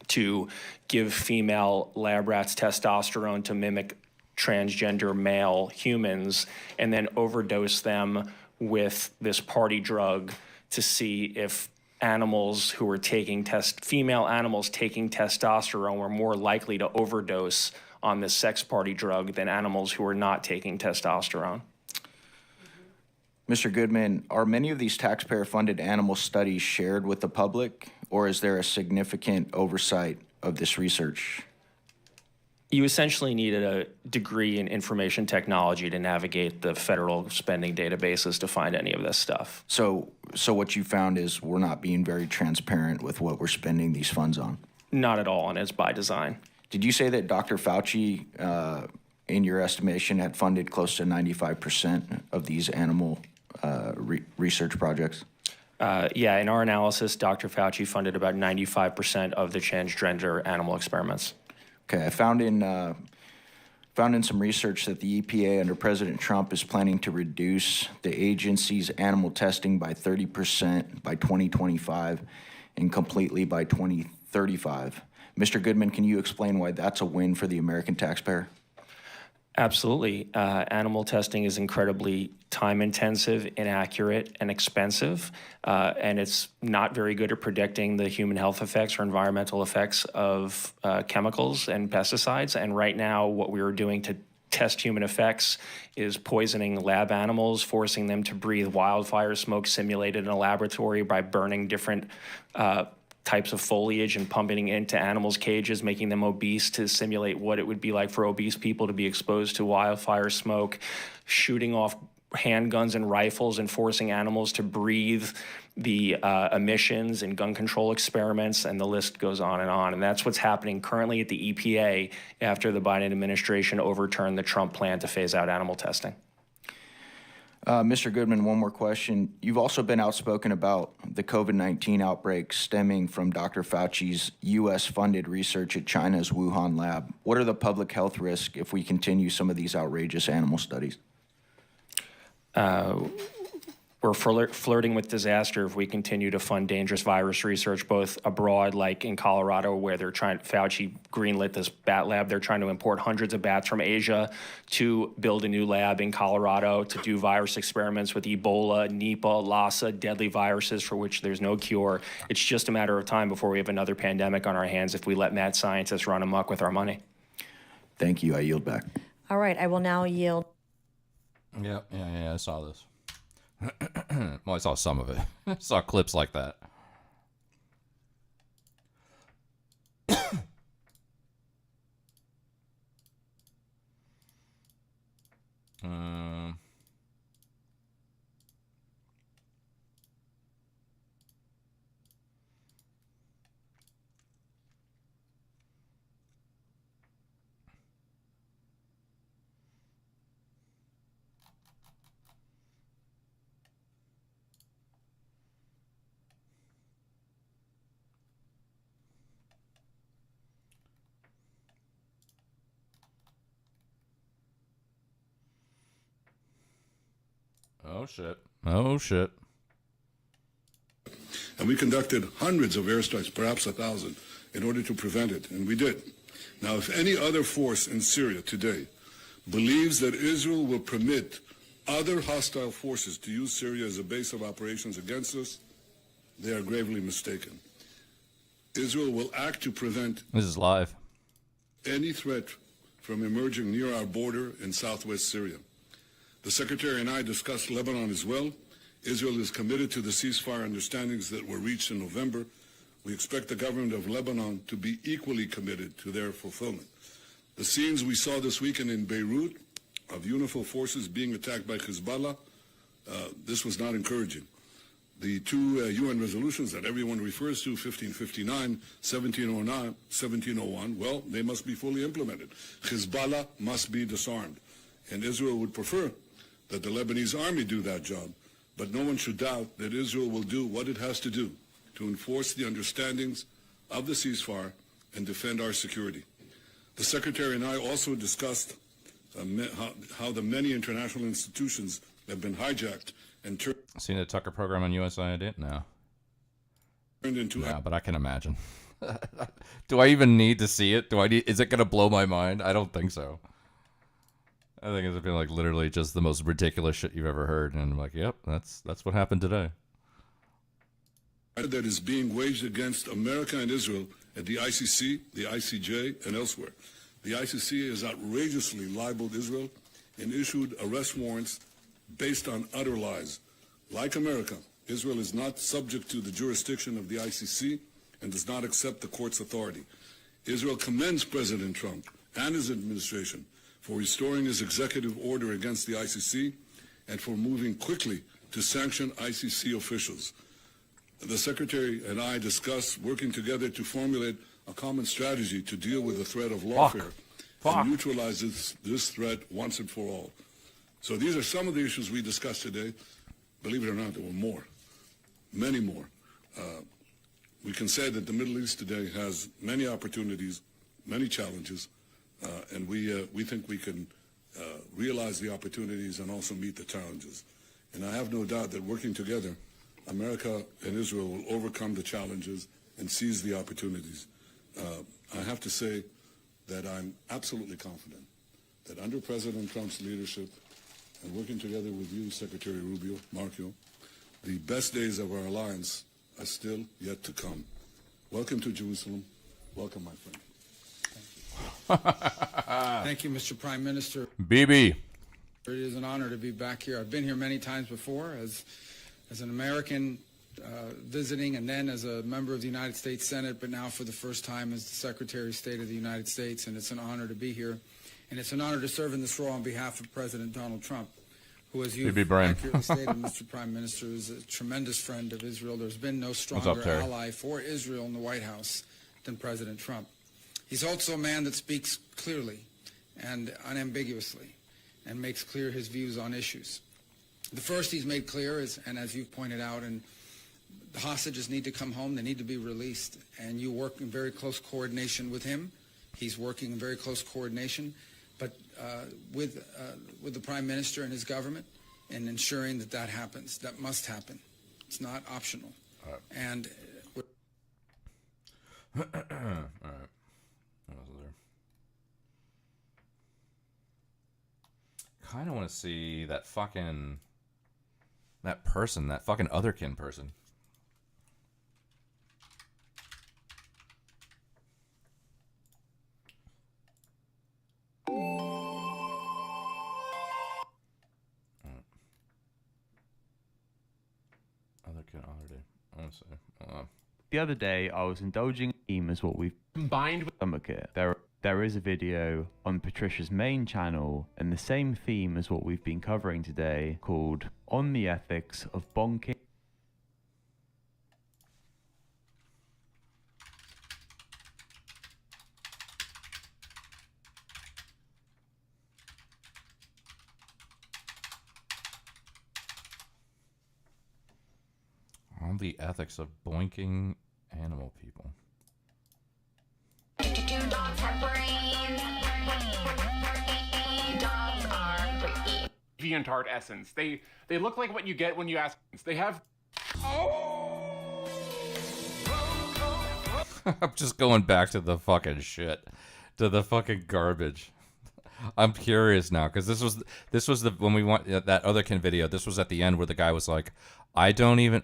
S14: to give female lab rats testosterone to mimic transgender male humans and then overdose them with this party drug to see if animals who were taking female animals taking testosterone were more likely to overdose on this sex party drug than animals who are not taking testosterone.
S9: Mr. Goodman, are many of these taxpayer-funded animal studies shared with the public, or is there a significant oversight of this research?
S14: You essentially needed a degree in information technology to navigate the federal spending databases to find any of this stuff.
S9: So what you found is we're not being very transparent with what we're spending these funds on?
S14: Not at all, and it's by design.
S9: Did you say that Dr. Fauci, in your estimation, had funded close to 95% of these animal research projects?
S14: Yeah, in our analysis, Dr. Fauci funded about 95% of the transgender animal experiments.
S9: Okay, I found in some research that the EPA under President Trump is planning to reduce the agency's animal testing by 30% by 2025 and completely by 2035. Mr. Goodman, can you explain why that's a win for the American taxpayer?
S14: Absolutely. Animal testing is incredibly time-intensive, inaccurate, and expensive, and it's not very good at predicting the human health effects or environmental effects of chemicals and pesticides. And right now, what we are doing to test human effects is poisoning lab animals, forcing them to breathe wildfire smoke simulated in a laboratory by burning different types of foliage and pumping it into animals' cages, making them obese to simulate what it would be like for obese people to be exposed to wildfire smoke, shooting off handguns and rifles and forcing animals to breathe the emissions and gun control experiments, and the list goes on. And that's what's happening currently at the EPA after the Biden administration overturned the Trump plan to phase out animal testing.
S9: Mr. Goodman, one more question. You've also been outspoken about the COVID-19 outbreak stemming from Dr. Fauci's U.S.-funded research at China's Wuhan lab. What are the public health risks if we continue some of these outrageous animal studies?
S14: We're flirting with disaster if we continue to fund dangerous virus research, both abroad, like in Colorado, where Fauci greenlit this bat lab. They're trying to import hundreds of bats from Asia to build a new lab in Colorado to do virus experiments with Ebola, Nipah, Lassa, deadly viruses for which there's no cure. It's just a matter of time before we have another pandemic on our hands if we let mad scientists run amok with our money.
S9: Thank you. I yield back.
S2: All right, I will now yield.
S11: Yeah, I saw this. Well, I saw some of it. I saw clips like that. Oh, shit.
S13: And we conducted hundreds of airstrikes, perhaps 1,000, in order to prevent it, and we did. Now, if any other force in Syria today believes that Israel will permit other hostile forces to use Syria as a base of operations against us, they are gravely mistaken. Israel will act to prevent
S11: This is live.
S13: any threat from emerging near our border in southwest Syria. The Secretary and I discussed Lebanon as well. Israel is committed to the ceasefire understandings that were reached in November. We expect the government of Lebanon to be equally committed to their fulfillment. The scenes we saw this weekend in Beirut of UNIFIL forces being attacked by Hezbollah, this was not encouraging. The two UN resolutions that everyone refers to, 1559, 1709, 1701, well, they must be fully implemented. Hezbollah must be disarmed. And Israel would prefer that the Lebanese army do that job. But no one should doubt that Israel will do what it has to do to enforce the understandings of the ceasefire and defend our security. The Secretary and I also discussed how the many international institutions have been hijacked and turned
S11: Seen the Tucker program on USAID? No.
S13: into
S11: No, but I can imagine. Do I even need to see it? Is it going to blow my mind? I don't think so. I think it's been like literally just the most ridiculous shit you've ever heard, and I'm like, yep, that's what happened today.
S13: that is being waged against America and Israel at the ICC, the ICJ, and elsewhere. The ICC has outrageously libeled Israel and issued arrest warrants based on utter lies. Like America, Israel is not subject to the jurisdiction of the ICC and does not accept the court's authority. Israel commends President Trump and his administration for restoring his executive order against the ICC and for moving quickly to sanction ICC officials. The Secretary and I discussed working together to formulate a common strategy to deal with the threat of lawfare and neutralize this threat once and for all. So these are some of the issues we discussed today. Believe it or not, there were more, many more. We can say that the Middle East today has many opportunities, many challenges, and we think we can realize the opportunities and also meet the challenges. And I have no doubt that working together, America and Israel will overcome the challenges and seize the opportunities. I have to say that I'm absolutely confident that under President Trump's leadership and working together with you, Secretary Rubio, Marco, the best days of our alliance are still yet to come. Welcome to Jerusalem. Welcome, my friend.
S3: Thank you, Mr. Prime Minister.
S11: BB.
S3: It is an honor to be back here. I've been here many times before as an American visiting, and then as a member of the United States Senate, but now for the first time as the Secretary of State of the United States, and it's an honor to be here. And it's an honor to serve in this role on behalf of President Donald Trump, who, as you accurately stated, Mr. Prime Minister, is a tremendous friend of Israel. There's been no stronger ally for Israel in the White House than President Trump. He's also a man that speaks clearly and unambiguously and makes clear his views on issues. The first he's made clear is, and as you've pointed out, and the hostages need to come home, they need to be released, and you work in very close coordination with him. He's working in very close coordination, but with the Prime Minister and his government, in ensuring that that happens. That must happen. It's not optional. And
S11: all right. Kind of want to see that fucking otherkin person.
S18: The other day, I was indulging in memes, what we've combined with stomachcare. There is a video on Patricia's main channel and the same theme as what we've been covering today, called On the Ethics of Bonking.
S11: On the ethics of boinking animal people.
S21: DeviantArt essence. They look like what you get when you ask. They have.
S11: I'm just going back to the fucking shit, to the fucking garbage. I'm curious now because this was the when we want that otherkin video. This was at the end where the guy was like, I don't even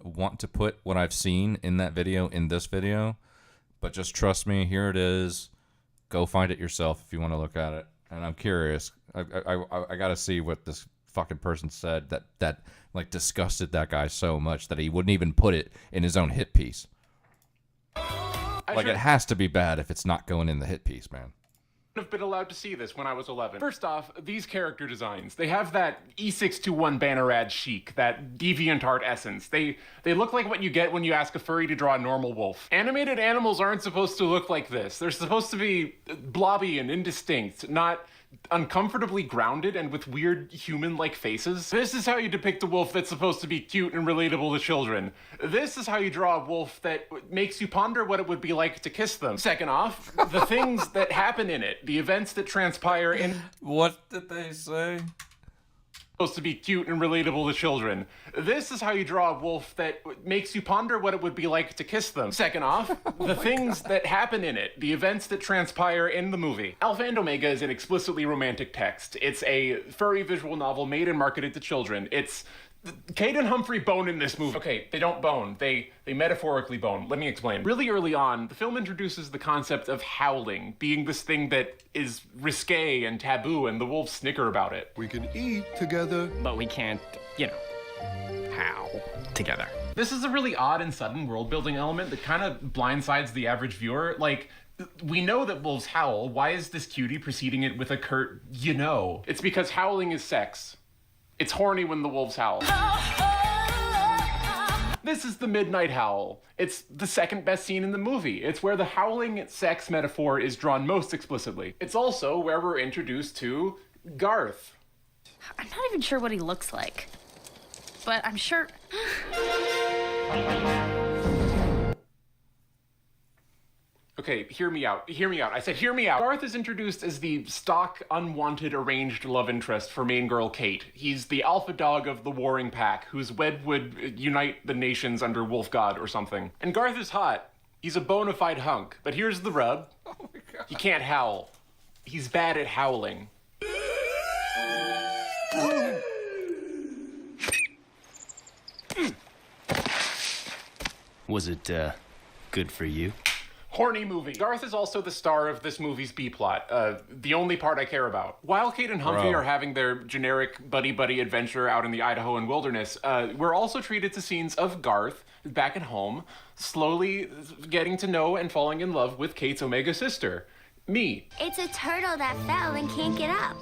S11: want to put what I've seen in that video in this video, but just trust me. Here it is. Go find it yourself if you want to look at it. And I'm curious. I got to see what this fucking person said that like disgusted that guy so much that he wouldn't even put it in his own hit piece. Like it has to be bad if it's not going in the hit piece, man.
S21: Have been allowed to see this when I was 11. First off, these character designs, they have that E621 banner ad chic, that DeviantArt essence. They look like what you get when you ask a furry to draw a normal wolf. Animated animals aren't supposed to look like this. They're supposed to be blobby and indistinct, not uncomfortably grounded and with weird human-like faces. This is how you depict a wolf that's supposed to be cute and relatable to children. This is how you draw a wolf that makes you ponder what it would be like to kiss them. Second off, the things that happen in it, the events that transpire in...
S11: What did they say?
S21: Supposed to be cute and relatable to children. This is how you draw a wolf that makes you ponder what it would be like to kiss them. Second off, the things that happen in it, the events that transpire in the movie. Alpha and Omega is an explicitly romantic text. It's a furry visual novel made and marketed to children. It's Kate and Humphrey bone in this movie. Okay, they don't bone. They metaphorically bone. Let me explain. Really early on, the film introduces the concept of howling being this thing that is risque and taboo, and the wolves snicker about it.
S22: We can eat together,
S21: but we can't, howl together. This is a really odd and sudden world-building element that kind of blindsides the average viewer. Like, we know that wolves howl. Why is this cutie preceding it with a curt, It's because howling is sex. It's horny when the wolves howl. This is the midnight howl. It's the second best scene in the movie. It's where the howling sex metaphor is drawn most explicitly. It's also where we're introduced to Garth.
S24: I'm not even sure what he looks like, but I'm sure...
S21: Okay, hear me out. I said hear me out. Garth is introduced as the stock, unwanted, arranged love interest for main girl Kate. He's the alpha dog of the warring pack, whose wed would unite the nations under Wolf God or something. And Garth is hot. He's a bona fide hunk. But here's the rub. Oh my God. He can't howl. He's bad at howling.
S26: Was it, good for you?
S21: Horny movie. Garth is also the star of this movie's B-plot, the only part I care about. While Kate and Humphrey are having their generic buddy-buddy adventure out in the Idahoan wilderness, we're also treated to scenes of Garth back at home, slowly getting to know and falling in love with Kate's Omega sister, me.
S6: It's a turtle that fell and can't get up.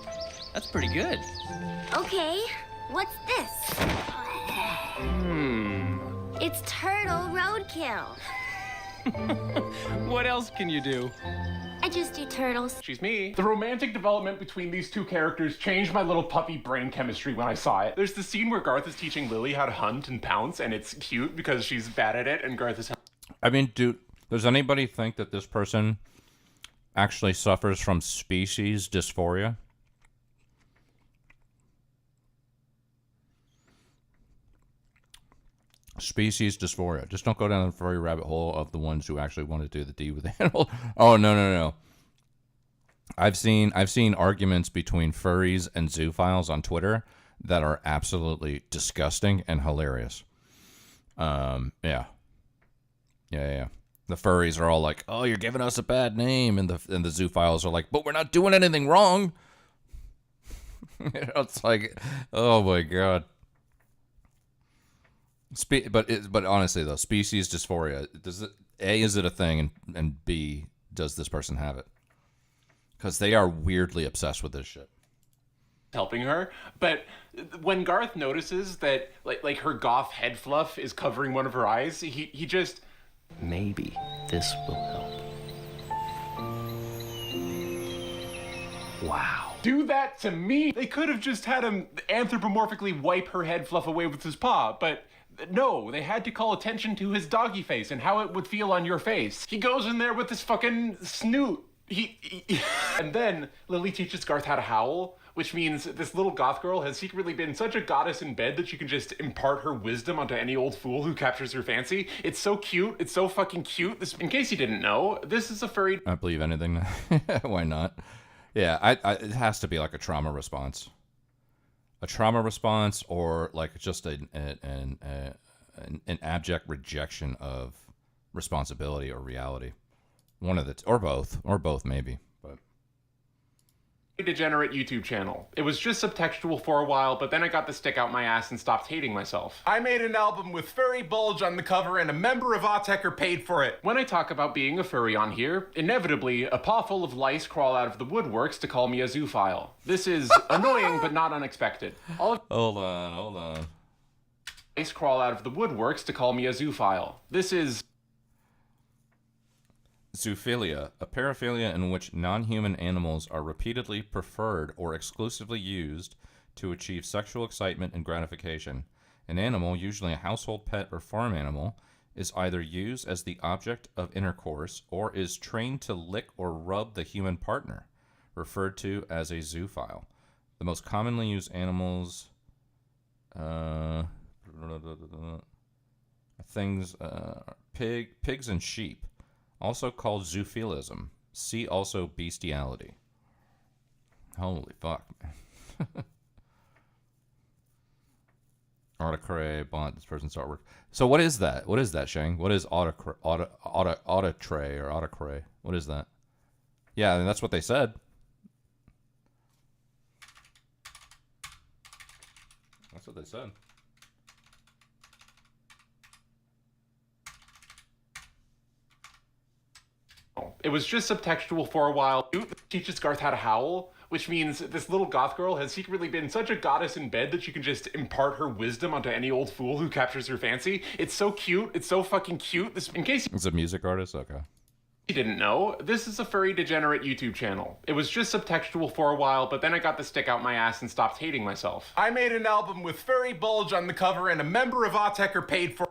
S15: That's pretty good.
S6: Okay, what's this? It's turtle roadkill.
S15: What else can you do?
S6: I just do turtles.
S21: She's me. The romantic development between these two characters changed my little puppy brain chemistry when I saw it. There's the scene where Garth is teaching Lily how to hunt and pounce, and it's cute because she's bad at it, and Garth is...
S11: I mean, does anybody think that this person actually suffers from species dysphoria? Species dysphoria. Just don't go down the furry rabbit hole of the ones who actually want to do the deed with the animal. Oh, no. I've seen arguments between furries and zoophiles on Twitter that are absolutely disgusting and hilarious. Yeah. The furries are all like, "Oh, you're giving us a bad name," and the zoophiles are like, "But we're not doing anything wrong." It's like, oh my god. But honestly though, species dysphoria, is it a thing, and B, does this person have it? Because they are weirdly obsessed with this shit.
S21: Helping her, but when Garth notices that like her goth head fluff is covering one of her eyes, he just...
S15: Maybe this will help. Wow.
S21: Do that to me? They could have just had him anthropomorphically wipe her head fluff away with his paw, but no, they had to call attention to his doggy face and how it would feel on your face. He goes in there with this fucking snoot. And then Lily teaches Garth how to howl, which means this little goth girl has secretly been such a goddess in bed that she can just impart her wisdom onto any old fool who captures her fancy. It's so cute. It's so fucking cute. In case you didn't know, this is a furry...
S11: I believe anything. Why not? Yeah, it has to be like a trauma response. A trauma response, or like just an abject rejection of responsibility or reality. One of the or both maybe. But
S21: degenerate YouTube channel. It was just subtextual for a while, but then I got the stick out my ass and stopped hating myself. I made an album with furry bulge on the cover, and a member of Autechre paid for it. When I talk about being a furry on here, inevitably a paw full of lice crawl out of the woodworks to call me a zoophile. This is annoying but not unexpected. Hold on. Lice crawl out of the woodworks to call me a zoophile. This is
S11: zoophilia, a paraphilia in which non-human animals are repeatedly preferred or exclusively used to achieve sexual excitement and gratification. An animal, usually a household pet or farm animal, is either used as the object of intercourse or is trained to lick or rub the human partner, referred to as a zoophile. The most commonly used animals, pigs and sheep. Also called zoophilism. See also bestiality. Holy fuck, man. Autechre, bond this person's artwork. So what is that? What is that, Shang? What is Autechre or Autechre? What is that? Yeah, I mean, that's what they said. That's what they said.
S21: It was just subtextual for a while. Teaches Garth how to howl, which means this little goth girl has secretly been such a goddess in bed that she can just impart her wisdom onto any old fool who captures her fancy. It's so cute. It's so fucking cute. In case
S11: it's a music artist? Okay.
S21: You didn't know, this is a furry degenerate YouTube channel. It was just subtextual for a while, but then I got the stick out my ass and stopped hating myself. I made an album with furry bulge on the cover, and a member of Autechre paid for...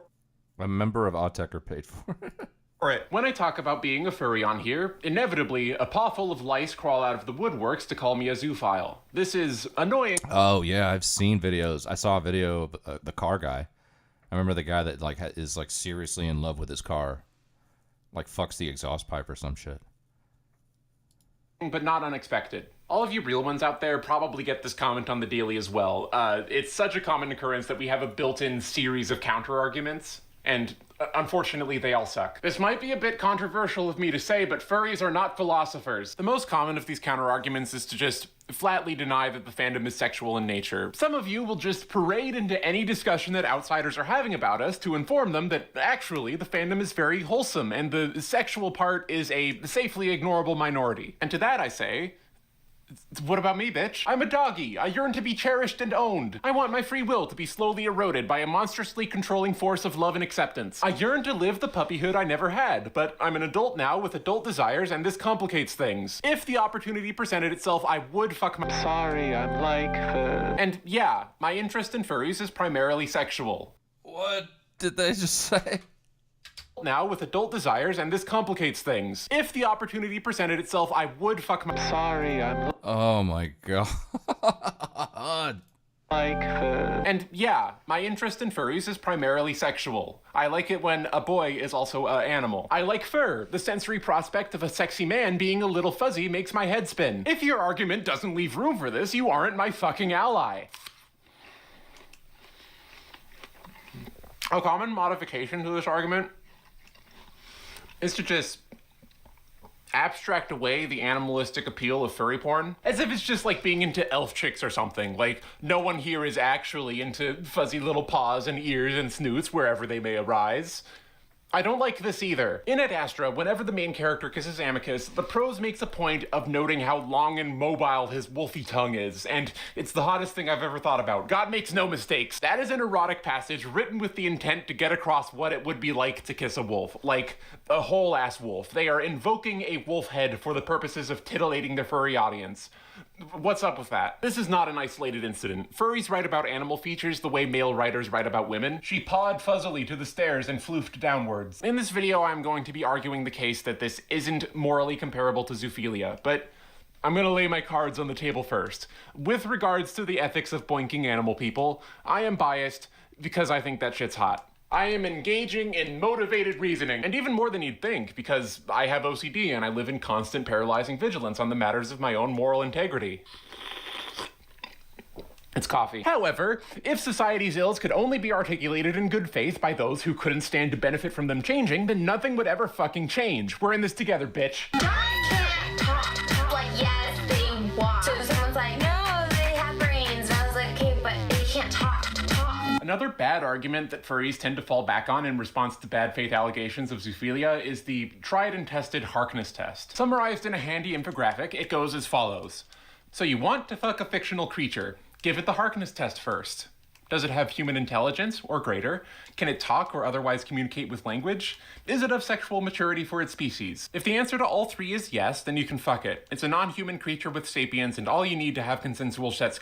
S11: A member of Autechre paid for it.
S21: When I talk about being a furry on here, inevitably a paw full of lice crawl out of the woodworks to call me a zoophile. This is annoying.
S11: Oh yeah, I've seen videos. I saw a video of the car guy. I remember the guy that like is like seriously in love with his car, like fucks the exhaust pipe or some shit.
S21: But not unexpected. All of you real ones out there probably get this comment on the daily as well. It's such a common occurrence that we have a built-in series of counter arguments. And Unfortunately, they all suck. This might be a bit controversial of me to say, but furries are not philosophers. The most common of these counter-arguments is to just flatly deny that the fandom is sexual in nature. Some of you will just parade into any discussion that outsiders are having about us to inform them that actually the fandom is very wholesome and the sexual part is a safely ignorable minority. And to that I say, what about me, bitch? I'm a doggy. I yearn to be cherished and owned. I want my free will to be slowly eroded by a monstrously controlling force of love and acceptance. I yearn to live the puppyhood I never had, but I'm an adult now with adult desires, and this complicates things. If the opportunity presented itself, I would fuck my— Sorry, I'm like fur. And yeah, my interest in furries is primarily sexual.
S11: What did they just say?
S21: Now with adult desires, and this complicates things. If the opportunity presented itself, I would fuck my— Sorry, I'm
S11: Oh my god.
S21: like fur. And yeah, my interest in furries is primarily sexual. I like it when a boy is also an animal. I like fur. The sensory prospect of a sexy man being a little fuzzy makes my head spin. If your argument doesn't leave room for this, you aren't my fucking ally. A common modification to this argument is to just abstract away the animalistic appeal of furry porn, as if it's just like being into elf chicks or something. Like, no one here is actually into fuzzy little paws and ears and snoots wherever they may arise. I don't like this either. In Ad Astra, whenever the main character kisses Amicus, the prose makes a point of noting how long and mobile his wolfy tongue is, and it's the hottest thing I've ever thought about. God makes no mistakes. That is an erotic passage written with the intent to get across what it would be like to kiss a wolf. Like, a whole-ass wolf. They are invoking a wolf head for the purposes of titillating their furry audience. What's up with that? This is not an isolated incident. Furries write about animal features the way male writers write about women. She pawed fuzzily to the stairs and floofed downwards. In this video, I'm going to be arguing the case that this isn't morally comparable to zoophilia, but I'm gonna lay my cards on the table first. With regards to the ethics of boinking animal people, I am biased because I think that shit's hot. I am engaging in motivated reasoning, and even more than you'd think, because I have OCD and I live in constant paralyzing vigilance on the matters of my own moral integrity. It's coffee. However, if society's ills could only be articulated in good faith by those who couldn't stand to benefit from them changing, then nothing would ever fucking change. We're in this together, bitch.
S6: Can't talk like yes they want. So someone's like, no, they have brains. And I was like, okay, but they can't talk.
S21: Another bad argument that furries tend to fall back on in response to bad faith allegations of zoophilia is the tried and tested Harkness test. Summarized in a handy infographic, it goes as follows. So you want to fuck a fictional creature. Give it the Harkness test first. Does it have human intelligence or greater? Can it talk or otherwise communicate with language? Is it of sexual maturity for its species? If the answer to all three is yes, then you can fuck it. It's a non-human creature with sapience, and all you need to have consensual sex.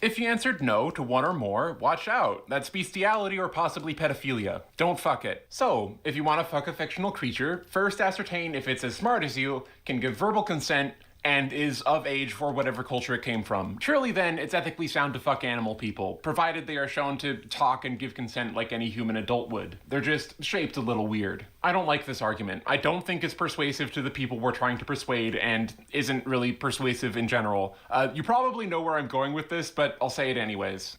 S21: If you answered no to one or more, watch out. That's bestiality or possibly pedophilia. Don't fuck it. So, if you want to fuck a fictional creature, first ascertain if it's as smart as you, can give verbal consent, and is of age for whatever culture it came from. Surely then, it's ethically sound to fuck animal people, provided they are shown to talk and give consent like any human adult would. They're just shaped a little weird. I don't like this argument. I don't think it's persuasive to the people we're trying to persuade, and isn't really persuasive in general. You probably know where I'm going with this, but I'll say it anyways.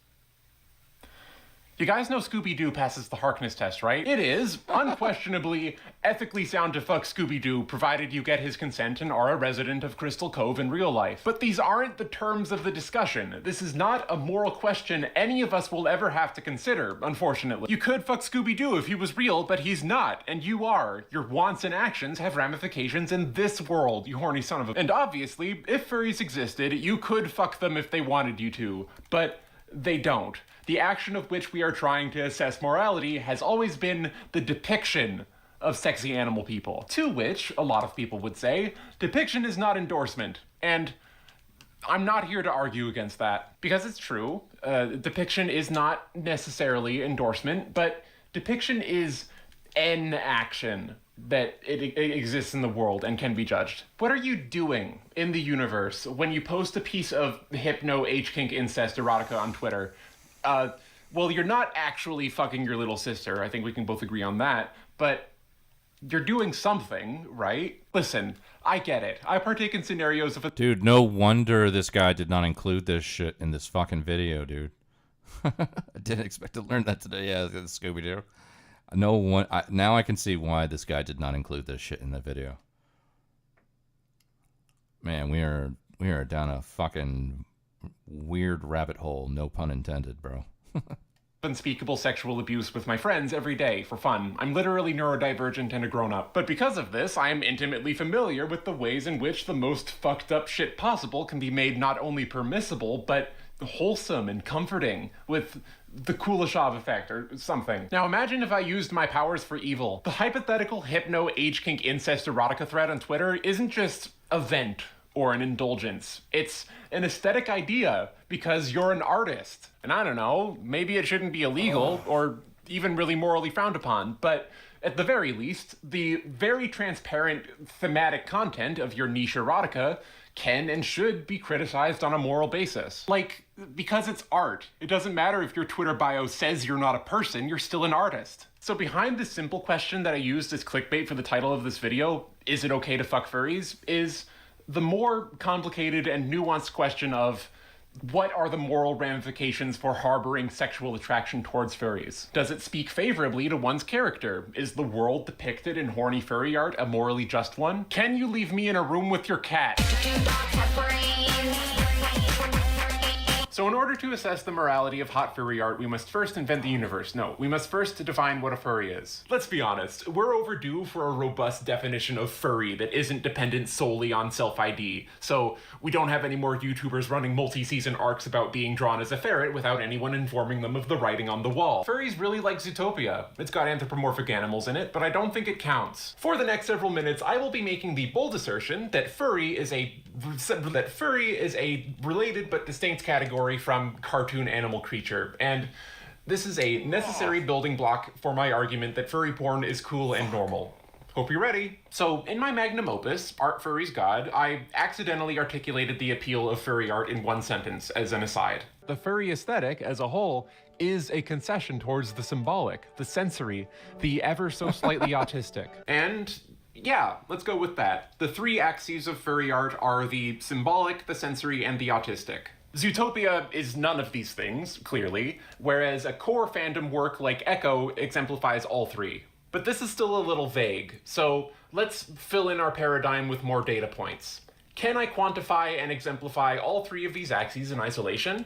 S21: You guys know Scooby-Doo passes the Harkness test, right? It is, unquestionably, ethically sound to fuck Scooby-Doo, provided you get his consent and are a resident of Crystal Cove in real life. But these aren't the terms of the discussion. This is not a moral question any of us will ever have to consider, unfortunately. You could fuck Scooby-Doo if he was real, but he's not, and you are. Your wants and actions have ramifications in this world, you horny son of a— And obviously, if furries existed, you could fuck them if they wanted you to, but they don't. The action of which we are trying to assess morality has always been the depiction of sexy animal people. To which, a lot of people would say, depiction is not endorsement. And I'm not here to argue against that, because it's true. Depiction is not necessarily endorsement, but depiction is an action that it exists in the world and can be judged. What are you doing in the universe when you post a piece of hypno H-kink incest erotica on Twitter? Well, you're not actually fucking your little sister. I think we can both agree on that. But you're doing something, right? Listen, I get it. I partake in scenarios of—
S11: Dude, no wonder this guy did not include this shit in this fucking video, dude. I didn't expect to learn that today. Yeah, Scooby-Doo. No one. Now I can see why this guy did not include this shit in the video. Man, we are down a fucking weird rabbit hole. No pun intended, bro.
S21: Unspeakable sexual abuse with my friends every day for fun. I'm literally neurodivergent and a grown-up. But because of this, I am intimately familiar with the ways in which the most fucked up shit possible can be made not only permissible, but wholesome and comforting, with the Kuleshov effect or something. Now imagine if I used my powers for evil. The hypothetical hypno age kink incest erotica thread on Twitter isn't just a vent or an indulgence. It's an aesthetic idea because you're an artist. And I don't know, maybe it shouldn't be illegal or even really morally frowned upon, but at the very least, the very transparent thematic content of your niche erotica can and should be criticized on a moral basis. Like, because it's art. It doesn't matter if your Twitter bio says you're not a person, you're still an artist. So behind this simple question that I used as clickbait for the title of this video, is it okay to fuck furries, is the more complicated and nuanced question of what are the moral ramifications for harboring sexual attraction towards furries? Does it speak favorably to one's character? Is the world depicted in horny furry art a morally just one? Can you leave me in a room with your cat? So in order to assess the morality of hot furry art, we must first invent the universe. No, we must first define what a furry is. Let's be honest, we're overdue for a robust definition of furry that isn't dependent solely on self-ID. So we don't have any more YouTubers running multi-season arcs about being drawn as a ferret without anyone informing them of the writing on the wall. Furries really like Zootopia. It's got anthropomorphic animals in it, but I don't think it counts. For the next several minutes, I will be making the bold assertion that furry is a related but distinct category from cartoon animal creature, and this is a necessary building block for my argument that furry porn is cool and normal. Hope you're ready. So, in my magnum opus, Art Furry's God, I accidentally articulated the appeal of furry art in one sentence as an aside. The furry aesthetic as a whole is a concession towards the symbolic, the sensory, the ever so slightly autistic. And yeah, let's go with that. The three axes of furry art are the symbolic, the sensory, and the autistic. Zootopia is none of these things, clearly, whereas a core fandom work like Echo exemplifies all three. But this is still a little vague, so let's fill in our paradigm with more data points. Can I quantify and exemplify all three of these axes in isolation?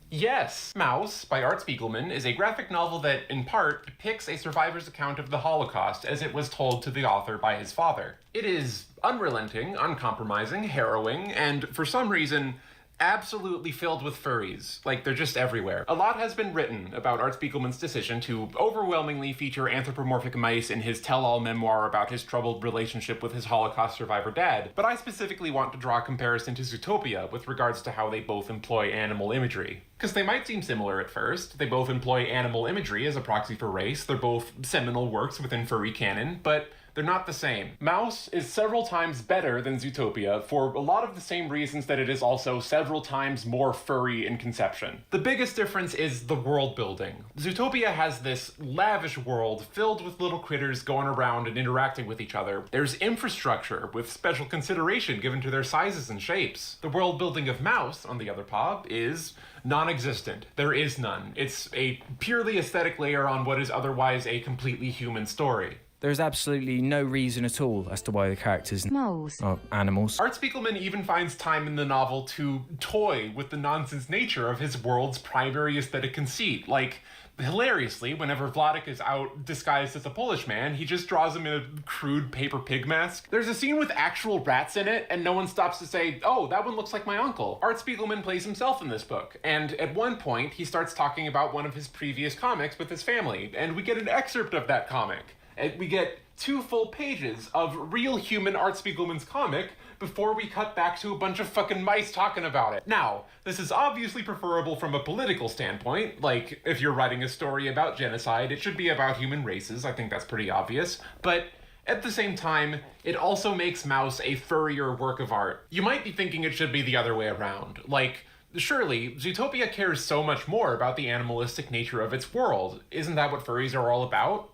S21: Yes! Mouse, by Art Spiegelman, is a graphic novel that, in part, depicts a survivor's account of the Holocaust as it was told to the author by his father. It is unrelenting, uncompromising, harrowing, and, for some reason, absolutely filled with furries. Like, they're just everywhere. A lot has been written about Art Spiegelman's decision to overwhelmingly feature anthropomorphic mice in his tell-all memoir about his troubled relationship with his Holocaust survivor dad, but I specifically want to draw a comparison to Zootopia with regards to how they both employ animal imagery. Because they might seem similar at first. They both employ animal imagery as a proxy for race. They're both seminal works within furry canon, but they're not the same. Mouse is several times better than Zootopia for a lot of the same reasons that it is also several times more furry in conception. The biggest difference is the world building. Zootopia has this lavish world filled with little critters going around and interacting with each other. There's infrastructure with special consideration given to their sizes and shapes. The world building of Mouse, on the other paw, is non-existent. There is none. It's a purely aesthetic layer on what is otherwise a completely human story.
S7: There's absolutely no reason at all as to why the characters are animals.
S21: Art Spiegelman even finds time in the novel to toy with the nonsense nature of his world's primary aesthetic conceit. Like, hilariously, whenever Vladek is out disguised as a Polish man, he just draws him in a crude paper pig mask. There's a scene with actual rats in it, and no one stops to say, oh, that one looks like my uncle. Art Spiegelman plays himself in this book, and at one point, he starts talking about one of his previous comics with his family, and we get an excerpt of that comic. And we get 2 full pages of real human Art Spiegelman's comic before we cut back to a bunch of fucking mice talking about it. Now, this is obviously preferable from a political standpoint. Like, if you're writing a story about genocide, it should be about human races. I think that's pretty obvious. But at the same time, it also makes Mouse a furrier work of art. You might be thinking it should be the other way around. Like, surely, Zootopia cares so much more about the animalistic nature of its world. Isn't that what furries are all about?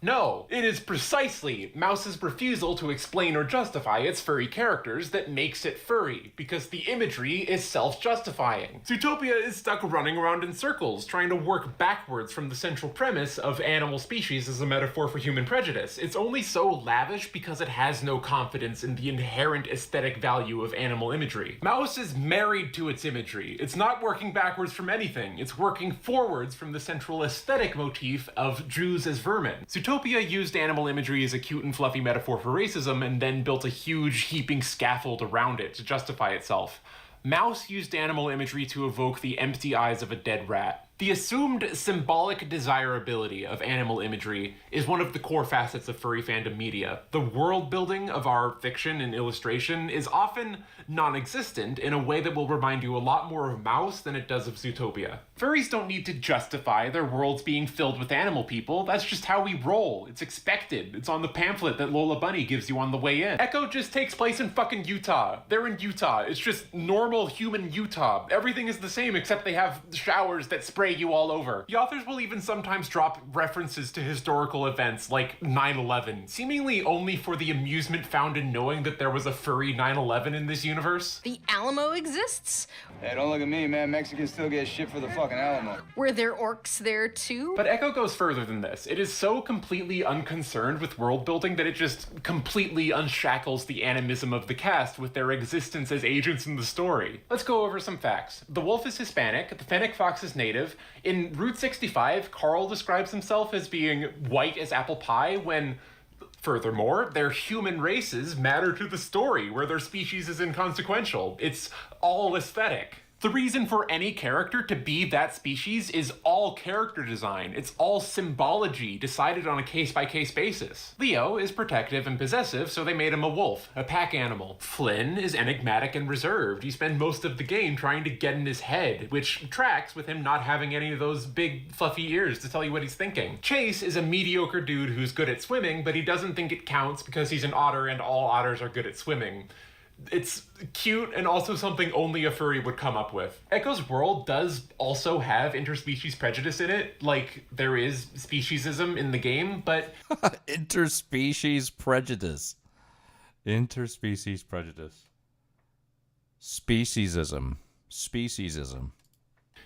S21: No, it is precisely Mouse's refusal to explain or justify its furry characters that makes it furry, because the imagery is self-justifying. Zootopia is stuck running around in circles, trying to work backwards from the central premise of animal species as a metaphor for human prejudice. It's only so lavish because it has no confidence in the inherent aesthetic value of animal imagery. Mouse is married to its imagery. It's not working backwards from anything. It's working forwards from the central aesthetic motif of Jews as vermin. Zootopia used animal imagery as a cute and fluffy metaphor for racism and then built a huge heaping scaffold around it to justify itself. Mouse used animal imagery to evoke the empty eyes of a dead rat. The assumed symbolic desirability of animal imagery is one of the core facets of furry fandom media. The world building of our fiction and illustration is often non-existent in a way that will remind you a lot more of Mouse than it does of Zootopia. Furries don't need to justify their worlds being filled with animal people. That's just how we roll. It's expected. It's on the pamphlet that Lola Bunny gives you on the way in. Echo just takes place in fucking Utah. They're in Utah. It's just normal human Utah. Everything is the same except they have showers that spray you all over. The authors will even sometimes drop references to historical events like 9/11, seemingly only for the amusement found in knowing that there was a furry 9/11 in this universe.
S5: The Alamo exists.
S16: Hey, don't look at me, man. Mexicans still get shit for the fucking Alamo.
S5: Were there orcs there too?
S21: But Echo goes further than this. It is so completely unconcerned with world building that it just completely unshackles the animism of the cast with their existence as agents in the story. Let's go over some facts. The wolf is Hispanic, the fennec fox is native. In Route 65, Carl describes himself as being white as apple pie when, furthermore, their human races matter to the story, where their species is inconsequential. It's all aesthetic. The reason for any character to be that species is all character design. It's all symbology decided on a case-by-case basis. Leo is protective and possessive, so they made him a wolf, a pack animal. Flynn is enigmatic and reserved. You spend most of the game trying to get in his head, which tracks with him not having any of those big fluffy ears to tell you what he's thinking. Chase is a mediocre dude who's good at swimming, but he doesn't think it counts because he's an otter and all otters are good at swimming. It's cute and also something only a furry would come up with. Echo's world does also have interspecies prejudice in it, like there is speciesism in the game, but...
S11: Interspecies prejudice. Interspecies prejudice. Speciesism. Speciesism.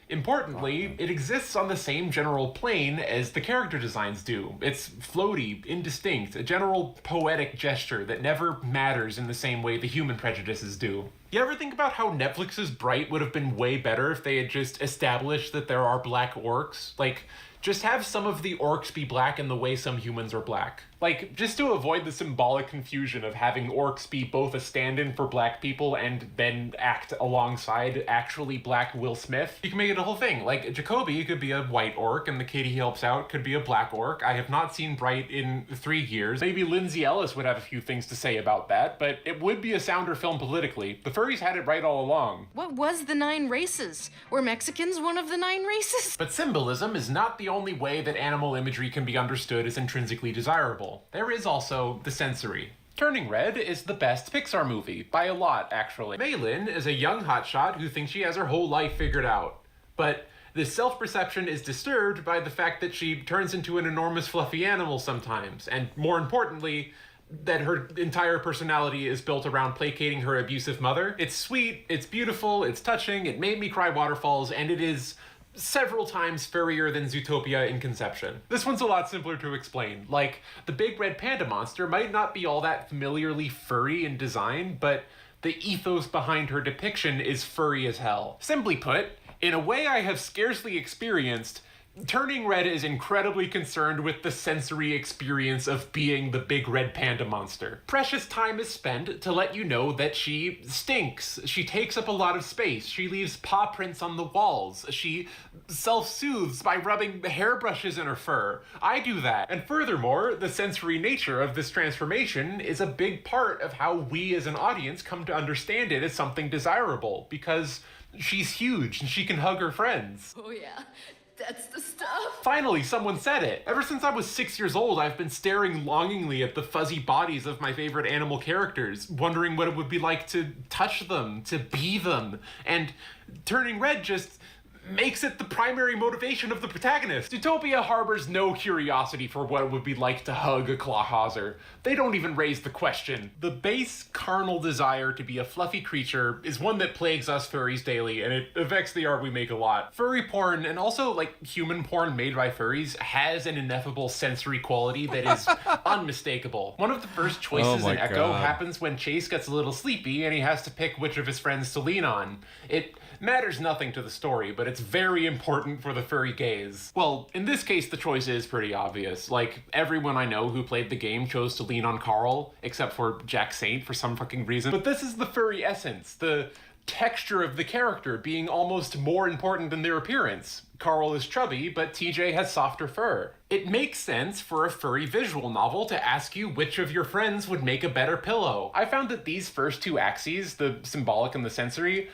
S21: Importantly, it exists on the same general plane as the character designs do. It's floaty, indistinct, a general poetic gesture that never matters in the same way the human prejudices do. You ever think about how Netflix's Bright would have been way better if they had just established that there are black orcs? Like, just have some of the orcs be black in the way some humans are black. Like, just to avoid the symbolic confusion of having orcs be both a stand-in for black people and then act alongside actually black Will Smith, you can make it a whole thing. Like, Jacoby could be a white orc and the kid he helps out could be a black orc. I have not seen Bright in 3 years. Maybe Lindsay Ellis would have a few things to say about that, but it would be a sounder film politically. The furries had it right all along.
S5: What was the 9 races? Were Mexicans one of the 9 races?
S21: But symbolism is not the only way that animal imagery can be understood as intrinsically desirable. There is also the sensory. Turning Red is the best Pixar movie, by a lot, actually. Maylin is a young hotshot who thinks she has her whole life figured out. But this self-perception is disturbed by the fact that she turns into an enormous fluffy animal sometimes, and more importantly, that her entire personality is built around placating her abusive mother. It's sweet, it's beautiful, it's touching, it made me cry waterfalls, and it is several times furrier than Zootopia in conception. This one's a lot simpler to explain. Like, the big red panda monster might not be all that familiarly furry in design, but the ethos behind her depiction is furry as hell. Simply put, in a way I have scarcely experienced, Turning Red is incredibly concerned with the sensory experience of being the big red panda monster. Precious time is spent to let you know that she stinks. She takes up a lot of space. She leaves paw prints on the walls. She self-soothes by rubbing hairbrushes in her fur. I do that. And furthermore, the sensory nature of this transformation is a big part of how we as an audience come to understand it as something desirable, because she's huge and she can hug her friends.
S5: Oh yeah. That's the stuff.
S21: Finally, someone said it. Ever since I was 6 years old, I've been staring longingly at the fuzzy bodies of my favorite animal characters, wondering what it would be like to touch them, to be them. And Turning Red just makes it the primary motivation of the protagonist. Zootopia harbors no curiosity for what it would be like to hug a Clawhauser. They don't even raise the question. The base carnal desire to be a fluffy creature is one that plagues us furries daily, and it affects the art we make a lot. Furry porn, and also like human porn made by furries, has an ineffable sensory quality that is unmistakable. One of the first choices in Echo happens when Chase gets a little sleepy and he has to pick which of his friends to lean on. It matters nothing to the story, but it's very important for the furry gaze. Well, in this case, the choice is pretty obvious. Like, everyone I know who played the game chose to lean on Carl, except for Jack Saint for some fucking reason. But this is the furry essence, the texture of the character being almost more important than their appearance. Carl is chubby, but TJ has softer fur. It makes sense for a furry visual novel to ask you which of your friends would make a better pillow. I found that these first two axes, the symbolic and the sensory,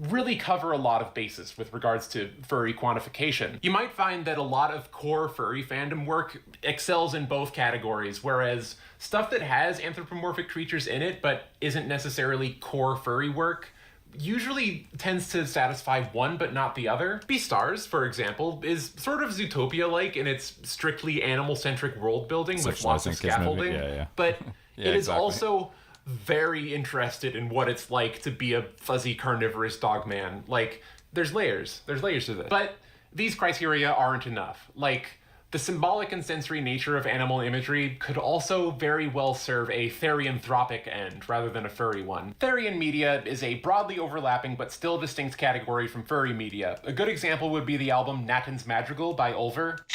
S21: really cover a lot of bases with regards to furry quantification. You might find that a lot of core furry fandom work excels in both categories, whereas stuff that has anthropomorphic creatures in it but isn't necessarily core furry work usually tends to satisfy one but not the other. Beastars, for example, is sort of Zootopia-like in its strictly animal-centric world building with lots of scaffolding, but it is also very interested in what it's like to be a fuzzy carnivorous dog man. Like, there's layers to this. But these criteria aren't enough. Like, the symbolic and sensory nature of animal imagery could also very well serve a therianthropic end rather than a furry one. Therian media is a broadly overlapping but still distinct category from furry media. A good example would be the album Natan's Madrigal by Ulver.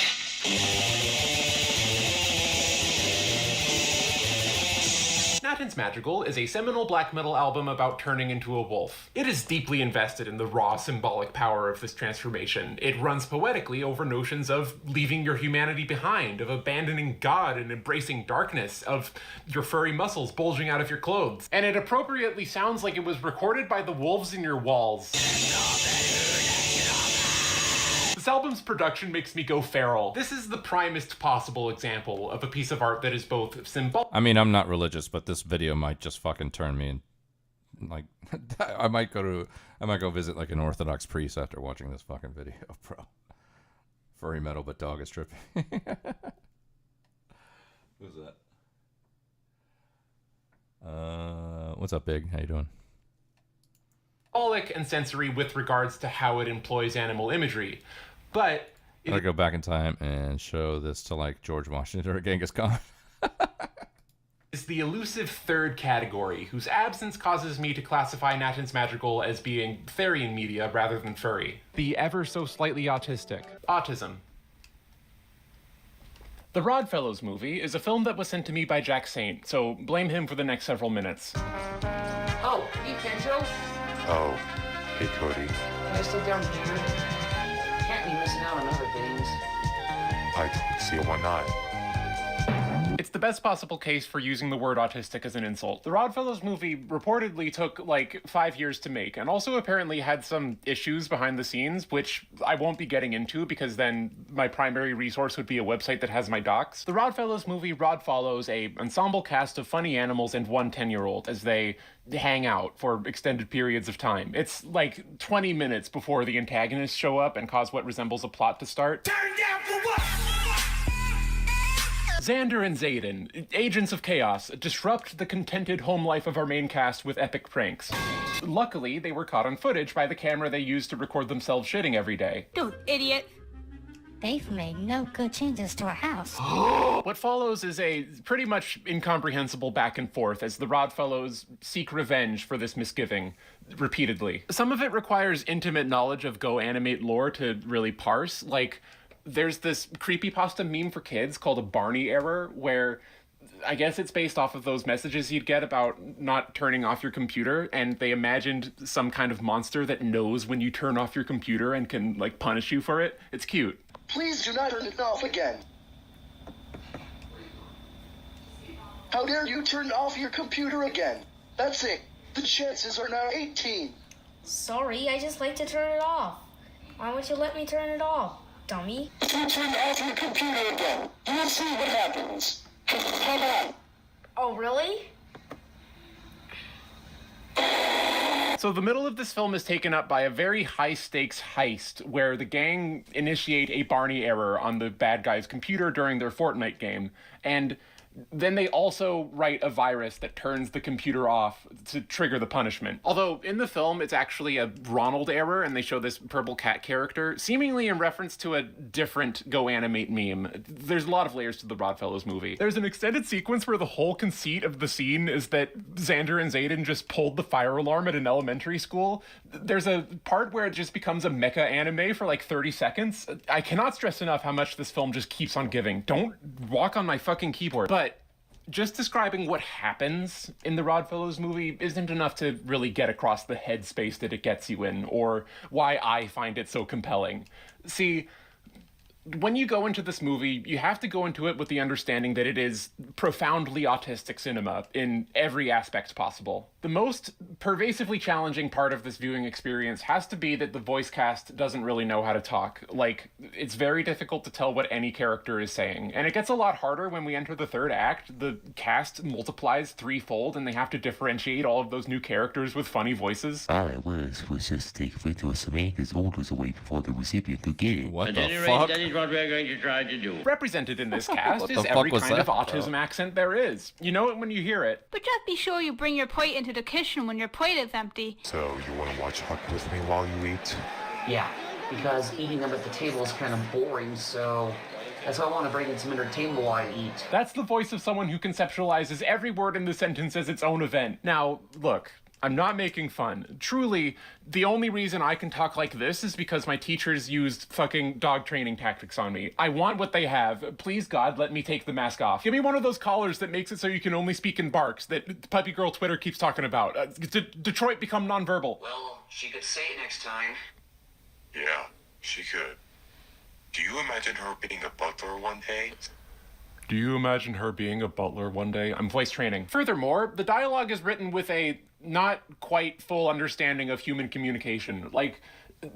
S21: Natan's Madrigal is a seminal black metal album about turning into a wolf. It is deeply invested in the raw symbolic power of this transformation. It runs poetically over notions of leaving your humanity behind, of abandoning God and embracing darkness, of your furry muscles bulging out of your clothes. And it appropriately sounds like it was recorded by the wolves in your walls. This album's production makes me go feral. This is the primest possible example of a piece of art that is both symbolic.
S11: I mean, I'm not religious, but this video might just fucking turn me in. Like, I might go visit like an Orthodox priest after watching this fucking video, bro. Furry metal, but dog is tripping. Who's that? What's up, Big? How you doing?
S21: Symbolic and sensory with regards to how it employs animal imagery. But
S11: I'm gonna go back in time and show this to like George Washington or Genghis Khan.
S21: Is the elusive third category, whose absence causes me to classify Natan's Madrigal as being Therian media rather than furry. The ever so slightly autistic. Autism. The Rodfellows movie is a film that was sent to me by Jack Saint, so blame him for the next several minutes.
S10: Oh, hey, Kenzo.
S17: Oh, hey, Cody.
S10: Can I sit down here? Can't be missing out on other things.
S17: I don't see why not.
S21: It's the best possible case for using the word autistic as an insult. The Rodfellows movie reportedly took like 5 years to make, and also apparently had some issues behind the scenes, which I won't be getting into because then my primary resource would be a website that has my docs. The Rodfellows movie Rod follows a ensemble cast of funny animals and one 10-year-old as they hang out for extended periods of time. It's like 20 minutes before the antagonists show up and cause what resembles a plot to start. Turn down for what? Xander and Zayden, agents of chaos, disrupt the contented home life of our main cast with epic pranks. Luckily, they were caught on footage by the camera they used to record themselves shitting every day.
S19: Dude, idiot. They've made no good changes to our house.
S21: What follows is a pretty much incomprehensible back and forth as the Rodfellows seek revenge for this misgiving repeatedly. Some of it requires intimate knowledge of Go Animate lore to really parse, like there's this creepypasta meme for kids called a Barney error, where I guess it's based off of those messages you'd get about not turning off your computer, and they imagined some kind of monster that knows when you turn off your computer and can, like, punish you for it. It's cute.
S20: Please do not turn it off again. How dare you turn off your computer again? That's it. The chances are now 18.
S6: Sorry, I just like to turn it off. Why won't you let me turn it off, dummy?
S20: If you turn off your computer again, you'll see what happens. Come on.
S6: Oh, really?
S21: So the middle of this film is taken up by a very high-stakes heist where the gang initiate a Barney error on the bad guy's computer during their Fortnite game, and then they also write a virus that turns the computer off to trigger the punishment. Although in the film, it's actually a Ronald error, and they show this purple cat character, seemingly in reference to a different Go Animate meme. There's a lot of layers to the Broadfellows movie. There's an extended sequence where the whole conceit of the scene is that Xander and Zayden just pulled the fire alarm at an elementary school. There's a part where it just becomes a mecha anime for like 30 seconds. I cannot stress enough how much this film just keeps on giving. Don't walk on my fucking keyboard. But just describing what happens in the Rodfellows movie isn't enough to really get across the headspace that it gets you in, or why I find it so compelling. See, when you go into this movie, you have to go into it with the understanding that it is profoundly autistic cinema in every aspect possible. The most pervasively challenging part of this viewing experience has to be that the voice cast doesn't really know how to talk. Like, it's very difficult to tell what any character is saying. And it gets a lot harder when we enter the third act. The cast multiplies threefold, and they have to differentiate all of those new characters with funny voices.
S17: All it was just to take Victor Samantha's orders away before the recipient could get it.
S11: What
S10: At
S11: the
S10: any rate,
S11: fuck?
S10: that is what we're going to try to do.
S21: Represented in this cast
S11: What
S21: is
S11: the fuck
S21: every
S11: was
S21: kind of
S11: that,
S21: autism
S11: bro?
S21: accent there is. You know it when you hear it.
S19: But just be sure you bring your plate into the kitchen when your plate is empty.
S17: So, you want to watch hockey with me while you eat?
S10: Yeah, because eating them at the table is kind of boring, so that's why I want to bring in some entertainment while I eat.
S21: That's the voice of someone who conceptualizes every word in the sentence as its own event. Now, look, I'm not making fun. Truly, the only reason I can talk like this is because my teachers used fucking dog training tactics on me. I want what they have. Please, God, let me take the mask off. Give me one of those collars that makes it so you can only speak in barks that Puppy Girl Twitter keeps talking about. Detroit become nonverbal.
S10: Well, she could say it next time.
S17: Yeah, she could. Do you imagine her being a butler one day?
S21: Do you imagine her being a butler one day? I'm voice training. Furthermore, the dialogue is written with a not quite full understanding of human communication. Like,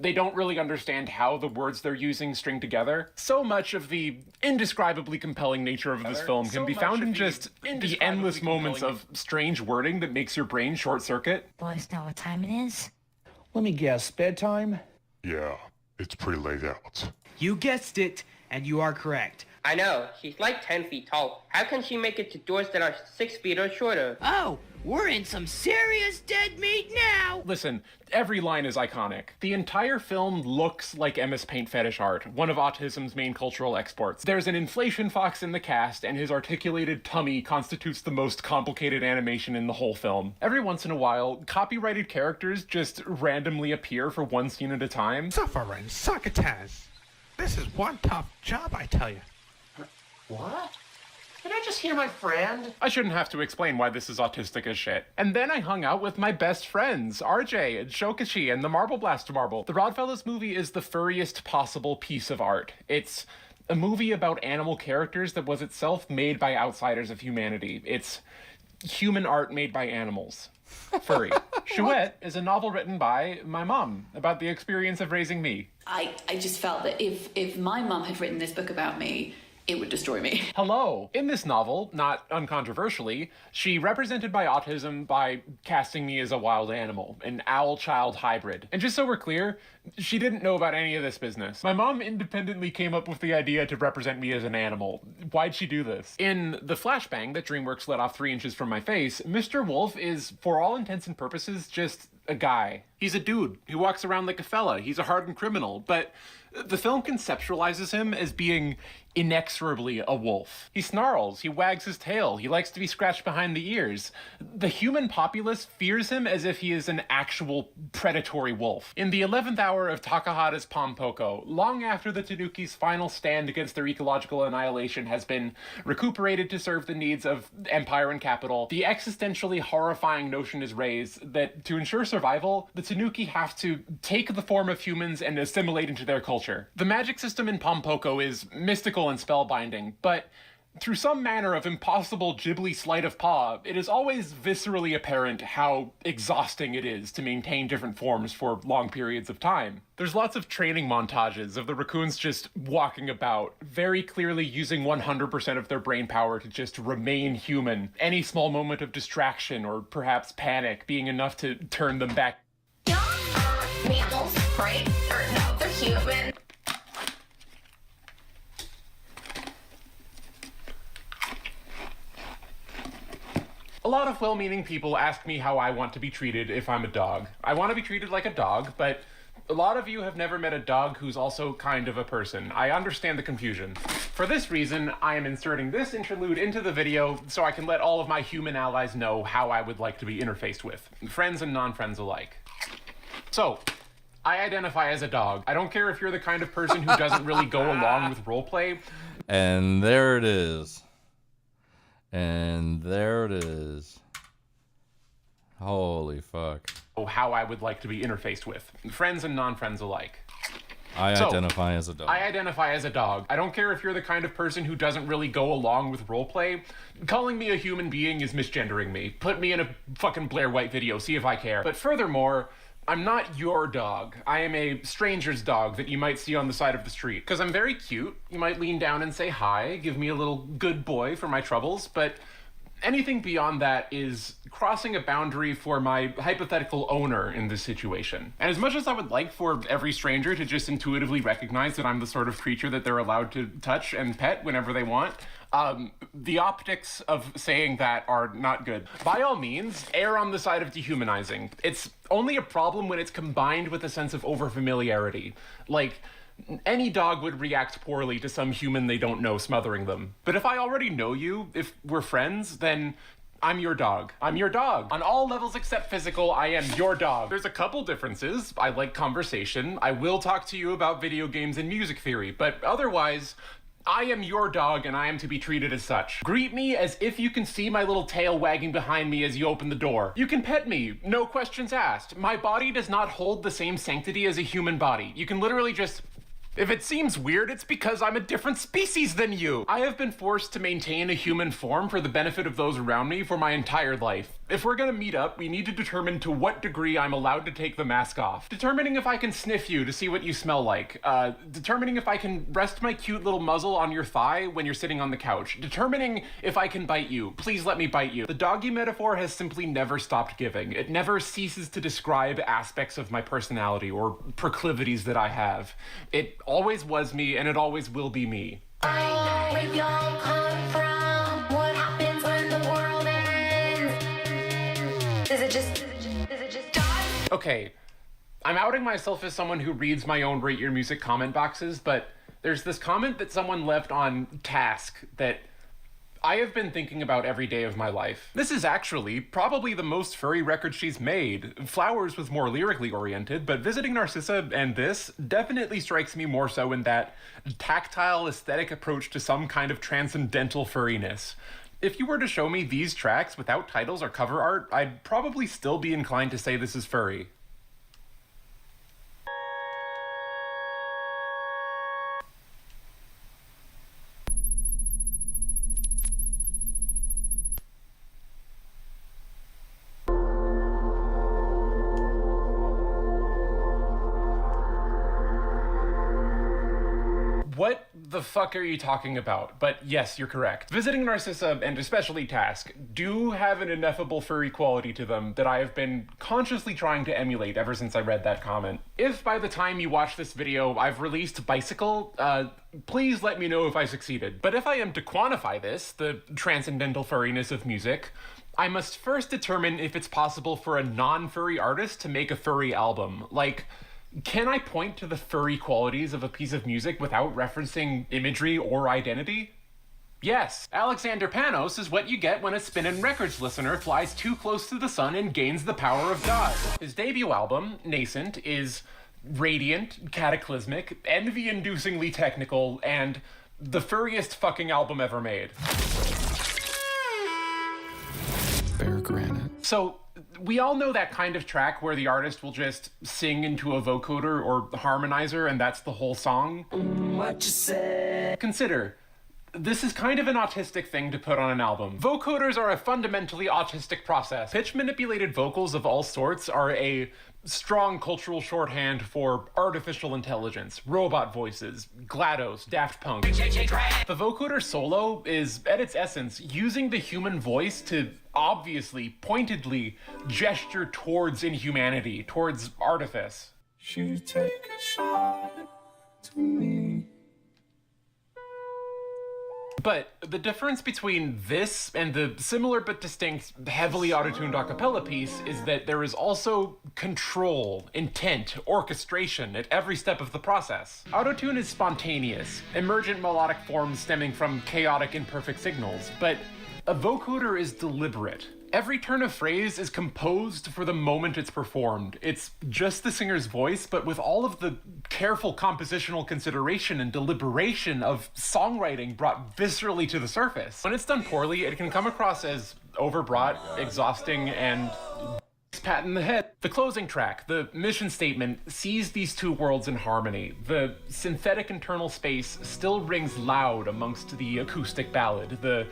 S21: they don't really understand how the words they're using string together. So much of the indescribably compelling nature of this film can be found in just the endless moments of strange wording that makes your brain short circuit.
S19: Boys know what time it is?
S20: Let me guess, bedtime?
S17: Yeah, it's pretty laid out.
S4: You guessed it, and you are correct.
S8: I know, she's like 10 feet tall. How can she make it to doors that are 6 feet or shorter?
S4: Oh, we're in some serious dead meat now!
S21: Listen, every line is iconic. The entire film looks like MS Paint fetish art, one of autism's main cultural exports. There's an inflation fox in the cast, and his articulated tummy constitutes the most complicated animation in the whole film. Every once in a while, copyrighted characters just randomly appear for one scene at a time.
S22: Suffering succotash. This is one tough job, I tell you.
S10: What? Did I just hear my friend?
S21: I shouldn't have to explain why this is autistic as shit. And then I hung out with my best friends, RJ and Shokachi and the Marble Blaster Marble. The Rodfellows movie is the furriest possible piece of art. It's a movie about animal characters that was itself made by outsiders of humanity. It's human art made by animals. Furry. Chouette is a novel written by my mom about the experience of raising me.
S23: I just felt that if my mum had written this book about me, it would destroy me.
S21: Hello. In this novel, not uncontroversially, she represented my autism by casting me as a wild animal, an owl-child hybrid. And just so we're clear, she didn't know about any of this business. My mom independently came up with the idea to represent me as an animal. Why'd she do this? In the flashbang that DreamWorks let off 3 inches from my face, Mr. Wolf is, for all intents and purposes, just a guy. He's a dude who walks around like a fella. He's a hardened criminal, but the film conceptualizes him as being inexorably a wolf. He snarls, he wags his tail, he likes to be scratched behind the ears. The human populace fears him as if he is an actual predatory wolf. In the 11th hour of Takahata's Pompoko, long after the Tanuki's final stand against their ecological annihilation has been recuperated to serve the needs of empire and capital, the existentially horrifying notion is raised that to ensure survival, the Tanuki have to take the form of humans and assimilate into their culture. The magic system in Pompoko is mystical and spellbinding, but through some manner of impossible Ghibli sleight of paw, it is always viscerally apparent how exhausting it is to maintain different forms for long periods of time. There's lots of training montages of the raccoons just walking about, very clearly using 100% of their brain power to just remain human. Any small moment of distraction or perhaps panic being enough to turn them back
S6: mammals, right? Or no, they're human.
S21: A lot of well-meaning people ask me how I want to be treated if I'm a dog. I want to be treated like a dog, but a lot of you have never met a dog who's also kind of a person. I understand the confusion. For this reason, I am inserting this interlude into the video so I can let all of my human allies know how I would like to be interfaced with, friends and non-friends alike. So, I identify as a dog. I don't care if you're the kind of person who doesn't really go along with roleplay.
S11: And there it is. And there it is. Holy fuck.
S21: How I would like to be interfaced with, friends and non-friends alike.
S11: I identify as a dog.
S21: I identify as a dog. I don't care if you're the kind of person who doesn't really go along with roleplay. Calling me a human being is misgendering me. Put me in a fucking Blair White video, see if I care. But furthermore, I'm not your dog. I am a stranger's dog that you might see on the side of the street. Because I'm very cute. You might lean down and say hi, give me a little good boy for my troubles, but anything beyond that is crossing a boundary for my hypothetical owner in this situation. And as much as I would like for every stranger to just intuitively recognize that I'm the sort of creature that they're allowed to touch and pet whenever they want, the optics of saying that are not good. By all means, err on the side of dehumanizing. It's only a problem when it's combined with a sense of overfamiliarity. Like, any dog would react poorly to some human they don't know smothering them. But if I already know you, if we're friends, then I'm your dog. I'm your dog. On all levels except physical, I am your dog. There's a couple differences. I like conversation. I will talk to you about video games and music theory, but otherwise, I am your dog and I am to be treated as such. Greet me as if you can see my little tail wagging behind me as you open the door. You can pet me, no questions asked. My body does not hold the same sanctity as a human body. You can literally just... If it seems weird, it's because I'm a different species than you. I have been forced to maintain a human form for the benefit of those around me for my entire life. If we're gonna meet up, we need to determine to what degree I'm allowed to take the mask off. Determining if I can sniff you to see what you smell like. Determining if I can rest my cute little muzzle on your thigh when you're sitting on the couch. Determining if I can bite you. Please let me bite you. The doggy metaphor has simply never stopped giving. It never ceases to describe aspects of my personality or proclivities that I have. It always was me, and it always will be me.
S6: Where y'all come from? What happens when the world ends? Does it just die?
S21: Okay, I'm outing myself as someone who reads my own Rate Your Music comment boxes, but there's this comment that someone left on Task that I have been thinking about every day of my life. This is actually probably the most furry record she's made. Flowers was more lyrically oriented, but Visiting Narcissa and this definitely strikes me more so in that tactile aesthetic approach to some kind of transcendental furriness. If you were to show me these tracks without titles or cover art, I'd probably still be inclined to say this is furry. What the fuck are you talking about? But yes, you're correct. Visiting Narcissa, and especially Task, do have an ineffable furry quality to them that I have been consciously trying to emulate ever since I read that comment. If by the time you watch this video I've released Bicycle, please let me know if I succeeded. But if I am to quantify this, the transcendental furriness of music, I must first determine if it's possible for a non-furry artist to make a furry album. Like, can I point to the furry qualities of a piece of music without referencing imagery or identity? Yes, Alexander Panos is what you get when a Spinnin' Records listener flies too close to the sun and gains the power of God. His debut album, Nascent, is radiant, cataclysmic, envy-inducingly technical, and the furriest fucking album ever made.
S1: Bear Granite.
S21: So, we all know that kind of track where the artist will just sing into a vocoder or harmonizer and that's the whole song. What you say? Consider, this is kind of an autistic thing to put on an album. Vocoders are a fundamentally autistic process. Pitch-manipulated vocals of all sorts are a strong cultural shorthand for artificial intelligence, robot voices, GLaDOS, Daft Punk. The vocoder solo is, at its essence, using the human voice to obviously, pointedly gesture towards inhumanity, towards artifice.
S1: you take a shot to me.
S21: But the difference between this and the similar but distinct, heavily autotuned a cappella piece is that there is also control, intent, orchestration at every step of the process. Autotune is spontaneous, emergent melodic forms stemming from chaotic, imperfect signals, but a vocoder is deliberate. Every turn of phrase is composed for the moment it's performed. It's just the singer's voice, but with all of the careful compositional consideration and deliberation of songwriting brought viscerally to the surface. When it's done poorly, it can come across as overbrought, exhausting, and pat in the head. The closing track, the mission statement, sees these two worlds in harmony. The synthetic internal space still rings loud amongst the acoustic ballad, the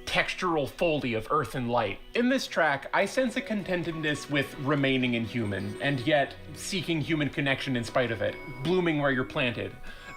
S21: textural foley of earth and light. In this track, I sense a contentedness with remaining inhuman, and yet seeking human connection in spite of it, blooming where you're planted,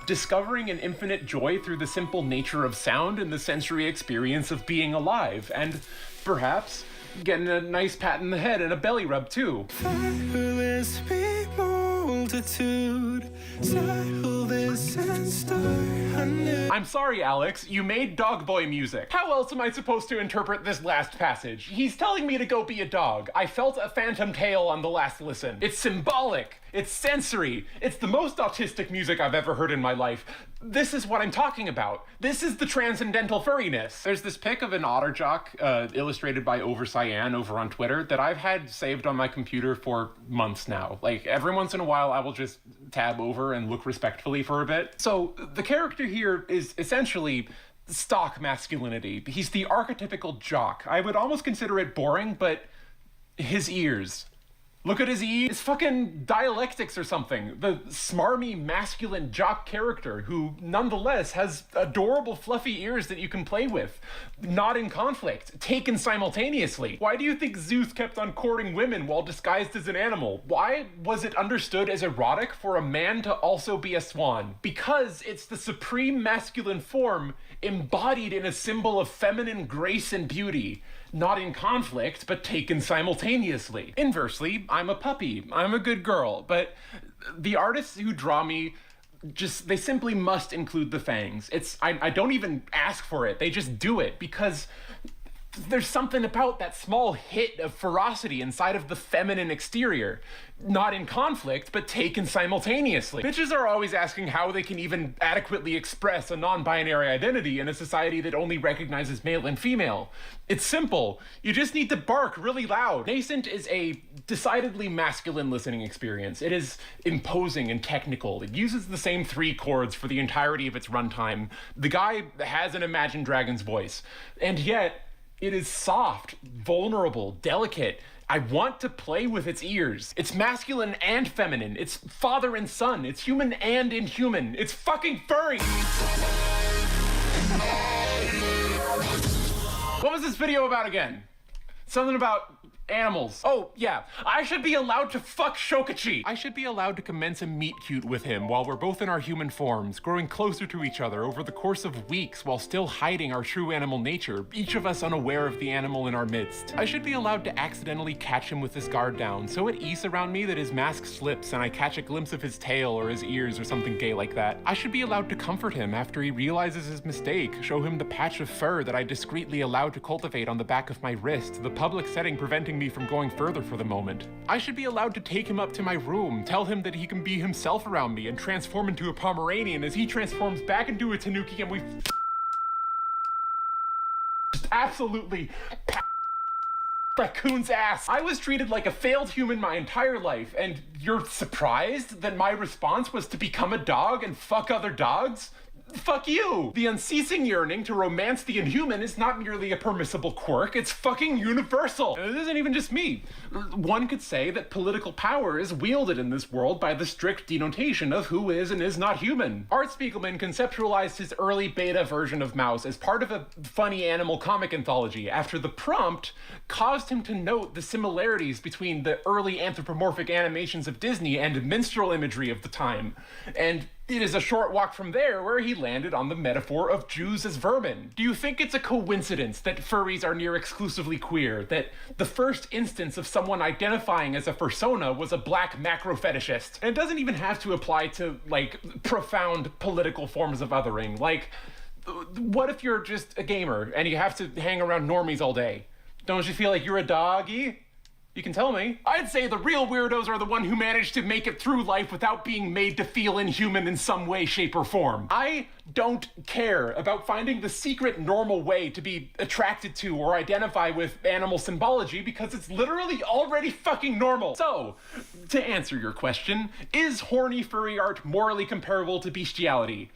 S21: discovering an infinite joy through the simple nature of sound and the sensory experience of being alive, and perhaps getting a nice pat in the head and a belly rub too.
S1: Fireless be multitude, settle this and start anew.
S21: I'm sorry, Alex, you made dog boy music. How else am I supposed to interpret this last passage? He's telling me to go be a dog. I felt a phantom tail on the last listen. It's symbolic. It's sensory. It's the most autistic music I've ever heard in my life. This is what I'm talking about. This is the transcendental furriness. There's this pic of an otter jock, illustrated by Overcyan over on Twitter, that I've had saved on my computer for months now. Like, every once in a while, I will just tab over and look respectfully for a bit. So, the character here is essentially stock masculinity. He's the archetypical jock. I would almost consider it boring, but his ears. Look at his ears. It's fucking dialectics or something. The smarmy, masculine jock character who, nonetheless, has adorable, fluffy ears that you can play with. Not in conflict. Taken simultaneously. Why do you think Zeus kept on courting women while disguised as an animal? Why was it understood as erotic for a man to also be a swan? Because it's the supreme masculine form embodied in a symbol of feminine grace and beauty. Not in conflict, but taken simultaneously. Inversely, I'm a puppy. I'm a good girl. But the artists who draw me, they simply must include the fangs. I don't even ask for it. They just do it because there's something about that small hit of ferocity inside of the feminine exterior. Not in conflict, but taken simultaneously. Bitches are always asking how they can even adequately express a non-binary identity in a society that only recognizes male and female. It's simple. You just need to bark really loud. Nascent is a decidedly masculine listening experience. It is imposing and technical. It uses the same 3 chords for the entirety of its runtime. The guy has an Imagine Dragons voice. And yet, it is soft, vulnerable, delicate. I want to play with its ears. It's masculine and feminine. It's father and son. It's human and inhuman. It's fucking furry. What was this video about again? Something about animals. Oh, yeah. I should be allowed to fuck Shokachi. I should be allowed to commence a meet cute with him while we're both in our human forms, growing closer to each other over the course of weeks while still hiding our true animal nature, each of us unaware of the animal in our midst. I should be allowed to accidentally catch him with his guard down, so at ease around me that his mask slips and I catch a glimpse of his tail or his ears or something gay like that. I should be allowed to comfort him after he realizes his mistake, show him the patch of fur that I discreetly allowed to cultivate on the back of my wrist, the public setting preventing me from going further for the moment. I should be allowed to take him up to my room, tell him that he can be himself around me, and transform into a Pomeranian as he transforms back into a Tanuki, and we just absolutely raccoon's ass. I was treated like a failed human my entire life, and you're surprised that my response was to become a dog and fuck other dogs? Fuck you! The unceasing yearning to romance the inhuman is not merely a permissible quirk, it's fucking universal. It isn't even just me. One could say that political power is wielded in this world by the strict denotation of who is and is not human. Art Spiegelman conceptualized his early beta version of Mouse as part of a funny animal comic anthology after the prompt caused him to note the similarities between the early anthropomorphic animations of Disney and minstrel imagery of the time. And It is a short walk from there where he landed on the metaphor of Jews as vermin. Do you think it's a coincidence that furries are near exclusively queer? That the first instance of someone identifying as a fursona was a black macro fetishist? And it doesn't even have to apply to, like, profound political forms of othering. Like, what if you're just a gamer and you have to hang around normies all day? Don't you feel like you're a doggy? You can tell me. I'd say the real weirdos are the one who managed to make it through life without being made to feel inhuman in some way, shape, or form. I don't care about finding the secret normal way to be attracted to or identify with animal symbology because it's literally already fucking normal. So, to answer your question, is horny furry art morally comparable to bestiality?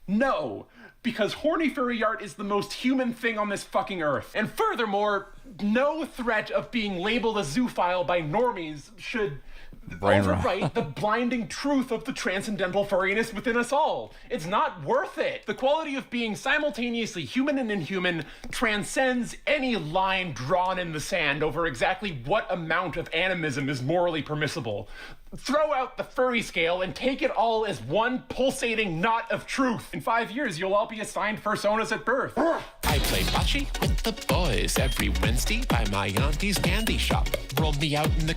S21: No. Because horny furry art is the most human thing on this fucking earth. And furthermore, no threat of being labeled a zoophile by normies should overwrite the blinding truth of the transcendental furriness within us all. It's not worth it. The quality of being simultaneously human and inhuman transcends any line drawn in the sand over exactly what amount of animism is morally permissible. Throw out the furry scale and take it all as one pulsating knot of truth. In 5 years, you'll all be assigned fursonas at birth.
S2: I play bocce with the boys every Wednesday by my auntie's candy shop. Roll me out in the...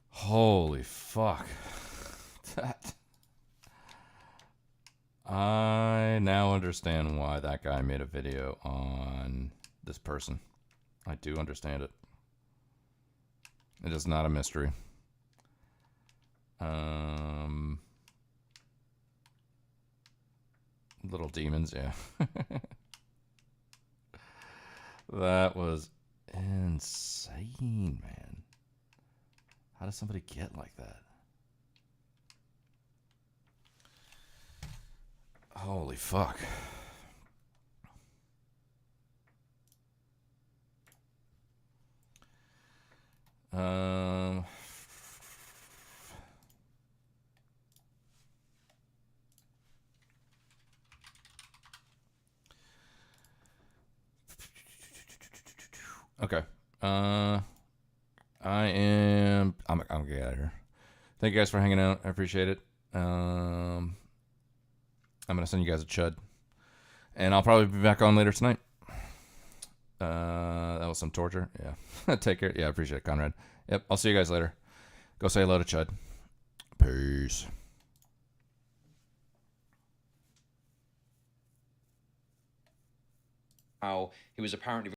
S11: Holy fuck. That. I now understand why that guy made a video on this person. I do understand it. It is not a mystery. Little demons, yeah. That was insane, man. How does somebody get like that? Holy fuck. Okay. I'm gonna get out of here. Thank you guys for hanging out. I appreciate it. I'm gonna send you guys a chud, and I'll probably be back on later tonight. That was some torture. Yeah. Take care. Yeah, I appreciate it, Conrad. Yep. I'll see you guys later. Go say hello to Chud. Peace.
S9: How he was apparently